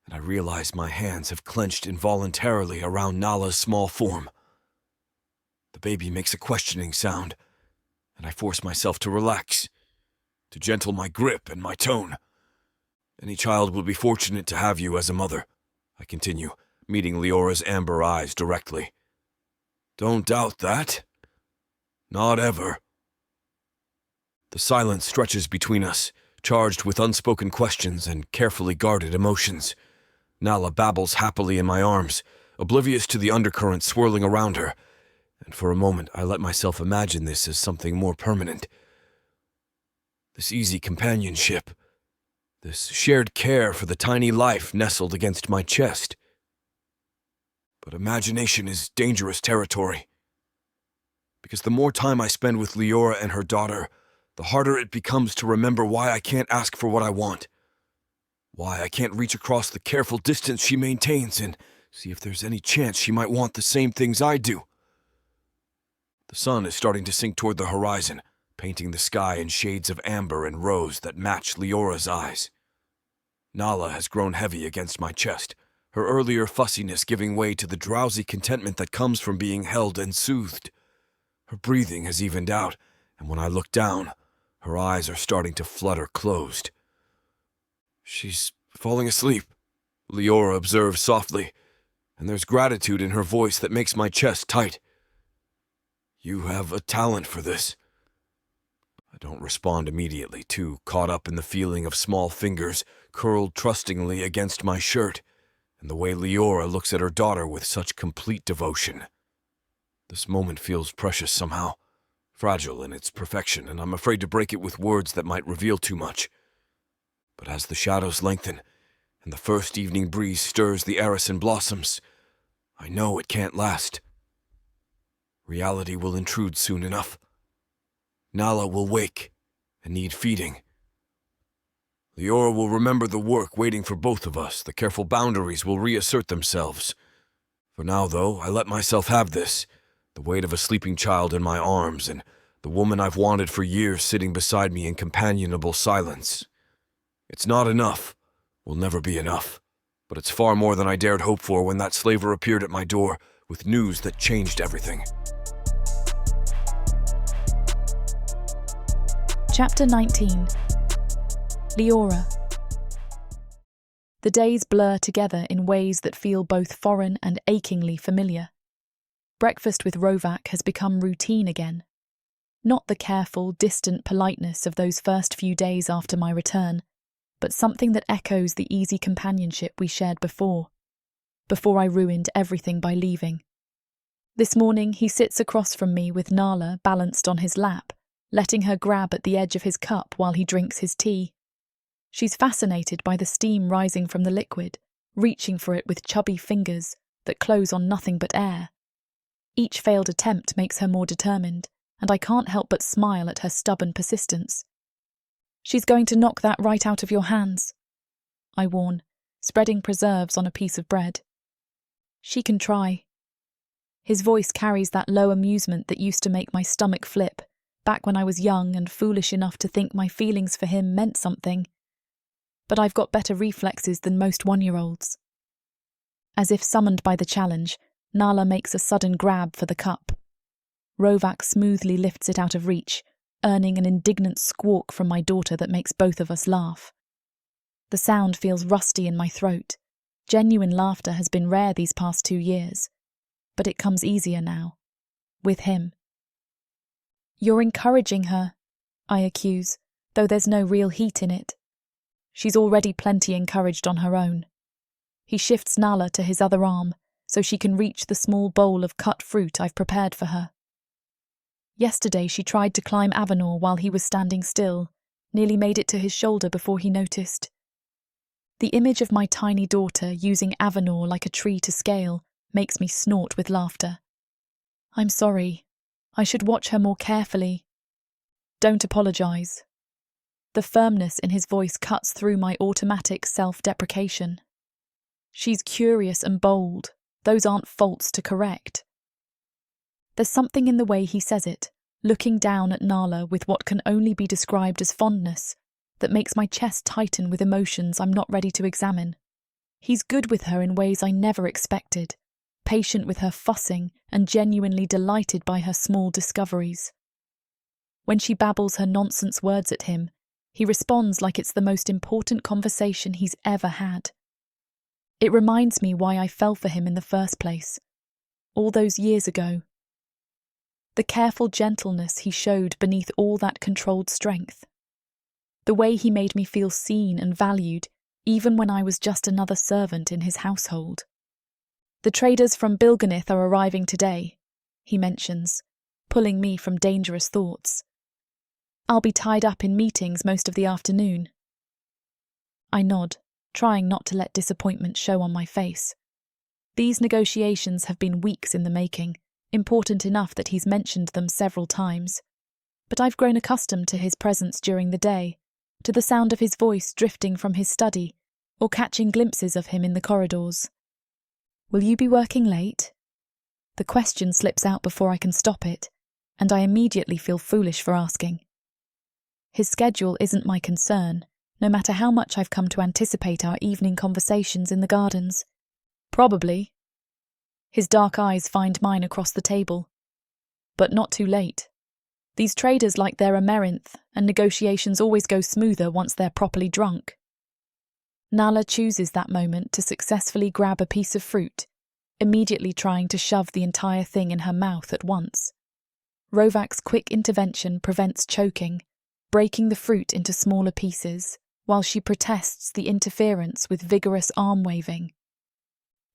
and I realize my hands have clenched involuntarily around Nala's small form. The baby makes a questioning sound, and I force myself to relax, to gentle my grip and my tone. Any child will be fortunate to have you as a mother, I continue, meeting Leora's amber eyes directly. Don't doubt that. Not ever. The silence stretches between us, charged with unspoken questions and carefully guarded emotions. Nala babbles happily in my arms, oblivious to the undercurrent swirling around her, and for a moment I let myself imagine this as something more permanent. This easy companionship, this shared care for the tiny life nestled against my chest. But imagination is dangerous territory, because the more time I spend with Leora and her daughter, the harder it becomes to remember why I can't ask for what I want, why I can't reach across the careful distance she maintains and see if there's any chance she might want the same things I do. The sun is starting to sink toward the horizon, painting the sky in shades of amber and rose that match Leora's eyes. Nala has grown heavy against my chest, her earlier fussiness giving way to the drowsy contentment that comes from being held and soothed. Her breathing has evened out, and when I look down, her eyes are starting to flutter closed. She's falling asleep, Leora observes softly, and there's gratitude in her voice that makes my chest tight. You have a talent for this. I don't respond immediately, too caught up in the feeling of small fingers curled trustingly against my shirt, and the way Leora looks at her daughter with such complete devotion. This moment feels precious somehow, fragile in its perfection, and I'm afraid to break it with words that might reveal too much. But as the shadows lengthen, and the first evening breeze stirs the arison blossoms, I know it can't last. Reality will intrude soon enough. Nala will wake and need feeding. Leora will remember the work waiting for both of us. The careful boundaries will reassert themselves. For now, though, I let myself have this, the weight of a sleeping child in my arms and the woman I've wanted for years sitting beside me in companionable silence. It's not enough, will never be enough, but it's far more than I dared hope for when that slaver appeared at my door with news that changed everything. Chapter 19. Leora. The days blur together in ways that feel both foreign and achingly familiar. Breakfast with Rovac has become routine again. Not the careful, distant politeness of those first few days after my return, but something that echoes the easy companionship we shared before I ruined everything by leaving. This morning he sits across from me with Nala balanced on his lap, letting her grab at the edge of his cup while he drinks his tea. She's fascinated by the steam rising from the liquid, reaching for it with chubby fingers that close on nothing but air. Each failed attempt makes her more determined, and I can't help but smile at her stubborn persistence. She's going to knock that right out of your hands, I warn, spreading preserves on a piece of bread. She can try. His voice carries that low amusement that used to make my stomach flip, back when I was young and foolish enough to think my feelings for him meant something. But I've got better reflexes than most 1-year-olds. As if summoned by the challenge, Nala makes a sudden grab for the cup. Rovac smoothly lifts it out of reach, earning an indignant squawk from my daughter that makes both of us laugh. The sound feels rusty in my throat. Genuine laughter has been rare these past 2 years, but it comes easier now, with him. "You're encouraging her," I accuse, though there's no real heat in it. She's already plenty encouraged on her own. He shifts Nala to his other arm so she can reach the small bowl of cut fruit I've prepared for her. Yesterday she tried to climb Avanor while he was standing still, nearly made it to his shoulder before he noticed. The image of my tiny daughter using Avanor like a tree to scale makes me snort with laughter. "I'm sorry. I should watch her more carefully." "Don't apologise." The firmness in his voice cuts through my automatic self-deprecation. "She's curious and bold. Those aren't faults to correct." There's something in the way he says it, looking down at Nala with what can only be described as fondness, that makes my chest tighten with emotions I'm not ready to examine. He's good with her in ways I never expected, patient with her fussing and genuinely delighted by her small discoveries. When she babbles her nonsense words at him, he responds like it's the most important conversation he's ever had. It reminds me why I fell for him in the first place, all those years ago. The careful gentleness he showed beneath all that controlled strength. The way he made me feel seen and valued, even when I was just another servant in his household. "The traders from Bilganith are arriving today," he mentions, pulling me from dangerous thoughts. "I'll be tied up in meetings most of the afternoon." I nod, trying not to let disappointment show on my face. These negotiations have been weeks in the making, important enough that he's mentioned them several times. But I've grown accustomed to his presence during the day, to the sound of his voice drifting from his study, or catching glimpses of him in the corridors. "Will you be working late?" The question slips out before I can stop it, and I immediately feel foolish for asking. His schedule isn't my concern, no matter how much I've come to anticipate our evening conversations in the gardens. "Probably." His dark eyes find mine across the table. "But not too late. These traders like their amaranth, and negotiations always go smoother once they're properly drunk." Nala chooses that moment to successfully grab a piece of fruit, immediately trying to shove the entire thing in her mouth at once. Rovac's quick intervention prevents choking, breaking the fruit into smaller pieces, while she protests the interference with vigorous arm-waving.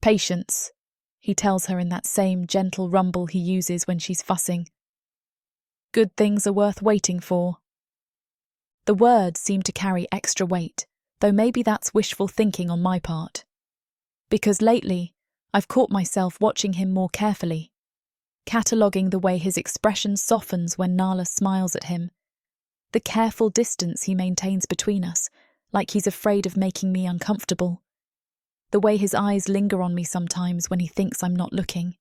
"Patience," he tells her in that same gentle rumble he uses when she's fussing. "Good things are worth waiting for." The words seem to carry extra weight, though maybe that's wishful thinking on my part. Because lately, I've caught myself watching him more carefully, cataloguing the way his expression softens when Nala smiles at him, the careful distance he maintains between us, like he's afraid of making me uncomfortable, the way his eyes linger on me sometimes when he thinks I'm not looking.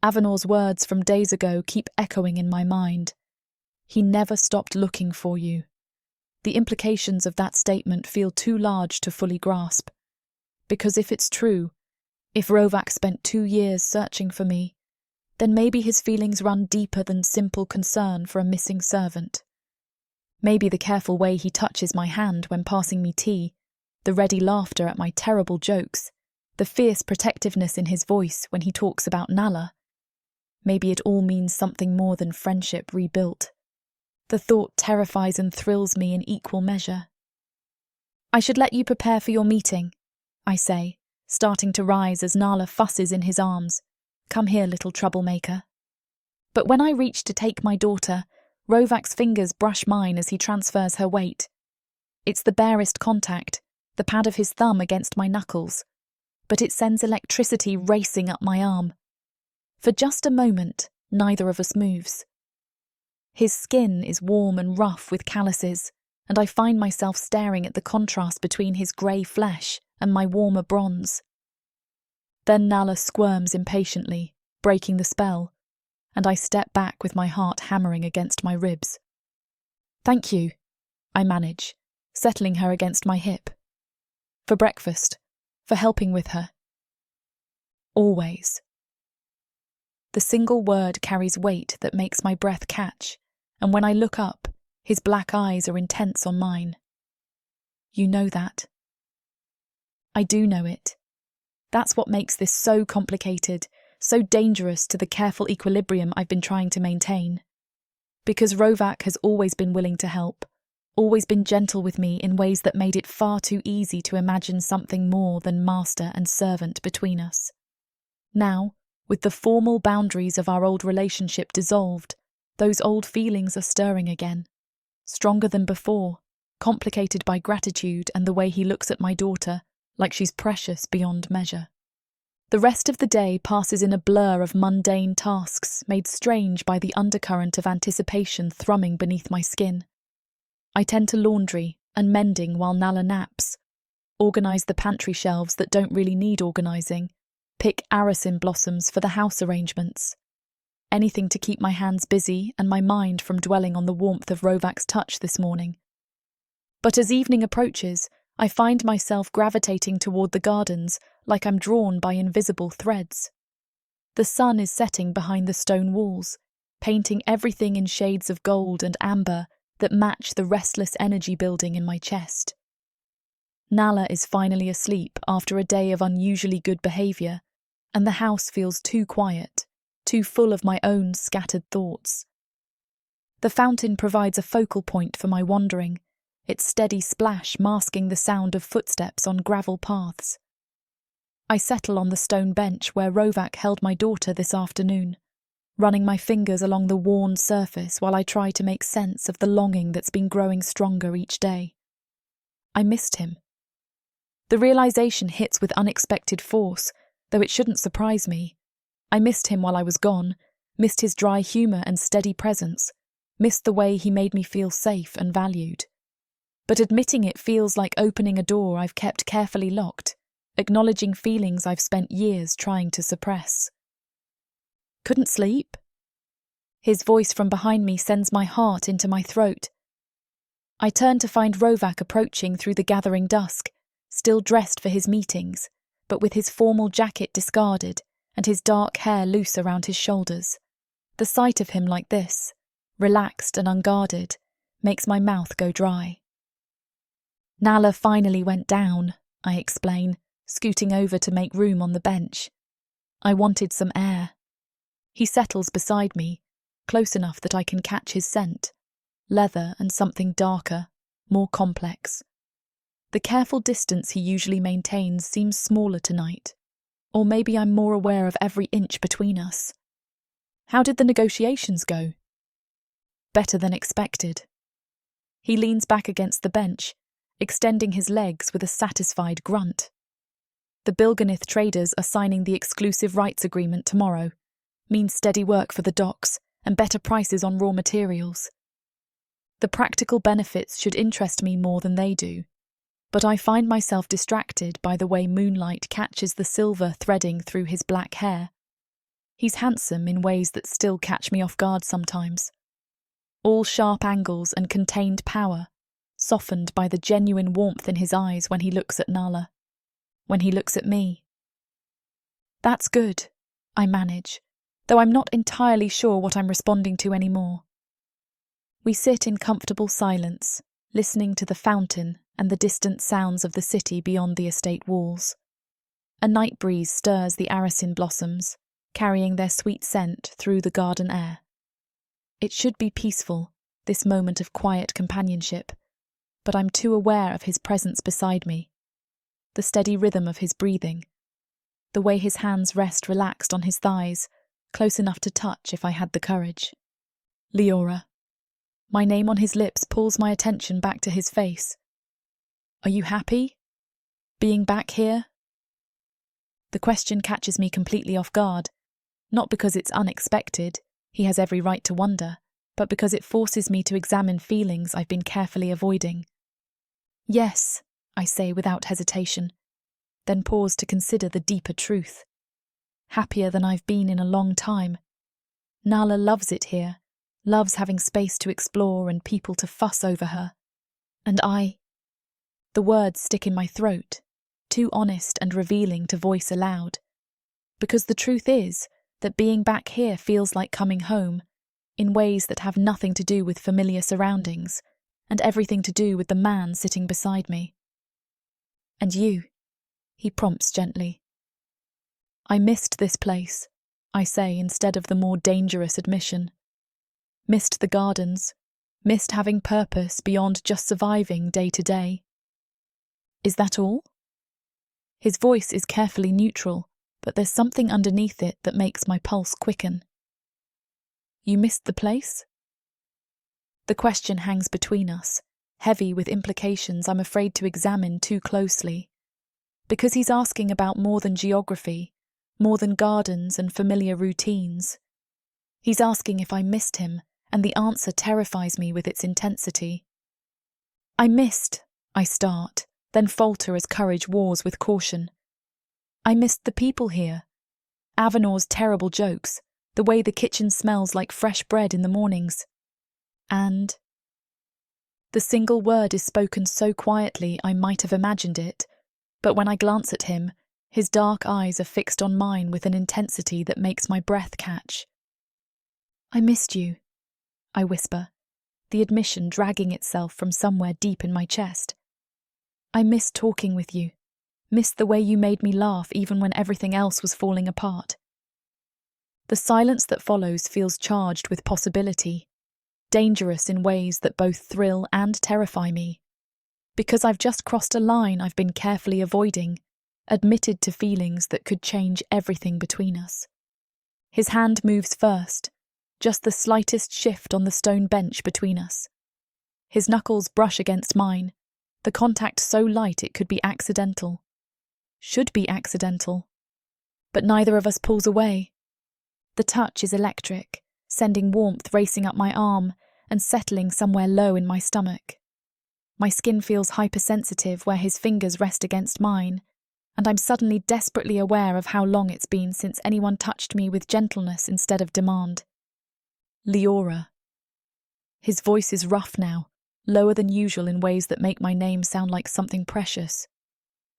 Avanor's words from days ago keep echoing in my mind. "He never stopped looking for you." The implications of that statement feel too large to fully grasp. Because if it's true, if Rovac spent 2 years searching for me, then maybe his feelings run deeper than simple concern for a missing servant. Maybe the careful way he touches my hand when passing me tea, the ready laughter at my terrible jokes, the fierce protectiveness in his voice when he talks about Nala. Maybe it all means something more than friendship rebuilt. The thought terrifies and thrills me in equal measure. "I should let you prepare for your meeting," I say, starting to rise as Nala fusses in his arms. "Come here, little troublemaker." But when I reach to take my daughter, Rovac's fingers brush mine as he transfers her weight. It's the barest contact, the pad of his thumb against my knuckles, but it sends electricity racing up my arm. For just a moment, neither of us moves. His skin is warm and rough with calluses, and I find myself staring at the contrast between his grey flesh and my warmer bronze. Then Nala squirms impatiently, breaking the spell, and I step back with my heart hammering against my ribs. "Thank you," I manage, settling her against my hip. "For breakfast, for helping with her." "Always." The single word carries weight that makes my breath catch, and when I look up, his black eyes are intense on mine. You know that. I do know it. That's what makes this so complicated, so dangerous to the careful equilibrium I've been trying to maintain. Because Rovac has always been willing to help, always been gentle with me in ways that made it far too easy to imagine something more than master and servant between us. Now, with the formal boundaries of our old relationship dissolved, those old feelings are stirring again, stronger than before, complicated by gratitude and the way he looks at my daughter, like she's precious beyond measure. The rest of the day passes in a blur of mundane tasks made strange by the undercurrent of anticipation thrumming beneath my skin. I tend to laundry and mending while Nala naps, organise the pantry shelves that don't really need organising, pick Aracin blossoms for the house arrangements. Anything to keep my hands busy and my mind from dwelling on the warmth of Rovac's touch this morning. But as evening approaches, I find myself gravitating toward the gardens like I'm drawn by invisible threads. The sun is setting behind the stone walls, painting everything in shades of gold and amber that match the restless energy building in my chest. Nala is finally asleep after a day of unusually good behaviour, and the house feels too quiet, too full of my own scattered thoughts. The fountain provides a focal point for my wandering, its steady splash masking the sound of footsteps on gravel paths. I settle on the stone bench where Rovac held my daughter this afternoon, running my fingers along the worn surface while I try to make sense of the longing that's been growing stronger each day. I missed him. The realization hits with unexpected force, though it shouldn't surprise me. I missed him while I was gone, missed his dry humour and steady presence, missed the way he made me feel safe and valued. But admitting it feels like opening a door I've kept carefully locked, acknowledging feelings I've spent years trying to suppress. Couldn't sleep? His voice from behind me sends my heart into my throat. I turn to find Rovac approaching through the gathering dusk, still dressed for his meetings, but with his formal jacket discarded and his dark hair loose around his shoulders. The sight of him like this, relaxed and unguarded, makes my mouth go dry. Nala finally went down, I explain, scooting over to make room on the bench. I wanted some air. He settles beside me, close enough that I can catch his scent, leather and something darker, more complex. The careful distance he usually maintains seems smaller tonight, or maybe I'm more aware of every inch between us. How did the negotiations go? Better than expected. He leans back against the bench, extending his legs with a satisfied grunt. The Bilganith traders are signing the exclusive rights agreement tomorrow. Means steady work for the docks and better prices on raw materials. The practical benefits should interest me more than they do, but I find myself distracted by the way moonlight catches the silver threading through his black hair. He's handsome in ways that still catch me off guard sometimes. All sharp angles and contained power, softened by the genuine warmth in his eyes when he looks at Nala, when he looks at me. That's good, I manage, though I'm not entirely sure what I'm responding to anymore. We sit in comfortable silence, listening to the fountain and the distant sounds of the city beyond the estate walls. A night breeze stirs the Aracin blossoms, carrying their sweet scent through the garden air. It should be peaceful, this moment of quiet companionship, but I'm too aware of his presence beside me. The steady rhythm of his breathing, the way his hands rest relaxed on his thighs, close enough to touch if I had the courage. Leora. My name on his lips pulls my attention back to his face. Are you happy? Being back here? The question catches me completely off guard, not because it's unexpected, he has every right to wonder, but because it forces me to examine feelings I've been carefully avoiding. Yes, I say without hesitation, then pause to consider the deeper truth. Happier than I've been in a long time. Nala loves it here, loves having space to explore and people to fuss over her. And I... The words stick in my throat, too honest and revealing to voice aloud. Because the truth is that being back here feels like coming home, in ways that have nothing to do with familiar surroundings, and everything to do with the man sitting beside me. "And you?" he prompts gently. "I missed this place," I say instead of the more dangerous admission. "Missed the gardens, missed having purpose beyond just surviving day to day." "Is that all?" His voice is carefully neutral, but there's something underneath it that makes my pulse quicken. "You missed the place?" The question hangs between us, heavy with implications I'm afraid to examine too closely. Because he's asking about more than geography, more than gardens and familiar routines. He's asking if I missed him, and the answer terrifies me with its intensity. "I missed," I start, then falter as courage wars with caution. "I missed the people here. Avanor's terrible jokes, the way the kitchen smells like fresh bread in the mornings. And..." The single word is spoken so quietly I might have imagined it, but when I glance at him, his dark eyes are fixed on mine with an intensity that makes my breath catch. "I missed you," I whisper, the admission dragging itself from somewhere deep in my chest. "I missed talking with you, missed the way you made me laugh even when everything else was falling apart." The silence that follows feels charged with possibility, dangerous in ways that both thrill and terrify me. Because I've just crossed a line I've been carefully avoiding, admitted to feelings that could change everything between us. His hand moves first, just the slightest shift on the stone bench between us. His knuckles brush against mine, the contact so light it could be accidental. Should be accidental. But neither of us pulls away. The touch is electric, sending warmth racing up my arm and settling somewhere low in my stomach. My skin feels hypersensitive where his fingers rest against mine, and I'm suddenly desperately aware of how long it's been since anyone touched me with gentleness instead of demand. "Leora." His voice is rough now, lower than usual in ways that make my name sound like something precious.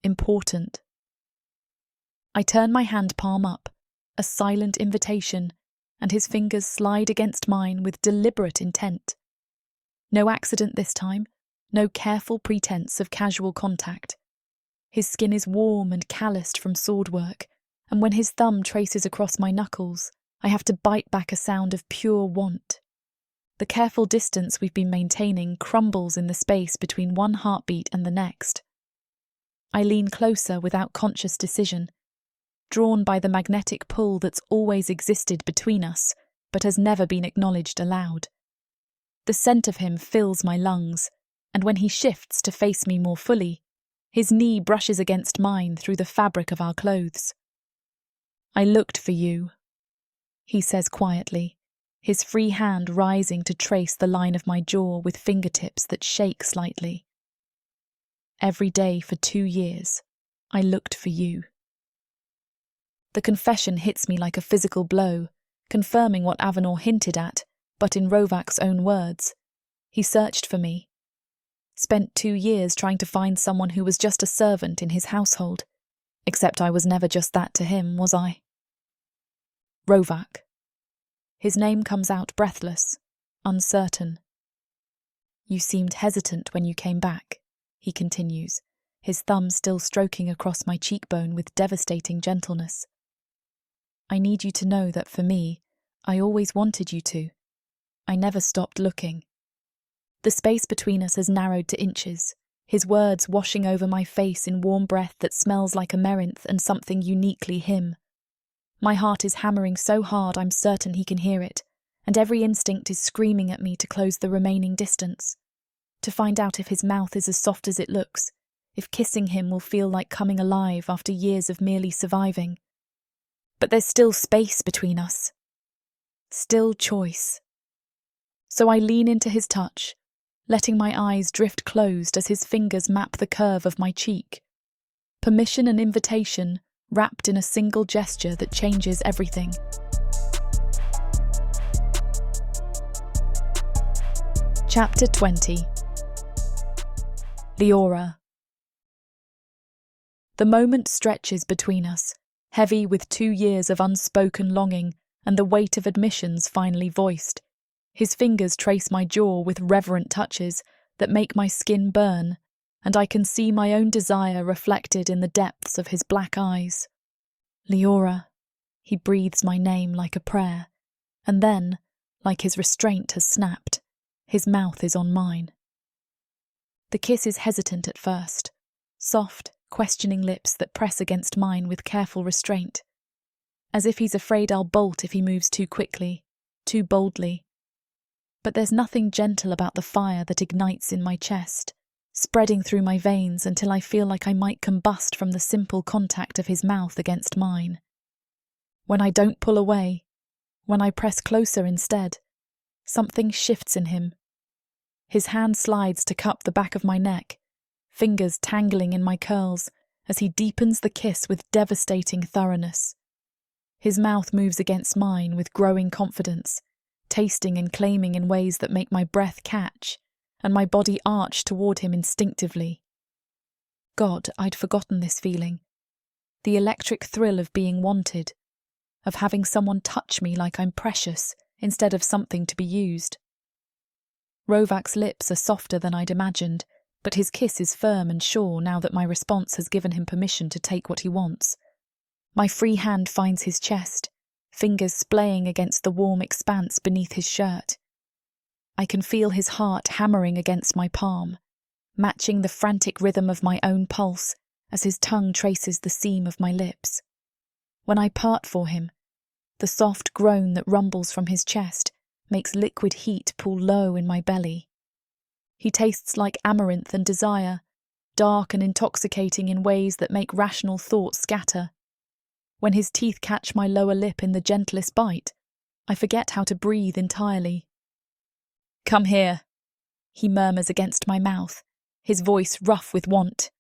Important. I turn my hand palm up, a silent invitation, and his fingers slide against mine with deliberate intent. No accident this time, no careful pretense of casual contact. His skin is warm and calloused from sword work, and when his thumb traces across my knuckles, I have to bite back a sound of pure want. The careful distance we've been maintaining crumbles in the space between one heartbeat and the next. I lean closer without conscious decision, drawn by the magnetic pull that's always existed between us, but has never been acknowledged aloud. The scent of him fills my lungs, and when he shifts to face me more fully, his knee brushes against mine through the fabric of our clothes. "I looked for you," he says quietly, his free hand rising to trace the line of my jaw with fingertips that shake slightly. "Every day for 2 years, I looked for you." The confession hits me like a physical blow, confirming what Avanor hinted at, but in Rovac's own words. He searched for me. Spent 2 years trying to find someone who was just a servant in his household. Except I was never just that to him, was I? Rovac. His name comes out breathless, uncertain. "You seemed hesitant when you came back," he continues, his thumb still stroking across my cheekbone with devastating gentleness. "I need you to know that for me, I always wanted you to. I never stopped looking." The space between us has narrowed to inches, his words washing over my face in warm breath that smells like amaranth and something uniquely him. My heart is hammering so hard I'm certain he can hear it, and every instinct is screaming at me to close the remaining distance, to find out if his mouth is as soft as it looks, if kissing him will feel like coming alive after years of merely surviving. But there's still space between us. Still choice. So I lean into his touch, letting my eyes drift closed as his fingers map the curve of my cheek. Permission and invitation wrapped in a single gesture that changes everything. Chapter 20. Leora. The moment stretches between us, heavy with 2 years of unspoken longing and the weight of admissions finally voiced. His fingers trace my jaw with reverent touches that make my skin burn, and I can see my own desire reflected in the depths of his black eyes. Leora. He breathes my name like a prayer, and then, like his restraint has snapped, his mouth is on mine. The kiss is hesitant at first, soft, questioning lips that press against mine with careful restraint, as if he's afraid I'll bolt if he moves too quickly, too boldly. But there's nothing gentle about the fire that ignites in my chest, spreading through my veins until I feel like I might combust from the simple contact of his mouth against mine. When I don't pull away, when I press closer instead, something shifts in him. His hand slides to cup the back of my neck, fingers tangling in my curls as he deepens the kiss with devastating thoroughness. His mouth moves against mine with growing confidence, tasting and claiming in ways that make my breath catch and my body arch toward him instinctively. God, I'd forgotten this feeling. The electric thrill of being wanted, of having someone touch me like I'm precious instead of something to be used. Rovac's lips are softer than I'd imagined, but his kiss is firm and sure now that my response has given him permission to take what he wants. My free hand finds his chest, fingers splaying against the warm expanse beneath his shirt. I can feel his heart hammering against my palm, matching the frantic rhythm of my own pulse as his tongue traces the seam of my lips. When I part for him, the soft groan that rumbles from his chest makes liquid heat pool low in my belly. He tastes like amaranth and desire, dark and intoxicating in ways that make rational thought scatter. When his teeth catch my lower lip in the gentlest bite, I forget how to breathe entirely. "Come here," he murmurs against my mouth, his voice rough with want.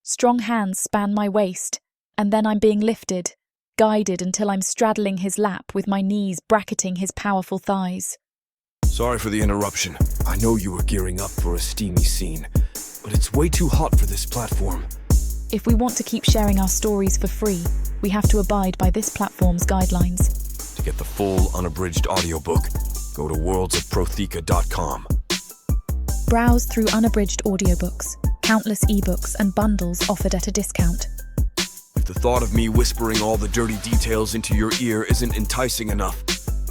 Strong hands span my waist, and then I'm being lifted, guided until I'm straddling his lap with my knees bracketing his powerful thighs. Sorry for the interruption. I know you were gearing up for a steamy scene, but it's way too hot for this platform. If we want to keep sharing our stories for free, we have to abide by this platform's guidelines. To get the full unabridged audiobook, go to worldsofprotheka.com. Browse through unabridged audiobooks, countless ebooks and bundles offered at a discount. If the thought of me whispering all the dirty details into your ear isn't enticing enough,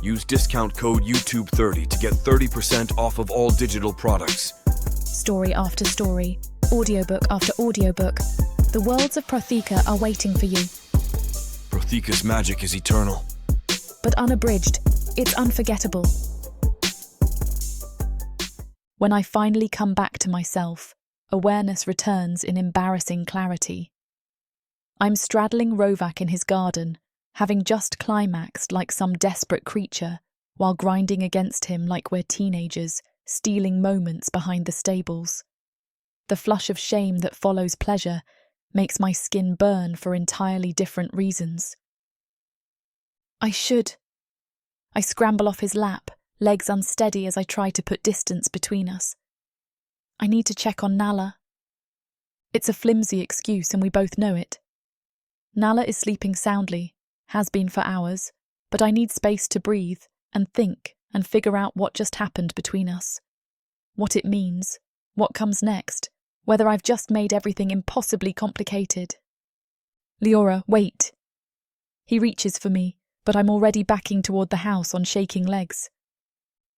use discount code YouTube30 to get 30% off of all digital products. Story after story, audiobook after audiobook, the Worlds of Protheka are waiting for you. Protheka's magic is eternal. But unabridged, it's unforgettable. When I finally come back to myself, awareness returns in embarrassing clarity. I'm straddling Rovac in his garden, having just climaxed like some desperate creature, while grinding against him like we're teenagers, stealing moments behind the stables. The flush of shame that follows pleasure makes my skin burn for entirely different reasons. I scramble off his lap, legs unsteady as I try to put distance between us. I need to check on Nala. It's a flimsy excuse and we both know it. Nala is sleeping soundly, has been for hours, but I need space to breathe and think and figure out what just happened between us. What it means, what comes next, whether I've just made everything impossibly complicated. Leora, wait. He reaches for me, but I'm already backing toward the house on shaking legs.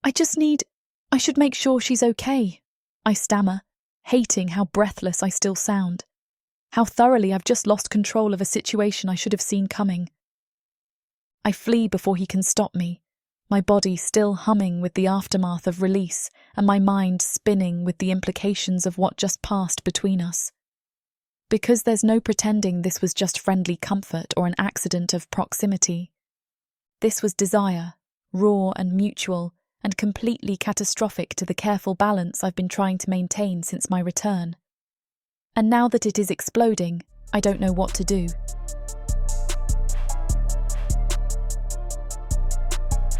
I should make sure she's okay, I stammer, hating how breathless I still sound. How thoroughly I've just lost control of a situation I should have seen coming. I flee before he can stop me, my body still humming with the aftermath of release and my mind spinning with the implications of what just passed between us. Because there's no pretending this was just friendly comfort or an accident of proximity. This was desire, raw and mutual, and completely catastrophic to the careful balance I've been trying to maintain since my return. And now that it is exploding, I don't know what to do.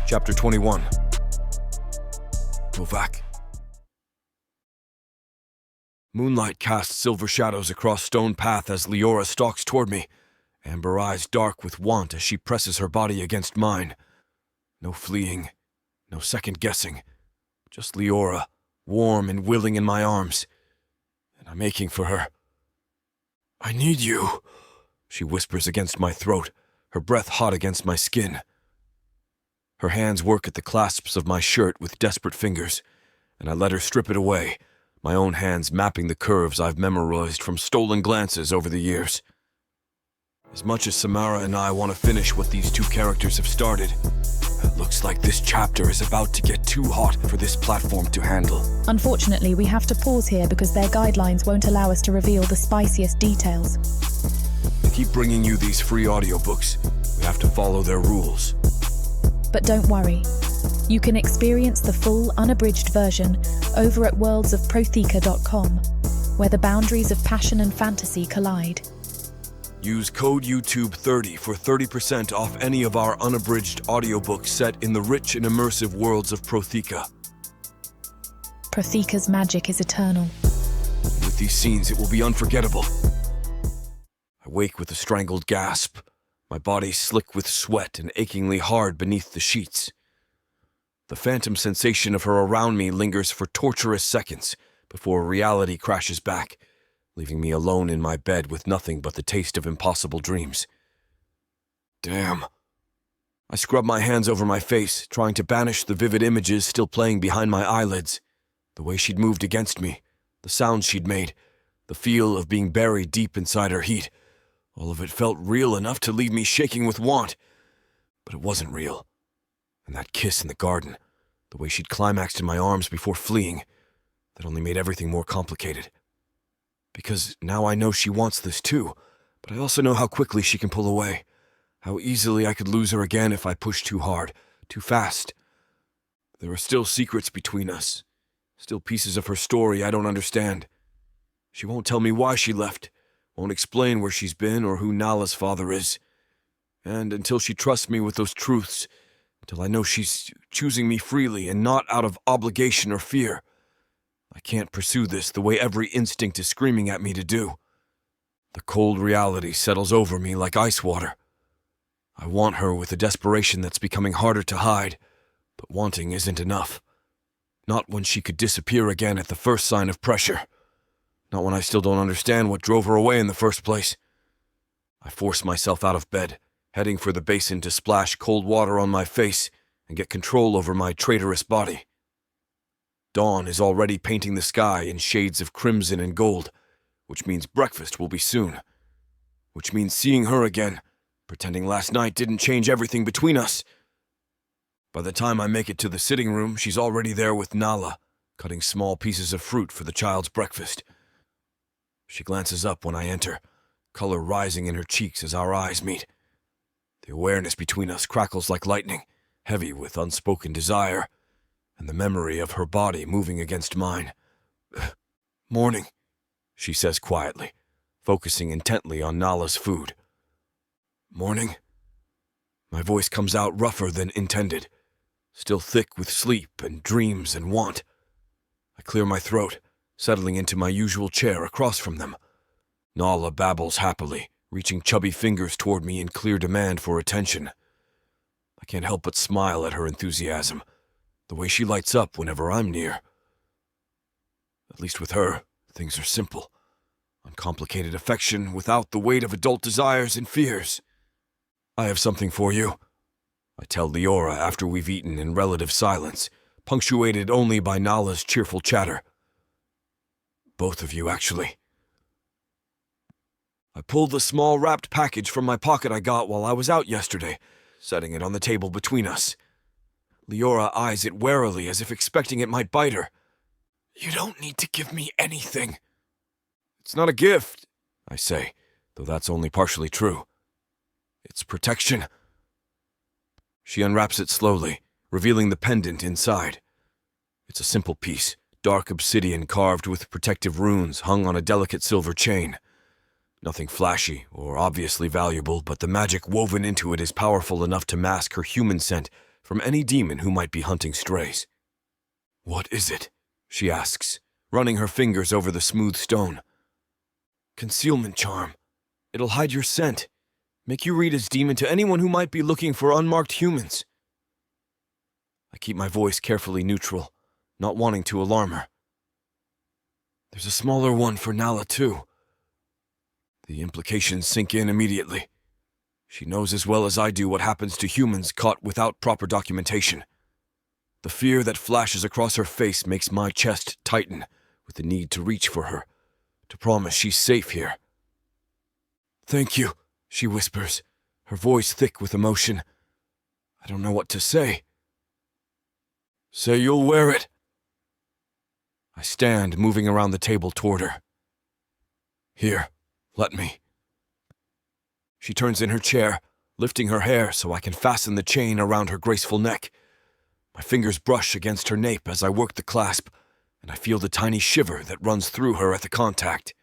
Chapter 21. Rovac. Moonlight casts silver shadows across stone path as Leora stalks toward me, amber eyes dark with want as she presses her body against mine. No fleeing, No second guessing. Just Leora, warm and willing in my arms. And I'm aching for her. "I need you," she whispers against my throat, her breath hot against my skin. Her hands work at the clasps of my shirt with desperate fingers, and I let her strip it away, my own hands mapping the curves I've memorized from stolen glances over the years. As much as Samara and I want to finish what these two characters have started, it looks like this chapter is about to get too hot for this platform to handle. Unfortunately, we have to pause here because their guidelines won't allow us to reveal the spiciest details. They keep bringing you these free audiobooks. We have to follow their rules. But don't worry. You can experience the full, unabridged version over at worldsofprotheka.com, where the boundaries of passion and fantasy collide. Use code YouTube30 for 30% off any of our unabridged audiobooks set in the rich and immersive worlds of Protheka. Protheka's magic is eternal. With these scenes, it will be unforgettable. I wake with a strangled gasp, my body slick with sweat and achingly hard beneath the sheets. The phantom sensation of her around me lingers for torturous seconds before reality crashes back, leaving me alone in my bed with nothing but the taste of impossible dreams. Damn. I scrub my hands over my face, trying to banish the vivid images still playing behind my eyelids. The way she'd moved against me, the sounds she'd made, the feel of being buried deep inside her heat. All of it felt real enough to leave me shaking with want. But it wasn't real. And that kiss in the garden, the way she'd climaxed in my arms before fleeing, that only made everything more complicated. Because now I know she wants this too, but I also know how quickly she can pull away, how easily I could lose her again if I pushed too hard, too fast. There are still secrets between us, still pieces of her story I don't understand. She won't tell me why she left, won't explain where she's been or who Nala's father is. And until she trusts me with those truths, until I know she's choosing me freely and not out of obligation or fear, I can't pursue this the way every instinct is screaming at me to do. The cold reality settles over me like ice water. I want her with a desperation that's becoming harder to hide, but wanting isn't enough. Not when she could disappear again at the first sign of pressure. Not when I still don't understand what drove her away in the first place. I force myself out of bed, heading for the basin to splash cold water on my face and get control over my traitorous body. Dawn is already painting the sky in shades of crimson and gold, which means breakfast will be soon. Which means seeing her again, pretending last night didn't change everything between us. By the time I make it to the sitting room, she's already there with Nala, cutting small pieces of fruit for the child's breakfast. She glances up when I enter, color rising in her cheeks as our eyes meet. The awareness between us crackles like lightning, heavy with unspoken desire, and the memory of her body moving against mine. "Morning," she says quietly, focusing intently on Nala's food. "Morning." My voice comes out rougher than intended, still thick with sleep and dreams and want. I clear my throat, settling into my usual chair across from them. Nala babbles happily, reaching chubby fingers toward me in clear demand for attention. I can't help but smile at her enthusiasm, the way she lights up whenever I'm near. At least with her, things are simple. Uncomplicated affection without the weight of adult desires and fears. "I have something for you," I tell Leora after we've eaten in relative silence, punctuated only by Nala's cheerful chatter. "Both of you, actually." I pull the small wrapped package from my pocket I got while I was out yesterday, setting it on the table between us. Leora eyes it warily as if expecting it might bite her. "You don't need to give me anything." "It's not a gift," I say, though that's only partially true. "It's protection." She unwraps it slowly, revealing the pendant inside. It's a simple piece, dark obsidian carved with protective runes hung on a delicate silver chain. Nothing flashy or obviously valuable, but the magic woven into it is powerful enough to mask her human scent from any demon who might be hunting strays. "What is it?" she asks, running her fingers over the smooth stone. "Concealment charm. It'll hide your scent, make you read as demon to anyone who might be looking for unmarked humans." I keep my voice carefully neutral, not wanting to alarm her. There's a smaller one for Nala, too. The implications sink in immediately. She knows as well as I do what happens to humans caught without proper documentation. The fear that flashes across her face makes my chest tighten with the need to reach for her, to promise she's safe here. "Thank you," she whispers, her voice thick with emotion. I don't know what to say. "Say you'll wear it." I stand, moving around the table toward her. "Here, let me." She turns in her chair, lifting her hair so I can fasten the chain around her graceful neck. My fingers brush against her nape as I work the clasp, and I feel the tiny shiver that runs through her at the contact.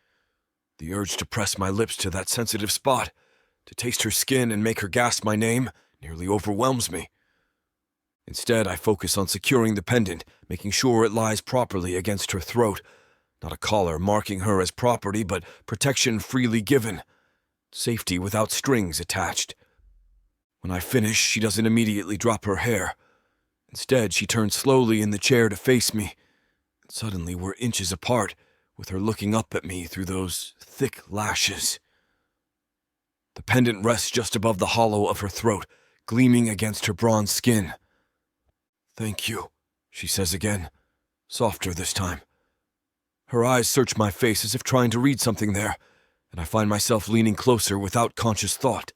The urge to press my lips to that sensitive spot, to taste her skin and make her gasp my name, nearly overwhelms me. Instead, I focus on securing the pendant, making sure it lies properly against her throat. Not a collar marking her as property, but protection freely given. Safety without strings attached. When I finish, she doesn't immediately drop her hair. Instead, she turns slowly in the chair to face me. And suddenly, we're inches apart, with her looking up at me through those thick lashes. The pendant rests just above the hollow of her throat, gleaming against her bronze skin. "Thank you," she says again, softer this time. Her eyes search my face as if trying to read something there, and I find myself leaning closer without conscious thought.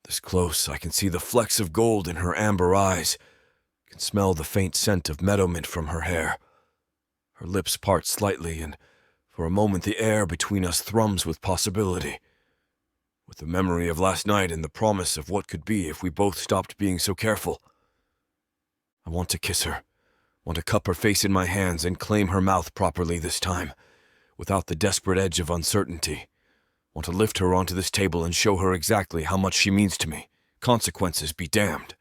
This close, I can see the flecks of gold in her amber eyes, can smell the faint scent of meadowmint from her hair. Her lips part slightly, and for a moment the air between us thrums with possibility, with the memory of last night and the promise of what could be if we both stopped being so careful. I want to kiss her, want to cup her face in my hands and claim her mouth properly this time, without the desperate edge of uncertainty. Want to lift her onto this table and show her exactly how much she means to me. Consequences be damned.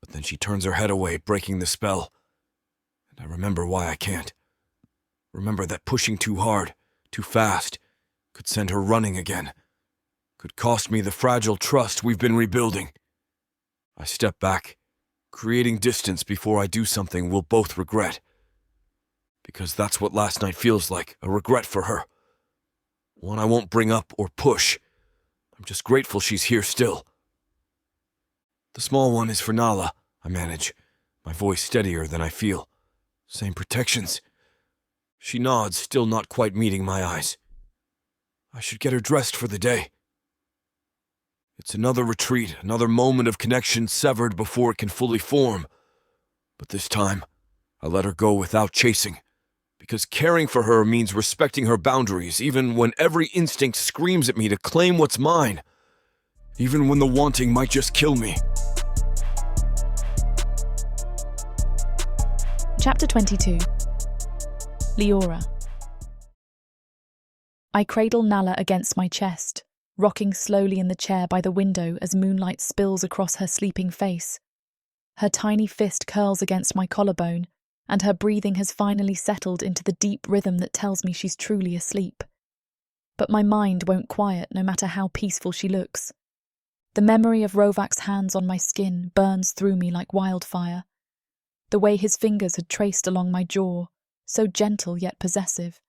But then she turns her head away, breaking the spell. And I remember why I can't. Remember that pushing too hard, too fast, could send her running again. Could cost me the fragile trust we've been rebuilding. I step back, creating distance before I do something we'll both regret. Because that's what last night feels like, a regret for her. One I won't bring up or push. I'm just grateful she's here still. "The small one is for Nala," I manage, my voice steadier than I feel. "Same protections." She nods, still not quite meeting my eyes. "I should get her dressed for the day." It's another retreat, another moment of connection severed before it can fully form. But this time, I let her go without chasing. Because caring for her means respecting her boundaries, even when every instinct screams at me to claim what's mine. Even when the wanting might just kill me. Chapter 22. Leora. I cradle Nala against my chest, rocking slowly in the chair by the window as moonlight spills across her sleeping face. Her tiny fist curls against my collarbone, and her breathing has finally settled into the deep rhythm that tells me she's truly asleep. But my mind won't quiet no matter how peaceful she looks. The memory of Rovac's hands on my skin burns through me like wildfire. The way his fingers had traced along my jaw, so gentle yet possessive.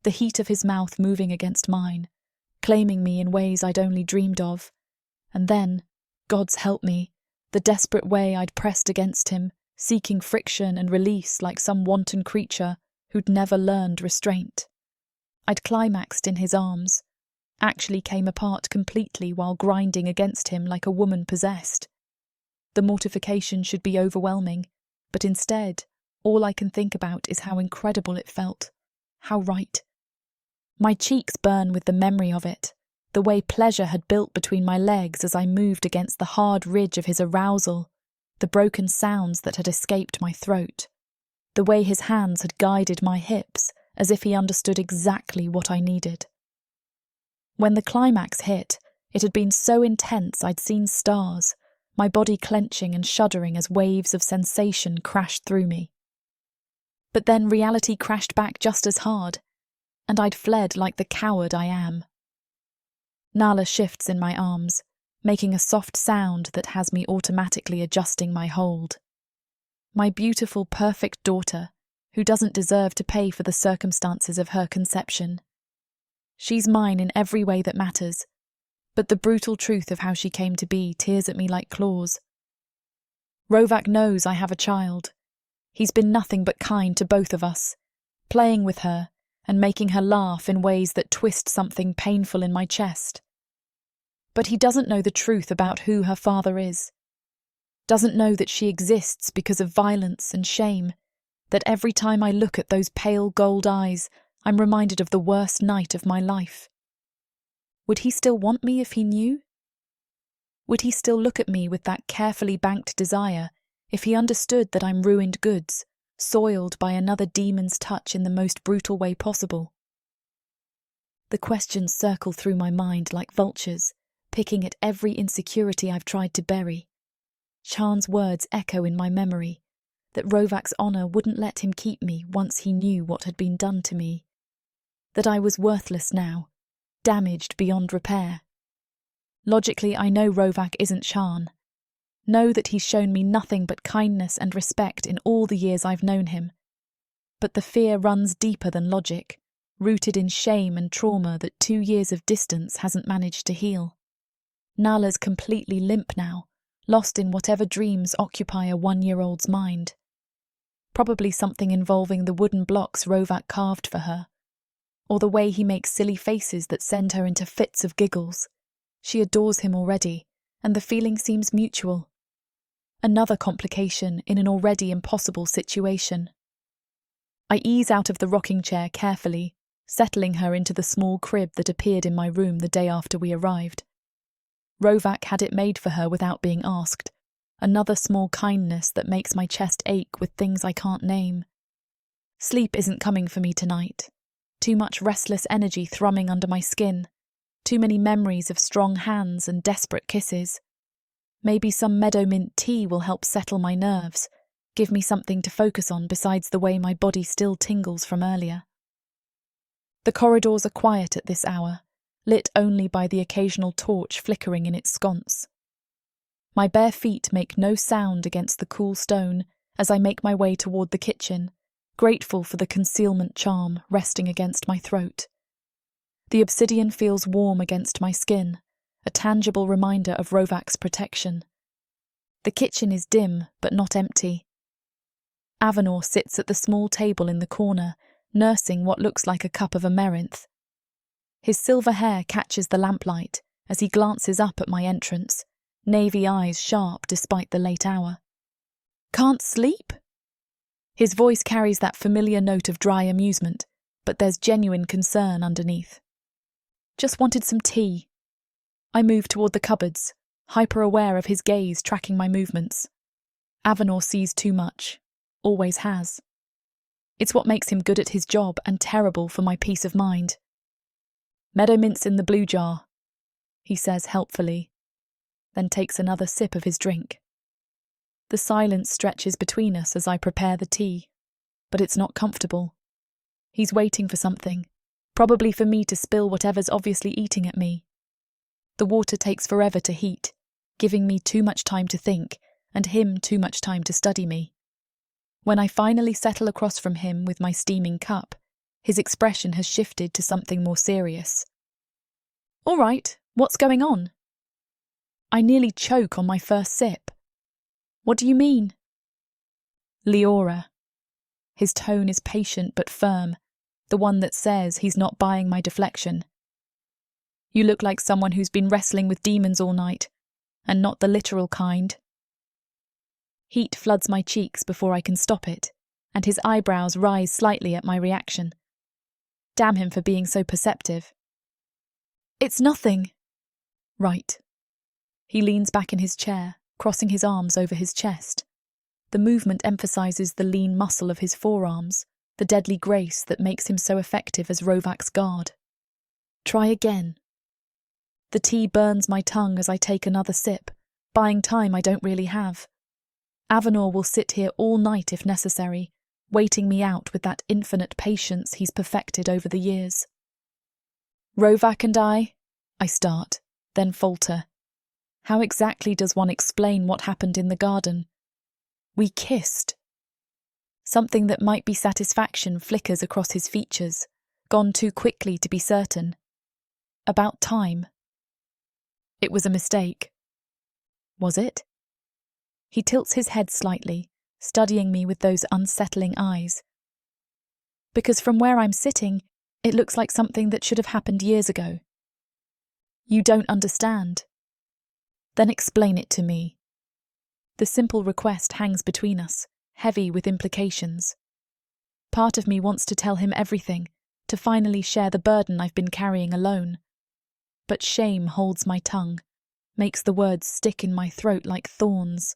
The heat of his mouth moving against mine, claiming me in ways I'd only dreamed of. And then, God's help me, the desperate way I'd pressed against him, seeking friction and release like some wanton creature who'd never learned restraint. I'd climaxed in his arms, actually came apart completely while grinding against him like a woman possessed. The mortification should be overwhelming, but instead, all I can think about is how incredible it felt. How right. My cheeks burn with the memory of it, the way pleasure had built between my legs as I moved against the hard ridge of his arousal, the broken sounds that had escaped my throat, the way his hands had guided my hips as if he understood exactly what I needed. When the climax hit, it had been so intense I'd seen stars, my body clenching and shuddering as waves of sensation crashed through me. But then reality crashed back just as hard, and I'd fled like the coward I am. Nala shifts in my arms, making a soft sound that has me automatically adjusting my hold. My beautiful, perfect daughter, who doesn't deserve to pay for the circumstances of her conception. She's mine in every way that matters, but the brutal truth of how she came to be tears at me like claws. Rovac knows I have a child. He's been nothing but kind to both of us, playing with her and making her laugh in ways that twist something painful in my chest. But he doesn't know the truth about who her father is. Doesn't know that she exists because of violence and shame, that every time I look at those pale gold eyes, I'm reminded of the worst night of my life. Would he still want me if he knew? Would he still look at me with that carefully banked desire if he understood that I'm ruined goods, soiled by another demon's touch in the most brutal way possible? The questions circle through my mind like vultures, picking at every insecurity I've tried to bury. Chan's words echo in my memory, that Rovac's honour wouldn't let him keep me once he knew what had been done to me. That I was worthless now, damaged beyond repair. Logically, I know Rovac isn't Chan. Know that he's shown me nothing but kindness and respect in all the years I've known him. But the fear runs deeper than logic, rooted in shame and trauma that 2 years of distance hasn't managed to heal. Nala's completely limp now, lost in whatever dreams occupy a 1-year-old's mind. Probably something involving the wooden blocks Rovac carved for her, or the way he makes silly faces that send her into fits of giggles. She adores him already, and the feeling seems mutual. Another complication in an already impossible situation. I ease out of the rocking chair carefully, settling her into the small crib that appeared in my room the day after we arrived. Rovac had it made for her without being asked, another small kindness that makes my chest ache with things I can't name. Sleep isn't coming for me tonight. Too much restless energy thrumming under my skin. Too many memories of strong hands and desperate kisses. Maybe some meadowmint tea will help settle my nerves, give me something to focus on besides the way my body still tingles from earlier. The corridors are quiet at this hour, lit only by the occasional torch flickering in its sconce. My bare feet make no sound against the cool stone as I make my way toward the kitchen, grateful for the concealment charm resting against my throat. The obsidian feels warm against my skin, a tangible reminder of Rovac's protection. The kitchen is dim, but not empty. Avanor sits at the small table in the corner, nursing what looks like a cup of amaranth. His silver hair catches the lamplight as he glances up at my entrance, navy eyes sharp despite the late hour. "Can't sleep?" His voice carries that familiar note of dry amusement, but there's genuine concern underneath. "Just wanted some tea." I move toward the cupboards, hyper-aware of his gaze tracking my movements. Avanor sees too much, always has. It's what makes him good at his job and terrible for my peace of mind. "Meadowmints in the blue jar," he says helpfully, then takes another sip of his drink. The silence stretches between us as I prepare the tea, but it's not comfortable. He's waiting for something, probably for me to spill whatever's obviously eating at me. The water takes forever to heat, giving me too much time to think, and him too much time to study me. When I finally settle across from him with my steaming cup, his expression has shifted to something more serious. "All right, what's going on?" I nearly choke on my first sip. "What do you mean?" "Leora." His tone is patient but firm, the one that says he's not buying my deflection. "You look like someone who's been wrestling with demons all night, and not the literal kind." Heat floods my cheeks before I can stop it, and his eyebrows rise slightly at my reaction. Damn him for being so perceptive. "It's nothing." "Right." He leans back in his chair, crossing his arms over his chest. The movement emphasizes the lean muscle of his forearms, the deadly grace that makes him so effective as Rovac's guard. "Try again." The tea burns my tongue as I take another sip, buying time I don't really have. Avanor will sit here all night if necessary, waiting me out with that infinite patience he's perfected over the years. "Rovac and I start, then falter. How exactly does one explain what happened in the garden? We kissed. Something that might be satisfaction flickers across his features, gone too quickly to be certain. About time. It was a mistake. Was it? He tilts his head slightly, studying me with those unsettling eyes. Because from where I'm sitting, it looks like something that should have happened years ago. You don't understand. Then explain it to me. The simple request hangs between us, heavy with implications. Part of me wants to tell him everything, to finally share the burden I've been carrying alone. But shame holds my tongue, makes the words stick in my throat like thorns.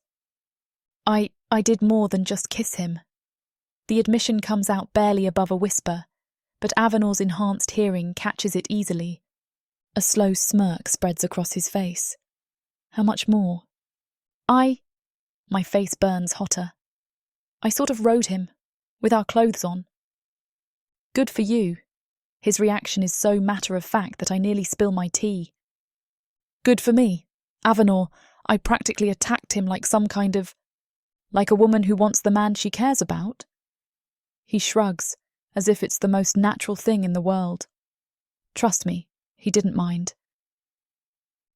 I did more than just kiss him. The admission comes out barely above a whisper, but Avanor's enhanced hearing catches it easily. A slow smirk spreads across his face. How much more? My face burns hotter. I sort of rode him, with our clothes on. Good for you. His reaction is so matter-of-fact that I nearly spill my tea. Good for me. Avanor, I practically attacked him like a woman who wants the man she cares about. He shrugs, as if it's the most natural thing in the world. Trust me, he didn't mind.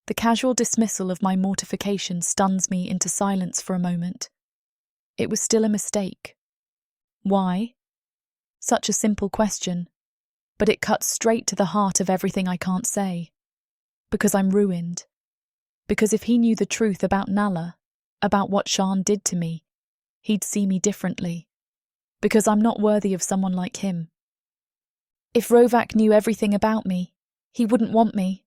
The casual dismissal of my mortification stuns me into silence for a moment. It was still a mistake. Why? Such a simple question, but it cuts straight to the heart of everything I can't say. Because I'm ruined. Because if he knew the truth about Nala, about what Shan did to me, he'd see me differently. Because I'm not worthy of someone like him. If Rovac knew everything about me, he wouldn't want me.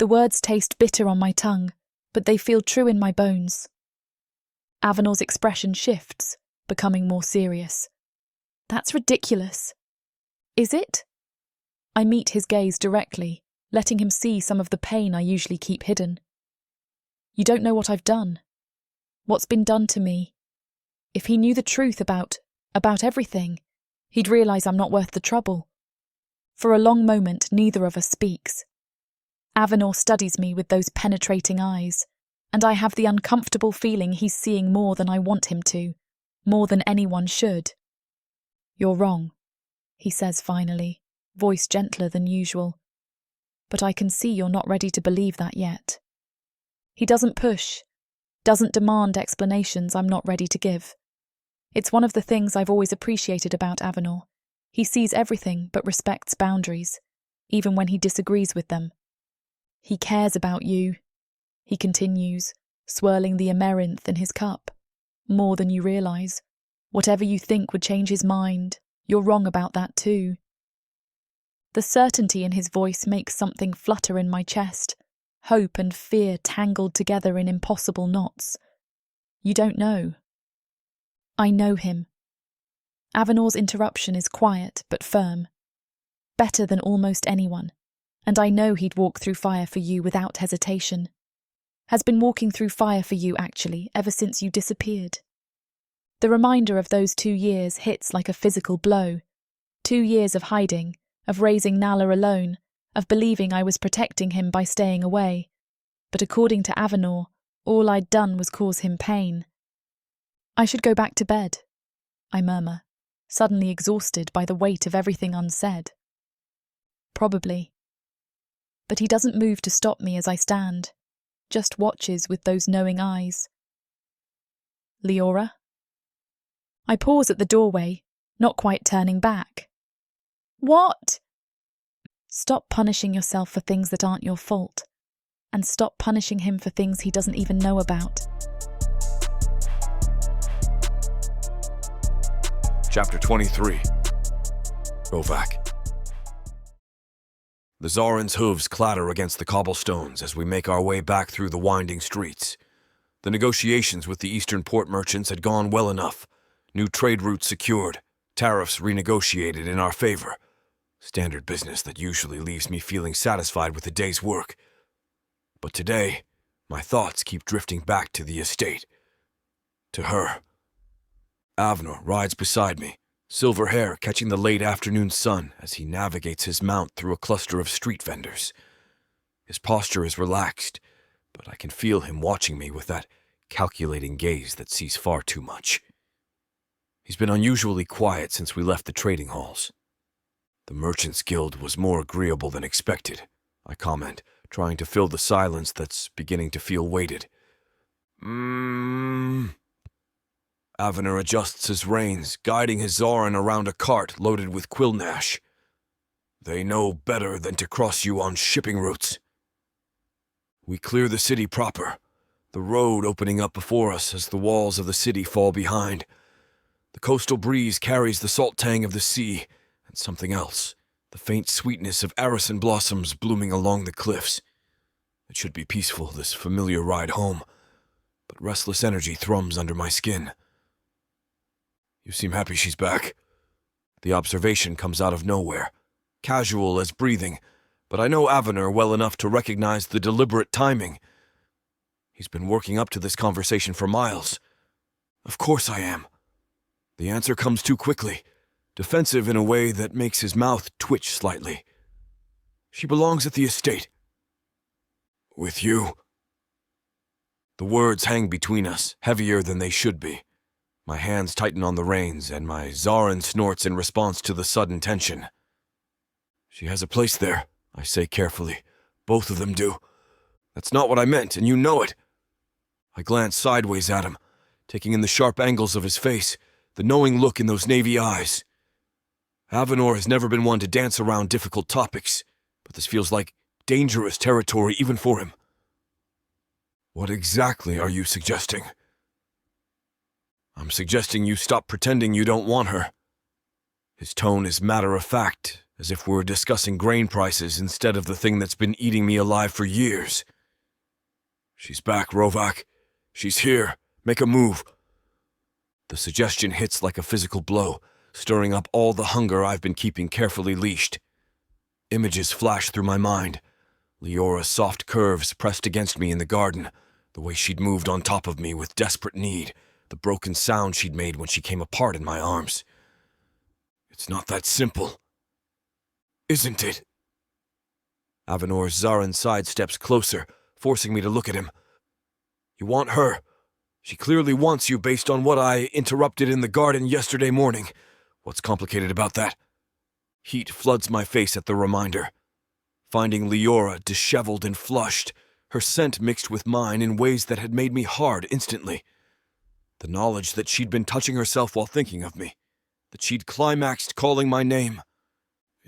The words taste bitter on my tongue, but they feel true in my bones. Avanor's expression shifts, becoming more serious. That's ridiculous. Is it? I meet his gaze directly, letting him see some of the pain I usually keep hidden. You don't know what I've done. What's been done to me. If he knew the truth about everything, he'd realise I'm not worth the trouble. For a long moment, neither of us speaks. Avanor studies me with those penetrating eyes, and I have the uncomfortable feeling he's seeing more than I want him to, more than anyone should. You're wrong, he says finally, voice gentler than usual. But I can see you're not ready to believe that yet. He doesn't push, doesn't demand explanations I'm not ready to give. It's one of the things I've always appreciated about Avanor. He sees everything but respects boundaries, even when he disagrees with them. He cares about you, he continues, swirling the amaranth in his cup. More than you realise. Whatever you think would change his mind, you're wrong about that too. The certainty in his voice makes something flutter in my chest, hope and fear tangled together in impossible knots. You don't know. I know him. Avanor's interruption is quiet but firm. Better than almost anyone. And I know he'd walk through fire for you without hesitation. Has been walking through fire for you, actually, ever since you disappeared. The reminder of those 2 years hits like a physical blow. 2 years of hiding, of raising Nala alone, of believing I was protecting him by staying away. But according to Avanor, all I'd done was cause him pain. I should go back to bed, I murmur, suddenly exhausted by the weight of everything unsaid. Probably. But he doesn't move to stop me as I stand, just watches with those knowing eyes. Leora? I pause at the doorway, not quite turning back. What? Stop punishing yourself for things that aren't your fault, and stop punishing him for things he doesn't even know about. Chapter 23. Rovac. The Zarin's hooves clatter against the cobblestones as we make our way back through the winding streets. The negotiations with the Eastern port merchants had gone well enough. New trade routes secured, tariffs renegotiated in our favor. Standard business that usually leaves me feeling satisfied with the day's work. But today, my thoughts keep drifting back to the estate. To her. Avanor rides beside me, silver hair catching the late afternoon sun as he navigates his mount through a cluster of street vendors. His posture is relaxed, but I can feel him watching me with that calculating gaze that sees far too much. He's been unusually quiet since we left the trading halls. The Merchants' Guild was more agreeable than expected, I comment, trying to fill the silence that's beginning to feel weighted. Avanor adjusts his reins, guiding his Zarin around a cart loaded with quillnash. They know better than to cross you on shipping routes. We clear the city proper, the road opening up before us as the walls of the city fall behind. The coastal breeze carries the salt tang of the sea and something else, the faint sweetness of arison blossoms blooming along the cliffs. It should be peaceful, this familiar ride home, but restless energy thrums under my skin. You seem happy she's back. The observation comes out of nowhere, casual as breathing, but I know Avanor well enough to recognize the deliberate timing. He's been working up to this conversation for miles. Of course I am. The answer comes too quickly, defensive in a way that makes his mouth twitch slightly. She belongs at the estate. With you. The words hang between us, heavier than they should be. My hands tighten on the reins, and my Zarin snorts in response to the sudden tension. She has a place there, I say carefully. Both of them do. That's not what I meant, and you know it. I glance sideways at him, taking in the sharp angles of his face, the knowing look in those navy eyes. Avanor has never been one to dance around difficult topics, but this feels like dangerous territory even for him. What exactly are you suggesting? I'm suggesting you stop pretending you don't want her. His tone is matter-of-fact, as if we're discussing grain prices instead of the thing that's been eating me alive for years. She's back, Rovac. She's here. Make a move. The suggestion hits like a physical blow, stirring up all the hunger I've been keeping carefully leashed. Images flash through my mind. Leora's soft curves pressed against me in the garden, the way she'd moved on top of me with desperate need, the broken sound she'd made when she came apart in my arms. It's not that simple. Isn't it? Avanor's Zarin sidesteps closer, forcing me to look at him. You want her. She clearly wants you based on what I interrupted in the garden yesterday morning. What's complicated about that? Heat floods my face at the reminder. Finding Leora disheveled and flushed, her scent mixed with mine in ways that had made me hard instantly. The knowledge that she'd been touching herself while thinking of me, that she'd climaxed calling my name.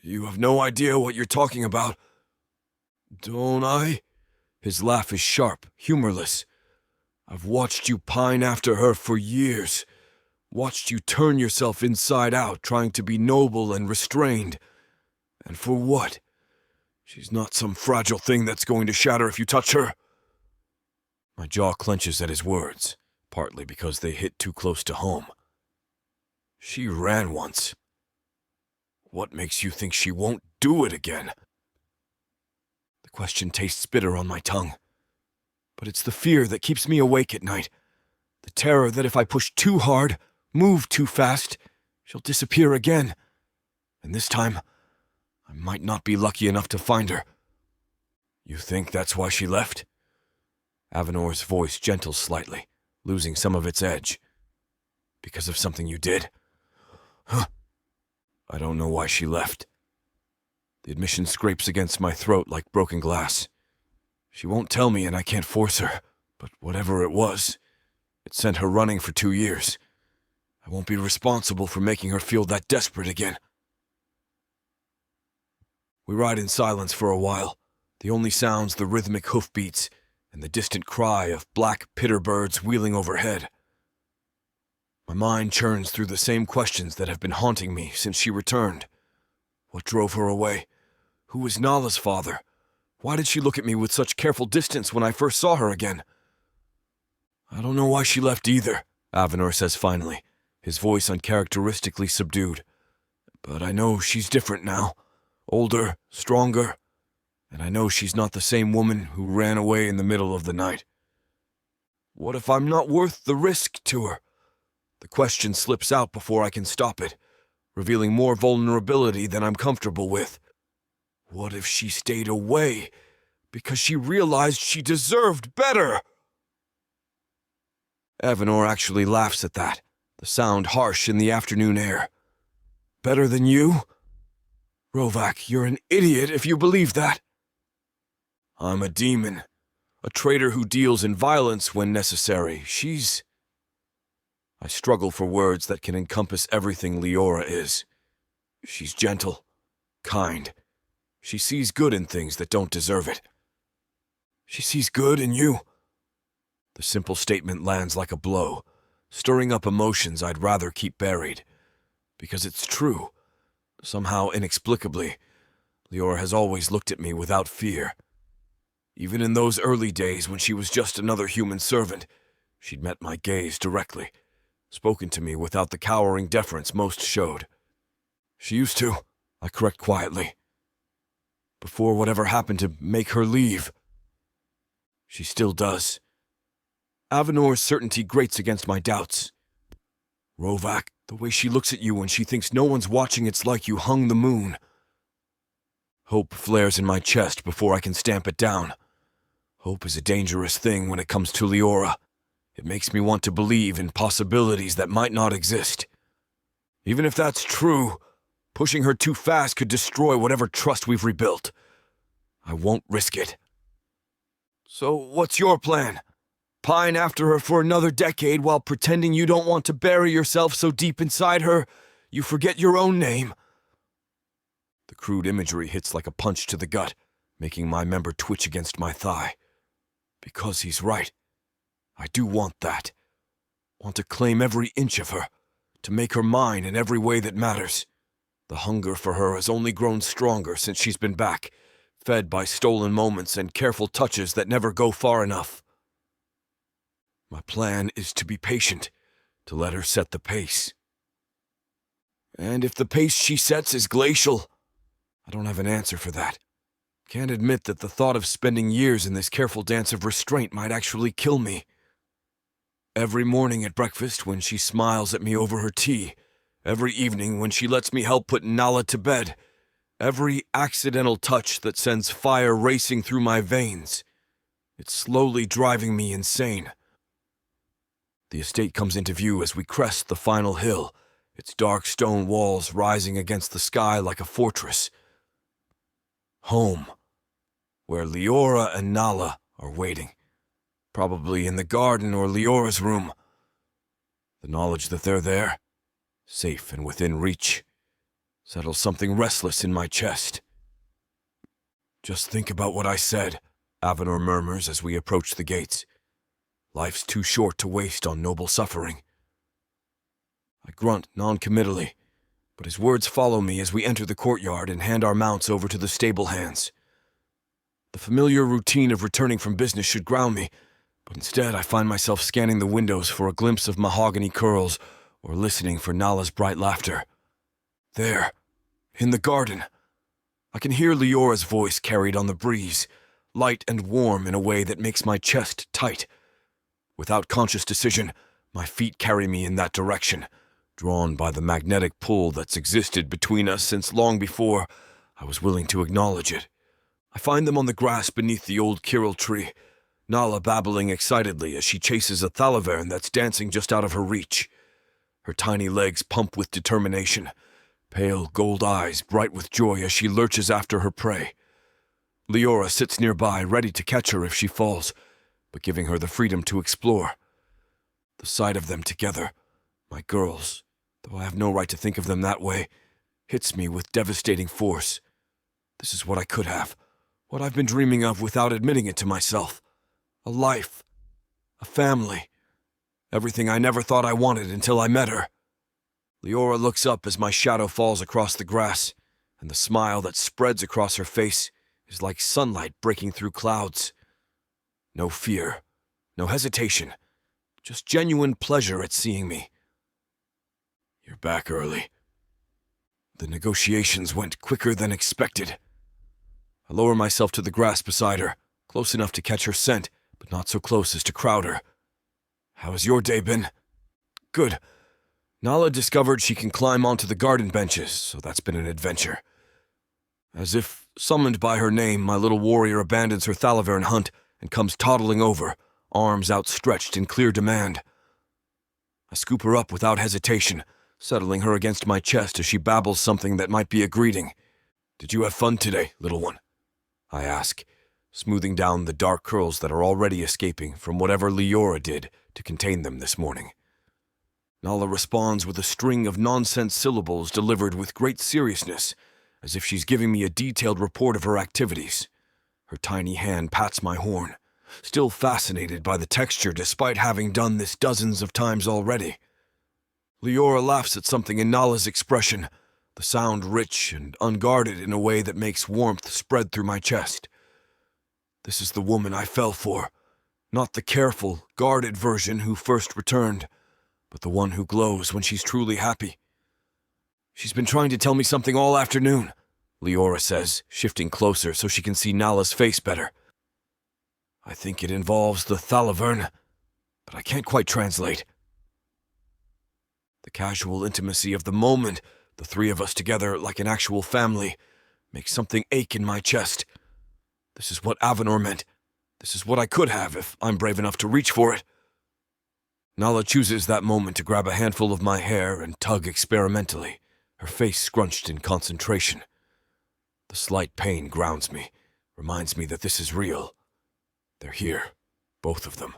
You have no idea what you're talking about. Don't I? His laugh is sharp, humorless. I've watched you pine after her for years. Watched you turn yourself inside out, trying to be noble and restrained. And for what? She's not some fragile thing that's going to shatter if you touch her. My jaw clenches at his words, partly because they hit too close to home. She ran once. What makes you think she won't do it again? The question tastes bitter on my tongue. But it's the fear that keeps me awake at night. The terror that if I push too hard, move too fast, she'll disappear again. And this time, I might not be lucky enough to find her. You think that's why she left? Avanor's voice gentles slightly, losing some of its edge. Because of something you did? Huh. I don't know why she left. The admission scrapes against my throat like broken glass. She won't tell me and I can't force her, but whatever it was, it sent her running for 2 years. I won't be responsible for making her feel that desperate again. We ride in silence for a while, the only sounds the rhythmic hoofbeats and the distant cry of black pitter birds wheeling overhead. My mind churns through the same questions that have been haunting me since she returned. What drove her away? Who was Nala's father? Why did she look at me with such careful distance when I first saw her again? I don't know why she left either, Avanor says finally, his voice uncharacteristically subdued. But I know she's different now. Older, stronger, and I know she's not the same woman who ran away in the middle of the night. What if I'm not worth the risk to her? The question slips out before I can stop it, revealing more vulnerability than I'm comfortable with. What if she stayed away, because she realized she deserved better. Avanor actually laughs at that, the sound harsh in the afternoon air. Better than you? Rovac, you're an idiot if you believe that. I'm a demon, a traitor who deals in violence when necessary. I struggle for words that can encompass everything Leora is. She's gentle, kind. She sees good in things that don't deserve it. She sees good in you. The simple statement lands like a blow, stirring up emotions I'd rather keep buried. Because it's true. Somehow, inexplicably, Leora has always looked at me without fear. Even in those early days when she was just another human servant, she'd met my gaze directly, spoken to me without the cowering deference most showed. She used to, I correct quietly. Before whatever happened to make her leave. She still does. Avanor's certainty grates against my doubts. Rovac, the way she looks at you when she thinks no one's watching, it's like you hung the moon. Hope flares in my chest before I can stamp it down. Hope is a dangerous thing when it comes to Leora. It makes me want to believe in possibilities that might not exist. Even if that's true, pushing her too fast could destroy whatever trust we've rebuilt. I won't risk it. So what's your plan? Pine after her for another decade while pretending you don't want to bury yourself so deep inside her, you forget your own name. The crude imagery hits like a punch to the gut, making my member twitch against my thigh. Because he's right. I do want that. Want to claim every inch of her, to make her mine in every way that matters. The hunger for her has only grown stronger since she's been back, fed by stolen moments and careful touches that never go far enough. My plan is to be patient, to let her set the pace. And if the pace she sets is glacial, I don't have an answer for that. Can't admit that the thought of spending years in this careful dance of restraint might actually kill me. Every morning at breakfast when she smiles at me over her tea, every evening when she lets me help put Nala to bed, every accidental touch that sends fire racing through my veins, it's slowly driving me insane. The estate comes into view as we crest the final hill, its dark stone walls rising against the sky like a fortress. Home, where Leora and Nala are waiting, probably in the garden or Leora's room. The knowledge that they're there, safe and within reach, settles something restless in my chest. Just think about what I said, Avanor murmurs as we approach the gates. Life's too short to waste on noble suffering. I grunt non-committally, but his words follow me as we enter the courtyard and hand our mounts over to the stable hands. The familiar routine of returning from business should ground me, but instead I find myself scanning the windows for a glimpse of mahogany curls or listening for Nala's bright laughter. There, in the garden, I can hear Leora's voice carried on the breeze, light and warm in a way that makes my chest tight. Without conscious decision, my feet carry me in that direction, drawn by the magnetic pull that's existed between us since long before I was willing to acknowledge it. I find them on the grass beneath the old Kirill tree, Nala babbling excitedly as she chases a thalavern that's dancing just out of her reach. Her tiny legs pump with determination, pale gold eyes bright with joy as she lurches after her prey. Leora sits nearby, ready to catch her if she falls, but giving her the freedom to explore. The sight of them together, my girls, though I have no right to think of them that way, hits me with devastating force. This is what I could have, what I've been dreaming of without admitting it to myself. A life, a family, everything I never thought I wanted until I met her. Leora looks up as my shadow falls across the grass, and the smile that spreads across her face is like sunlight breaking through clouds. No fear, no hesitation, just genuine pleasure at seeing me. You're back early. The negotiations went quicker than expected. I lower myself to the grass beside her, close enough to catch her scent, but not so close as to crowd her. How has your day been? Good. Nala discovered she can climb onto the garden benches, so that's been an adventure. As if summoned by her name, my little warrior abandons her Thalavern hunt and comes toddling over, arms outstretched in clear demand. I scoop her up without hesitation, settling her against my chest as she babbles something that might be a greeting. "Did you have fun today, little one?" I ask, smoothing down the dark curls that are already escaping from whatever Leora did to contain them this morning. Nala responds with a string of nonsense syllables delivered with great seriousness, as if she's giving me a detailed report of her activities. Her tiny hand pats my horn, still fascinated by the texture despite having done this dozens of times already. Leora laughs at something in Nala's expression, the sound rich and unguarded in a way that makes warmth spread through my chest. This is the woman I fell for, not the careful, guarded version who first returned, but the one who glows when she's truly happy. "She's been trying to tell me something all afternoon," Leora says, shifting closer so she can see Nala's face better. "I think it involves the Thalavern, but I can't quite translate." The casual intimacy of the moment, the three of us together like an actual family, makes something ache in my chest. This is what Avanor meant. This is what I could have if I'm brave enough to reach for it. Nala chooses that moment to grab a handful of my hair and tug experimentally, her face scrunched in concentration. The slight pain grounds me, reminds me that this is real. They're here, both of them,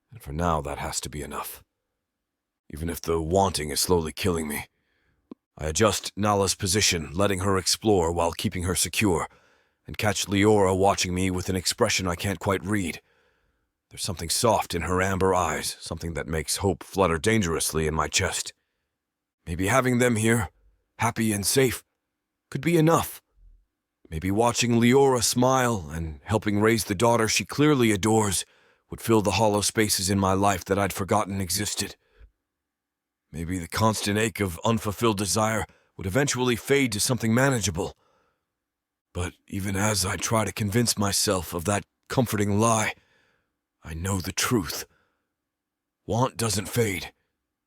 and for now that has to be enough. Even if the wanting is slowly killing me. I adjust Nala's position, letting her explore while keeping her secure, and catch Leora watching me with an expression I can't quite read. There's something soft in her amber eyes, something that makes hope flutter dangerously in my chest. Maybe having them here, happy and safe, could be enough. Maybe watching Leora smile and helping raise the daughter she clearly adores would fill the hollow spaces in my life that I'd forgotten existed. Maybe the constant ache of unfulfilled desire would eventually fade to something manageable. But even as I try to convince myself of that comforting lie, I know the truth. Want doesn't fade.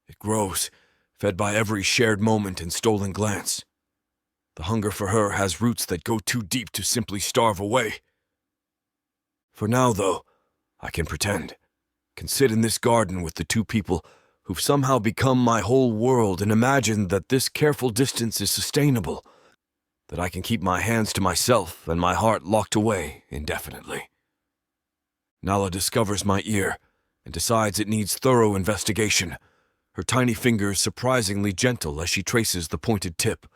It grows, fed by every shared moment and stolen glance. The hunger for her has roots that go too deep to simply starve away. For now, though, I can pretend, can sit in this garden with the two people who've somehow become my whole world and imagine that this careful distance is sustainable, that I can keep my hands to myself and my heart locked away indefinitely. Nala discovers my ear and decides it needs thorough investigation, her tiny fingers surprisingly gentle as she traces the pointed tip.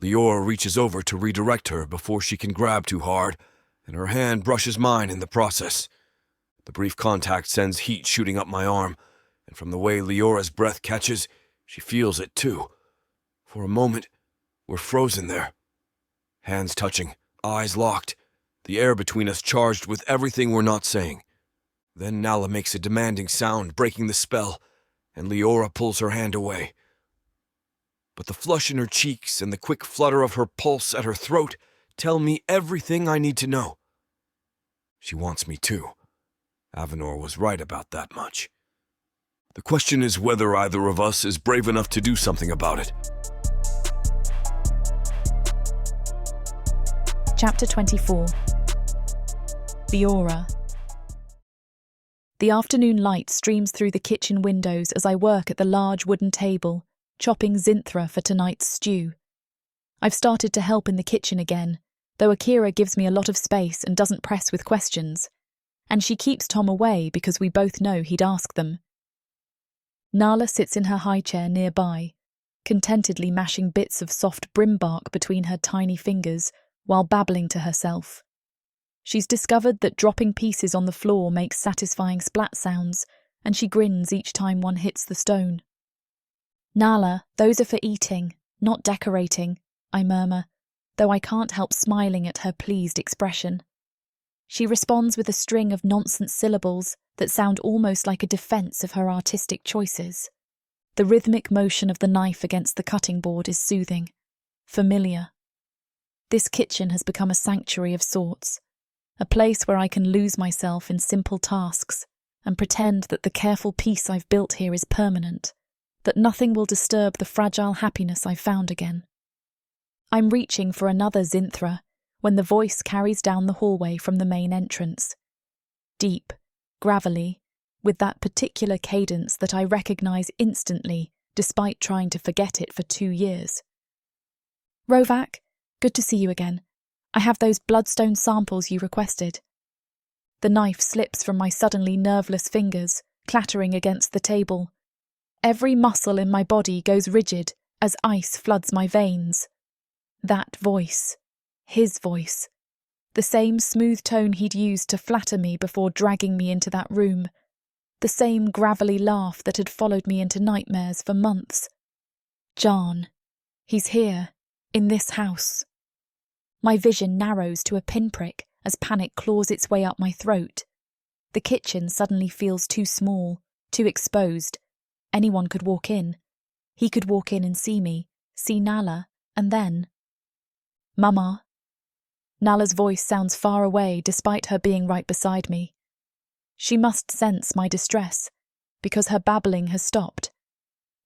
Leora reaches over to redirect her before she can grab too hard, and her hand brushes mine in the process. The brief contact sends heat shooting up my arm, and from the way Leora's breath catches, she feels it too. For a moment, we're frozen there. Hands touching, eyes locked, the air between us charged with everything we're not saying. Then Nala makes a demanding sound, breaking the spell, and Leora pulls her hand away. But the flush in her cheeks and the quick flutter of her pulse at her throat tell me everything I need to know. She wants me too. Avanor was right about that much. The question is whether either of us is brave enough to do something about it. Chapter 24. Leora. The afternoon light streams through the kitchen windows as I work at the large wooden table, chopping zinthra for tonight's stew. I've started to help in the kitchen again, though Akira gives me a lot of space and doesn't press with questions, and she keeps Tom away because we both know he'd ask them. Nala sits in her high chair nearby, contentedly mashing bits of soft brim bark between her tiny fingers while babbling to herself. She's discovered that dropping pieces on the floor makes satisfying splat sounds, and she grins each time one hits the stone. "Nala, those are for eating, not decorating," I murmur, though I can't help smiling at her pleased expression. She responds with a string of nonsense syllables that sound almost like a defense of her artistic choices. The rhythmic motion of the knife against the cutting board is soothing, familiar. This kitchen has become a sanctuary of sorts, a place where I can lose myself in simple tasks and pretend that the careful peace I've built here is permanent, that nothing will disturb the fragile happiness I've found again. I'm reaching for another zinthra when the voice carries down the hallway from the main entrance. Deep, gravelly, with that particular cadence that I recognise instantly despite trying to forget it for 2 years. "Rovac, good to see you again. I have those bloodstone samples you requested." The knife slips from my suddenly nerveless fingers, clattering against the table. Every muscle in my body goes rigid as ice floods my veins. That voice, his voice, the same smooth tone he'd used to flatter me before dragging me into that room, the same gravelly laugh that had followed me into nightmares for months. John, he's here, in this house. My vision narrows to a pinprick as panic claws its way up my throat. The kitchen suddenly feels too small, too exposed. Anyone could walk in. He could walk in and see me, see Nala, and then... "Mama." Nala's voice sounds far away despite her being right beside me. She must sense my distress, because her babbling has stopped,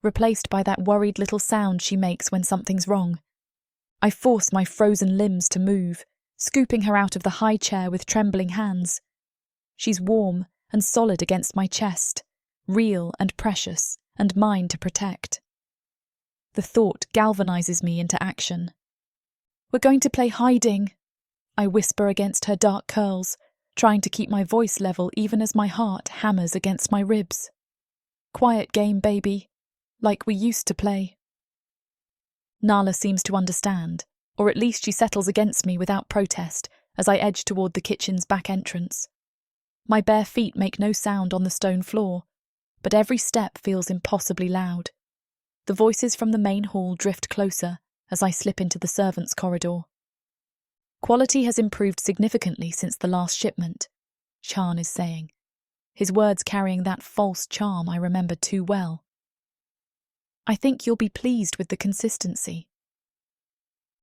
replaced by that worried little sound she makes when something's wrong. I force my frozen limbs to move, scooping her out of the high chair with trembling hands. She's warm and solid against my chest, real and precious, and mine to protect. The thought galvanizes me into action. "We're going to play hiding," I whisper against her dark curls, trying to keep my voice level even as my heart hammers against my ribs. "Quiet game, baby, like we used to play." Nala seems to understand, or at least she settles against me without protest as I edge toward the kitchen's back entrance. My bare feet make no sound on the stone floor, but every step feels impossibly loud. The voices from the main hall drift closer as I slip into the servants' corridor. "Quality has improved significantly since the last shipment," Chan is saying, his words carrying that false charm I remember too well. "I think you'll be pleased with the consistency."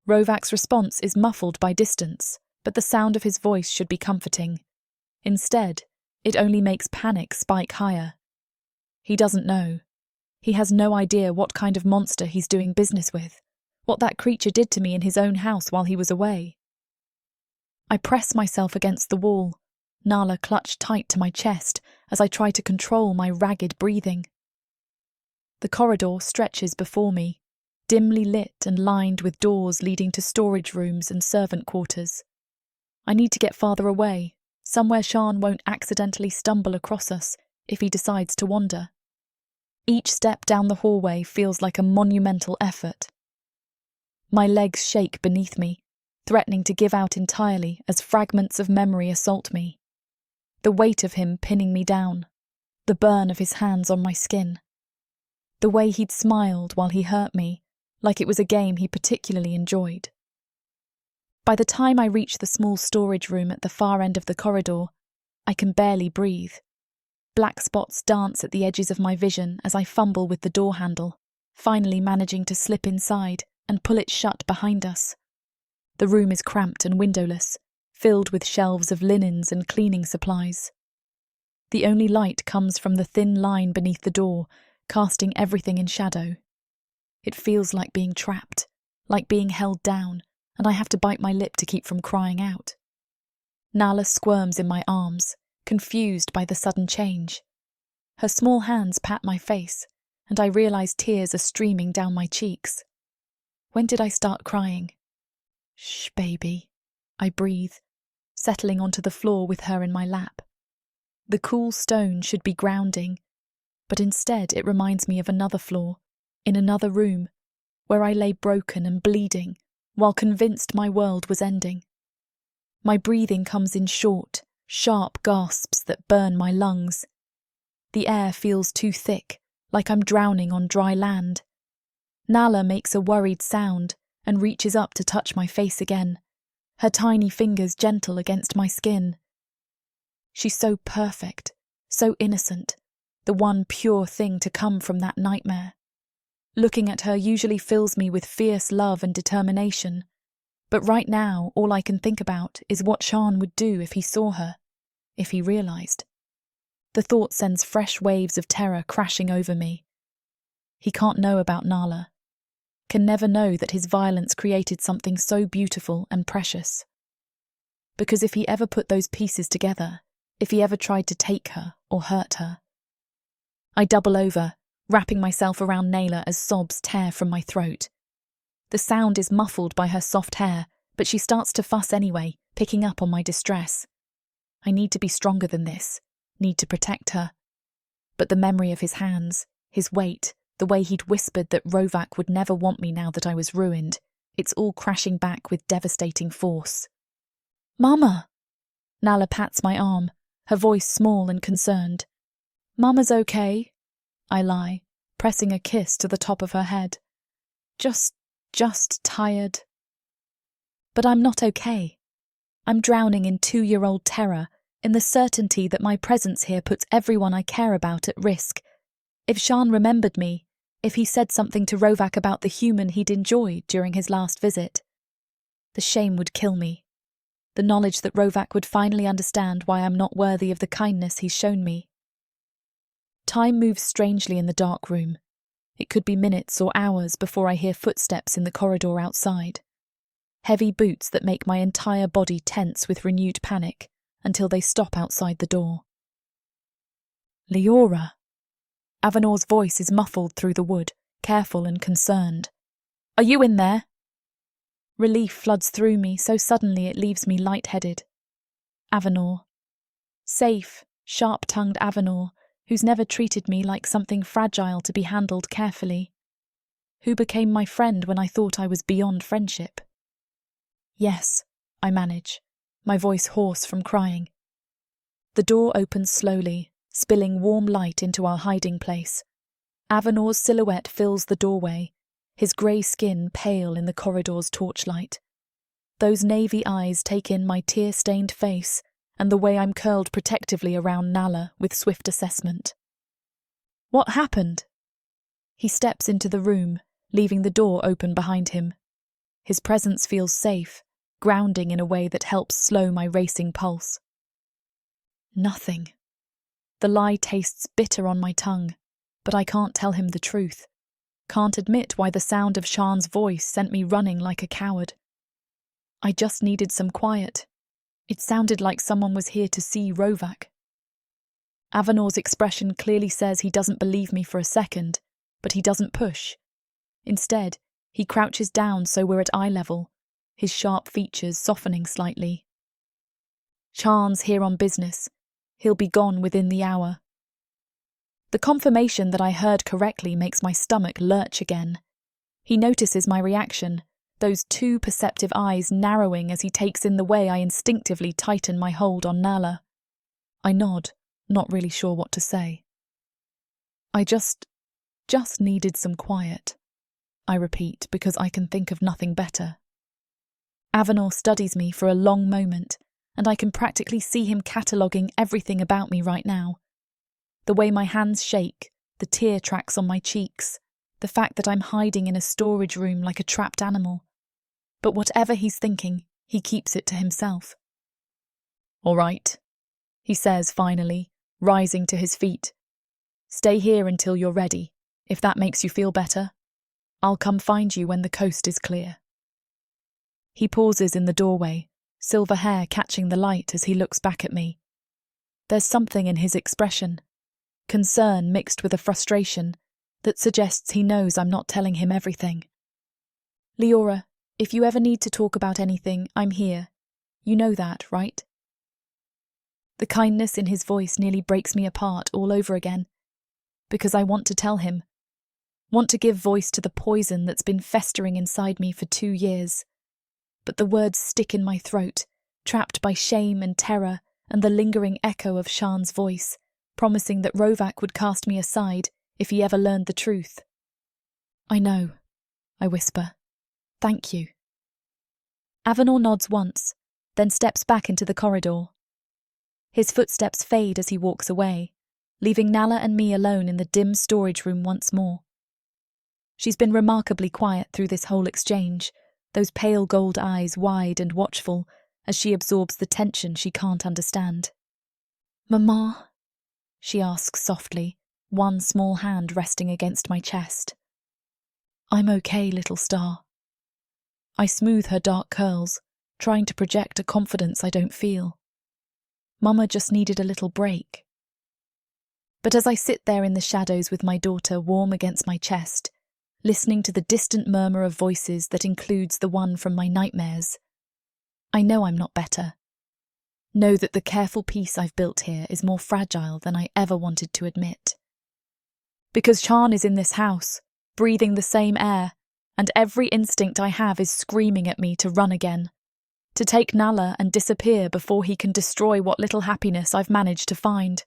Rovac's response is muffled by distance, but the sound of his voice should be comforting. Instead, it only makes panic spike higher. He doesn't know. He has no idea what kind of monster he's doing business with, what that creature did to me in his own house while he was away. I press myself against the wall, Nala clutched tight to my chest as I try to control my ragged breathing. The corridor stretches before me, dimly lit and lined with doors leading to storage rooms and servant quarters. I need to get farther away, somewhere Shan won't accidentally stumble across us if he decides to wander. Each step down the hallway feels like a monumental effort. My legs shake beneath me, threatening to give out entirely as fragments of memory assault me. The weight of him pinning me down, the burn of his hands on my skin. The way he'd smiled while he hurt me, like it was a game he particularly enjoyed. By the time I reach the small storage room at the far end of the corridor, I can barely breathe. Black spots dance at the edges of my vision as I fumble with the door handle, finally managing to slip inside and pull it shut behind us. The room is cramped and windowless, filled with shelves of linens and cleaning supplies. The only light comes from the thin line beneath the door, casting everything in shadow. It feels like being trapped, like being held down, and I have to bite my lip to keep from crying out. Nala squirms in my arms, confused by the sudden change. Her small hands pat my face, and I realise tears are streaming down my cheeks. When did I start crying? "Shh, baby," I breathe, settling onto the floor with her in my lap. The cool stone should be grounding, but instead it reminds me of another floor, in another room, where I lay broken and bleeding, while convinced my world was ending. My breathing comes in short, sharp gasps that burn my lungs. The air feels too thick, like I'm drowning on dry land. Nala makes a worried sound and reaches up to touch my face again, her tiny fingers gentle against my skin. She's so perfect, so innocent, the one pure thing to come from that nightmare. Looking at her usually fills me with fierce love and determination, but right now all I can think about is what Shan would do if he saw her, if he realised. The thought sends fresh waves of terror crashing over me. He can't know about Nala, can never know that his violence created something so beautiful and precious. Because if he ever put those pieces together, if he ever tried to take her or hurt her. I double over, wrapping myself around Nayla as sobs tear from my throat. The sound is muffled by her soft hair, but she starts to fuss anyway, picking up on my distress. I need to be stronger than this, need to protect her. But the memory of his hands, his weight, the way he'd whispered that Rovac would never want me now that I was ruined, it's all crashing back with devastating force. "Mama!" Nala pats my arm, her voice small and concerned. "Mama's okay," I lie, pressing a kiss to the top of her head. Just tired. But I'm not okay. I'm drowning in 2-year-old terror, in the certainty that my presence here puts everyone I care about at risk. If Shan remembered me, if he said something to Rovac about the human he'd enjoyed during his last visit, the shame would kill me. The knowledge that Rovac would finally understand why I'm not worthy of the kindness he's shown me. Time moves strangely in the dark room. It could be minutes or hours before I hear footsteps in the corridor outside. Heavy boots that make my entire body tense with renewed panic until they stop outside the door. "Leora!" Avanor's voice is muffled through the wood, careful and concerned. "Are you in there?" Relief floods through me so suddenly it leaves me lightheaded. Avanor. Safe, sharp-tongued Avanor, who's never treated me like something fragile to be handled carefully. Who became my friend when I thought I was beyond friendship. "Yes," I manage, my voice hoarse from crying. The door opens slowly, spilling warm light into our hiding place. Avanor's silhouette fills the doorway, his grey skin pale in the corridor's torchlight. Those navy eyes take in my tear-stained face and the way I'm curled protectively around Nala with swift assessment. "What happened?" He steps into the room, leaving the door open behind him. His presence feels safe, grounding in a way that helps slow my racing pulse. Nothing. The lie tastes bitter on my tongue, but I can't tell him the truth. Can't admit why the sound of Shan's voice sent me running like a coward. I just needed some quiet. It sounded like someone was here to see Rovac. Avanor's expression clearly says he doesn't believe me for a second, but he doesn't push. Instead, he crouches down so we're at eye level, his sharp features softening slightly. "Shan's here on business. He'll be gone within the hour." The confirmation that I heard correctly makes my stomach lurch again. He notices my reaction, those two perceptive eyes narrowing as he takes in the way I instinctively tighten my hold on Nala. I nod, not really sure what to say. "I just needed some quiet," I repeat because I can think of nothing better. Avanor studies me for a long moment, and I can practically see him cataloguing everything about me right now. The way my hands shake, the tear tracks on my cheeks, the fact that I'm hiding in a storage room like a trapped animal. But whatever he's thinking, he keeps it to himself. "All right," he says finally, rising to his feet. "Stay here until you're ready, if that makes you feel better. I'll come find you when the coast is clear." He pauses in the doorway, silver hair catching the light as he looks back at me. There's something in his expression, concern mixed with a frustration, that suggests he knows I'm not telling him everything. "Leora, if you ever need to talk about anything, I'm here. You know that, right?" The kindness in his voice nearly breaks me apart all over again, because I want to tell him, want to give voice to the poison that's been festering inside me for 2 years. But the words stick in my throat, trapped by shame and terror and the lingering echo of Shan's voice, promising that Rovac would cast me aside if he ever learned the truth. "I know," I whisper. "Thank you." Avanor nods once, then steps back into the corridor. His footsteps fade as he walks away, leaving Nala and me alone in the dim storage room once more. She's been remarkably quiet through this whole exchange, those pale gold eyes wide and watchful as she absorbs the tension she can't understand. "Mama?" she asks softly, one small hand resting against my chest. "I'm okay, little star." I smooth her dark curls, trying to project a confidence I don't feel. Mama just needed a little break. But as I sit there in the shadows with my daughter warm against my chest, listening to the distant murmur of voices that includes the one from my nightmares, I know I'm not better. Know that the careful peace I've built here is more fragile than I ever wanted to admit. Because Chan is in this house, breathing the same air, and every instinct I have is screaming at me to run again, to take Nala and disappear before he can destroy what little happiness I've managed to find.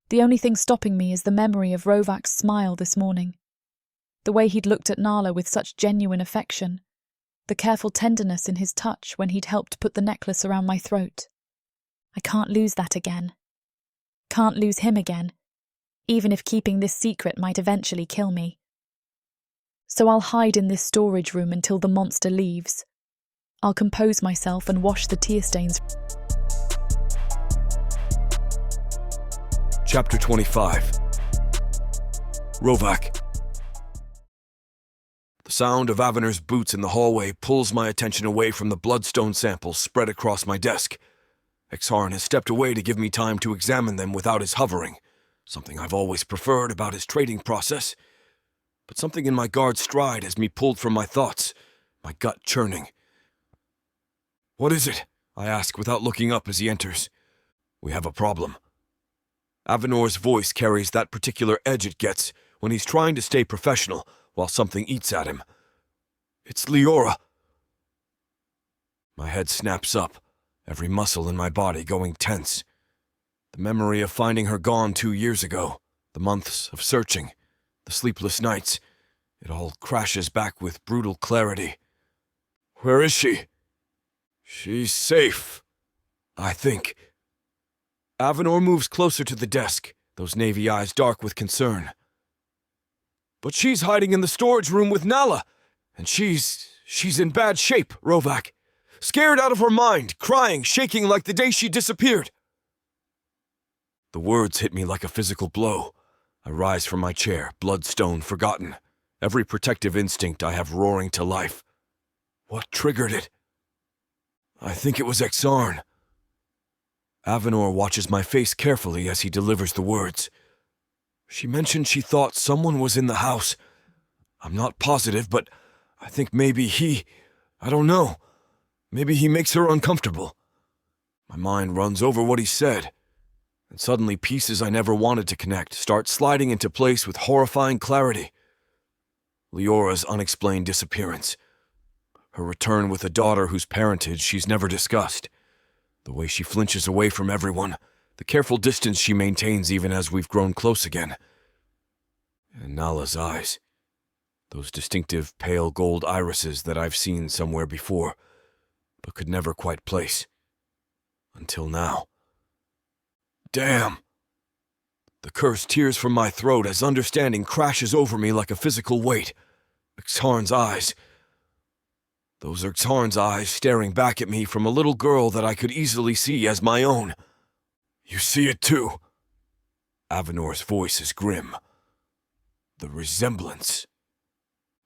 The only thing stopping me is the memory of Rovac's smile this morning, the way he'd looked at Nala with such genuine affection, the careful tenderness in his touch when he'd helped put the necklace around my throat. I can't lose that again. Can't lose him again, even if keeping this secret might eventually kill me. So I'll hide in this storage room until the monster leaves. I'll compose myself and wash the tear stains. Chapter 25. Rovac. The sound of Avanor's boots in the hallway pulls my attention away from the bloodstone samples spread across my desk. Exarn has stepped away to give me time to examine them without his hovering, something I've always preferred about his trading process. But something in my guard's stride has me pulled from my thoughts, my gut churning. "What is it?" I ask without looking up as he enters. "We have a problem." Avanor's voice carries that particular edge it gets when he's trying to stay professional while something eats at him. "It's Leora." My head snaps up, every muscle in my body going tense. The memory of finding her gone 2 years ago, the months of searching, the sleepless nights, it all crashes back with brutal clarity. "Where is she?" "She's safe, I think." Avanor moves closer to the desk, those navy eyes dark with concern. "But she's hiding in the storage room with Nala, and she's in bad shape, Rovac. Scared out of her mind, crying, shaking like the day she disappeared." The words hit me like a physical blow. I rise from my chair, bloodstone forgotten, every protective instinct I have roaring to life. What triggered it? I think it was Exarn. Avanor watches my face carefully as he delivers the words. "She mentioned she thought someone was in the house. I'm not positive, but I think maybe I don't know. Maybe he makes her uncomfortable." My mind runs over what he said, and suddenly pieces I never wanted to connect start sliding into place with horrifying clarity. Leora's unexplained disappearance. Her return with a daughter whose parentage she's never discussed. The way she flinches away from everyone, the careful distance she maintains even as we've grown close again. And Nala's eyes. Those distinctive pale gold irises that I've seen somewhere before, but could never quite place. Until now. Damn! The curse tears from my throat as understanding crashes over me like a physical weight. Exarn's eyes. Those are Exarn's eyes staring back at me from a little girl that I could easily see as my own. "You see it too." Avanor's voice is grim. The resemblance.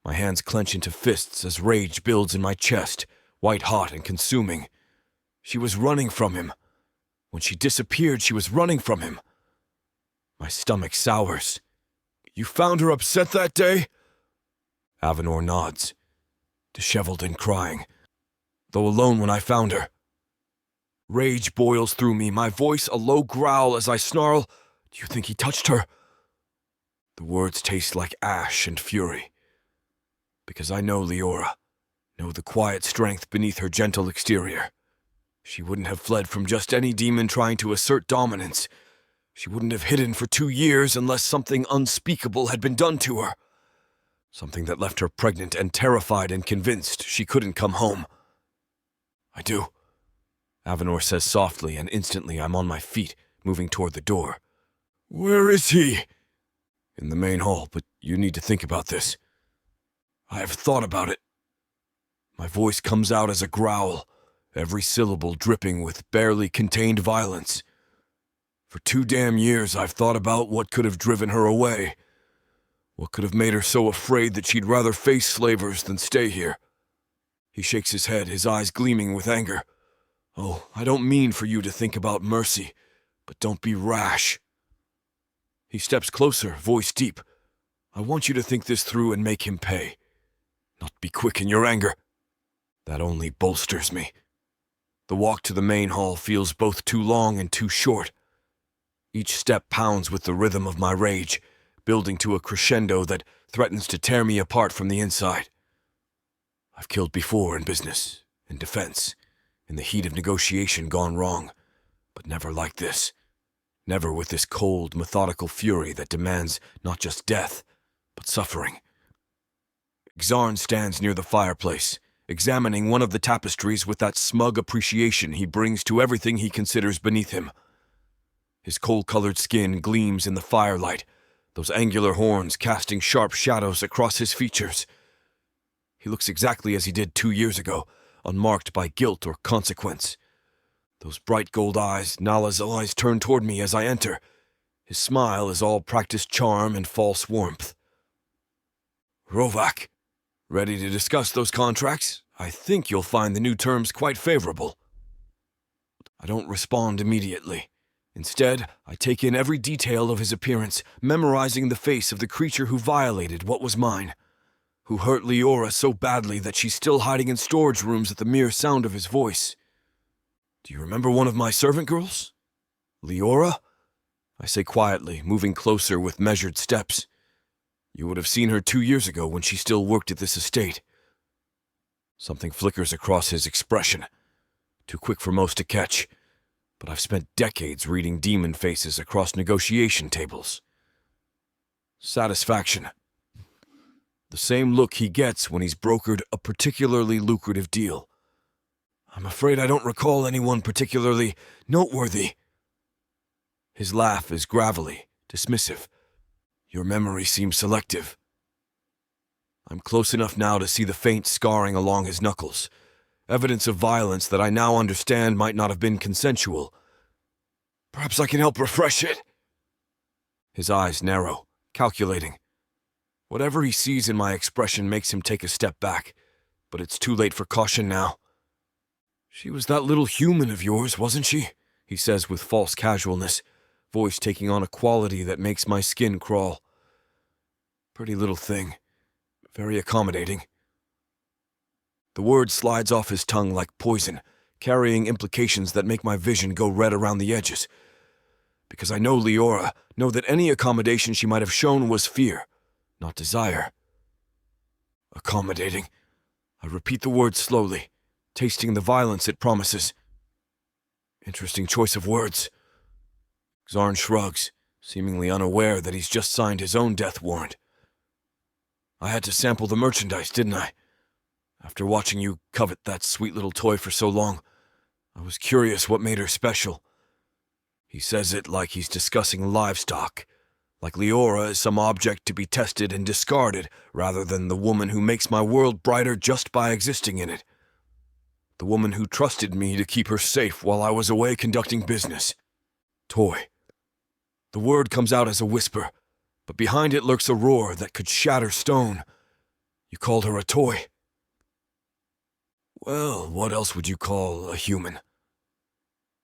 My hands clench into fists as rage builds in my chest, white-hot and consuming. She was running from him. When she disappeared, she was running from him. My stomach sours. "You found her upset that day?" Avanor nods, disheveled and crying, though alone when I found her. Rage boils through me, my voice a low growl as I snarl, "Do you think he touched her?" The words taste like ash and fury. Because I know Leora, know the quiet strength beneath her gentle exterior. She wouldn't have fled from just any demon trying to assert dominance. She wouldn't have hidden for 2 years unless something unspeakable had been done to her. Something that left her pregnant and terrified and convinced she couldn't come home. "I do," Avanor says softly, and instantly I'm on my feet, moving toward the door. "Where is he?" "In the main hall, but you need to think about this." "I have thought about it." My voice comes out as a growl, every syllable dripping with barely contained violence. For 2 damn years I've thought about what could have driven her away. What could have made her so afraid that she'd rather face slavers than stay here. He shakes his head, his eyes gleaming with anger. "Oh, I don't mean for you to think about mercy, but don't be rash." He steps closer, voice deep. "I want you to think this through and make him pay. Not be quick in your anger. That only bolsters me." The walk to the main hall feels both too long and too short. Each step pounds with the rhythm of my rage, building to a crescendo that threatens to tear me apart from the inside. I've killed before in business, in defense, in the heat of negotiation gone wrong, but never like this. Never with this cold, methodical fury that demands not just death, but suffering. Xarn stands near the fireplace, examining one of the tapestries with that smug appreciation he brings to everything he considers beneath him. His coal-colored skin gleams in the firelight, those angular horns casting sharp shadows across his features. He looks exactly as he did 2 years ago, unmarked by guilt or consequence. Those bright gold eyes, Nala's eyes, turn toward me as I enter. His smile is all practiced charm and false warmth. "Rovac, ready to discuss those contracts? I think you'll find the new terms quite favorable." I don't respond immediately. Instead, I take in every detail of his appearance, memorizing the face of the creature who violated what was mine, who hurt Leora so badly that she's still hiding in storage rooms at the mere sound of his voice. "Do you remember one of my servant girls? Leora?" I say quietly, moving closer with measured steps. "You would have seen her 2 years ago when she still worked at this estate." Something flickers across his expression, too quick for most to catch. But I've spent decades reading demon faces across negotiation tables. Satisfaction. The same look he gets when he's brokered a particularly lucrative deal. "I'm afraid I don't recall anyone particularly noteworthy." His laugh is gravelly, dismissive. "Your memory seems selective." I'm close enough now to see the faint scarring along his knuckles, evidence of violence that I now understand might not have been consensual. "Perhaps I can help refresh it." His eyes narrow, calculating. Whatever he sees in my expression makes him take a step back, but it's too late for caution now. "She was that little human of yours, wasn't she?" he says with false casualness, voice taking on a quality that makes my skin crawl. "Pretty little thing. Very accommodating." The word slides off his tongue like poison, carrying implications that make my vision go red around the edges. Because I know Leora, know that any accommodation she might have shown was fear, not desire. Accommodating. I repeat the word slowly, tasting the violence it promises. Interesting choice of words. Xarn shrugs, seemingly unaware that he's just signed his own death warrant. "I had to sample the merchandise, didn't I? After watching you covet that sweet little toy for so long, I was curious what made her special." He says it like he's discussing livestock, like Leora is some object to be tested and discarded, rather than the woman who makes my world brighter just by existing in it. The woman who trusted me to keep her safe while I was away conducting business. Toy. The word comes out as a whisper, but behind it lurks a roar that could shatter stone. "You called her a toy?" "Well, what else would you call a human?"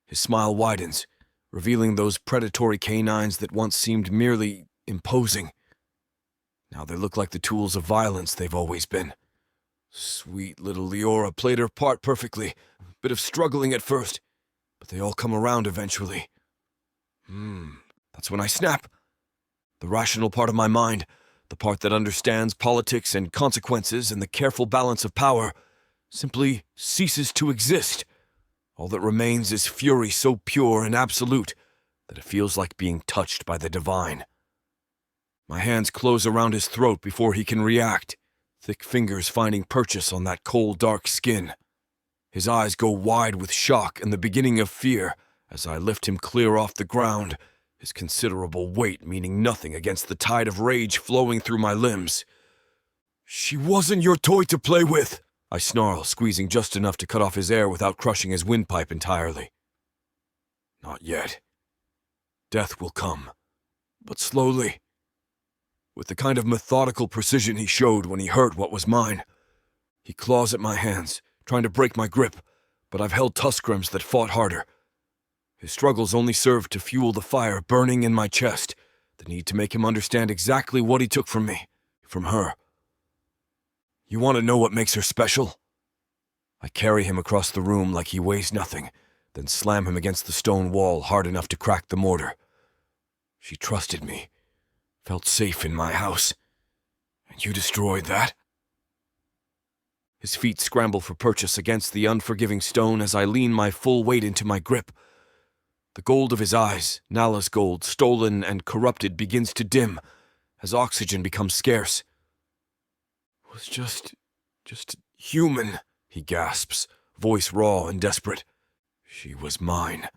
His smile widens, revealing those predatory canines that once seemed merely imposing. Now they look like the tools of violence they've always been. Sweet little Leora played her part perfectly, a bit of struggling at first, but they all come around eventually. That's when I snap. The rational part of my mind, the part that understands politics and consequences and the careful balance of power, simply ceases to exist. All that remains is fury so pure and absolute that it feels like being touched by the divine. My hands close around his throat before he can react, thick fingers finding purchase on that cold, dark skin. His eyes go wide with shock and the beginning of fear as I lift him clear off the ground, his considerable weight meaning nothing against the tide of rage flowing through my limbs. "She wasn't your toy to play with," I snarl, squeezing just enough to cut off his air without crushing his windpipe entirely. "Not yet. Death will come, but slowly. With the kind of methodical precision he showed when he hurt what was mine. He claws at my hands, trying to break my grip, but I've held Tuskrams that fought harder. His struggles only served to fuel the fire burning in my chest, the need to make him understand exactly what he took from me, from her. You want to know what makes her special? I carry him across the room like he weighs nothing, then slam him against the stone wall hard enough to crack the mortar. She trusted me, felt safe in my house, and you destroyed that? His feet scramble for purchase against the unforgiving stone as I lean my full weight into my grip. The gold of his eyes, Nala's gold, stolen and corrupted, begins to dim as oxygen becomes scarce. It was just human, he gasps, voice raw and desperate. She was mine.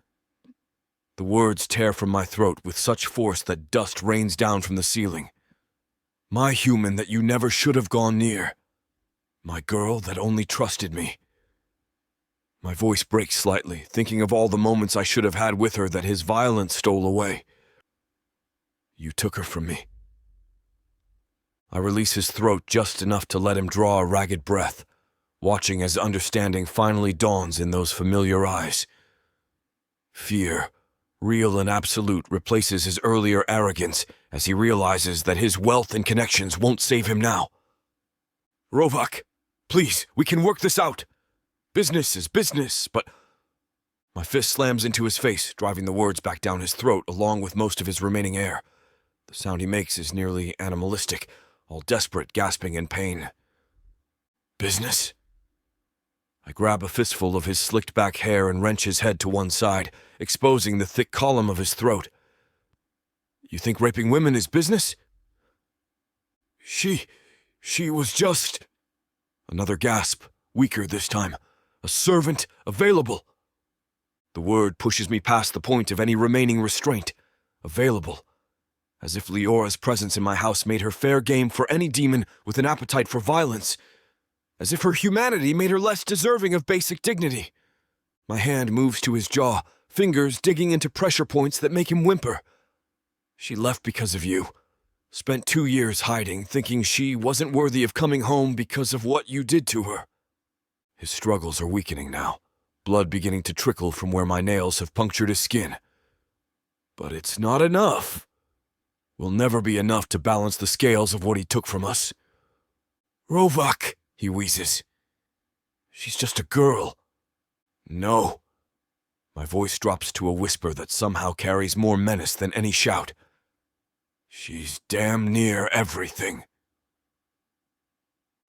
The words tear from my throat with such force that dust rains down from the ceiling. My human that you never should have gone near. My girl that only trusted me. My voice breaks slightly, thinking of all the moments I should have had with her that his violence stole away. You took her from me. I release his throat just enough to let him draw a ragged breath, watching as understanding finally dawns in those familiar eyes. Fear, real and absolute, replaces his earlier arrogance as he realizes that his wealth and connections won't save him now. Rovac, please, we can work this out. Business is business, but... My fist slams into his face, driving the words back down his throat along with most of his remaining air. The sound he makes is nearly animalistic, all desperate, gasping in pain. Business? I grab a fistful of his slicked-back hair and wrench his head to one side, exposing the thick column of his throat. You think raping women is business? She was just... Another gasp, weaker this time. A servant, available. The word pushes me past the point of any remaining restraint. Available. As if Leora's presence in my house made her fair game for any demon with an appetite for violence. As if her humanity made her less deserving of basic dignity. My hand moves to his jaw, fingers digging into pressure points that make him whimper. She left because of you. Spent 2 years hiding, thinking she wasn't worthy of coming home because of what you did to her. His struggles are weakening now, blood beginning to trickle from where my nails have punctured his skin. But it's not enough. Will never be enough to balance the scales of what he took from us. Rovac, he wheezes. She's just a girl. No. My voice drops to a whisper that somehow carries more menace than any shout. She's damn near everything.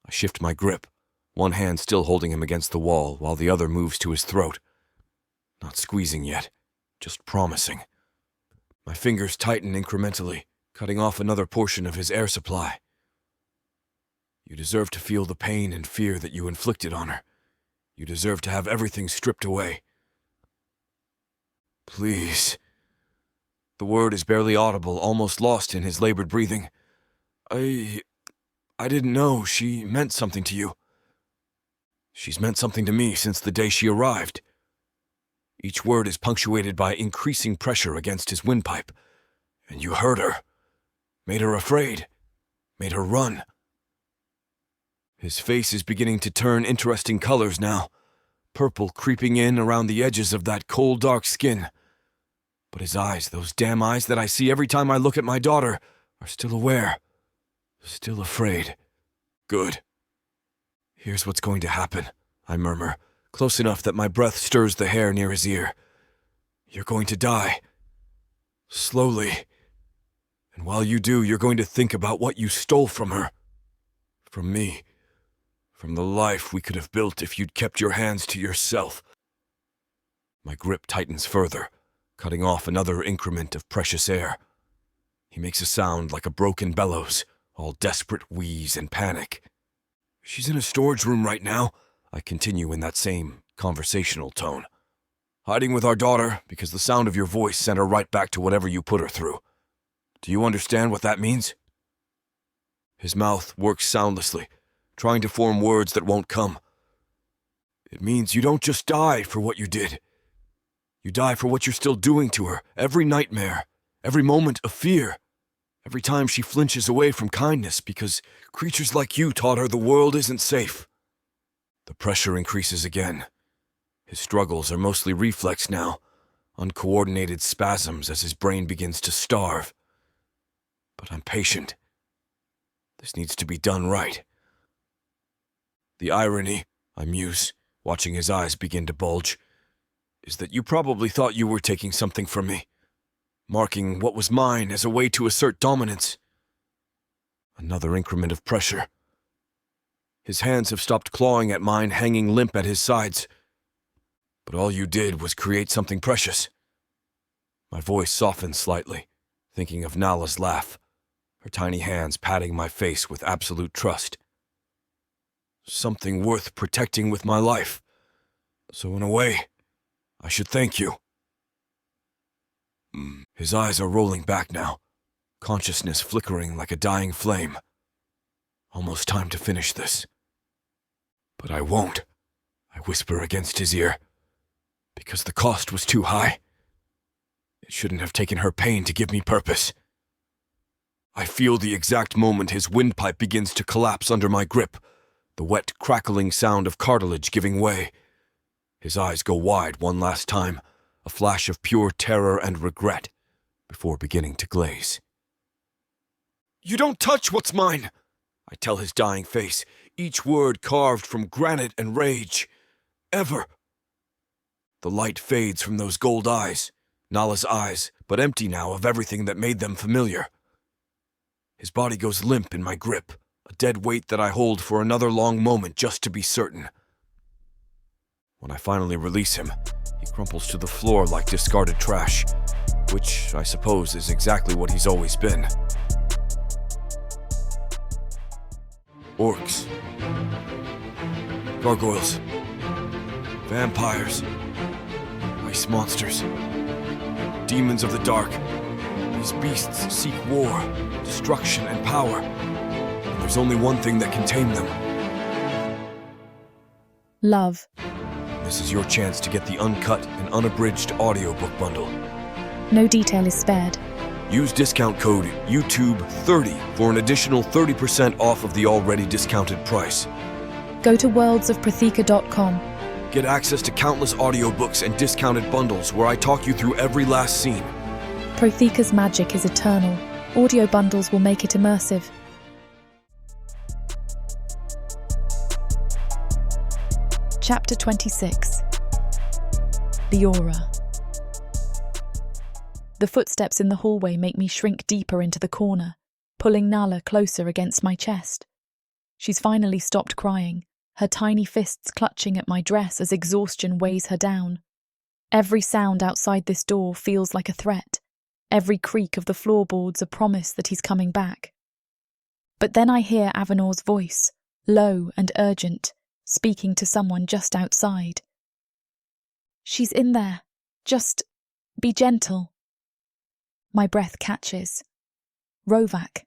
I shift my grip, one hand still holding him against the wall while the other moves to his throat. Not squeezing yet, just promising. My fingers tighten incrementally, cutting off another portion of his air supply. You deserve to feel the pain and fear that you inflicted on her. You deserve to have everything stripped away. Please. The word is barely audible, almost lost in his labored breathing. I didn't know she meant something to you. She's meant something to me since the day she arrived. Each word is punctuated by increasing pressure against his windpipe. And you hurt her. Made her afraid. Made her run. His face is beginning to turn interesting colors now. Purple creeping in around the edges of that cold, dark skin. But his eyes, those damn eyes that I see every time I look at my daughter, are still aware. Still afraid. Good. Here's what's going to happen, I murmur, close enough that my breath stirs the hair near his ear. You're going to die. Slowly. And while you do, you're going to think about what you stole from her. From me. From the life we could have built if you'd kept your hands to yourself. My grip tightens further, cutting off another increment of precious air. He makes a sound like a broken bellows, all desperate wheeze and panic. She's in a storage room right now, I continue in that same conversational tone. Hiding with our daughter because the sound of your voice sent her right back to whatever you put her through. Do you understand what that means? His mouth works soundlessly, trying to form words that won't come. It means you don't just die for what you did. You die for what you're still doing to her, every nightmare, every moment of fear, every time she flinches away from kindness because creatures like you taught her the world isn't safe. The pressure increases again. His struggles are mostly reflex now, uncoordinated spasms as his brain begins to starve. But I'm patient. This needs to be done right. The irony, I muse, watching his eyes begin to bulge, is that you probably thought you were taking something from me, marking what was mine as a way to assert dominance. Another increment of pressure. His hands have stopped clawing at mine, hanging limp at his sides. But all you did was create something precious. My voice softens slightly, thinking of Nala's laugh, her tiny hands patting my face with absolute trust. Something worth protecting with my life. So in a way, I should thank you. His eyes are rolling back now, consciousness flickering like a dying flame. Almost time to finish this. But I won't, I whisper against his ear, because the cost was too high. It shouldn't have taken her pain to give me purpose. I feel the exact moment his windpipe begins to collapse under my grip, the wet, crackling sound of cartilage giving way. His eyes go wide one last time, a flash of pure terror and regret, before beginning to glaze. "You don't touch what's mine!" I tell his dying face, each word carved from granite and rage. Ever. The light fades from those gold eyes, Nala's eyes, but empty now of everything that made them familiar. His body goes limp in my grip, a dead weight that I hold for another long moment just to be certain. When I finally release him, he crumples to the floor like discarded trash, which I suppose is exactly what he's always been. Orcs, gargoyles, vampires, ice monsters, demons of the dark. These beasts seek war, destruction, and power. And there's only one thing that can tame them. Love. This is your chance to get the uncut and unabridged audiobook bundle. No detail is spared. Use discount code YouTube30 for an additional 30% off of the already discounted price. Go to worldsofprotheka.com. Get access to countless audiobooks and discounted bundles where I talk you through every last scene. Protheka's magic is eternal. Audio bundles will make it immersive. Chapter 26. Leora. The footsteps in the hallway make me shrink deeper into the corner, pulling Nala closer against my chest. She's finally stopped crying, her tiny fists clutching at my dress as exhaustion weighs her down. Every sound outside this door feels like a threat. Every creak of the floorboards a promise that he's coming back. But then I hear Avanor's voice, low and urgent, speaking to someone just outside. "She's in there. Just be gentle." My breath catches. Rovac.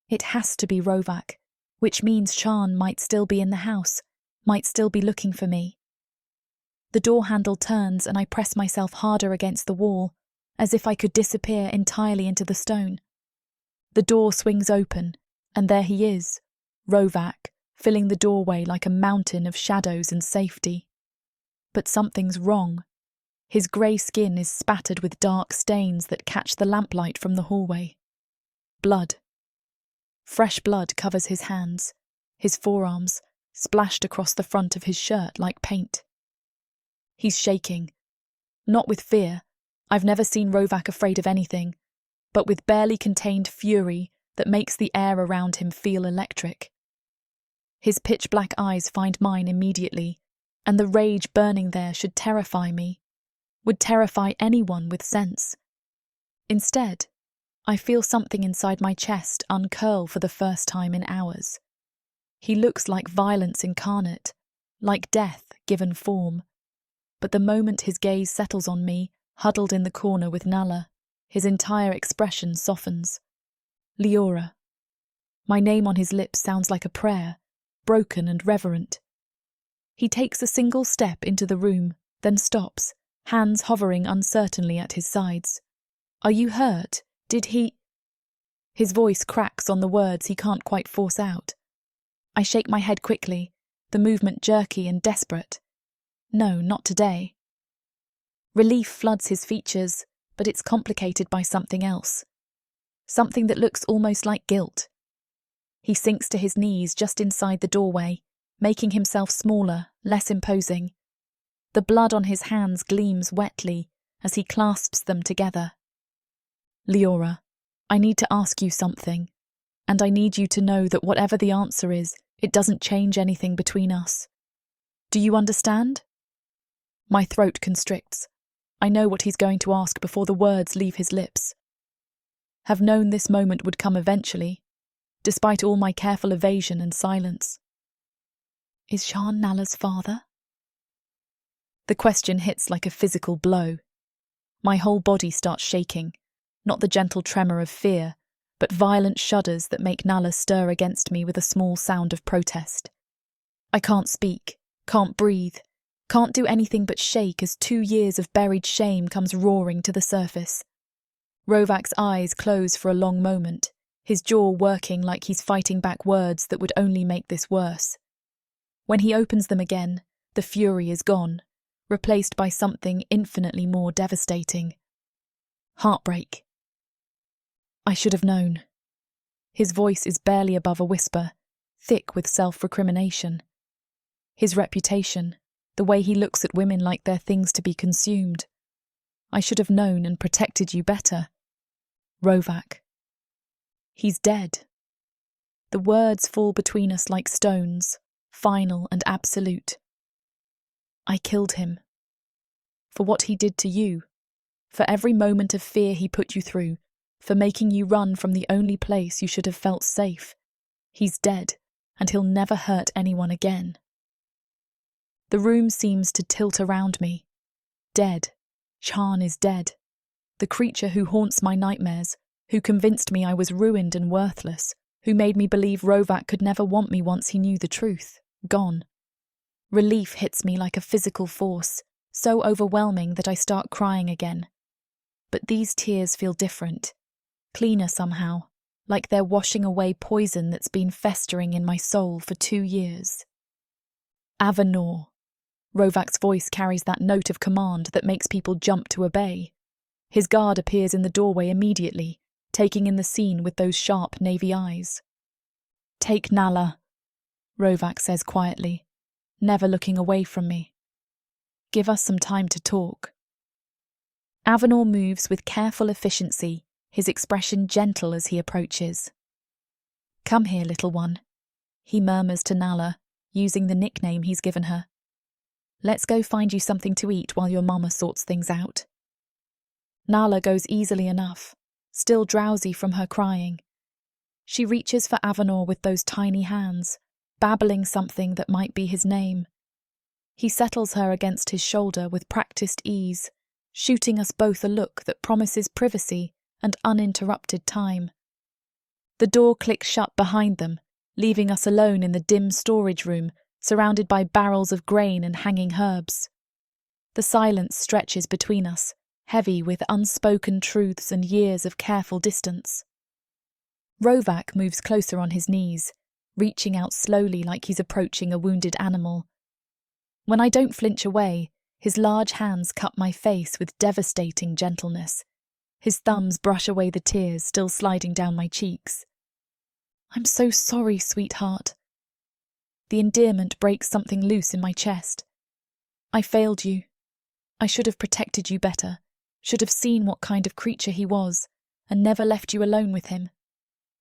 It has to be Rovac, which means Shan might still be in the house, might still be looking for me. The door handle turns and I press myself harder against the wall, as if I could disappear entirely into the stone. The door swings open, and there he is, Rovac, filling the doorway like a mountain of shadows and safety. But something's wrong. His grey skin is spattered with dark stains that catch the lamplight from the hallway. Blood. Fresh blood covers his hands, his forearms, splashed across the front of his shirt like paint. He's shaking. Not with fear. I've never seen Rovac afraid of anything, but with barely contained fury that makes the air around him feel electric. His pitch-black eyes find mine immediately, and the rage burning there should terrify me, would terrify anyone with sense. Instead, I feel something inside my chest uncurl for the first time in hours. He looks like violence incarnate, like death given form. But the moment his gaze settles on me, huddled in the corner with Nala, his entire expression softens. Leora. My name on his lips sounds like a prayer, broken and reverent. He takes a single step into the room, then stops, hands hovering uncertainly at his sides. "Are you hurt? Did he—" His voice cracks on the words he can't quite force out. I shake my head quickly, the movement jerky and desperate. No, not today. Relief floods his features, but it's complicated by something else. Something that looks almost like guilt. He sinks to his knees just inside the doorway, making himself smaller, less imposing. The blood on his hands gleams wetly as he clasps them together. Leora, I need to ask you something, and I need you to know that whatever the answer is, it doesn't change anything between us. Do you understand? My throat constricts. I know what he's going to ask before the words leave his lips. Have known this moment would come eventually, despite all my careful evasion and silence. Is Shan Nala's father? The question hits like a physical blow. My whole body starts shaking, not the gentle tremor of fear, but violent shudders that make Nala stir against me with a small sound of protest. I can't speak, can't breathe, can't do anything but shake as 2 years of buried shame comes roaring to the surface. Rovac's eyes close for a long moment, his jaw working like he's fighting back words that would only make this worse. When he opens them again, the fury is gone, replaced by something infinitely more devastating. Heartbreak. I should have known. His voice is barely above a whisper, thick with self-recrimination. His reputation, the way he looks at women like they're things to be consumed. I should have known and protected you better. Rovac. He's dead. The words fall between us like stones, final and absolute. I killed him. For what he did to you. For every moment of fear he put you through. For making you run from the only place you should have felt safe. He's dead, and he'll never hurt anyone again. The room seems to tilt around me. Dead. Shan is dead. The creature who haunts my nightmares, who convinced me I was ruined and worthless, who made me believe Rovac could never want me once he knew the truth, gone. Relief hits me like a physical force, so overwhelming that I start crying again. But these tears feel different, cleaner somehow, like they're washing away poison that's been festering in my soul for 2 years. Avanor. Rovac's voice carries that note of command that makes people jump to obey. His guard appears in the doorway immediately, taking in the scene with those sharp navy eyes. Take Nala, Rovac says quietly, never looking away from me. Give us some time to talk. Avanor moves with careful efficiency, his expression gentle as he approaches. Come here, little one, he murmurs to Nala, using the nickname he's given her. Let's go find you something to eat while your mama sorts things out. Nala goes easily enough, still drowsy from her crying. She reaches for Avanor with those tiny hands, babbling something that might be his name. He settles her against his shoulder with practiced ease, shooting us both a look that promises privacy and uninterrupted time. The door clicks shut behind them, leaving us alone in the dim storage room, surrounded by barrels of grain and hanging herbs. The silence stretches between us, heavy with unspoken truths and years of careful distance. Rovac moves closer on his knees, reaching out slowly like he's approaching a wounded animal. When I don't flinch away, his large hands cut my face with devastating gentleness. His thumbs brush away the tears still sliding down my cheeks. I'm so sorry, sweetheart. The endearment breaks something loose in my chest. I failed you. I should have protected you better, should have seen what kind of creature he was, and never left you alone with him.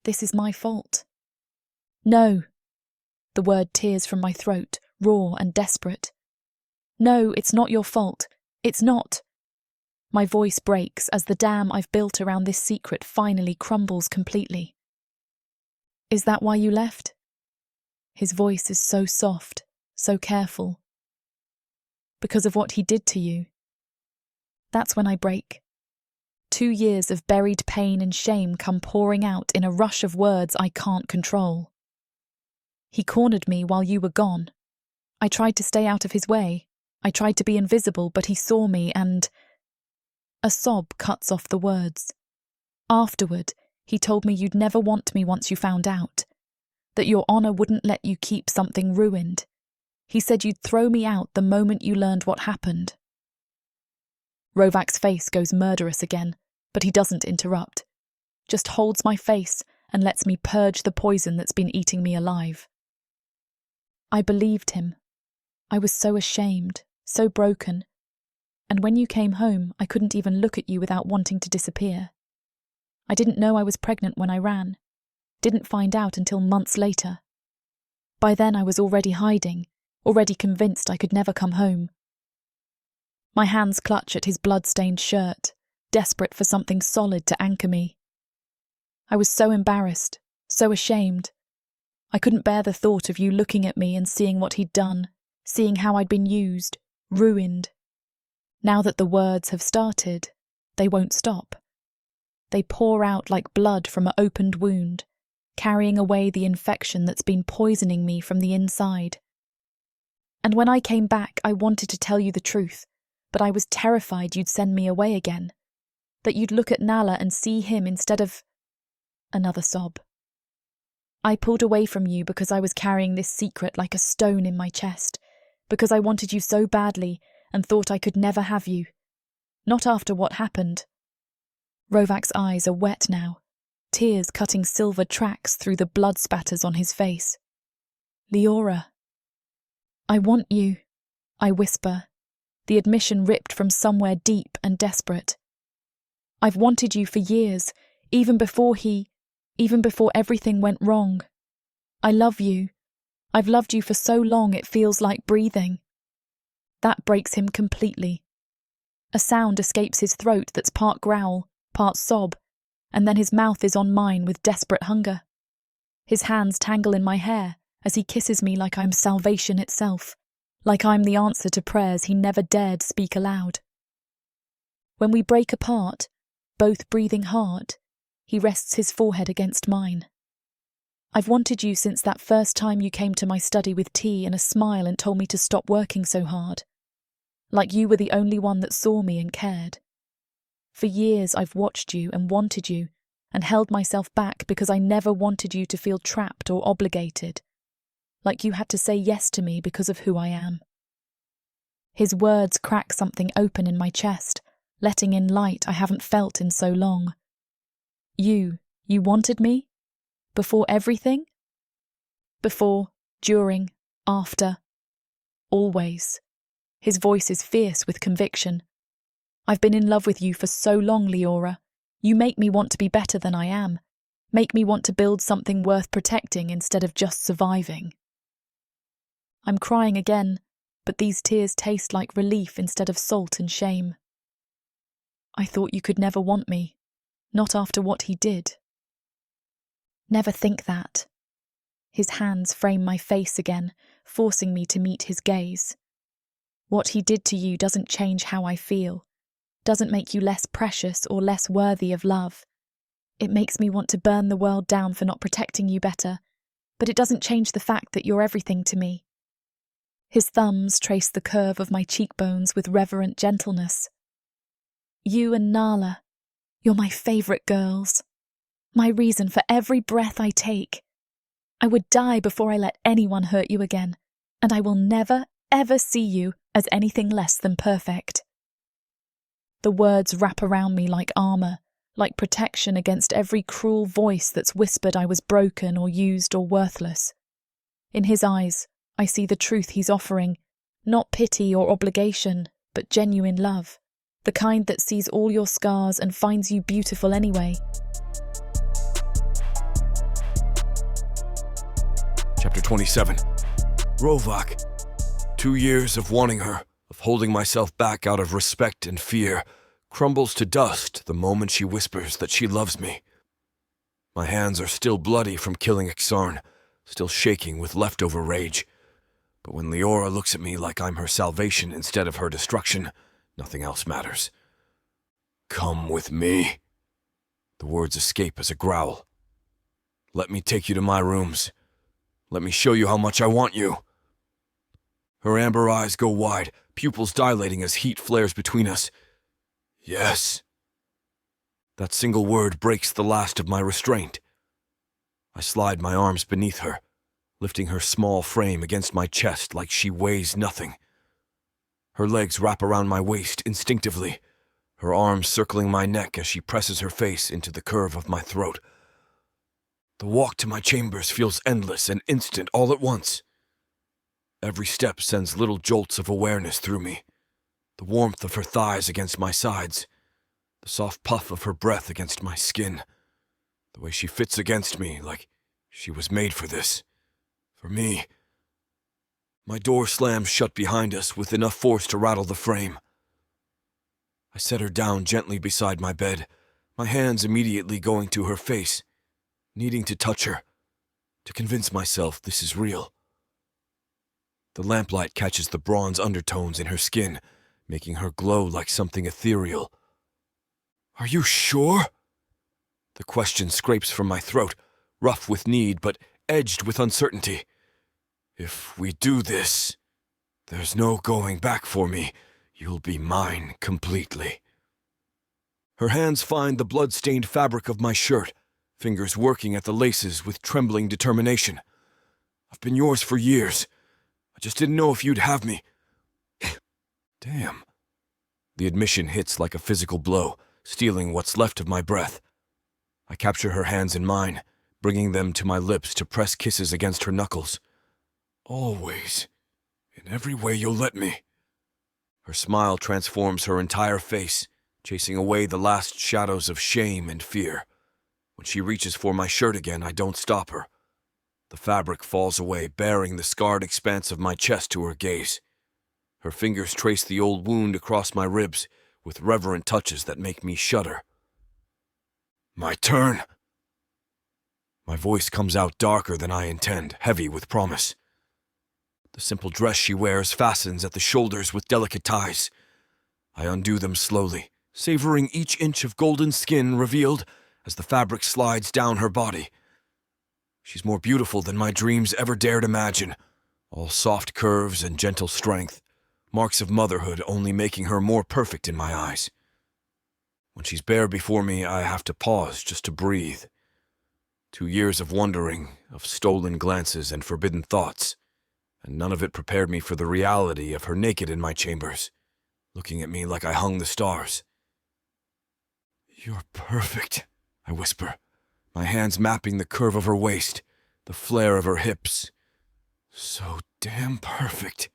This is my fault. No. The word tears from my throat, raw and desperate. No, it's not your fault. It's not. My voice breaks as the dam I've built around this secret finally crumbles completely. Is that why you left? His voice is so soft, so careful. Because of what he did to you. That's when I break. 2 years of buried pain and shame come pouring out in a rush of words I can't control. He cornered me while you were gone. I tried to stay out of his way. I tried to be invisible, but he saw me and... A sob cuts off the words. Afterward, he told me you'd never want me once you found out. That your honour wouldn't let you keep something ruined. He said you'd throw me out the moment you learned what happened. Rovac's face goes murderous again, but he doesn't interrupt. Just holds my face and lets me purge the poison that's been eating me alive. I believed him. I was so ashamed, so broken. And when you came home, I couldn't even look at you without wanting to disappear. I didn't know I was pregnant when I ran. Didn't find out until months later. By then I was already hiding, already convinced I could never come home. My hands clutch at his blood-stained shirt, desperate for something solid to anchor me. I was so embarrassed, so ashamed. I couldn't bear the thought of you looking at me and seeing what he'd done, seeing how I'd been used, ruined. Now that the words have started, they won't stop. They pour out like blood from an opened wound, carrying away the infection that's been poisoning me from the inside. And when I came back, I wanted to tell you the truth, but I was terrified you'd send me away again, that you'd look at Nala and see him instead of... Another sob. I pulled away from you because I was carrying this secret like a stone in my chest, because I wanted you so badly and thought I could never have you. Not after what happened. Rovac's eyes are wet now, tears cutting silver tracks through the blood spatters on his face. Leora. I want you, I whisper, the admission ripped from somewhere deep and desperate. I've wanted you for years, even before everything went wrong. I love you. I've loved you for so long it feels like breathing. That breaks him completely. A sound escapes his throat that's part growl, part sob, and then his mouth is on mine with desperate hunger. His hands tangle in my hair as he kisses me like I'm salvation itself, like I'm the answer to prayers he never dared speak aloud. When we break apart, both breathing hard, he rests his forehead against mine. I've wanted you since that first time you came to my study with tea and a smile and told me to stop working so hard. Like you were the only one that saw me and cared. For years I've watched you and wanted you and held myself back because I never wanted you to feel trapped or obligated. Like you had to say yes to me because of who I am. His words crack something open in my chest, letting in light I haven't felt in so long. You wanted me? Before everything? Before, during, after. Always. His voice is fierce with conviction. I've been in love with you for so long, Leora. You make me want to be better than I am. Make me want to build something worth protecting instead of just surviving. I'm crying again, but these tears taste like relief instead of salt and shame. I thought you could never want me. Not after what he did. Never think that. His hands frame my face again, forcing me to meet his gaze. What he did to you doesn't change how I feel, doesn't make you less precious or less worthy of love. It makes me want to burn the world down for not protecting you better, but it doesn't change the fact that you're everything to me. His thumbs trace the curve of my cheekbones with reverent gentleness. You and Nala, you're my favourite girls. My reason for every breath I take. I would die before I let anyone hurt you again, and I will never, ever see you as anything less than perfect. The words wrap around me like armour, like protection against every cruel voice that's whispered I was broken or used or worthless. In his eyes, I see the truth he's offering, not pity or obligation, but genuine love. The kind that sees all your scars and finds you beautiful anyway. Chapter 27. Rovac. 2 years of wanting her, of holding myself back out of respect and fear, crumbles to dust the moment she whispers that she loves me. My hands are still bloody from killing Ixarn, still shaking with leftover rage. But when Leora looks at me like I'm her salvation instead of her destruction, nothing else matters. Come with me. The words escape as a growl. Let me take you to my rooms. Let me show you how much I want you. Her amber eyes go wide, pupils dilating as heat flares between us. Yes. That single word breaks the last of my restraint. I slide my arms beneath her, lifting her small frame against my chest like she weighs nothing. Her legs wrap around my waist instinctively, her arms circling my neck as she presses her face into the curve of my throat. The walk to my chambers feels endless and instant all at once. Every step sends little jolts of awareness through me. The warmth of her thighs against my sides, the soft puff of her breath against my skin, the way she fits against me like she was made for this. For me. My door slams shut behind us with enough force to rattle the frame. I set her down gently beside my bed, my hands immediately going to her face, needing to touch her, to convince myself this is real. The lamplight catches the bronze undertones in her skin, making her glow like something ethereal. Are you sure? The question scrapes from my throat, rough with need but edged with uncertainty. If we do this, there's no going back for me. You'll be mine completely. Her hands find the blood-stained fabric of my shirt, fingers working at the laces with trembling determination. I've been yours for years. I just didn't know if you'd have me. Damn. The admission hits like a physical blow, stealing what's left of my breath. I capture her hands in mine, bringing them to my lips to press kisses against her knuckles. Always. In every way you'll let me. Her smile transforms her entire face, chasing away the last shadows of shame and fear. When she reaches for my shirt again, I don't stop her. The fabric falls away, baring the scarred expanse of my chest to her gaze. Her fingers trace the old wound across my ribs with reverent touches that make me shudder. My turn. My voice comes out darker than I intend, heavy with promise. The simple dress she wears fastens at the shoulders with delicate ties. I undo them slowly, savoring each inch of golden skin revealed as the fabric slides down her body. She's more beautiful than my dreams ever dared imagine, all soft curves and gentle strength, marks of motherhood only making her more perfect in my eyes. When she's bare before me, I have to pause just to breathe. 2 years of wondering, of stolen glances and forbidden thoughts, and none of it prepared me for the reality of her naked in my chambers, looking at me like I hung the stars. You're perfect, I whisper, my hands mapping the curve of her waist, the flare of her hips. So damn perfect.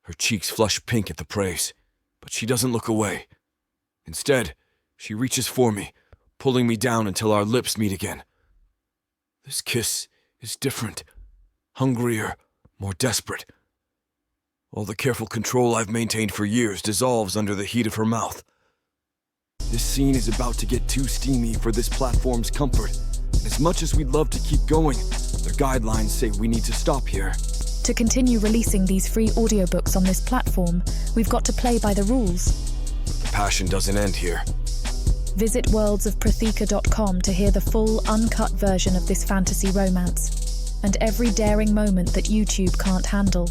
Her cheeks flush pink at the praise, but she doesn't look away. Instead, she reaches for me, pulling me down until our lips meet again. This kiss is different. Hungrier, more desperate. All the careful control I've maintained for years dissolves under the heat of her mouth. This scene is about to get too steamy for this platform's comfort. As much as we'd love to keep going, their guidelines say we need to stop here. To continue releasing these free audiobooks on this platform, we've got to play by the rules. The passion doesn't end here. Visit worldsofprotheka.com to hear the full, uncut version of this fantasy romance, and every daring moment that YouTube can't handle.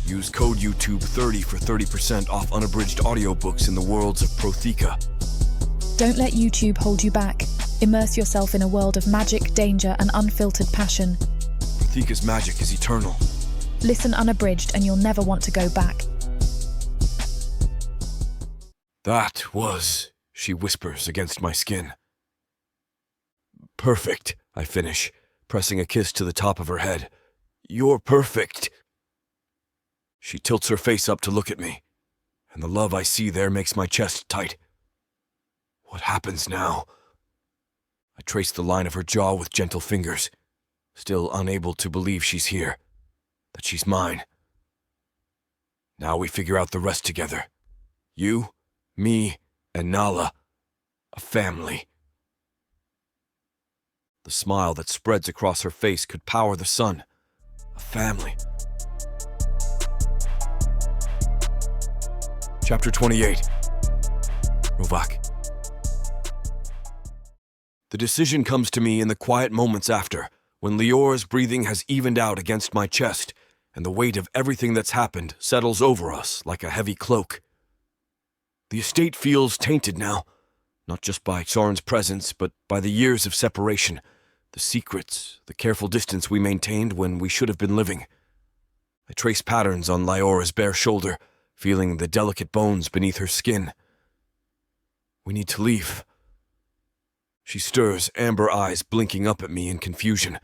Use code YouTube30 for 30% off unabridged audiobooks in the Worlds of Protheka. Don't let YouTube hold you back. Immerse yourself in a world of magic, danger, and unfiltered passion. Protheka's magic is eternal. Listen unabridged and you'll never want to go back. That was, she whispers against my skin. Perfect, I finish, pressing a kiss to the top of her head. You're perfect. She tilts her face up to look at me, and the love I see there makes my chest tight. What happens now? I trace the line of her jaw with gentle fingers, still unable to believe she's here, that she's mine. Now we figure out the rest together. You, me, and Nala, a family. The smile that spreads across her face could power the sun. A family. Chapter 28. Rovac. The decision comes to me in the quiet moments after, when Leora's breathing has evened out against my chest, and the weight of everything that's happened settles over us like a heavy cloak. The estate feels tainted now, not just by Soren's presence, but by the years of separation, the The secrets, the careful distance we maintained when we should have been living. I trace patterns on Leora's bare shoulder, feeling the delicate bones beneath her skin. We need to leave. She stirs, amber eyes blinking up at me in confusion.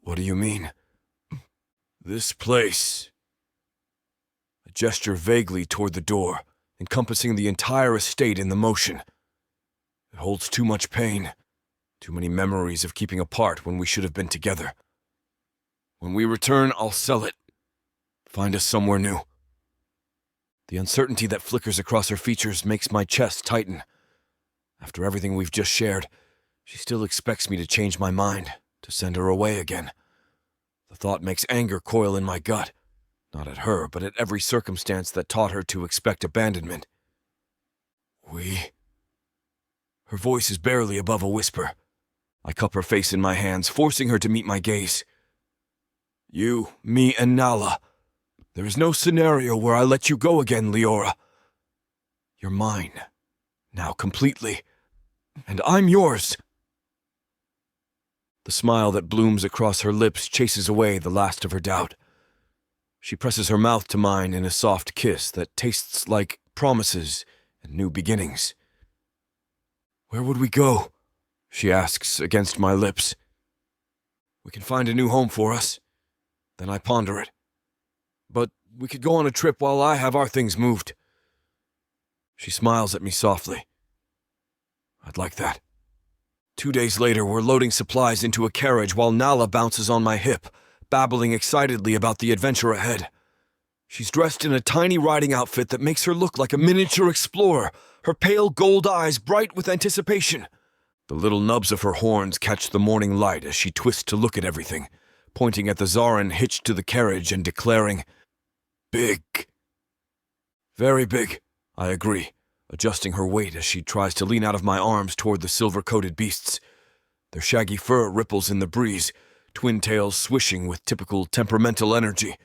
What do you mean? This place. I gesture vaguely toward the door, encompassing the entire estate in the motion. It holds too much pain, too many memories of keeping apart when we should have been together. When we return, I'll sell it. Find us somewhere new. The uncertainty that flickers across her features makes my chest tighten. After everything we've just shared, she still expects me to change my mind, to send her away again. The thought makes anger coil in my gut, not at her, but at every circumstance that taught her to expect abandonment. Her voice is barely above a whisper. I cup her face in my hands, forcing her to meet my gaze. You, me, and Nala. There is no scenario where I let you go again, Leora. You're mine. Now completely. And I'm yours. The smile that blooms across her lips chases away the last of her doubt. She presses her mouth to mine in a soft kiss that tastes like promises and new beginnings. Where would we go? She asks against my lips. We can find a new home for us. Then I ponder it. But we could go on a trip while I have our things moved. She smiles at me softly. I'd like that. 2 days later, we're loading supplies into a carriage while Nala bounces on my hip, babbling excitedly about the adventure ahead. She's dressed in a tiny riding outfit that makes her look like a miniature explorer, her pale gold eyes bright with anticipation. The little nubs of her horns catch the morning light as she twists to look at everything, pointing at the Zarin hitched to the carriage and declaring, "Big." Very big, I agree, adjusting her weight as she tries to lean out of my arms toward the silver-coated beasts. Their shaggy fur ripples in the breeze, twin tails swishing with typical temperamental energy.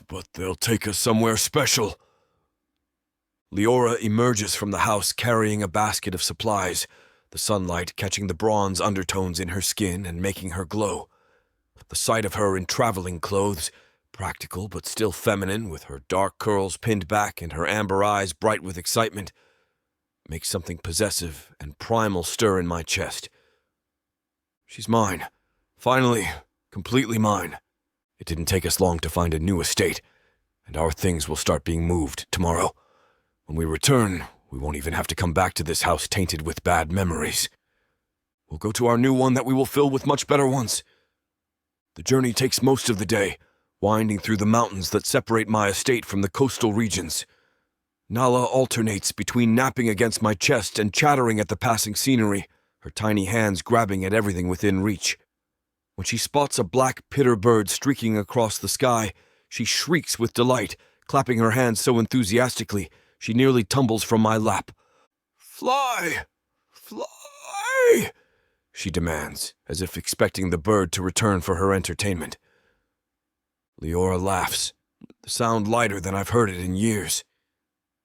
But they'll take us somewhere special. Leora emerges from the house carrying a basket of supplies, the sunlight catching the bronze undertones in her skin and making her glow. The sight of her in traveling clothes, practical but still feminine, with her dark curls pinned back and her amber eyes bright with excitement, makes something possessive and primal stir in my chest. She's mine. Finally, completely mine. It didn't take us long to find a new estate, and our things will start being moved tomorrow. When we return, we won't even have to come back to this house tainted with bad memories. We'll go to our new one that we will fill with much better ones. The journey takes most of the day, winding through the mountains that separate my estate from the coastal regions. Nala alternates between napping against my chest and chattering at the passing scenery, her tiny hands grabbing at everything within reach. When she spots a black pitter bird streaking across the sky, she shrieks with delight, clapping her hands so enthusiastically she nearly tumbles from my lap. "Fly! Fly!" she demands, as if expecting the bird to return for her entertainment. Leora laughs, the sound lighter than I've heard it in years.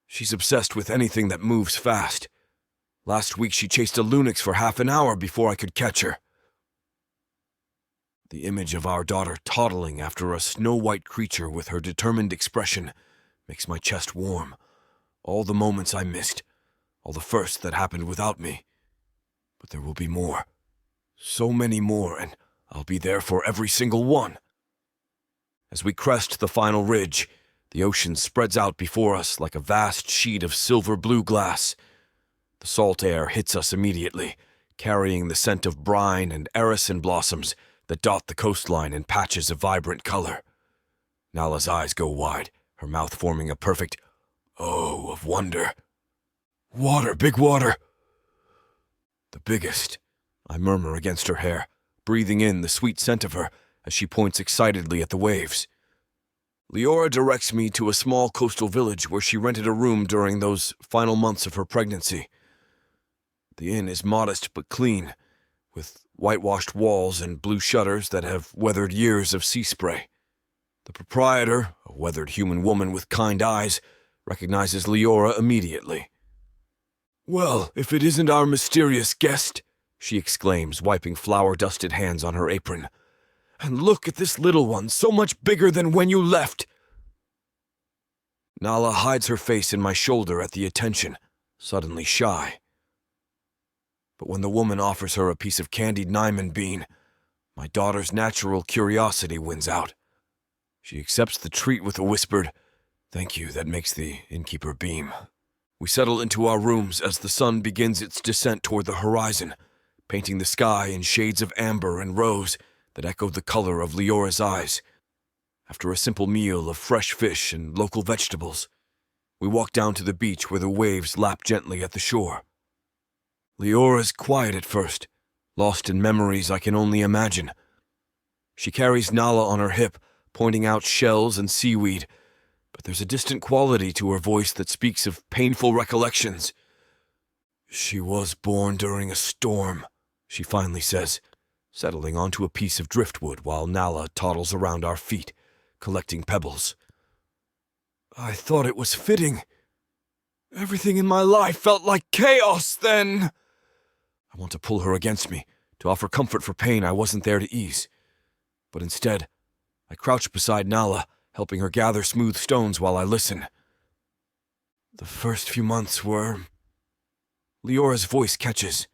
She's obsessed with anything that moves fast. Last week she chased a Lunix for half an hour before I could catch her. The image of our daughter toddling after a snow-white creature with her determined expression makes my chest warm. All the moments I missed, all the firsts that happened without me. But there will be more. So many more, and I'll be there for every single one. As we crest the final ridge, the ocean spreads out before us like a vast sheet of silver-blue glass. The salt air hits us immediately, carrying the scent of brine and arison blossoms that dot the coastline in patches of vibrant color. Nala's eyes go wide, her mouth forming a perfect "oh" of wonder. "Water, big water!" "The biggest," I murmur against her hair, breathing in the sweet scent of her as she points excitedly at the waves. Leora directs me to a small coastal village where she rented a room during those final months of her pregnancy. The inn is modest but clean, with whitewashed walls and blue shutters that have weathered years of sea spray. The proprietor, a weathered human woman with kind eyes, recognizes Leora immediately. "Well, if it isn't our mysterious guest," she exclaims, wiping flour-dusted hands on her apron. "And look at this little one, so much bigger than when you left." Nala hides her face in my shoulder at the attention, suddenly shy. But when the woman offers her a piece of candied Nyman bean, my daughter's natural curiosity wins out. She accepts the treat with a whispered, "Thank you," that makes the innkeeper beam. We settle into our rooms as the sun begins its descent toward the horizon, painting the sky in shades of amber and rose that echoed the color of Leora's eyes. After a simple meal of fresh fish and local vegetables, we walk down to the beach where the waves lap gently at the shore. Leora's quiet at first, lost in memories I can only imagine. She carries Nala on her hip, pointing out shells and seaweed, but there's a distant quality to her voice that speaks of painful recollections. "She was born during a storm," she finally says, settling onto a piece of driftwood while Nala toddles around our feet, collecting pebbles. "I thought it was fitting. Everything in my life felt like chaos then." I want to pull her against me, to offer comfort for pain I wasn't there to ease. But instead, I crouch beside Nala, helping her gather smooth stones while I listen. "The first few months were..." Leora's voice catches.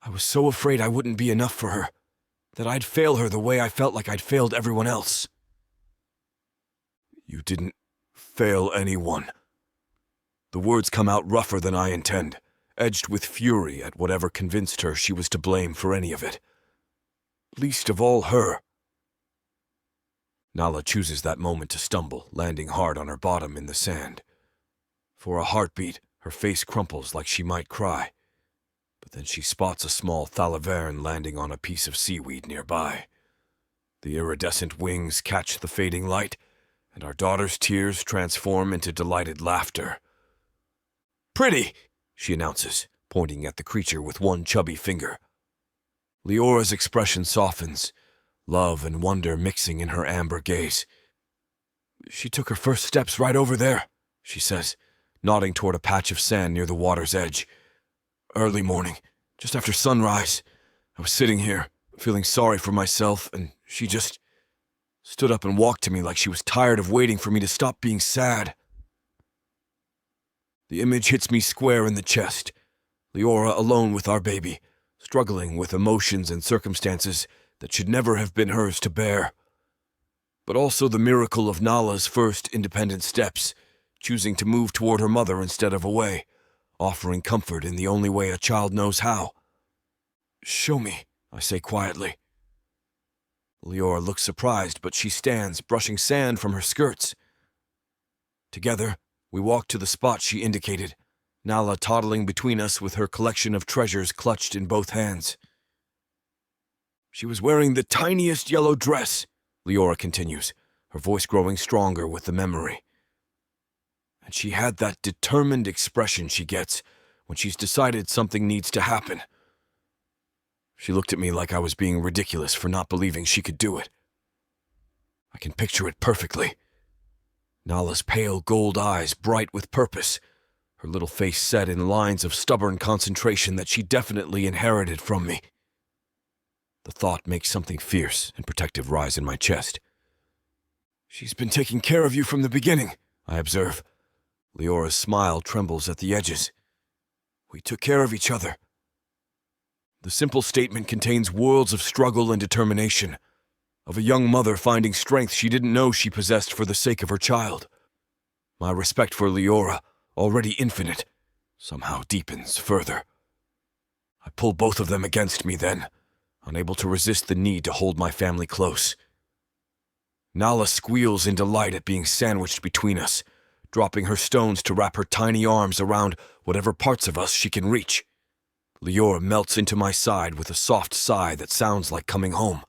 "I was so afraid I wouldn't be enough for her, that I'd fail her the way I felt like I'd failed everyone else." "You didn't fail anyone." The words come out rougher than I intend, edged with fury at whatever convinced her she was to blame for any of it. Least of all her. Nala chooses that moment to stumble, landing hard on her bottom in the sand. For a heartbeat, her face crumples like she might cry. But then she spots a small thalaverne landing on a piece of seaweed nearby. The iridescent wings catch the fading light, and our daughter's tears transform into delighted laughter. "Pretty," she announces, pointing at the creature with one chubby finger. Leora's expression softens, love and wonder mixing in her amber gaze. "She took her first steps right over there," she says, nodding toward a patch of sand near the water's edge. "Early morning, just after sunrise. I was sitting here, feeling sorry for myself, and she just stood up and walked to me like she was tired of waiting for me to stop being sad." The image hits me square in the chest. Leora alone with our baby, struggling with emotions and circumstances that should never have been hers to bear. But also the miracle of Nala's first independent steps, choosing to move toward her mother instead of away, offering comfort in the only way a child knows how. "Show me," I say quietly. Leora looks surprised, but she stands, brushing sand from her skirts. Together, we walk to the spot she indicated, Nala toddling between us with her collection of treasures clutched in both hands. "She was wearing the tiniest yellow dress," Leora continues, her voice growing stronger with the memory. "And she had that determined expression she gets when she's decided something needs to happen." She looked at me like I was being ridiculous for not believing she could do it. I can picture it perfectly. Nala's pale gold eyes bright with purpose, her little face set in lines of stubborn concentration that she definitely inherited from me. The thought makes something fierce and protective rise in my chest. "She's been taking care of you from the beginning," I observe. Leora's smile trembles at the edges. "We took care of each other." The simple statement contains worlds of struggle and determination, of a young mother finding strength she didn't know she possessed for the sake of her child. My respect for Leora, already infinite, somehow deepens further. I pull both of them against me then, unable to resist the need to hold my family close. Nala squeals in delight at being sandwiched between us, dropping her stones to wrap her tiny arms around whatever parts of us she can reach. Leora melts into my side with a soft sigh that sounds like coming home.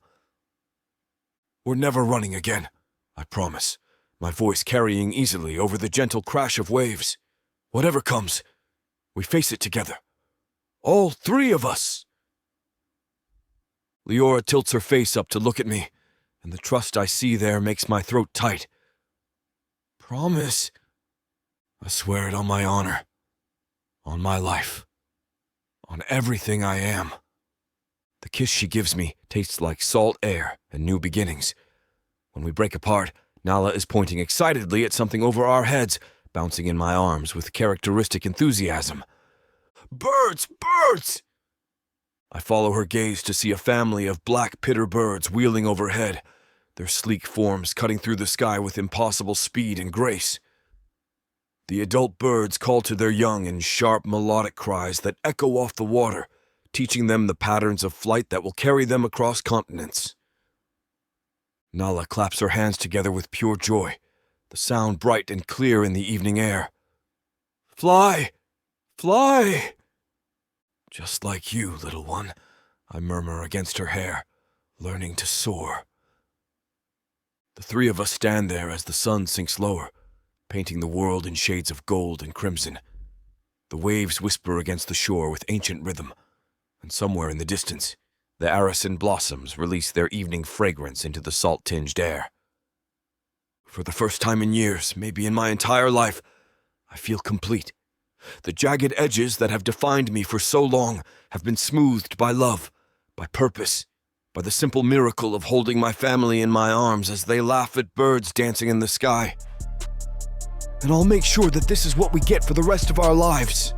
"We're never running again, I promise, my voice carrying easily over the gentle crash of waves. Whatever comes, we face it together. All three of us." Leora tilts her face up to look at me, and the trust I see there makes my throat tight. "Promise." "I swear it on my honor, on my life, on everything I am." The kiss she gives me tastes like salt air and new beginnings. When we break apart, Nala is pointing excitedly at something over our heads, bouncing in my arms with characteristic enthusiasm. Birds! Birds! I follow her gaze to see a family of black pitter birds wheeling overhead, their sleek forms cutting through the sky with impossible speed and grace. The adult birds call to their young in sharp melodic cries that echo off the water, teaching them the patterns of flight that will carry them across continents. Nala claps her hands together with pure joy, the sound bright and clear in the evening air. Fly! Fly! Just like you, little one, I murmur against her hair, learning to soar. The three of us stand there as the sun sinks lower, painting the world in shades of gold and crimson. The waves whisper against the shore with ancient rhythm, and somewhere in the distance, the arison blossoms release their evening fragrance into the salt-tinged air. For the first time in years, maybe in my entire life, I feel complete. The jagged edges that have defined me for so long have been smoothed by love, by purpose, by the simple miracle of holding my family in my arms as they laugh at birds dancing in the sky. And I'll make sure that this is what we get for the rest of our lives.